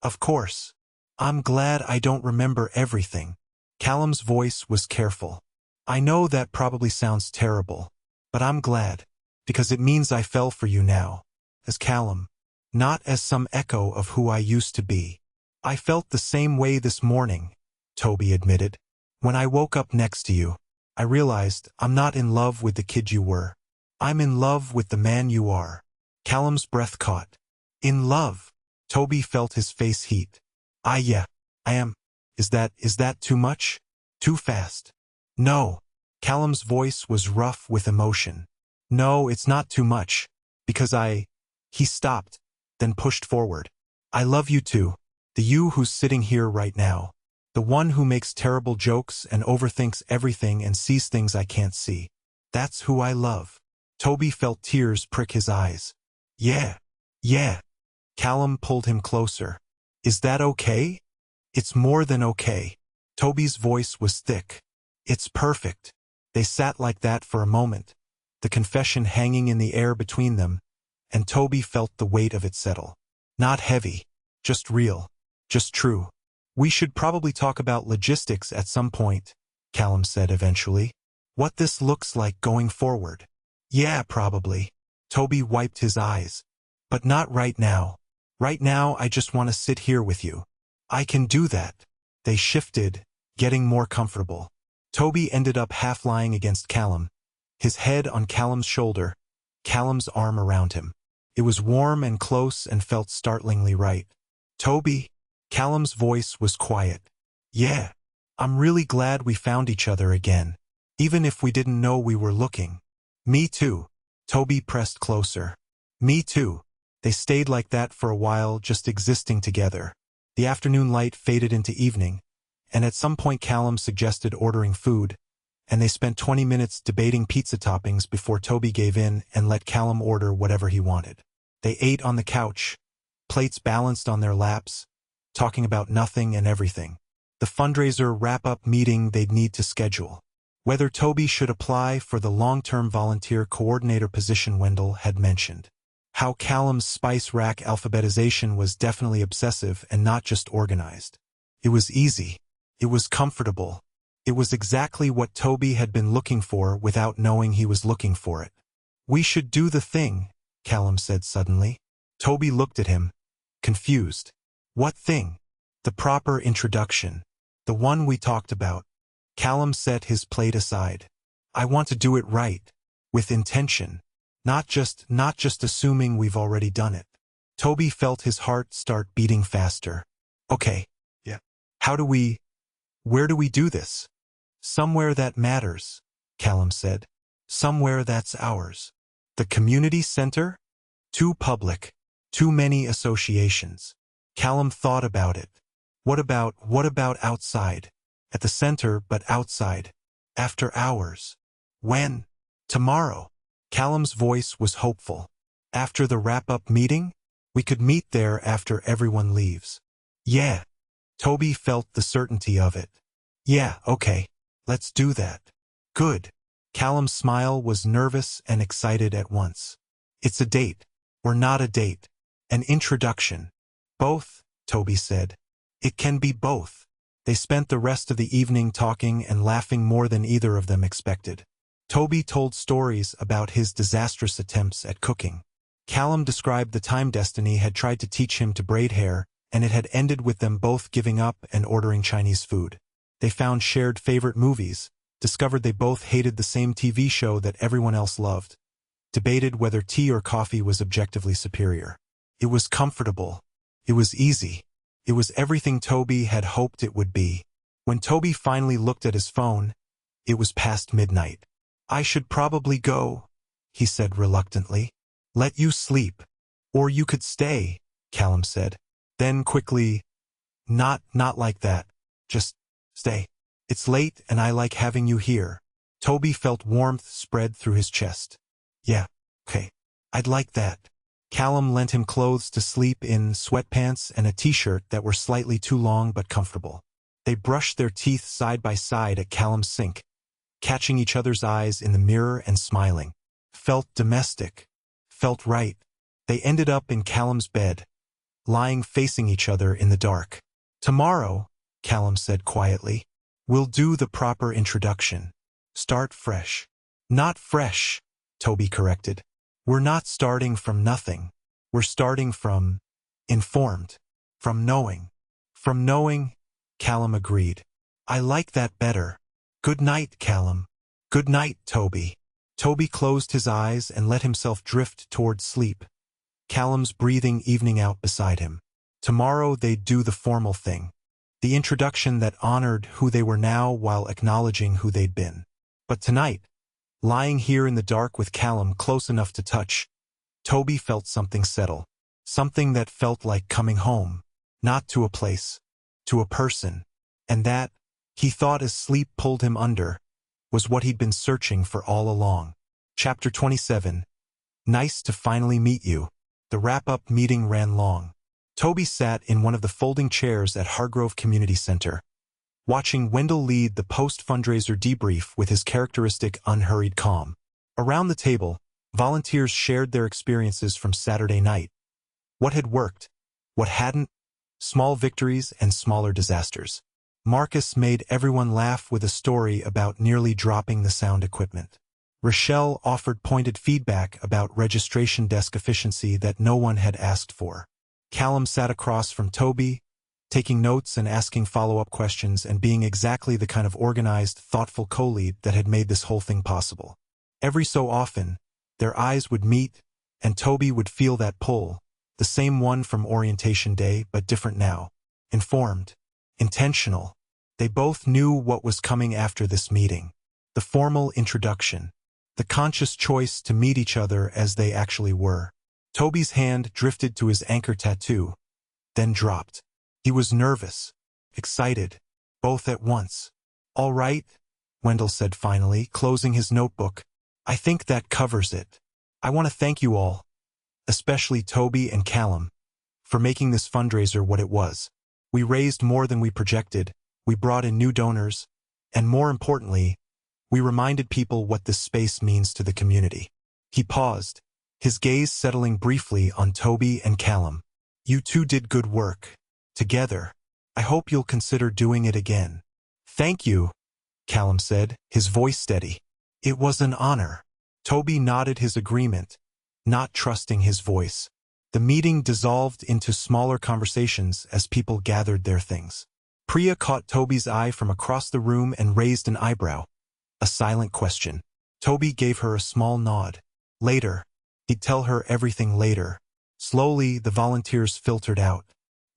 "Of course. I'm glad I don't remember everything." Callum's voice was careful. "I know that probably sounds terrible, but I'm glad, because it means I fell for you now, as Callum, not as some echo of who I used to be." "I felt the same way this morning," Tobi admitted. "When I woke up next to you, I realized I'm not in love with the kid you were. I'm in love with the man you are." Callum's breath caught. "In love?" Tobi felt his face heat. Yeah, I am. Is that too much? Too fast?" "No." Callum's voice was rough with emotion. "No, it's not too much. Because He stopped, then pushed forward. "I love you too. The you who's sitting here right now. The one who makes terrible jokes and overthinks everything and sees things I can't see. That's who I love." Tobi felt tears prick his eyes. Yeah. Callum pulled him closer. "Is that okay?" "It's more than okay." Tobi's voice was thick. "It's perfect." They sat like that for a moment, the confession hanging in the air between them, and Tobi felt the weight of it settle. Not heavy, just real, just true. "We should probably talk about logistics at some point," Callum said eventually. "What this looks like going forward." "Yeah, probably." Tobi wiped his eyes. "But not right now. Right now I just want to sit here with you." "I can do that." They shifted, getting more comfortable. Tobi ended up half lying against Callum, his head on Callum's shoulder, Callum's arm around him. It was warm and close and felt startlingly right. "Tobi?" Callum's voice was quiet. "Yeah. I'm really glad we found each other again, even if we didn't know we were looking." "Me too." Tobi pressed closer. "Me too." They stayed like that for a while, just existing together. The afternoon light faded into evening, and at some point Callum suggested ordering food, and they spent 20 minutes debating pizza toppings before Tobi gave in and let Callum order whatever he wanted. They ate on the couch, plates balanced on their laps, talking about nothing and everything. The fundraiser wrap-up meeting they'd need to schedule. Whether Tobi should apply for the long-term volunteer coordinator position Wendell had mentioned. How Callum's spice rack alphabetization was definitely obsessive and not just organized. It was easy. It was comfortable. It was exactly what Tobi had been looking for without knowing he was looking for it. "We should do the thing," Callum said suddenly. Tobi looked at him, confused. "What thing?" "The proper introduction. The one we talked about." Callum set his plate aside. "I want to do it right. With intention. Not just assuming we've already done it." Tobi felt his heart start beating faster. "Okay. Yeah. Where do we do this?" "Somewhere that matters," Callum said. "Somewhere that's ours." "The community center?" "Too public. Too many associations." Callum thought about it. What about outside? At the center, but outside. After hours. "When?" "Tomorrow." Callum's voice was hopeful. "After the wrap-up meeting? We could meet there after everyone leaves." "Yeah." Tobi felt the certainty of it. "Yeah, okay. Let's do that." "Good." Callum's smile was nervous and excited at once. "It's a date. Or not a date. An introduction." "Both," Tobi said. "It can be both." They spent the rest of the evening talking and laughing more than either of them expected. Tobi told stories about his disastrous attempts at cooking. Callum described the time Destiny had tried to teach him to braid hair, and it had ended with them both giving up and ordering Chinese food. They found shared favorite movies, discovered they both hated the same TV show that everyone else loved, debated whether tea or coffee was objectively superior. It was comfortable. It was easy. It was everything Tobi had hoped it would be. When Tobi finally looked at his phone, it was past midnight. "I should probably go," he said reluctantly. "Let you sleep. Or you could stay," Callum said. Then quickly, Not like that. Just stay. It's late and I like having you here." Tobi felt warmth spread through his chest. "Yeah, okay. I'd like that." Callum lent him clothes to sleep in, sweatpants and a t-shirt that were slightly too long but comfortable. They brushed their teeth side by side at Callum's sink, catching each other's eyes in the mirror and smiling. Felt domestic. Felt right. They ended up in Callum's bed, lying facing each other in the dark. "Tomorrow," Callum said quietly, "we'll do the proper introduction. Start fresh." "Not fresh," Tobi corrected. "We're not starting from nothing. We're starting from informed. From knowing." "From knowing," Callum agreed. "I like that better. Good night, Callum." "Good night, Tobi." Tobi closed his eyes and let himself drift toward sleep, Callum's breathing evening out beside him. Tomorrow they'd do the formal thing, the introduction that honored who they were now while acknowledging who they'd been. But tonight, lying here in the dark with Callum close enough to touch, Tobi felt something settle, something that felt like coming home, not to a place, to a person, and that, he thought as sleep pulled him under, was what he'd been searching for all along. Chapter 27. Nice to finally meet you. The wrap-up meeting ran long. Tobi sat in one of the folding chairs at Hargrove Community Center, watching Wendell lead the post-fundraiser debrief with his characteristic unhurried calm. Around the table, volunteers shared their experiences from Saturday night. What had worked, what hadn't, small victories and smaller disasters. Marcus made everyone laugh with a story about nearly dropping the sound equipment. Rochelle offered pointed feedback about registration desk efficiency that no one had asked for. Callum sat across from Tobi, taking notes and asking follow-up questions and being exactly the kind of organized, thoughtful co-lead that had made this whole thing possible. Every so often, their eyes would meet, and Tobi would feel that pull, the same one from orientation day, but different now. Informed. Intentional. They both knew what was coming after this meeting. The formal introduction. The conscious choice to meet each other as they actually were. Tobi's hand drifted to his anchor tattoo, then dropped. He was nervous, excited, both at once. "All right," Wendell said finally, closing his notebook. "I think that covers it. I want to thank you all, especially Tobi and Callum, for making this fundraiser what it was. We raised more than we projected, we brought in new donors, and more importantly, we reminded people what this space means to the community." He paused, his gaze settling briefly on Tobi and Callum. "You two did good work. Together. I hope you'll consider doing it again. Thank you, Callum said, his voice steady. It was an honor. Tobi nodded his agreement, not trusting his voice. The meeting dissolved into smaller conversations as people gathered their things. Priya caught Tobi's eye from across the room and raised an eyebrow. A silent question. Tobi gave her a small nod. Later. He'd tell her everything later. Slowly, the volunteers filtered out.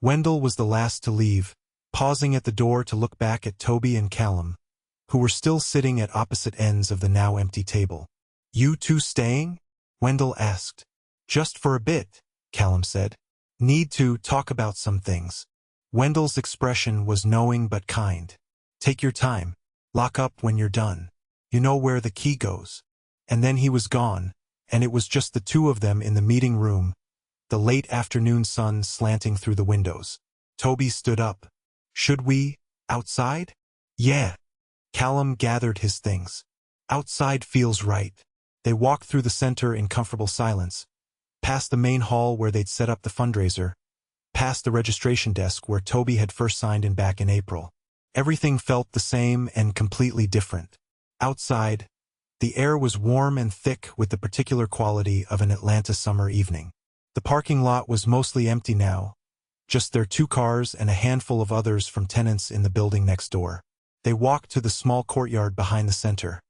Wendell was the last to leave, pausing at the door to look back at Tobi and Callum, who were still sitting at opposite ends of the now empty table. You two staying? Wendell asked. Just for a bit, Callum said. Need to talk about some things. Wendell's expression was knowing but kind. Take your time. Lock up when you're done. You know where the key goes. And then he was gone, and it was just the two of them in the meeting room, the late afternoon sun slanting through the windows. Tobi stood up. Should we? Outside? Yeah. Callum gathered his things. Outside feels right. They walked through the center in comfortable silence, past the main hall where they'd set up the fundraiser, past the registration desk where Tobi had first signed in back in April. Everything felt the same and completely different. Outside, the air was warm and thick with the particular quality of an Atlanta summer evening. The parking lot was mostly empty now, just their two cars and a handful of others from tenants in the building next door. They walked to the small courtyard behind the center,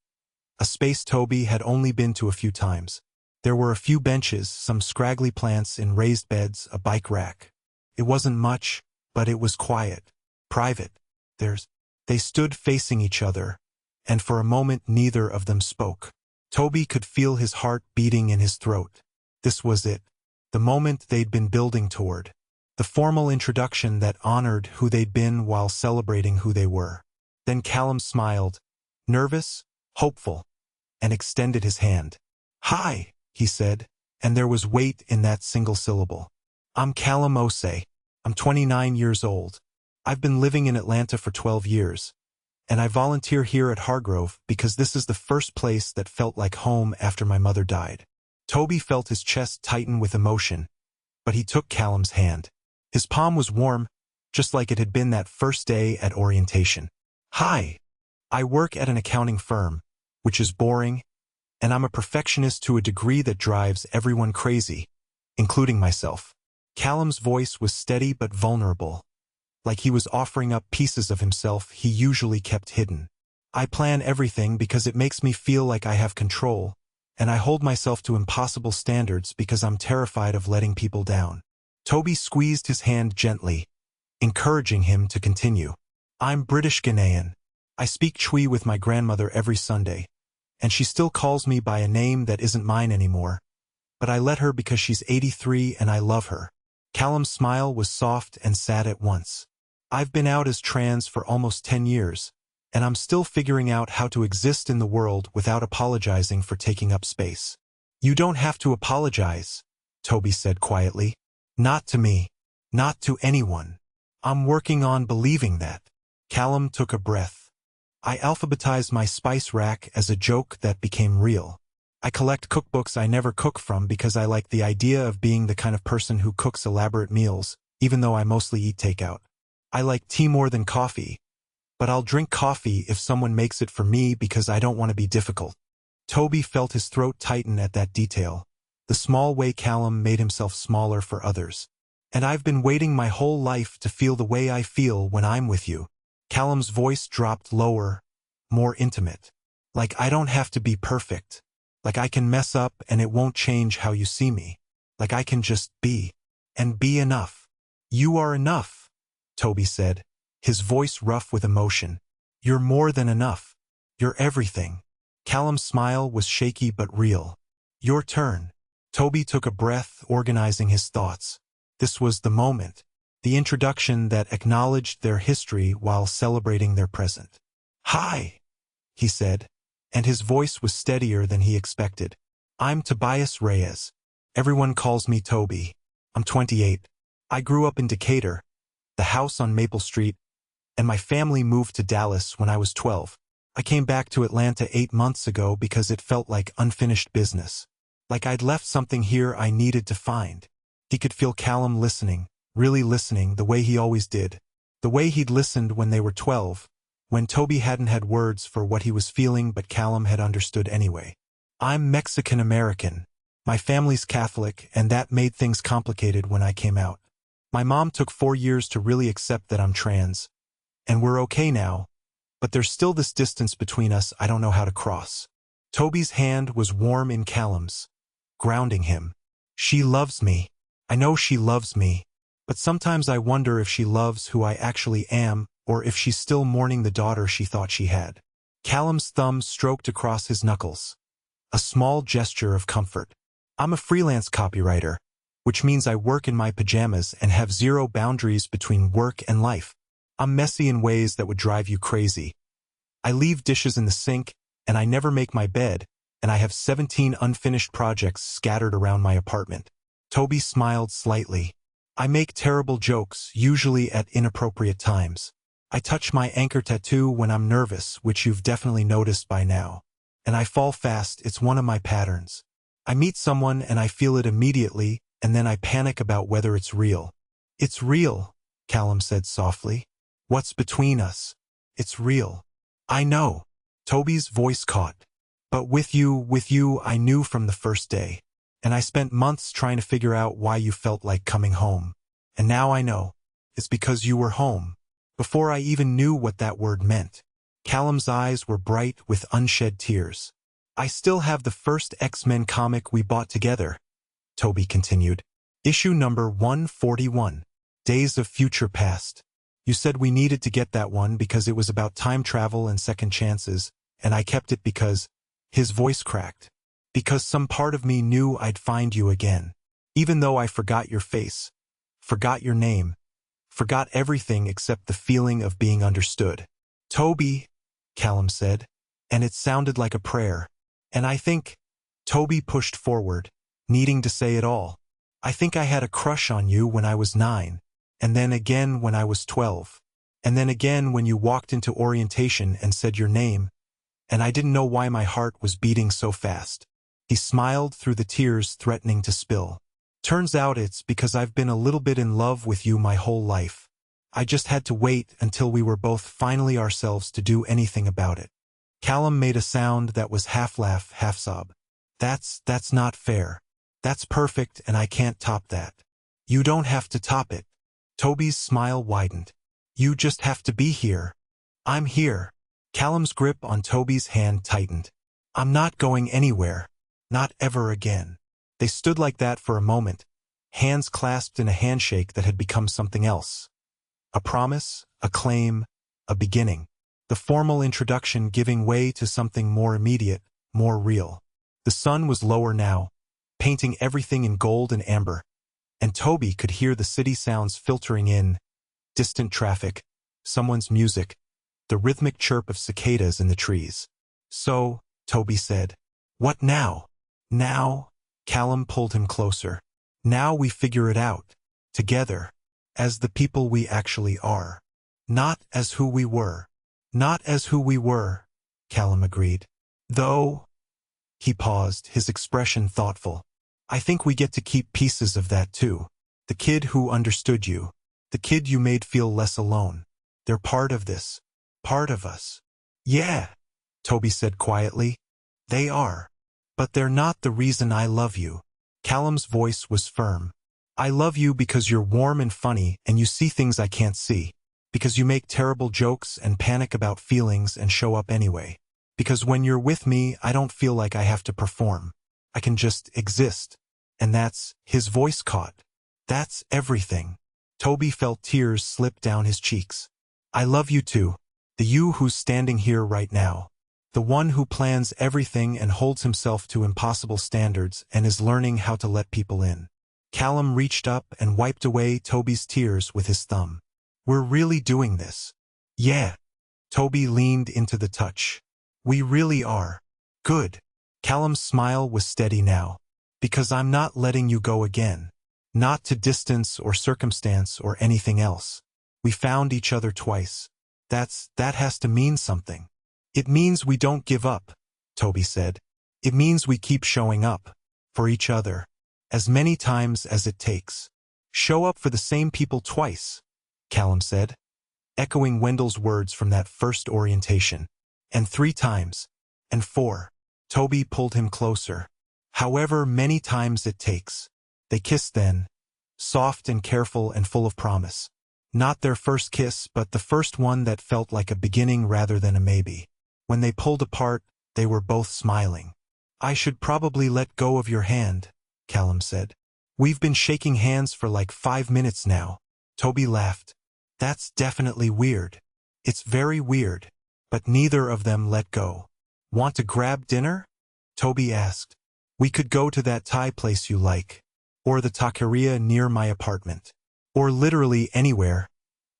a space Tobi had only been to a few times. There were a few benches, some scraggly plants in raised beds, a bike rack. It wasn't much, but it was quiet, private. They stood facing each other, and for a moment neither of them spoke. Tobi could feel his heart beating in his throat. This was it, the moment they'd been building toward. The formal introduction that honored who they'd been while celebrating who they were. Then Callum smiled, nervous, hopeful, and extended his hand. Hi, he said, and there was weight in that single syllable. I'm Callum Osei. I'm 29 years old. I've been living in Atlanta for 12 years, and I volunteer here at Hargrove because this is the first place that felt like home after my mother died. Tobi felt his chest tighten with emotion, but he took Callum's hand. His palm was warm, just like it had been that first day at orientation. Hi. I work at an accounting firm, which is boring, and I'm a perfectionist to a degree that drives everyone crazy, including myself. Callum's voice was steady but vulnerable, like he was offering up pieces of himself he usually kept hidden. I plan everything because it makes me feel like I have control, and I hold myself to impossible standards because I'm terrified of letting people down. Tobi squeezed his hand gently, encouraging him to continue. I'm British Ghanaian. I speak Twi with my grandmother every Sunday, and she still calls me by a name that isn't mine anymore, but I let her because she's 83 and I love her. Callum's smile was soft and sad at once. I've been out as trans for almost 10 years, and I'm still figuring out how to exist in the world without apologizing for taking up space. You don't have to apologize, Tobi said quietly. Not to me. Not to anyone. I'm working on believing that. Callum took a breath. I alphabetized my spice rack as a joke that became real. I collect cookbooks I never cook from because I like the idea of being the kind of person who cooks elaborate meals, even though I mostly eat takeout. I like tea more than coffee, but I'll drink coffee if someone makes it for me because I don't want to be difficult. Tobi felt his throat tighten at that detail, the small way Callum made himself smaller for others. And I've been waiting my whole life to feel the way I feel when I'm with you. Callum's voice dropped lower, more intimate. Like I don't have to be perfect. Like I can mess up and it won't change how you see me. Like I can just be. And be enough. You are enough, Tobi said, his voice rough with emotion. You're more than enough. You're everything. Callum's smile was shaky but real. Your turn. Tobi took a breath, organizing his thoughts. This was the moment. The introduction that acknowledged their history while celebrating their present. Hi, he said, and his voice was steadier than he expected. I'm Tobias Reyes. Everyone calls me Tobi. I'm 28. I grew up in Decatur, the house on Maple Street, and my family moved to Dallas when I was 12. I came back to Atlanta 8 months ago because it felt like unfinished business. Like I'd left something here I needed to find. He could feel Callum listening, really listening the way he always did, The way he'd listened when they were 12, when Tobi hadn't had words for what he was feeling but Callum had understood anyway. I'm Mexican-American. My family's Catholic, and that made things complicated when I came out. My mom took 4 years to really accept that I'm trans, and we're okay now, but there's still this distance between us I don't know how to cross. Tobi's hand was warm in Callum's, grounding him. She loves me. I know she loves me, but sometimes I wonder if she loves who I actually am, or if she's still mourning the daughter she thought she had. Callum's thumb stroked across his knuckles, a small gesture of comfort. I'm a freelance copywriter, which means I work in my pajamas and have zero boundaries between work and life. I'm messy in ways that would drive you crazy. I leave dishes in the sink, and I never make my bed, and I have 17 unfinished projects scattered around my apartment. Tobi smiled slightly. I make terrible jokes, usually at inappropriate times. I touch my anchor tattoo when I'm nervous, which you've definitely noticed by now. And I fall fast, it's one of my patterns. I meet someone and I feel it immediately, and then I panic about whether it's real. It's real, Callum said softly. What's between us? It's real. I know. Tobi's voice caught. But with you, I knew from the first day. And I spent months trying to figure out why you felt like coming home. And now I know. It's because you were home. Before I even knew what that word meant. Callum's eyes were bright with unshed tears. I still have the first X-Men comic we bought together, Tobi continued. Issue number 141, Days of Future Past. You said we needed to get that one because it was about time travel and second chances, and I kept it because, his voice cracked, because some part of me knew I'd find you again. Even though I forgot your face, forgot your name, forgot everything except the feeling of being understood. Tobi, Callum said, and it sounded like a prayer. And I think, Tobi pushed forward, needing to say it all. I think I had a crush on you when I was 9, and then again when I was 12, and then again when you walked into orientation and said your name, and I didn't know why my heart was beating so fast. He smiled through the tears threatening to spill. Turns out it's because I've been a little bit in love with you my whole life. I just had to wait until we were both finally ourselves to do anything about it. Callum made a sound that was half laugh, half sob. That's not fair. That's perfect and I can't top that. You don't have to top it. Tobi's smile widened. You just have to be here. I'm here. Callum's grip on Tobi's hand tightened. I'm not going anywhere. Not ever again. They stood like that for a moment, hands clasped in a handshake that had become something else. A promise, a claim, a beginning. The formal introduction giving way to something more immediate, more real. The sun was lower now, painting everything in gold and amber, and Tobi could hear the city sounds filtering in, distant traffic, someone's music, the rhythmic chirp of cicadas in the trees. So, Tobi said, what now? Now? Callum pulled him closer. Now we figure it out, together, as the people we actually are. Not as who we were. Not as who we were, Callum agreed. Though, he paused, his expression thoughtful. I think we get to keep pieces of that too. The kid who understood you. The kid you made feel less alone. They're part of this. Part of us. Yeah, Tobi said quietly. They are. But they're not the reason I love you. Callum's voice was firm. I love you because you're warm and funny and you see things I can't see. Because you make terrible jokes and panic about feelings and show up anyway. Because when you're with me, I don't feel like I have to perform. I can just exist. And that's, his voice caught. That's everything. Tobi felt tears slip down his cheeks. I love you too. The you who's standing here right now. The one who plans everything and holds himself to impossible standards and is learning how to let people in. Callum reached up and wiped away Tobi's tears with his thumb. We're really doing this. Yeah. Tobi leaned into the touch. We really are. Good. Callum's smile was steady now. Because I'm not letting you go again. Not to distance or circumstance or anything else. We found each other twice. That has to mean something. It means we don't give up, Tobi said. It means we keep showing up. For each other. As many times as it takes. Show up for the same people twice, Callum said. echoing Wendell's words from that first orientation. And 3 times. And 4. Tobi pulled him closer. However many times it takes. They kissed then, soft and careful and full of promise. Not their first kiss, but the first one that felt like a beginning rather than a maybe. When they pulled apart, they were both smiling. "I should probably let go of your hand," Callum said. "We've been shaking hands for like 5 minutes now." Tobi laughed. "That's definitely weird. It's very weird." But neither of them let go. "Want to grab dinner?" Tobi asked. "We could go to that Thai place you like. Or the taqueria near my apartment. Or literally anywhere.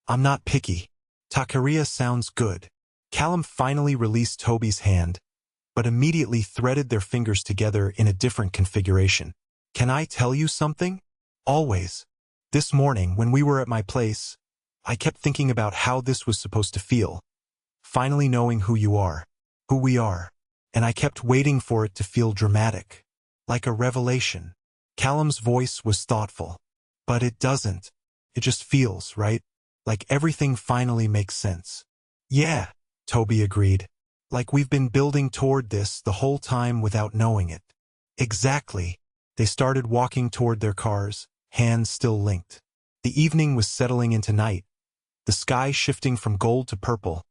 I'm not picky. Taqueria sounds good." Callum finally released Tobi's hand, but immediately threaded their fingers together in a different configuration. "Can I tell you something? Always. This morning, when we were at my place, I kept thinking about how this was supposed to feel. Finally knowing who you are, who we are. And I kept waiting for it to feel dramatic. Like a revelation." Callum's voice was thoughtful. "But it doesn't. It just feels, right? Like everything finally makes sense." "Yeah," Tobi agreed. "Like we've been building toward this the whole time without knowing it." "Exactly." They started walking toward their cars, hands still linked. The evening was settling into night, the sky shifting from gold to purple,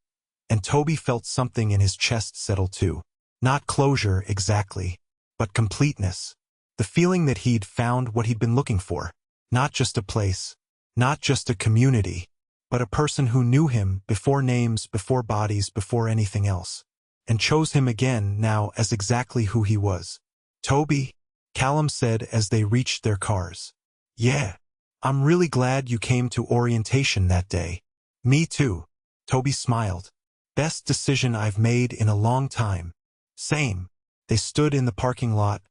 and Tobi felt something in his chest settle too. Not closure exactly, but completeness. The feeling that he'd found what he'd been looking for. Not just a place, not just a community, but a person who knew him before names, before bodies, before anything else, and chose him again now as exactly who he was. "Tobi," Callum said as they reached their cars. "Yeah. I'm really glad you came to orientation that day." "Me too." Tobi smiled. "Best decision I've made in a long time." "Same." They stood in the parking lot,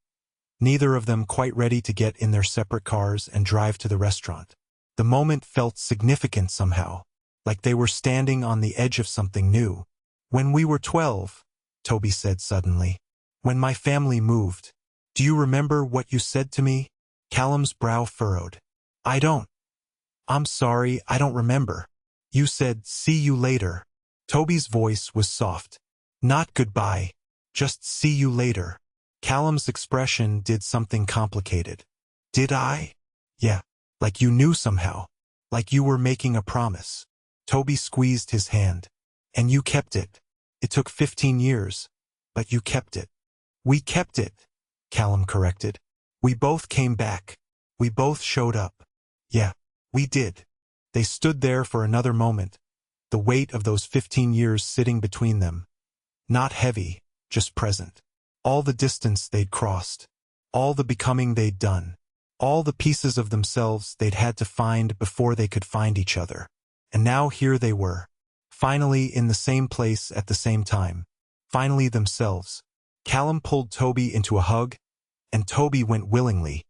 neither of them quite ready to get in their separate cars and drive to the restaurant. The moment felt significant somehow, like they were standing on the edge of something new. "When we were 12, Tobi said suddenly. "When my family moved. Do you remember what you said to me?" Callum's brow furrowed. "I don't. I'm sorry, I don't remember." "You said, 'See you later.'" Tobi's voice was soft. "Not goodbye. Just see you later." Callum's expression did something complicated. "Did I?" "Yeah. Like you knew somehow. Like you were making a promise." Tobi squeezed his hand. "And you kept it. It took 15 years. But you kept it." "We kept it," Callum corrected. "We both came back. We both showed up." "Yeah, we did." They stood there for another moment, the weight of those 15 years sitting between them. Not heavy, just present. All the distance they'd crossed. All the becoming they'd done. All the pieces of themselves they'd had to find before they could find each other. And now here they were. Finally in the same place at the same time. Finally themselves. Callum pulled Tobi into a hug, and Tobi went willingly,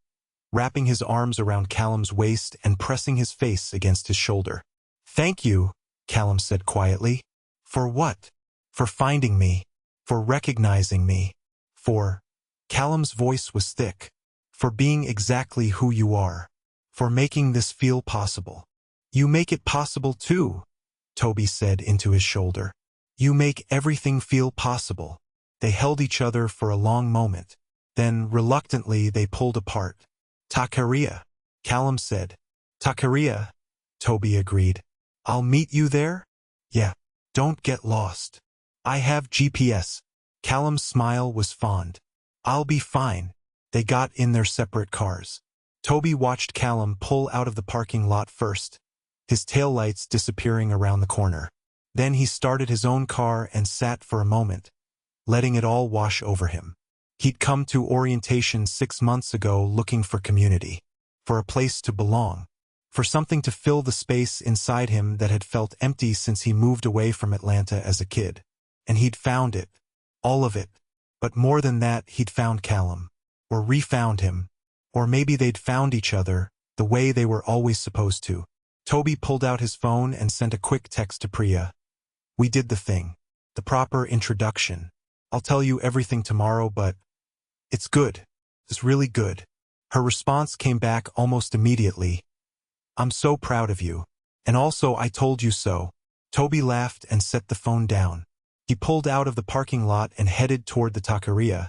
wrapping his arms around Callum's waist and pressing his face against his shoulder. "Thank you," Callum said quietly. "For what?" "For finding me. For recognizing me. For..." Callum's voice was thick. "For being exactly who you are. For making this feel possible." "You make it possible too," Tobi said into his shoulder. "You make everything feel possible." They held each other for a long moment. Then, reluctantly, they pulled apart. "Taqueria," Callum said. "Taqueria," Tobi agreed. "I'll meet you there?" "Yeah. Don't get lost. I have GPS." Callum's smile was fond. "I'll be fine." They got in their separate cars. Tobi watched Callum pull out of the parking lot first, his taillights disappearing around the corner. Then he started his own car and sat for a moment, letting it all wash over him. He'd come to orientation 6 months ago looking for community, for a place to belong, for something to fill the space inside him that had felt empty since he moved away from Atlanta as a kid. And he'd found it, all of it. But more than that, he'd found Callum, or refound him, or maybe they'd found each other, the way they were always supposed to. Tobi pulled out his phone and sent a quick text to Priya. "We did the thing. The proper introduction. I'll tell you everything tomorrow, but it's good. It's really good." Her response came back almost immediately. "I'm so proud of you. And also I told you so." Tobi laughed and set the phone down. He pulled out of the parking lot and headed toward the taqueria,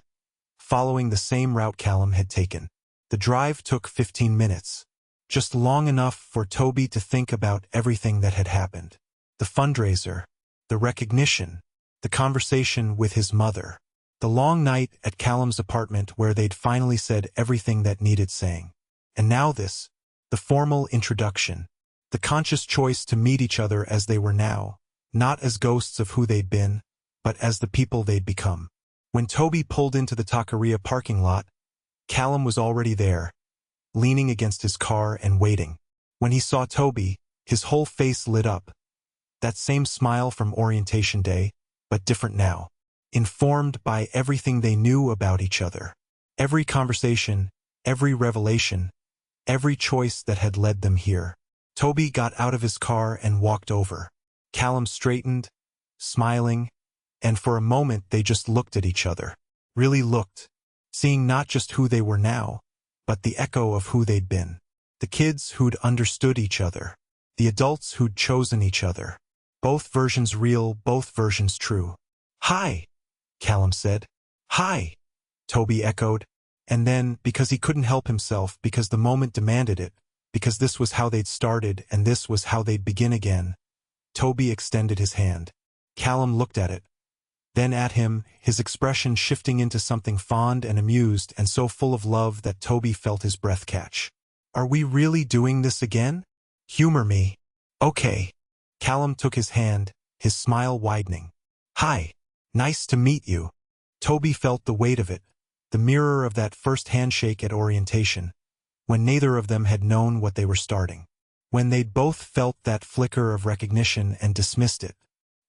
following the same route Callum had taken. The drive took 15 minutes, just long enough for Tobi to think about everything that had happened. The fundraiser, the recognition, the conversation with his mother, the long night at Callum's apartment where they'd finally said everything that needed saying. And now this, the formal introduction, the conscious choice to meet each other as they were now, not as ghosts of who they'd been, but as the people they'd become. When Tobi pulled into the taqueria parking lot, Callum was already there, leaning against his car and waiting. When he saw Tobi, his whole face lit up. That same smile from orientation day, but different now. Informed by everything they knew about each other. Every conversation, every revelation, every choice that had led them here. Tobi got out of his car and walked over. Callum straightened, smiling, and for a moment they just looked at each other. Really looked, seeing not just who they were now, but the echo of who they'd been. The kids who'd understood each other. The adults who'd chosen each other. Both versions real, both versions true. "Hi," Callum said. "Hi," Tobi echoed. And then, because he couldn't help himself, because the moment demanded it, because this was how they'd started and this was how they'd begin again, Tobi extended his hand. Callum looked at it, then at him, his expression shifting into something fond and amused and so full of love that Tobi felt his breath catch. "Are we really doing this again? Humor me." "Okay." Callum took his hand, his smile widening. "Hi. Nice to meet you." Tobi felt the weight of it, the mirror of that first handshake at orientation, when neither of them had known what they were starting. When they'd both felt that flicker of recognition and dismissed it.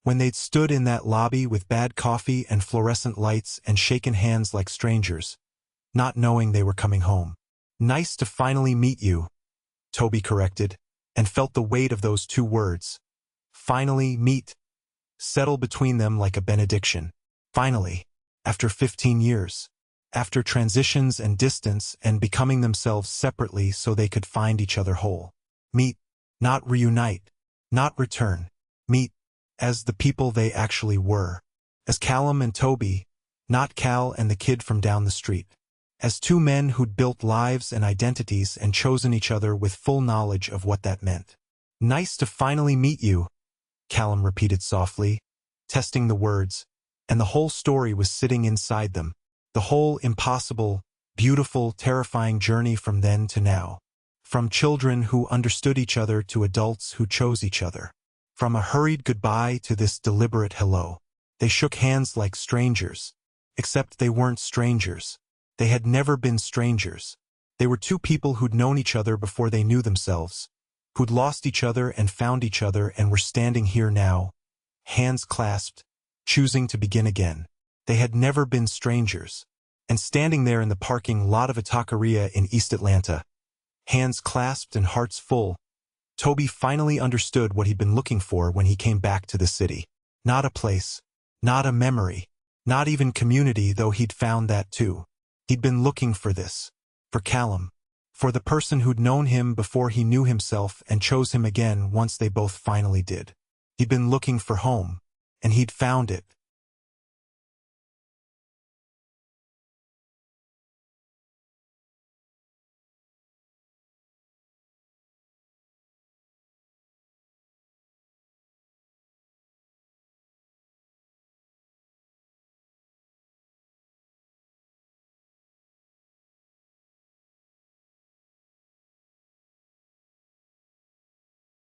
When they'd stood in that lobby with bad coffee and fluorescent lights and shaken hands like strangers, not knowing they were coming home. "Nice to finally meet you," Tobi corrected, and felt the weight of those two words. Finally meet. Settle between them like a benediction. Finally, after 15 years. After transitions and distance and becoming themselves separately so they could find each other whole. Meet, not reunite, not return. Meet as the people they actually were. As Callum and Tobi, not Cal and the kid from down the street. As two men who'd built lives and identities and chosen each other with full knowledge of what that meant. "Nice to finally meet you," Callum repeated softly, testing the words, and the whole story was sitting inside them. The whole impossible, beautiful, terrifying journey from then to now. From children who understood each other to adults who chose each other. From a hurried goodbye to this deliberate hello. They shook hands like strangers. Except they weren't strangers. They had never been strangers. They were two people who'd known each other before they knew themselves. Who'd lost each other and found each other and were standing here now, hands clasped, choosing to begin again. They had never been strangers. And standing there in the parking lot of a taqueria in East Atlanta, hands clasped and hearts full, Tobi finally understood what he'd been looking for when he came back to the city. Not a place, not a memory, not even community, though he'd found that too. He'd been looking for this, for Callum, for the person who'd known him before he knew himself and chose him again once they both finally did. He'd been looking for home, and he'd found it.